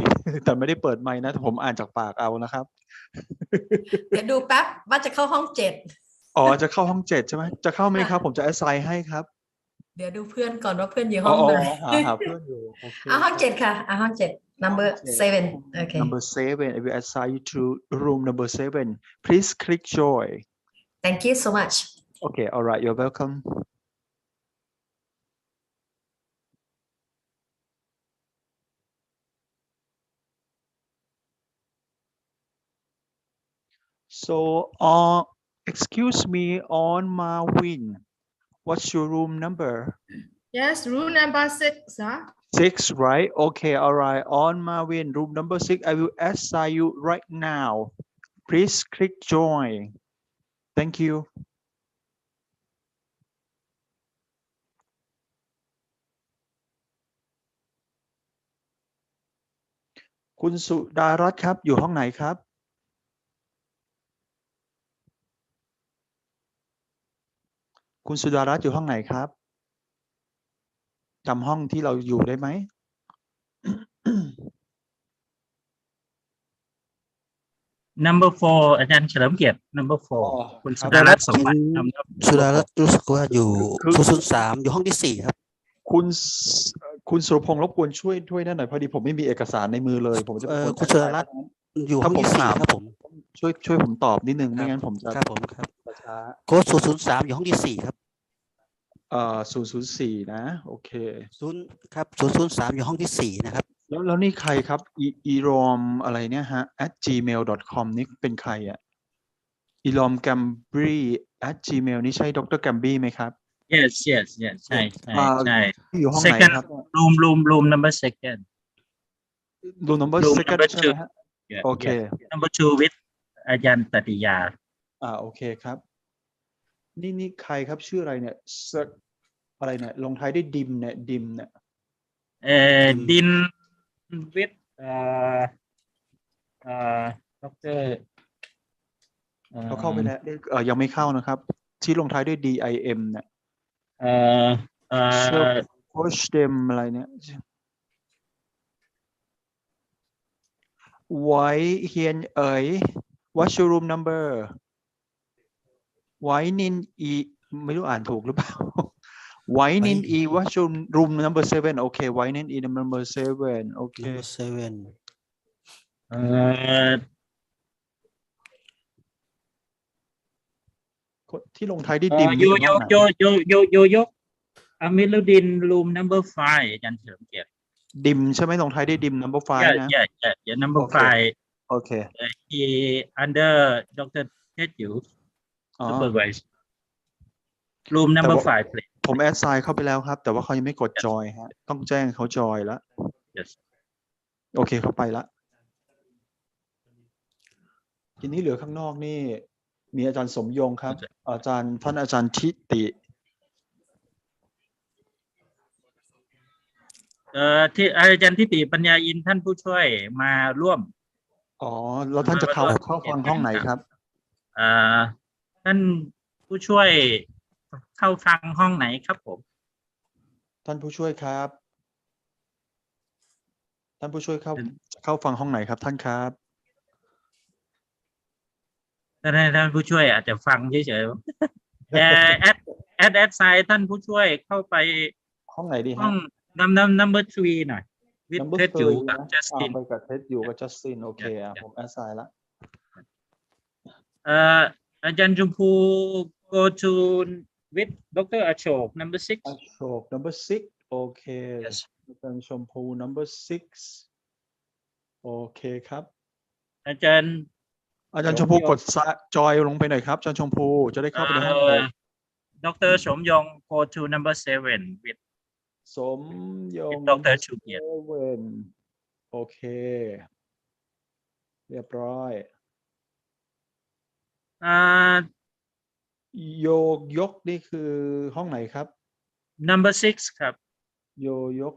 แต่ไม่ได้เปิดไมค์นะผมอ่านจากปากเอานะครับเดี๋ยวดูแป๊บว่าจะเข้าห้อง7จะเข้าห้อง7ใช่ไหมจะเข้าไหมครับผมจะ assign ให้ครับเดี๋ยวดูเพื่อนก่อนว่าเพื่อนอยู่ห้องไหนหาเพื่อนอยู่ห้อง7ค่ะห้อง7 number 7 okay number 7 I will assign you to room number 7 please click join thank you so much okay all right you're welcome so excuse me on Marvin what's your room number yes room number 6 6 right okay all right on Marvin room number 6 I will assign you right now please click join thank youคุณสุดารัตน์ครับอยู่ห้องไหนครับคุณสุดารัตน์อยู่ห้องไหนครับจำห้องที่เราอยู่ได้ไหม number 4อาจารย์เฉลิมเกียรติ number 4คุณสุดารัตน์สมบัติสุดารัตน์รู้สึกว่าอยู่003อยู่ห้องที่4ครับคุณสุรพงษ์รบกวนช่วยนั่นหน่อยพอดีผมไม่มีเอกสารในมือเลยผมจะคุณสุดารัตน์อยู่ห้องที่4ครับผมช่วยผมตอบนิดนึงไม่งั้นผมจะครับผมครับ โค้ด003อยู่ห้องที่4ครับ004นะโอเคครับ003อยู่ห้องที่4นะครับแล้วนี่ใครครับirom อะไรเนี่ยฮะ@gmail.com นี่เป็นใครอ่ะirom gambri @gmail นี่ใช่ดร. Gambi ไหมครับ yes ใช่อยู่ห้องไหน second ครับ room number second room number second ใช่ไหมฮะโอเค number 2 with อาจารย์ตติยาโอเคครับนี่ใครครับชื่ออะไรเนี่ยอะไรเนี่ยลงท้ายด้วยดิมเนี่ยดิมเนี่ยดิน with ดร. เขาเข้าไปแล้วยังไม่เข้านะครับที่ลงท้ายด้วย DIM เนี่ยCoach Dem อะไรเนี่ยไว้เฮียนWhat's your room number ไว้นินไม่รู้อ่านถูกหรือเปล่าไว้นินWhat's your room number 7โอเคไว้นินnumber 7โอเค ที่ลงท้ายด้วยดิมโยกอเมโลดิน room number 5อาจารย์เฉลิมเกียรติดิมใช่ไหมลงท้ายด้วยดิม number 5นะyeah number 5โอเคhe under Dr. Teju supervise room number 5 please ผมแอดไซน์เข้าไปแล้วครับแต่ว่าเขายังไม่กดจอยฮะต้องแจ้งเขาจอยแล้ว yes โอเคเขาไปละทีนี้เหลือข้างนอกนี่มีอาจารย์สมยงครับท่านอาจารย์ทิติที่อาจารย์ทิติปัญญาอินท่านผู้ช่วยมาร่วมแล้วท่านจะเข้าฟังห้องไหนครับท่านผู้ช่วยเข้าฟังห้องไหนครับผมท่านผู้ช่วยครับท่านผู้ช่วยเข้าฟังห้องไหนครับท่านครับท่านผู้ช่วยอาจจะฟังเฉยๆแอดไซน์ท่านผู้ช่วยเข้าไปห้องไหนดีฮะห้องnumber 3หน่อยวิทย์เทสอยู่กับจัสตินไปกับเทสอยู่กับจัสตินโอเคผมแอดไซน์ละอาจารย์ชมพู go to with Dr. Ashok number 6 Ashok number 6โอเคอาจารย์ชมพู number 6โอเคครับอาจารย์ชมพูกดจอยลงไปหน่อยครับอาจารย์ชมพูจะได้เข้าไปในห้องดร.สมยง go to number 7 with สมยง Dr. ชูเกียรติโอเคเรียบร้อยยกนี่คือห้องไหนครับ number 6ครับยก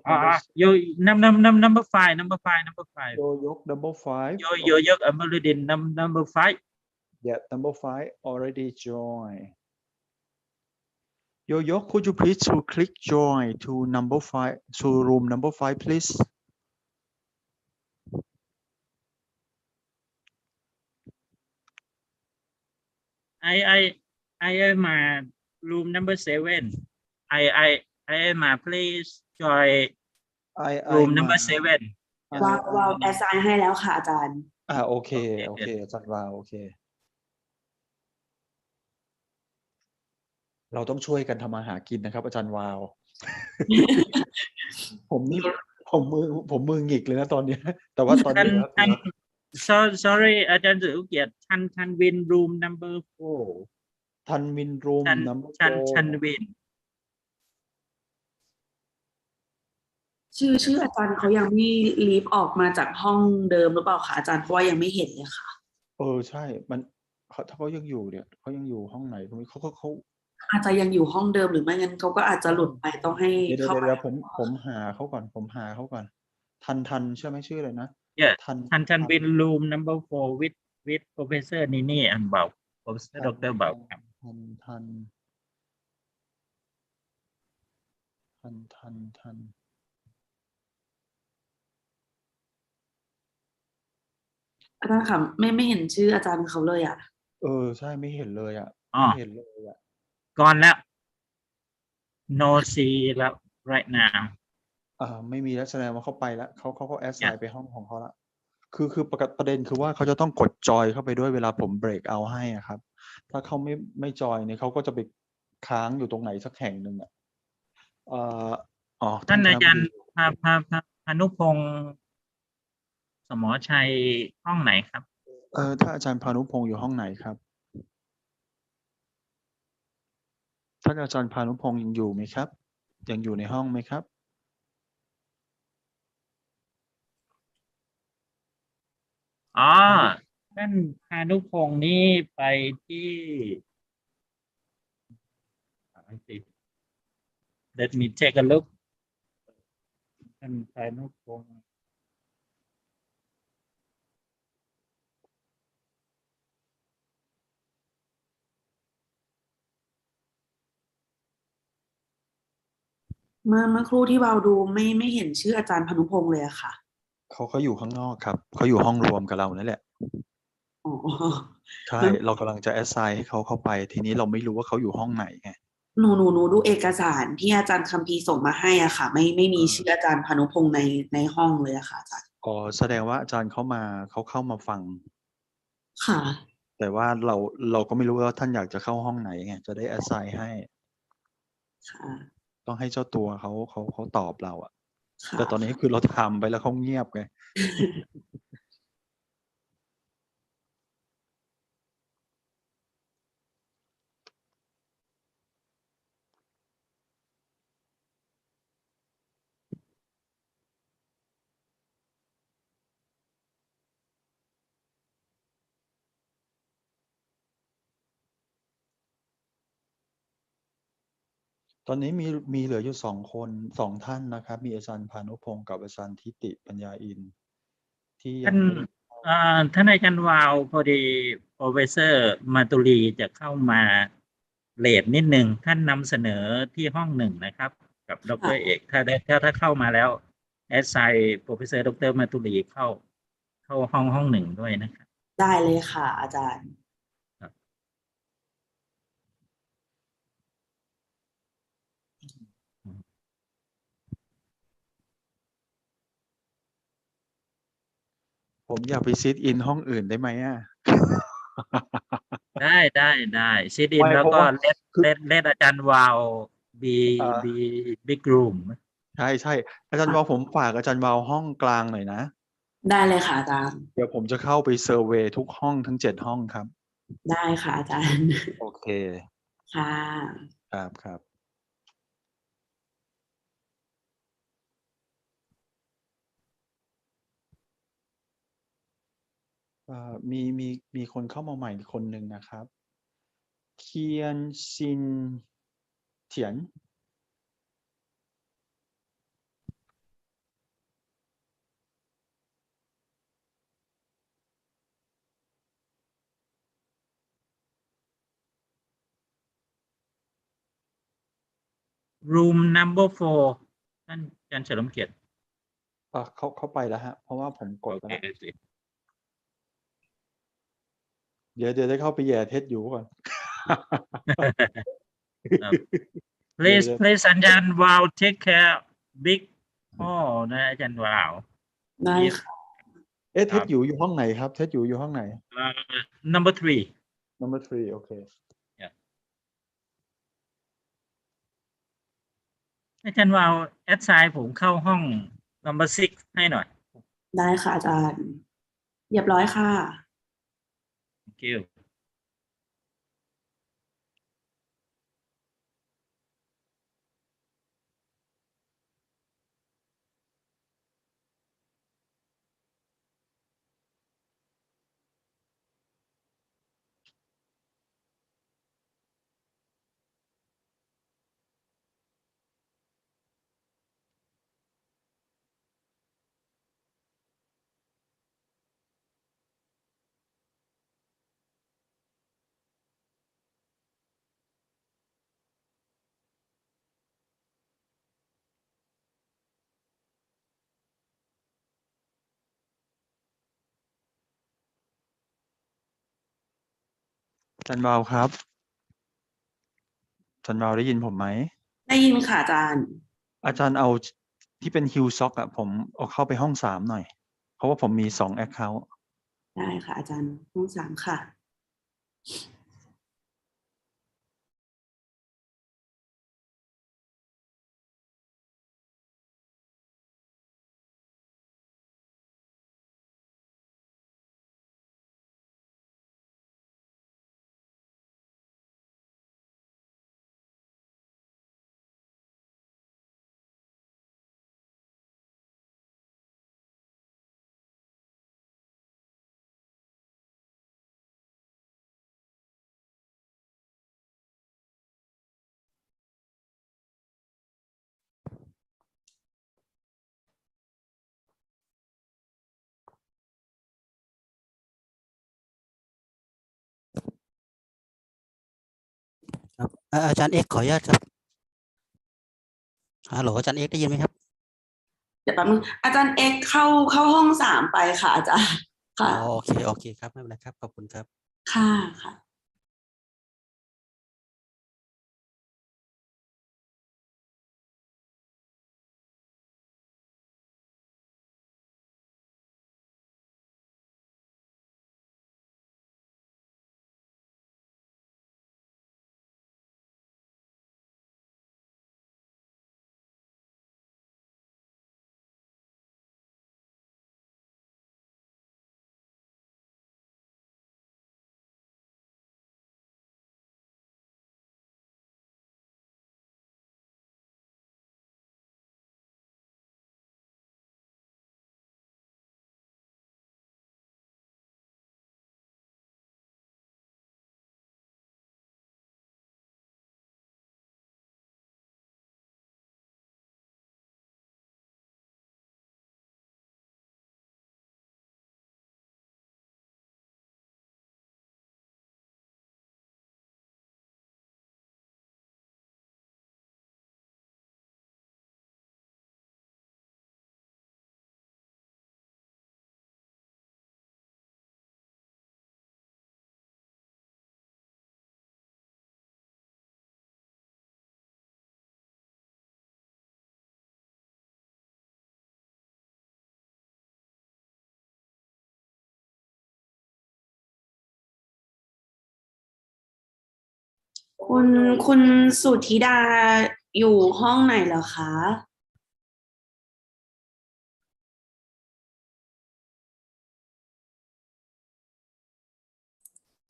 number 5 number 5ยก number 5ยกอมฤดิน number 5 yeah number 5 already join Yo, could you please to click join to number 5 to room number 5 please I am room number 7 I am please join room number 7วาวแอสไซน์ให้แล้วค่ะอาจารย์โอเคอาจารย์วาวโอเคเราต้องช่วยกันทำมาหากินนะครับอาจารย์วาว ผมมือหงิกเลยนะตอนนี้แต่ว่าตอนนี้sorry อาจารย์สุเกียรติทันวิน room number 4ทันวิน room number ชันวินชื่ออาจารย์เขายังไม่ลีฟออกมาจากห้องเดิมหรือเปล่าคะอาจารย์เพราะว่ายังไม่เห็นเลยค่ะใช่มันถ้าเขายังอยู่เนี่ยเขายังอยู่ห้องไหนตรงนี้เขาอาจจะยังอยู่ห้องเดิมหรือไม่งั้นเขาก็อาจจะหลุดไปต้องให้เข้าไปผมหาเขาก่อนทันใช่ไหมชื่ออะไรนะทันวิน room number 4 with professor Nini and เบา professor Dr. เบาครับทันอาจารย์ค่ะไม่เห็นชื่ออาจารย์เขาเลยอ่ะใช่ไม่เห็นเลยอ่ะไม่เห็นเลยอ่ะก่อนแล้ว no see แล้ว right now ไม่มีแล้วแสดงว่าเขาไปแล้วเขาแอดไซน์ไปห้องของเขาละคือประเด็นคือว่าเขาจะต้องกดจอยเข้าไปด้วยเวลาผมเบรกเอาให้ครับ ถ้าเขาไม่จอยเนี่ยเขาก็จะไปค้างอยู่ตรงไหนสักแห่งหนึ่งอ่ะท่านอาจารย์พานุพงศ์สมอชัยห้องไหนครับถ้าอาจารย์พานุพงศ์อยู่ห้องไหนครับท่านอาจารย์พานุพงศ์ยังอยู่ไหมครับยังอยู่ในห้องไหมครับท่านพานุพงศ์นี่ไปที่ Let me take a look ท่านพานุพงศ์เมื่อครู่ที่เราดูไม่เห็นชื่ออาจารย์พานุพงศ์เลยอะค่ะเขาอยู่ข้างนอกครับเขาอยู่ห้องรวมกับเรานั่นแหละใช่เรากำลังจะ assign ให้เขาเข้าไปทีนี้เราไม่รู้ว่าเขาอยู่ห้องไหนไงหนูดูเอกสารที่อาจารย์คัมภีร์ส่งมาให้อ่ะค่ะไม่มีชื่ออาจารย์พานุพงศ์ในห้องเลยอะค่ะอาจารย์แสดงว่าอาจารย์เขาเข้ามาฟังค่ะแต่ว่าเราก็ไม่รู้ว่าท่านอยากจะเข้าห้องไหนไงจะได้ assign ให้ค่ะต้องให้เจ้าตัวเขาตอบเราอะแต่ตอนนี้คือเราทำไปแล้วเขาเงียบไง ตอนนี้มีเหลืออยู่2 ท่านนะครับมีอาจารย์พานุพงศ์กับอาจารย์ทิติปัญญาอินทร์ที่ยังไม่ได้ท่านอาจารย์วาวพอดี Professor มาตุลีจะเข้ามาเลทนิดนึงท่านนำเสนอที่ห้อง1นะครับกับดร.เอกถ้าเข้ามาแล้วแอดไซน์ Professor ดร.มาตุลีเข้าห้อง1ด้วยนะครับได้เลยค่ะอาจารย์ผมอยากไปซิทอินห้องอื่นได้ไหมอ่ะ ได้ซิดอินแล้วก็เลดอาจารย์วาวบีบิ๊กรูมใช่อาจารย์วาวผมฝากอาจารย์วาวห้องกลางหน่อยนะได้เลยค่ะอาจารย์เดี๋ยวผมจะเข้าไปเซอร์เวย์ทุกห้องทั้ง7 ห้องครับได้ค่ะอาจารย์โอเคค่ะครับมีคนเข้ามาใหม่คนหนึ่งนะครับเคียนซินเถียนroom number 4ท่านอาจารย์เฉลิมเกียรติเข้าไปแล้วฮะเพราะว่าผมกดไปแล้วเดี๋ยวได้เข้าไปแย่เท็จอยู่ก่อน please อาจารย์วาว take care big นะอาจารย์วาวได้ค่ะเท็จอยู่ห้องไหนครับเท็จอยู่ห้องไหนnumber 3 โอเคอาจารย์วาวแอดไซน์ผมเข้าห้อง number 6ให้หน่อยได้ค่ะอาจารย์เรียบร้อยค่ะ thank youอาจารย์วาวครับอาจารย์วาวได้ยินผมไหมได้ยินค่ะอาจารย์เอาที่เป็น HUSOC อ่ะผมเอาเข้าไปห้อง3หน่อยเพราะว่าผมมี2 account ได้ค่ะอาจารย์ห้อง3ค่ะ อาจารย์เอกขออนุญาตครับฮัลโหลอาจารย์เอกได้ยินไหมครับเดี๋ยวแป๊บนึงอาจารย์เอกเข้าห้อง3ไปค่ะอาจารย์ค่ะ โอเคครับไม่เป็นไรครับขอบคุณครับค่ะค่ะคุณสุธิดาอยู่ห้องไหนเหรอคะ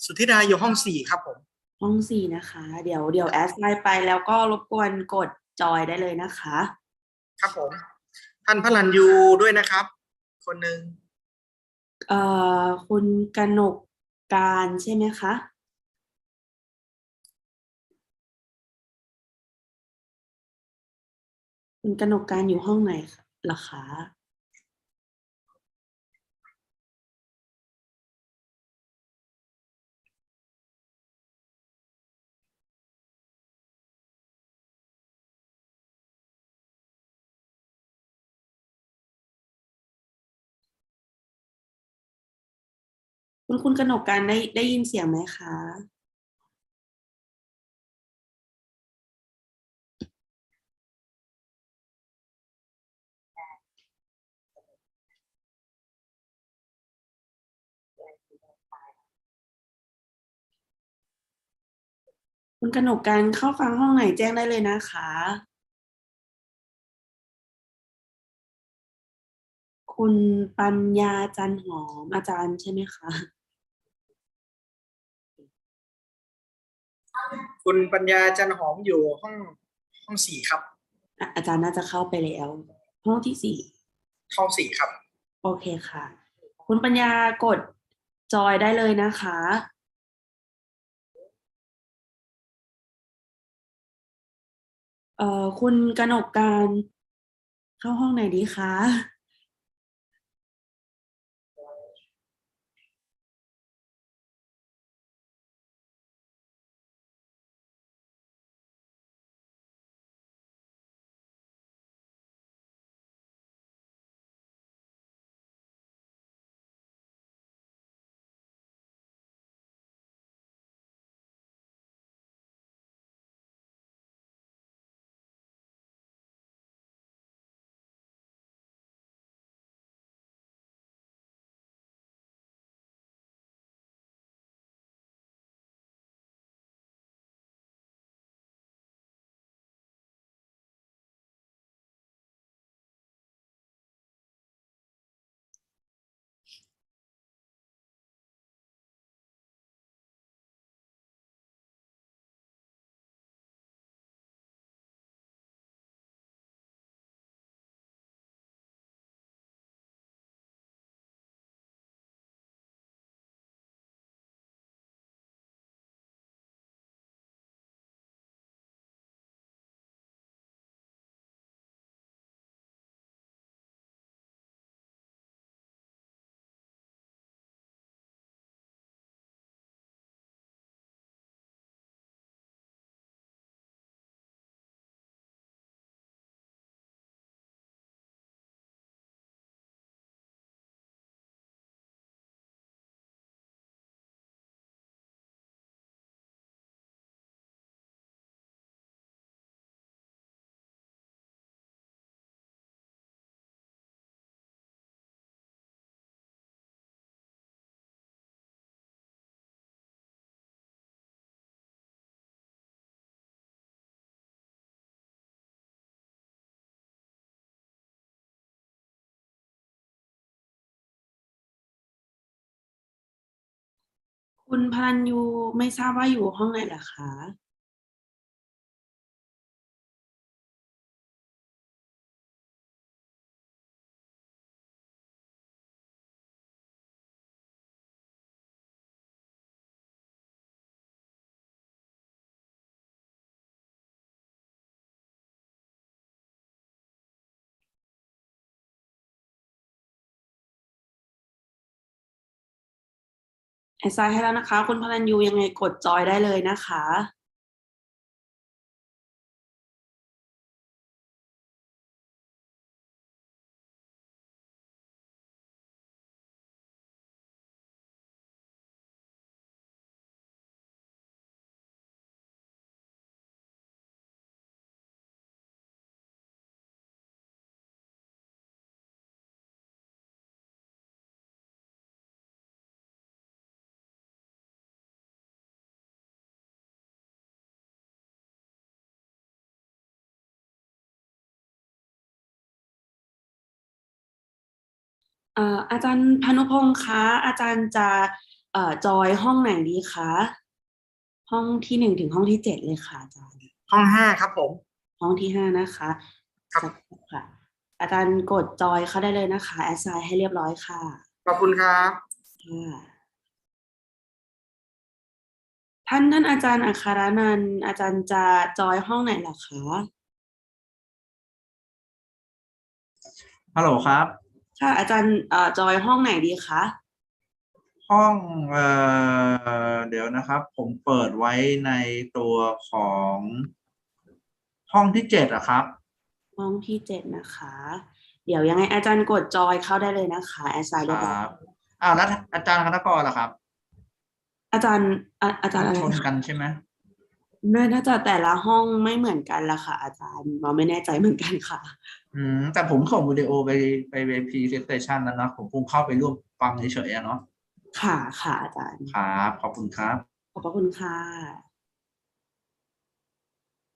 สุธิดาอยู่ห้อง4ครับผมห้อง4นะคะเดี๋ยวแอดไลน์ไปแล้วก็รบกวนกดจอยได้เลยนะคะครับผมท่านพลันยูด้วยนะครับคนหนึ่งคุณกนกการใช่ไหมคะคุณกนกการอยู่ห้องไหนเหรอคะคุณกนกการได้ยินเสียงไหมคะคุณกนกการเข้าฟังห้องไหนแจ้งได้เลยนะคะคุณปัญญาจันหอมอาจารย์ใช่ไหมคะคุณปัญญาจันหอมอยู่ห้อง4ครับอาจารย์น่าจะเข้าไปแล้วห้องที่ห้อง4ครับ4โอเคค่ะคุณปัญญากดจอยได้เลยนะคะคุณกนกการเข้าห้องไหนดีคะ คุณพลัญยูไม่ทราบว่าอยู่ห้องไหนเหรอคะ แอดไซน์ให้แล้วนะคะ คุณพลัญยูยังไงกดจอยได้เลยนะคะ อาจารย์พานุพงศ์คะอาจารย์จะจอยห้องไหนดีคะห้องที่ 1 ถึงห้องที่ 7เลยค่ะอาจารย์ห้อง 5ครับผม ห้องที่ 5นะคะครับค่ะอาจารย์กดจอยเข้าได้เลยนะคะแอดไซน์ให้เรียบร้อยค่ะขอบคุณครับท่านอาจารย์อัครนันท์อาจารย์จะจอยห้องไหนเหรอคะฮัลโหลครับค่ะอาจารย์จอยห้องไหนดีคะห้องเดี๋ยวนะครับผมเปิดไว้ในตัวของห้องที่7อะครับห้องที่ 7นะคะเดี๋ยวยังไงอาจารย์กดจอยเข้าได้เลยนะคะแอดไซน์เรียบร้อยครับแล้วอาจารย์คณกรล่ะครับอาจารย์อะไร ชนกันใช่ไหมน่าจะแต่ละห้องไม่เหมือนกันละค่ะอาจารย์เราไม่แน่ใจเหมือนกันค่ะแต่ผมส่งวิดีโอไปพรีเซนเทชันแล้วนะผมคงเข้าไปร่วมฟังเฉยๆเนาะค่ะอาจารย์ครับขอบคุณครับขอบพระคุณค่ะ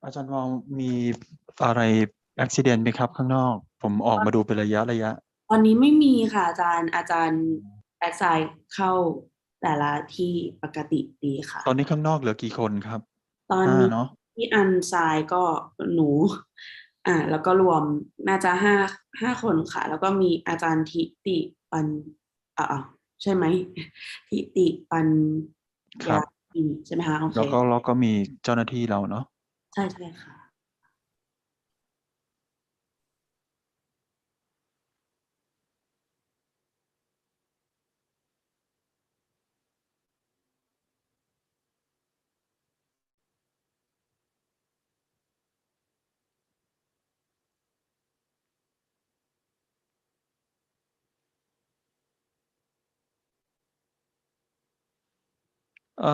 อาจารย์วอลมีอะไรอุบิเหตุไหมครับข้างนอกผมออกมาดูเป็นระยะตอนนี้ไม่มีค่ะอาจารย์แอดไซน์เข้าแต่ละที่ปกติดีค่ะตอนนี้ข้างนอกเหลือกี่คนครับตอนนี้เนาะที่อันไซน์ก็หนูแล้วก็รวมน่าจะห้าคนค่ะแล้วก็มีอาจารย์ทิติปัญใช่ไหมทิติปัญญาใช่ไหมคะโอเคแล้วก็มีเจ้าหน้าที่เราเนาะใช่ค่ะ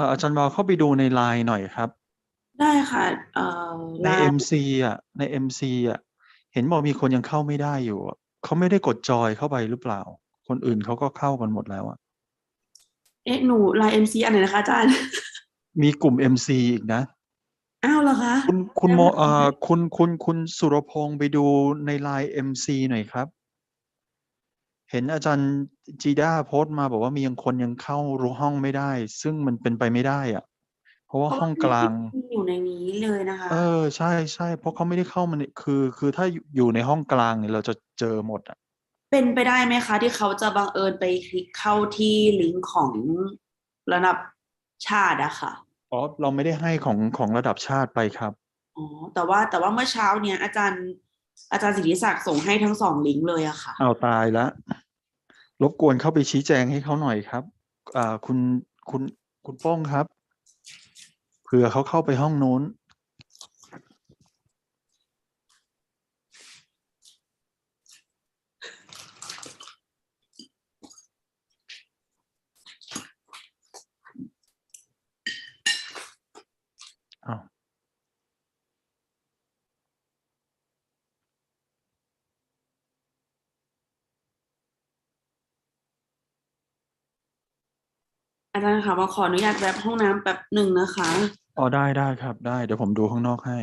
อาจารย์วอลเข้าไปดูในไลน์หน่อยครับได้ค่ะใน MC ใน MC เห็นบอกมีคนยังเข้าไม่ได้อยู่เขาไม่ได้กดจอยเข้าไปหรือเปล่าคนอื่นเขาก็เข้ากันหมดแล้วหนูไลน์ MC อันไหนนะคะอาจารย์มีกลุ่ม MC อีกนะอ้าวเหรอคะคุณสุรพงศ์ไปดูในไลน์ MC หน่อยครับเห็นอาจารย์จีด้าโพสต์มาบอกว่ามีคนยังเข้ารู้ห้องไม่ได้ซึ่งมันเป็นไปไม่ได้เพราะว่าห้องกลางอยู่ในนี้เลยนะคะใช่เพราะเขาไม่ได้เข้ามาคือถ้าอยู่ในห้องกลางเนี่ยเราจะเจอหมดเป็นไปได้ไหมคะที่เขาจะบังเอิญไปคลิกเข้าที่ลิงก์ของระดับชาติอะค่ะเราไม่ได้ให้ของระดับชาติไปครับแต่ว่าเมื่อเช้าเนี้ยอาจารย์สิทธิศักดิ์ส่งให้ทั้ง2ลิงก์เลยอะค่ะเอาตายแล้วรบกวนเข้าไปชี้แจงให้เขาหน่อยครับคุณโป้งครับเผื่อเขาเข้าไปห้องโน้นอาจารย์ค่ะมาขออนุญาตแวะห้องน้ำแป๊บหนึ่งนะคะได้ครับได้เดี๋ยวผมดูข้างนอกให้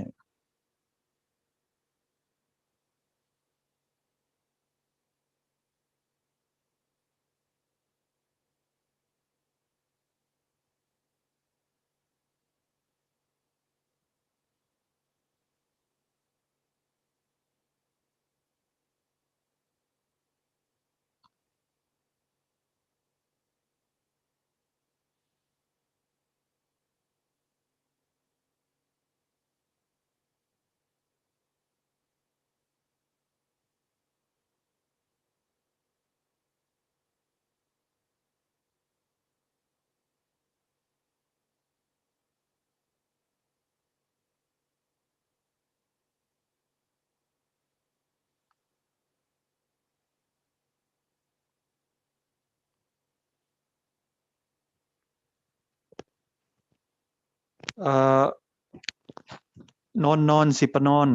นอนสิปนอน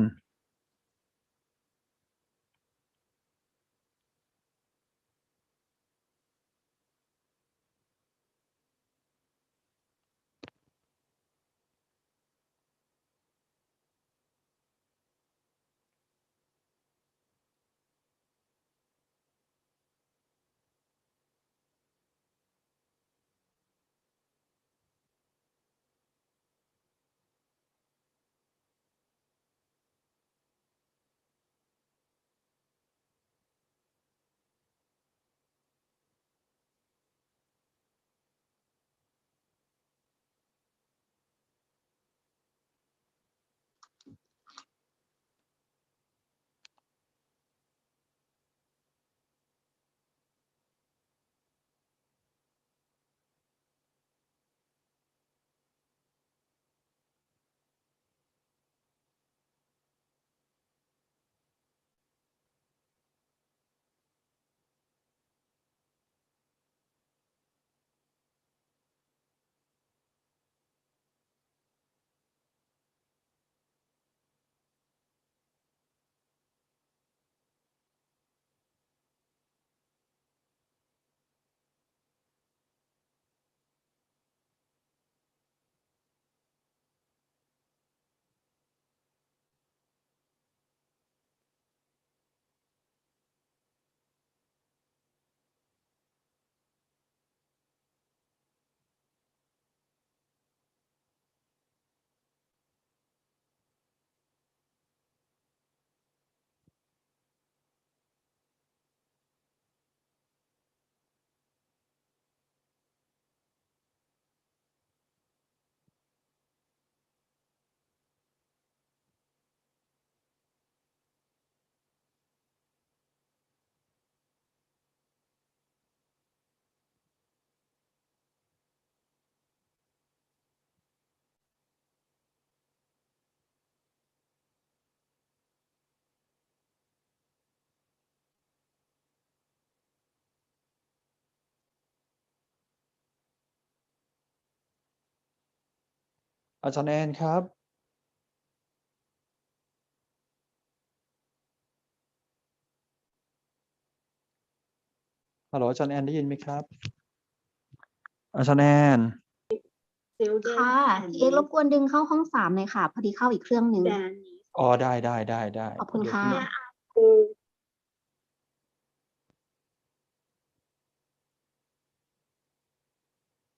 อาจารย์แอนครับฮัลโหลอาจารย์แอนได้ยินไหมครับอาจารย์แอน ค่ะรบกวนดึงเข้าห้อง3เลยค่ะพอดีเข้าอีกเครื่องหนึ่ง อ๋อได้ขอบคุณค่ะ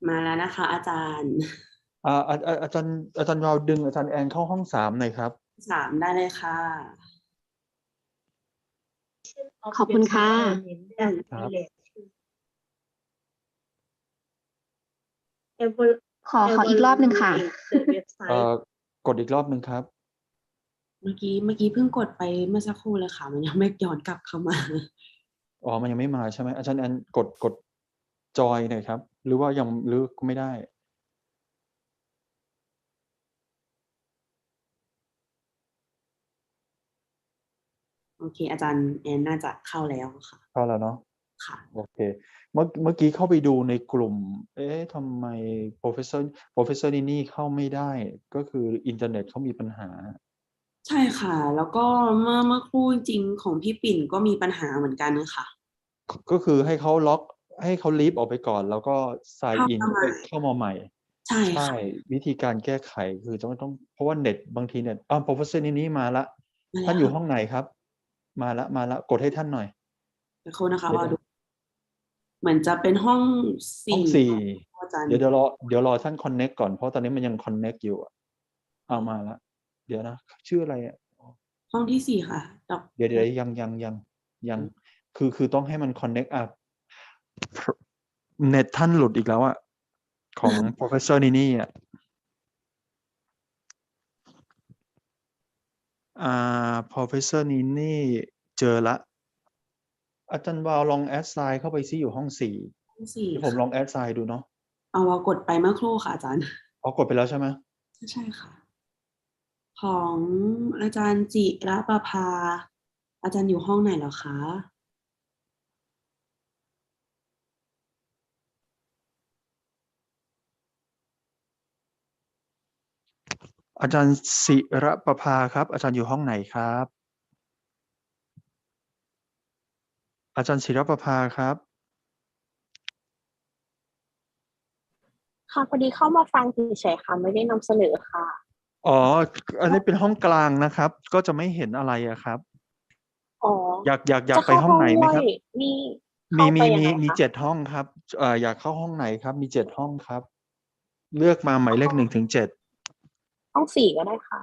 มาแล้วนะคะอาจารย์ อาจารย์วาวดึงอาจารย์แอนเข้าห้อง3หน่อยครับ 3ได้เลยค่ะ ขอบคุณค่ะ ครับ ขออีกรอบหนึ่งค่ะ กดอีกรอบหนึ่งครับ เมื่อกี้เพิ่งกดไปเมื่อสักครู่เลยค่ะ มันยังไม่ย้อนกลับเข้ามา อ๋อมันยังไม่มาใช่ไหมอาจารย์แอนกดจอยหน่อยครับหรือว่ายังหรือไม่ได้โอเค อาจารย์แอนน่าจะเข้าแล้วค่ะ เข้าแล้วเนาะ ค่ะ โอเคเมื่อกี้เข้าไปดูในกลุ่มทำไม professor นี่เข้าไม่ได้ก็คืออินเทอร์เน็ตเขามีปัญหา ใช่ค่ะ แล้วก็เมื่อครู่จริงของพี่ปิ่นก็มีปัญหาเหมือนกันค่ะ ก็คือให้เขาล็อกให้เขาลีฟออกไปก่อนแล้วก็ sign in เข้ามาใหม่ ใช่ค่ะ วิธีการแก้ไขคือต้องเพราะว่าเน็ตบางทีเน็ตprofessor นี่มาละ มาแล้ว ท่านอยู่ห้องไหนครับ มาละกดให้ท่านหน่อย เดี๋ยวนะคะว่าดูเหมือนจะเป็นห้อง ห้อง 4อาจารย์ เดี๋ยวรอท่าน connect ก่อนเพราะตอนนี้มันยัง connect อยู่เอามาละเดี๋ยวนะชื่ออะไรอ่ะ ห้องที่4ค่ะเดี๋ยวยังคือต้องให้มัน connect เน็ตท่านหลุดอีกแล้วอ่ะของ professor นี่อ่ะprofessor นี่เจอละอาจารย์วาวลองแอดไซน์เข้าไปซิอยู่ห้อง4ที่ผมลองแอดไซน์ดูเนาะเอาว่ากดไปเมื่อครู่ค่ะอาจารย์กดไปแล้วใช่ไหมใช่ค่ะของอาจารย์จิรประภาอาจารย์อยู่ห้องไหนเหรอคะ อาจารย์ศิรประภาครับอาจารย์อยู่ห้องไหนครับอาจารย์ศิรประภาครับค่ะพอดีเข้ามาฟังเฉยๆค่ะไม่ได้นำเสนอค่ะอ๋ออันนี้เป็นห้องกลางนะครับก็จะไม่เห็นอะไรอะครับอ๋ออยากไปห้องไหนไหมครับมี7 ห้องครับอยากเข้าห้องไหนครับมี7 ห้องครับเลือกมาหมายเลข1 ถึง 7ห้อง4ก็ได้ค่ะ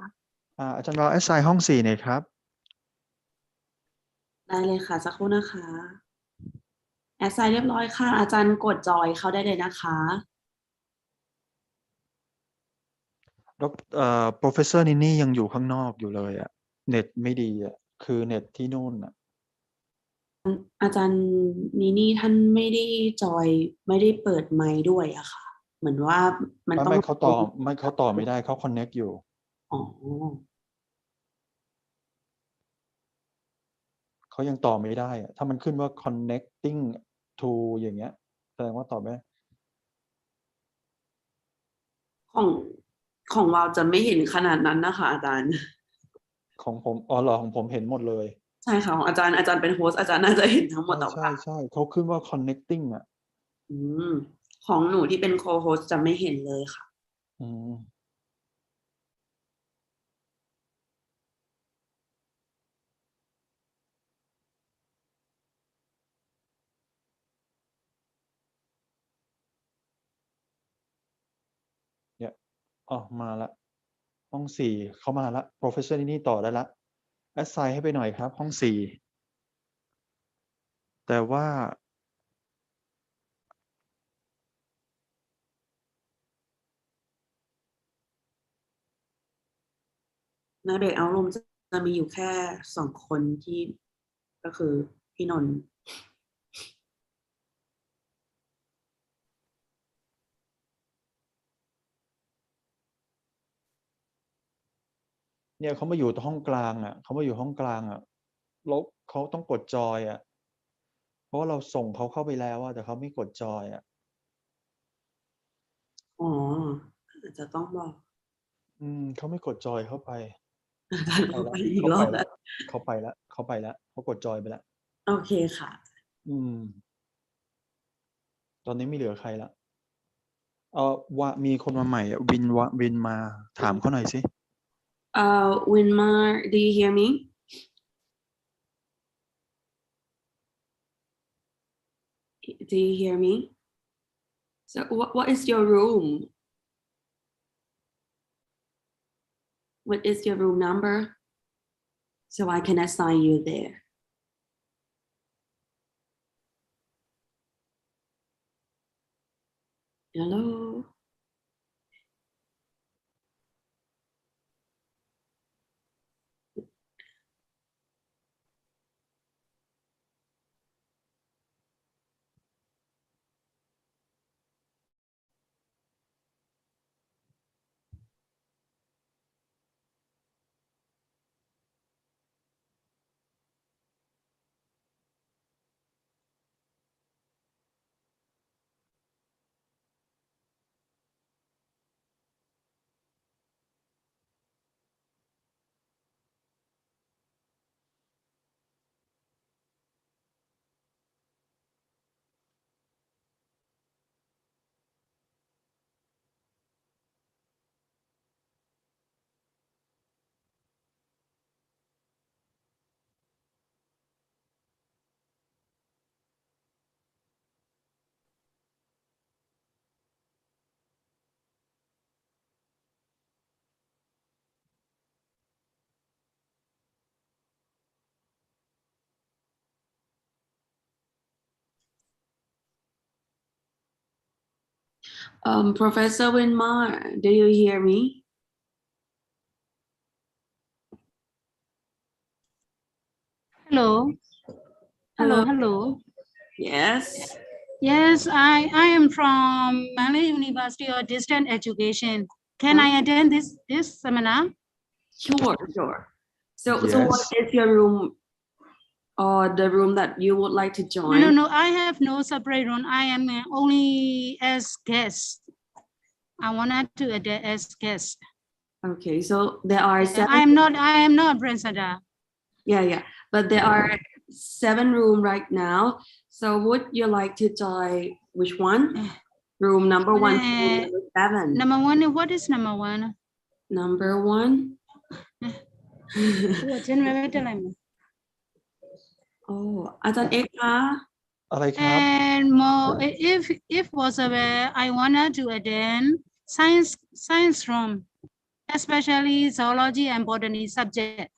อาจารย์รอแอสไซน์ห้อง4หน่อยครับได้เลยค่ะสักครู่นะคะแอสไซน์เรียบร้อยค่ะอาจารย์กดจอยเข้าได้เลยนะคะProfessor นินี่ยังอยู่ข้างนอกอยู่เลยอะเน็ตไม่ดีอะคือเน็ตที่นู่นอะอาจารย์นี่ท่านไม่ได้จอยไม่ได้เปิดไมค์ด้วยอะค่ะเหมือนว่ามันต้องไม่เขาต่อไม่ได้เขา connect อยู่อ๋อเขายังต่อไม่ได้อะถ้ามันขึ้นว่า connecting to อย่างเงี้ยแสดงว่าต่อไม่ได้ของเราจะไม่เห็นขนาดนั้นนะคะอาจารย์ของผมเหรอของผมเห็นหมดเลยใช่ค่ะของอาจารย์เป็นโฮสต์อาจารย์น่าจะเห็นทั้งหมดแต่ว่าใช่เขาขึ้นว่า connecting อ่ะของหนูที่เป็นโคโฮสต์จะไม่เห็นเลยค่ะเนี่ยมาละห้อง4เขามาละ Professor นี่ต่อได้ละ assign ให้ไปหน่อยครับห้อง4แต่ว่าในเบรกเอาท์รูมจะมีอยู่แค่2 คนที่ก็คือพี่นนท์เนี่ยเขามาอยู่ห้องกลางอ่ะเขามาอยู่ห้องกลางอ่ะแล้วเขาต้องกดจอยอ่ะเพราะว่าเราส่งเขาเข้าไปแล้วแต่เขาไม่กดจอยอ่ะอาจจะต้องบอกเขาไม่กดจอยเข้าไปเขาไปอีกรอบแล้วเขาไปแล้วเขากดจอยไปแล้วโอเคค่ะตอนนี้ไม่เหลือใครละว่ามีคนมาใหม่วินมาถามเขาหน่อยสิWinmar do you hear me do you hear me so what is your room what is your room number so I can assign you there hello Professor Winmar, do you hear me? Hello. Hello. Yes. Yes, I am from Malay University of Distance Education. Can I attend this seminar? Sure. So yes. So what is your room or the room that you would like to join? No, I have no separate room. I am only as guest. I wanted to attend as guest. Okay, so there are seven. I am not Brensada. Yeah, but there are 7 rooms right now. So would you like to join which one? Room number 1 to room number 7. Number 1, what is number 1? Number 1. Oh, อาจารย์เอกคะ อะไรครับ And more, if possible, I wanna to attend science room, especially zoology and botany subject.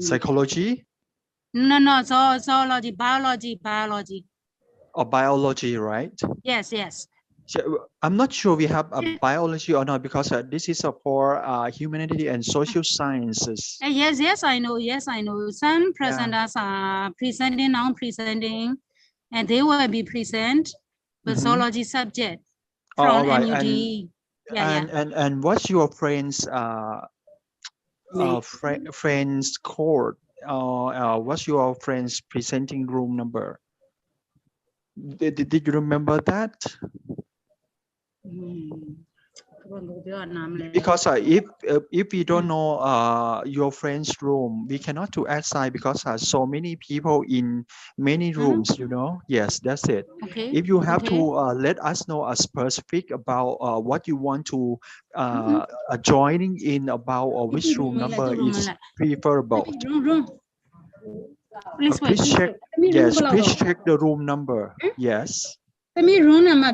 psychology No, zoology, biology. or biology, right? Yes. I'm not sure we have a biology or not because this is for humanity and social sciences. Yes, I know. Some presenters are presenting, non-presenting, and they will be present with zoology subject from all right. MUD. And what's your friends friends code or what's your friends presenting room number? Did you remember that? Because if we don't know your friend's room, we cannot to assign because so many people in many rooms, you know. Yes, that's it. Okay. If you have to let us know a specific about what you want to joining in about which room number is preferable. Please check. Yes, please check the room number. Yes. Room number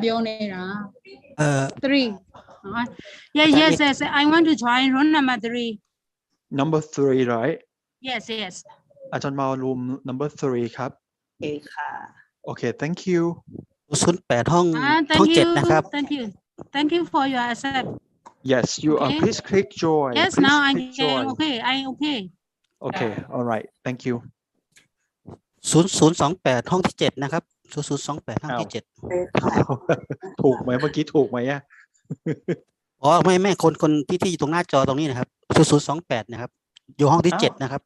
3. Yes. I want to join room number 3. Number 3, right? Yes. อาจารย์มา room number 3 ครับ Okay ค่ะ Okay, thank you. 08 ห้อง 7 นะครับ Thank you for your accept. Yes, you please click join. Yes, please now I click can. join. Okay. Okay, all right. Thank you. 0028 ห้องที่ 7 นะครับ 0028 ห้องที่ 7 ถูกไหมเมื่อกี้ถูกไหมอ่ะ อ๋อไม่คนที่อยู่ตรงหน้าจอตรงนี้นะครับ0028นะครับอยู่ห้องที่ 7 นะครับ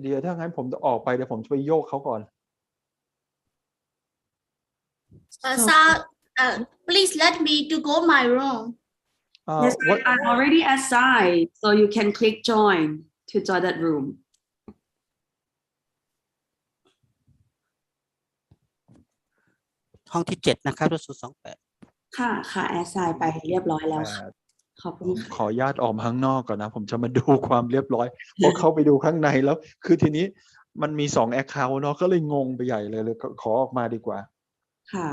เดี๋ยวถ้างั้นผมจะออกไปเดี๋ยวผมจะไปโยกเขาก่อน please let me to go my room. Yes, I already assigned, so you can click join to join that room. ห้องที่ 7 นะครับ0028ค่ะแอสไซน์ไปเรียบร้อยแล้วค่ะขอบคุณค่ะ ขออนุญาตออกมาข้างนอกก่อนนะผมจะมาดูความเรียบร้อยพอเข้าไปดูข้างในแล้วคือทีนี้มันมี2 account เนาะก็เลยงงไปใหญ่เลยขอออกมาดีกว่าค่ะ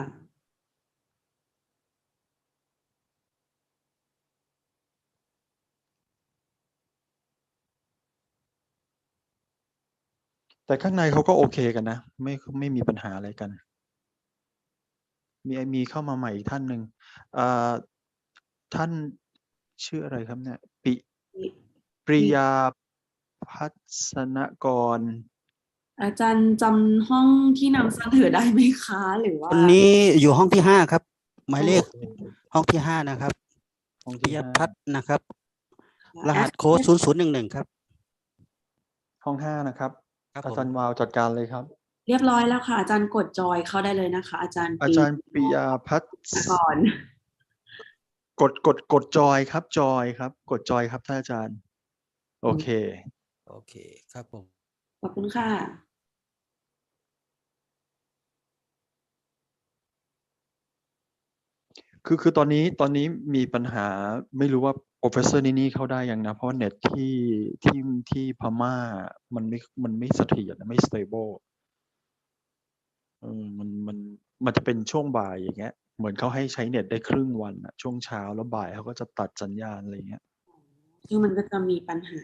แต่ข้างในเขาก็โอเคกันนะไม่มีปัญหาอะไรกันมีเข้ามาใหม่อีกท่านหนึ่งท่านชื่ออะไรครับเนี่ยปริยาพัฒนกรอาจารย์จำห้องที่นำเสนอได้ไหมคะหรือว่าวันนี้อยู่ห้องที่ 5 ครับหมายเลขห้องที่ 5 นะครับปริยาพัฒน์นะครับรหัสโค้ด0011ครับห้อง 5นะครับอาจารย์วาวจัดการเลยครับเรียบร้อยแล้วค่ะอาจารย์กดจอยเข้าได้เลยนะคะอาจารย์ปริยาพัฒน์ก่อนกดจอยครับจอยครับกดจอยครับท่านอาจารย์โอเคครับผมขอบคุณค่ะคือตอนนี้มีปัญหาไม่รู้ว่า professor นี่เข้าได้ยังนะเพราะเน็ตที่พม่ามันไม่เสถียรไม่ stable มันจะเป็นช่วงบ่ายอย่างเงี้ยเหมือนเขาให้ใช้เน็ตได้ครึ่งวันอะช่วงเช้าแล้วบ่ายเขาก็จะตัดสัญญาณอะไรเงี้ยซึ่งมันก็จะมีปัญหา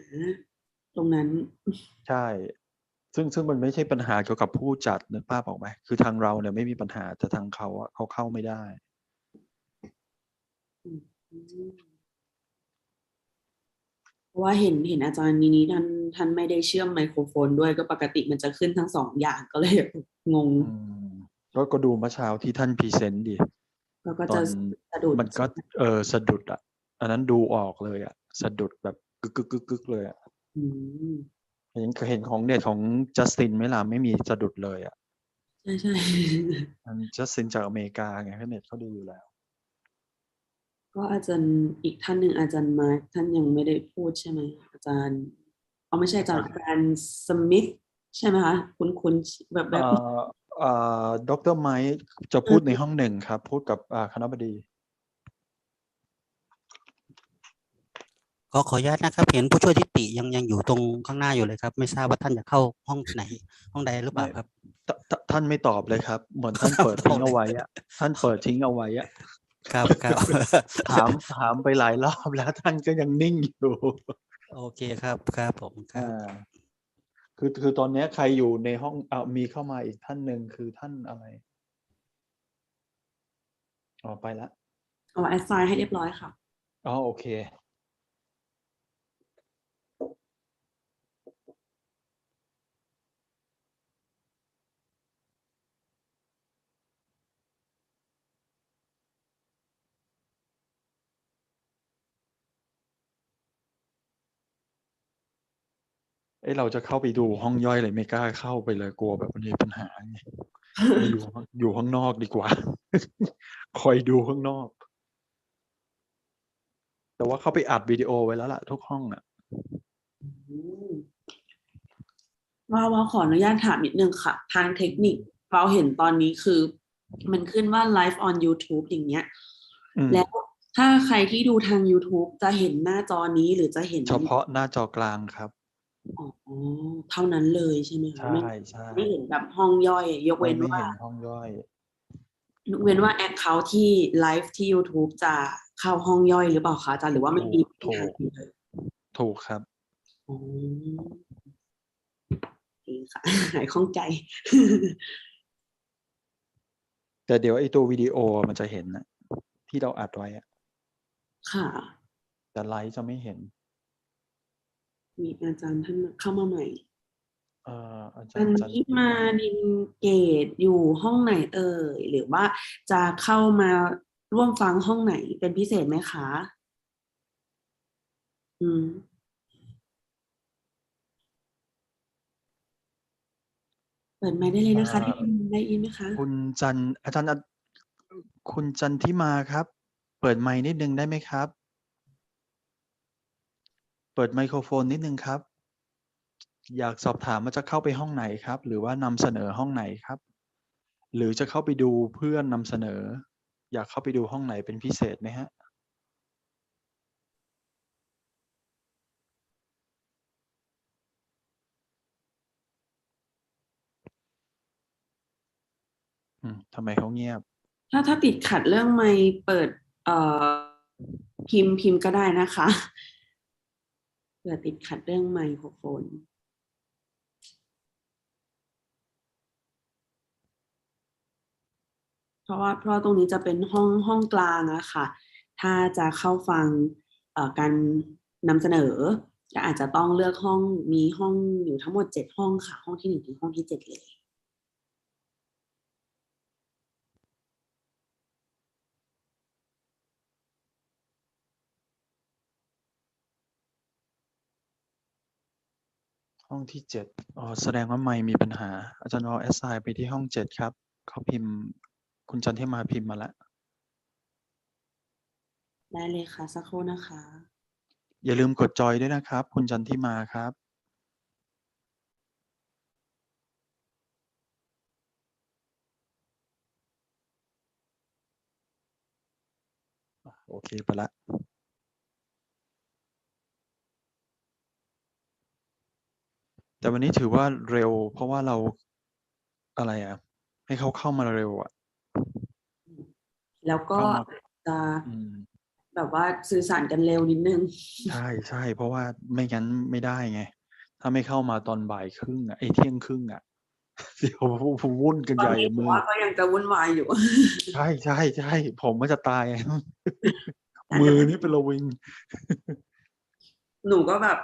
ตรงนั้นใช่ซึ่งมันไม่ใช่ปัญหาเกี่ยวกับผู้จัดนึกภาพออกไหมคือทางเราเนี่ยไม่มีปัญหาแต่ทางเขาเขาเข้าไม่ได้เพราะว่าเห็นอาจารย์นี้ท่านไม่ได้เชื่อมไมโครโฟนด้วยก็ปกติมันจะขึ้นทั้ง2 อย่างก็เลยงงก็ดูเมื่อเช้าที่ท่านพรีเซนต์ดิก็จะสะดุดมันก็สะดุดอ่ะอันนั้นดูออกเลยอ่ะสะดุดแบบกึกเลยอ่ะเห็นของเน็ตของจัสตินไหมล่ะไม่มีสะดุดเลยอ่ะใช่จัสตินจากอเมริกาไงเน็ตเขาดีอยู่แล้ว ก็อาจารย์อีกท่านหนึ่งอาจารย์มาร์คท่านยังไม่ได้พูดใช่ไหมอาจารย์ไม่ใช่อาจารย์สมิธใช่ไหมคะคุณแบบดร.ไมค์จะพูดในห้องหนึ่งครับพูดกับคณบดีขออนุญาตนะครับเห็นผู้ช่วยทิติยังอยู่ตรงข้างหน้าอยู่เลยครับไม่ทราบว่าท่านจะเข้าห้องไหนห้องใดหรือเปล่าครับท่านไม่ตอบเลยครับเหมือนท่านเปิดทิ้งเอาไว้อะท่านเปิดทิ้งเอาไว้อะครับ ถามไปหลายรอบแล้วท่านก็ยังนิ่งอยู่โอเคครับครับผมครับคือตอนนี้ใครอยู่ในห้องมีเข้ามาอีกท่านหนึ่งคือท่านอะไรไปละแอสไซน์ให้เรียบร้อยค่ะโอเคเราจะเข้าไปดูห้องย่อยเลยไม่กล้าเข้าไปเลยกลัวแบบมันมีปัญหาไงอยู่ข้างนอกดีกว่า คอยดูข้างนอกแต่ว่าเขาไปอัดวิดีโอไว้แล้วล่ะทุกห้องอ่ะว่าขออนุญาตถามนิดนึงค่ะทางเทคนิคเราเห็นตอนนี้คือมันขึ้นว่า Live on YouTube อย่างเงี้ยแล้วถ้าใครที่ดูทาง YouTube จะเห็นหน้าจอนี้หรือจะเห็นเฉพาะหน้าจอกลางครับเท่านั้นเลยใช่ไหมคะ ใช่ไม่เห็นแบบห้องย่อยยกเว้นว่า ไม่เห็นห้องย่อยยกเว้นว่าแอคเคาท์ที่ไลฟ์ที่ YouTube จะเข้าห้องย่อยหรือเปล่าคะอาจารย์หรือว่าไม่มีถูกครับดีค่ะหายข้องใจ แต่เดี๋ยวไอ้ตัววิดีโอมันจะเห็นนะที่เราอัดไว้ค่ะแต่ไลฟ์จะไม่เห็นมีอาจารย์ท่านเข้ามาใหม่อาจารย์ที่มาดินเกตอยู่ห้องไหนหรือว่าจะเข้ามาร่วมฟังห้องไหนเป็นพิเศษไหมคะเปิดไมค์ได้เลยนะคะได้ยินไหมคะคุณจันอาจารย์คุณจันทิมาครับเปิดไมค์นิดนึงได้ไหมครับเปิดไมโครโฟนนิดนึงครับอยากสอบถามว่าจะเข้าไปห้องไหนครับหรือว่านำเสนอห้องไหนครับหรือจะเข้าไปดูเพื่อนนำเสนออยากเข้าไปดูห้องไหนเป็นพิเศษไหมฮะทำไมเขาเงียบถ้าติดขัดเรื่องไมค์เปิดพิมพ์ก็ได้นะคะเผื่อติดขัดเรื่องไมโครโฟนเพราะตรงนี้จะเป็นห้องกลางอะค่ะถ้าจะเข้าฟังการนำเสนอก็อาจจะต้องเลือกห้องมีห้องอยู่ทั้งหมด7ห้องค่ะห้องที่1ถึงห้องที่7เลยห้องที่7แสดงว่าไมค์มีปัญหาอาจารย์เอาแอสไซน์ไปที่ห้อง7ครับเขาพิมพ์คุณจันทิมาพิมพ์มาแล้วได้เลยค่ะสักครู่นะคะอย่าลืมกดจอยด้วยนะครับคุณจันทิมาครับโอเคไปละแต่วันนี้ถือว่าเร็วเพราะว่าเราอะไรให้เขาเข้ามาเร็วแล้วก็จะแบบว่าสื่อสารกันเร็วนิดนึงใช่เพราะว่าไม่งั้นไม่ได้ไงถ้าไม่เข้ามาตอนบ่ายครึ่งเที่ยงครึ่งเดี๋ยววุ่นกันใหญ่มือว่าก็ยังจะวุ่นวายอยู่ใช่ผมมันจะตายมือนี่เป็นระวิงหนูก็แบบ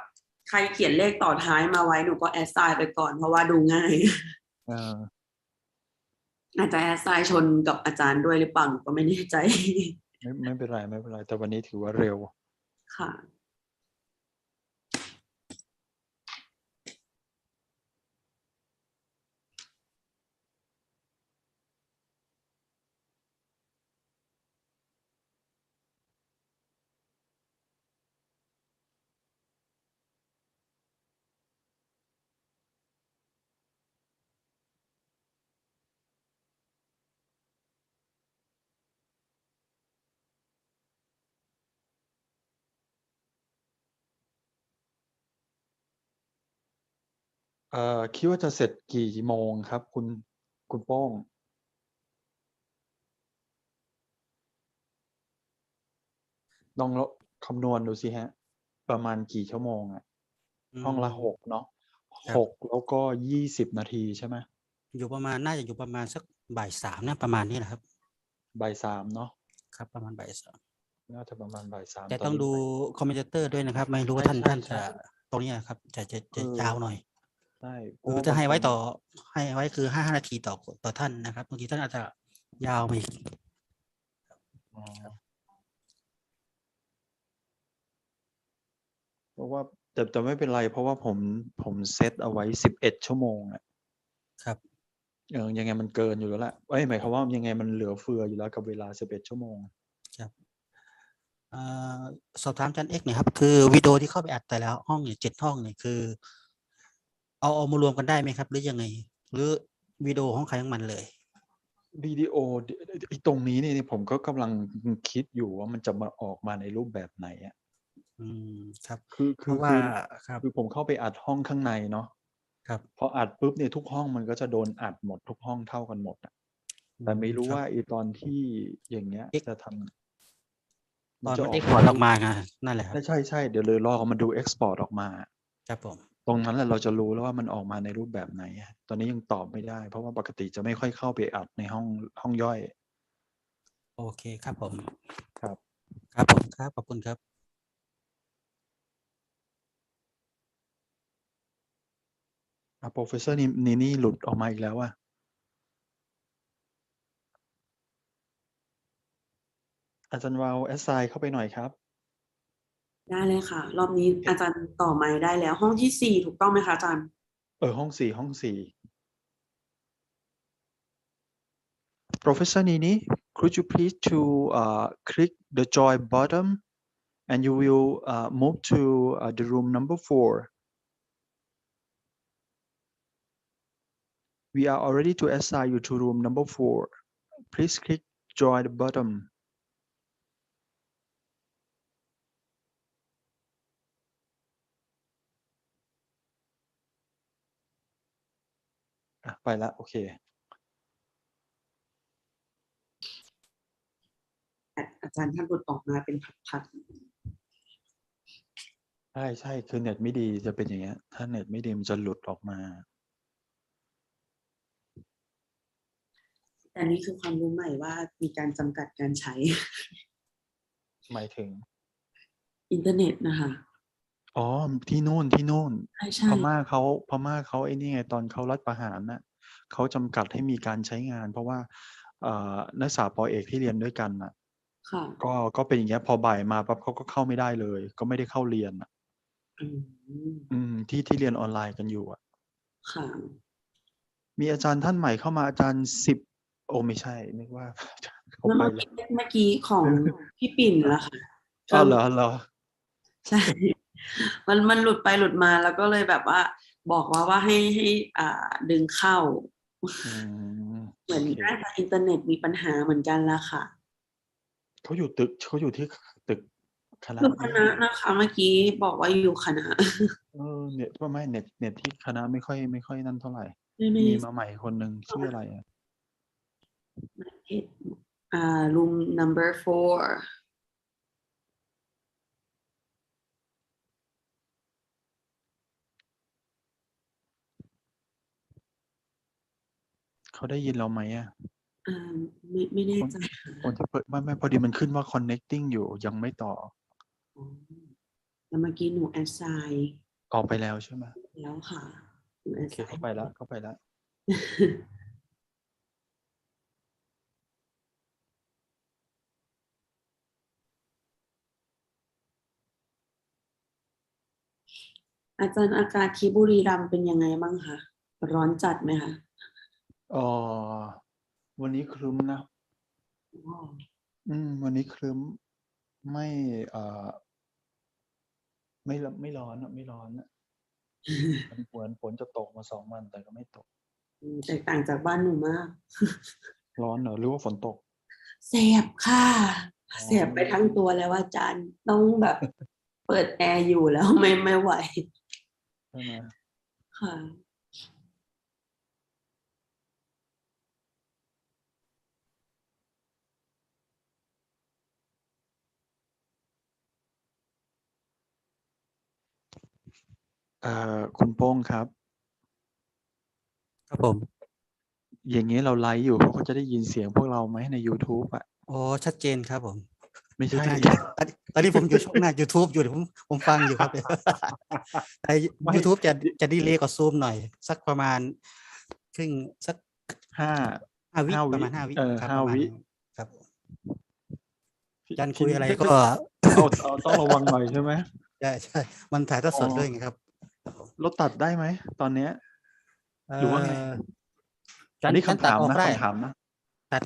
ใครเขียนเลขต่อท้ายมาไว้หนูก็แอสไซน์ไปก่อนเพราะว่าดูง่ายอาจจะแอสไซน์ชนกับอาจารย์ด้วยหรือเปล่าหนูก็ไม่แน่ใจไม่เป็นไรแต่วันนี้ถือว่าเร็วค่ะ คิดว่าจะเสร็จกี่โมงครับคุณโป้งลองคำนวณดูสิฮะประมาณกี่ชั่วโมงอ่ะห้องละ6เนาะ6แล้วก็20 นาทีใช่ไหมอยู่ประมาณน่าจะอยู่ประมาณสักบ่าย3นะประมาณนี้แหละครับบ่าย3เนาะครับประมาณบ่าย3น่าจะประมาณบ่าย3แต่ต้องดูคอมเมนเตอร์ด้วยนะครับไม่รู้ว่าท่านจะตรงนี้ครับจะยาวหน่อยใช่คือถ้าให้ไว้คือ5 นาทีต่อท่านนะครับบางทีท่านอาจจะยาวไปอีกเพราะว่าแต่ไม่เป็นไรเพราะว่าผมเซตเอาไว้11 ชั่วโมงอ่ะครับยังไงมันเกินอยู่แล้วแหละหมายความว่ายังไงมันเหลือเฟืออยู่แล้วกับเวลา11 ชั่วโมงครับสอบถามอาจารย์เอกหน่อยครับคือวิดีโอที่เข้าไปอัดแต่แล้วห้องเนี่ย7 ห้องเนี่ยคือเอามารวมกันได้ไหมครับหรือยังไงหรือวิดีโอของใครของมันเลยวิดีโอตรงนี้นี่ผมก็กำลังคิดอยู่ว่ามันจะมาออกมาในรูปแบบไหนอ่ะครับคือผมเข้าไปอัดห้องข้างในเนาะครับพออัดปุ๊บเนี่ยทุกห้องมันก็จะโดนอัดหมดทุกห้องเท่ากันหมดอ่ะแต่ไม่รู้ว่าตอนที่อย่างเงี้ยจะทำตอนมันเอ็กพอร์ตออกมาไงนั่นแหละครับใช่เดี๋ยวเลยรอมันดูเอ็กซ์พอร์ตออกมาครับผมตรงนั้นแหละเราจะรู้แล้วว่ามันออกมาในรูปแบบไหนตอนนี้ยังตอบไม่ได้เพราะว่าปกติจะไม่ค่อยเข้าไปอัดในห้องย่อยโอเคครับผมครับผมครับขอบคุณครับโปรเฟสเซอร์นี่หลุดออกมาอีกแล้วอ่ะอาจารย์วาวแอสไซน์เข้าไปหน่อยครับได้เลยค่ะรอบนี้อาจารย์ต่อไมค์ได้แล้วห้องที่4ถูกต้องไหมคะอาจารย์ห้อง4 Professor Nini could you please to click the join button and you will move to the room number 4 we are already to assign you to room number 4 please click join the buttonไปละโอเคอาจารย์ท่านหลุดออกมาเป็นพักใช่คือเน็ตไม่ดีจะเป็นอย่างเงี้ยถ้าเน็ตไม่ดีมันจะหลุดออกมาแต่นี่คือความรู้ใหม่ว่ามีการจำกัดการใช้หมายถึงอินเทอร์เน็ตนะคะที่นู่นใช่พม่าเขาไอ้นี่ไงตอนเขารัฐประหารน่ะเขาจำกัดให้มีการใช้งานเพราะว่านักศึกษาป.เอกที่เรียนด้วยกันน่ะก็เป็นอย่างเงี้ยพอบ่ายมาปั๊บเขาก็เข้าไม่ได้เลยก็ไม่ได้เข้าเรียนที่เรียนออนไลน์กันอยู่อ่ะค่ะมีอาจารย์ท่านใหม่เข้ามาอาจารย์10ไม่ใช่นึกว่าเมื่อกี้ของพี่ปิ่นแล้วค่ะเหรอใช่มันหลุดไปหลุดมาแล้วก็เลยแบบว่าบอกว่าให้ดึงเข้าเหมือนน่าจะอินเทอร์เน็ตมีปัญหาเหมือนกันละค่ะเขาอยู่ที่ตึกคณะนะคะเมื่อกี้บอกว่าอยู่คณะเน็ตว่าไม่เน็ตที่คณะไม่ค่อยนั่นเท่าไหร่มีมาใหม่คนหนึ่งชื่ออะไรroom number 4เขาได้ยินเราไหมไม่แน่ใจคนที่เปิดไม่พอดีมันขึ้นว่า connecting อยู่ยังไม่ต่อแล้วเมื่อกี้หนู assign ออกไปแล้วใช่ไหมแล้วค่ะโอเคเข้าไปแล้วอาจารย์อากาศที่บุรีรัมย์เป็นยังไงบ้างคะร้อนจัดไหมคะวันนี้ครึ้มนะวันนี้ครึ้มไม่ร้อนไม่ร้อนฝนจะตกมา2 วันแต่ก็ไม่ตกแตกต่างจากบ้านหนูมากร้อนเหรอหรือว่าฝนตกแสบค่ะแสบไปทั้งตัวแล้วอาจารย์ต้องแบบเปิดแอร์อยู่แล้วไม่ไหวใช่ไหมค่ะ คุณโป้งครับ ครับผม อย่างนี้เราไลฟ์อยู่เขาก็จะได้ยินเสียงพวกเราไหมใน YouTube อ่ะ โอ้ชัดเจนครับผม ไม่ใช่ ตอนนี้ผมอยู่ช่องหน้า YouTube อยู่เดี๋ยวผมฟังอยู่ครับ แต่ YouTube จะดีเลย์กว่าซูมหน่อย สักประมาณครึ่งสัก 5 วิประมาณ 5 วิครับประมาณนี้ครับจันคุยอะไรก็ ต้องระวังหน่อยใช่ไหม ใช่มันถ่ายทอดสดด้วยไงครับ เราตัดได้ไหมตอนเนี้ยหรือว่าไง จั อันนี้คำถาม ตัดออก นะ ได้ คำถามนะ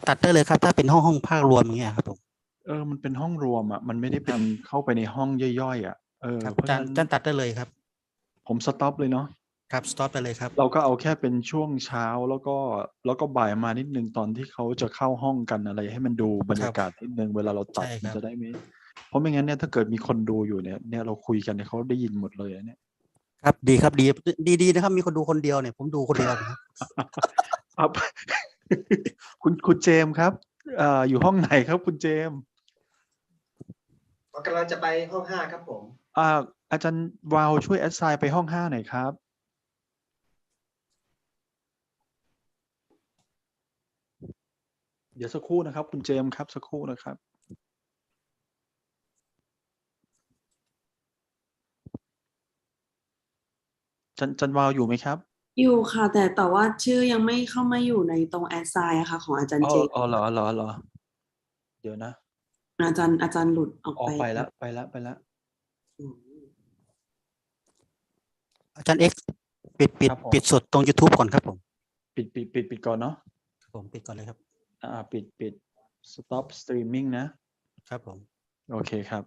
ตัดได้เลยครับ ถ้าเป็นห้องภาครวมอย่างเงี้ยครับผม มันเป็นห้องรวมอ่ะมันไม่ได้เป็นเข้าไปในห้องย่อยๆอ่ะครับ เพราะฉะนั้น จันตัดได้เลยครับ ผมสต็อปเลยเนาะ ครับสต็อปได้เลยครับ เราก็เอาแค่เป็นช่วงเช้าแล้วก็บ่ายมานิดนึงตอนที่เขาจะเข้าห้องกันอะไรให้มันดูบรรยากาศนิดนึงเวลาเราตัด ใช่ครับ มันจะได้ไม่เพราะไม่งั้นเนี่ยถ้าเกิดมีคนดูอยู่เนี่ยเราคุยกันเนี่ยเขาได้ยินหมดเลยเนี่ย ครับดีครับดีนะครับ มีคนดูคนเดียวเนี่ยผมดูคนเดียวนะครับ ครับ คุณเจมส์ครับอยู่ห้องไหนครับคุณเจมส์ กำลังจะไปห้อง 5ครับผม อาจารย์วาวช่วยแอดไซน์ไปห้อง 5หน่อยครับเดี๋ยวสักครู่นะครับคุณเจมส์ครับสักครู่นะครับจันวาวอยู่ไหมครับ อยู่ค่ะแต่ว่าชื่อยังไม่เข้ามาอยู่ในตรงแอดไซน์อะค่ะของอาจารย์เจ อ๋อเหรอเดี๋ยวนะ อาจารย์หลุดออก ออก ไป ไปแล้ว อาจารย์ X ปิดสดตรง YouTube ก่อนครับผม ปิดก่อนเนาะ ผมปิดก่อนเลยครับ ปิด stop streaming นะครับ ผม โอเคครับ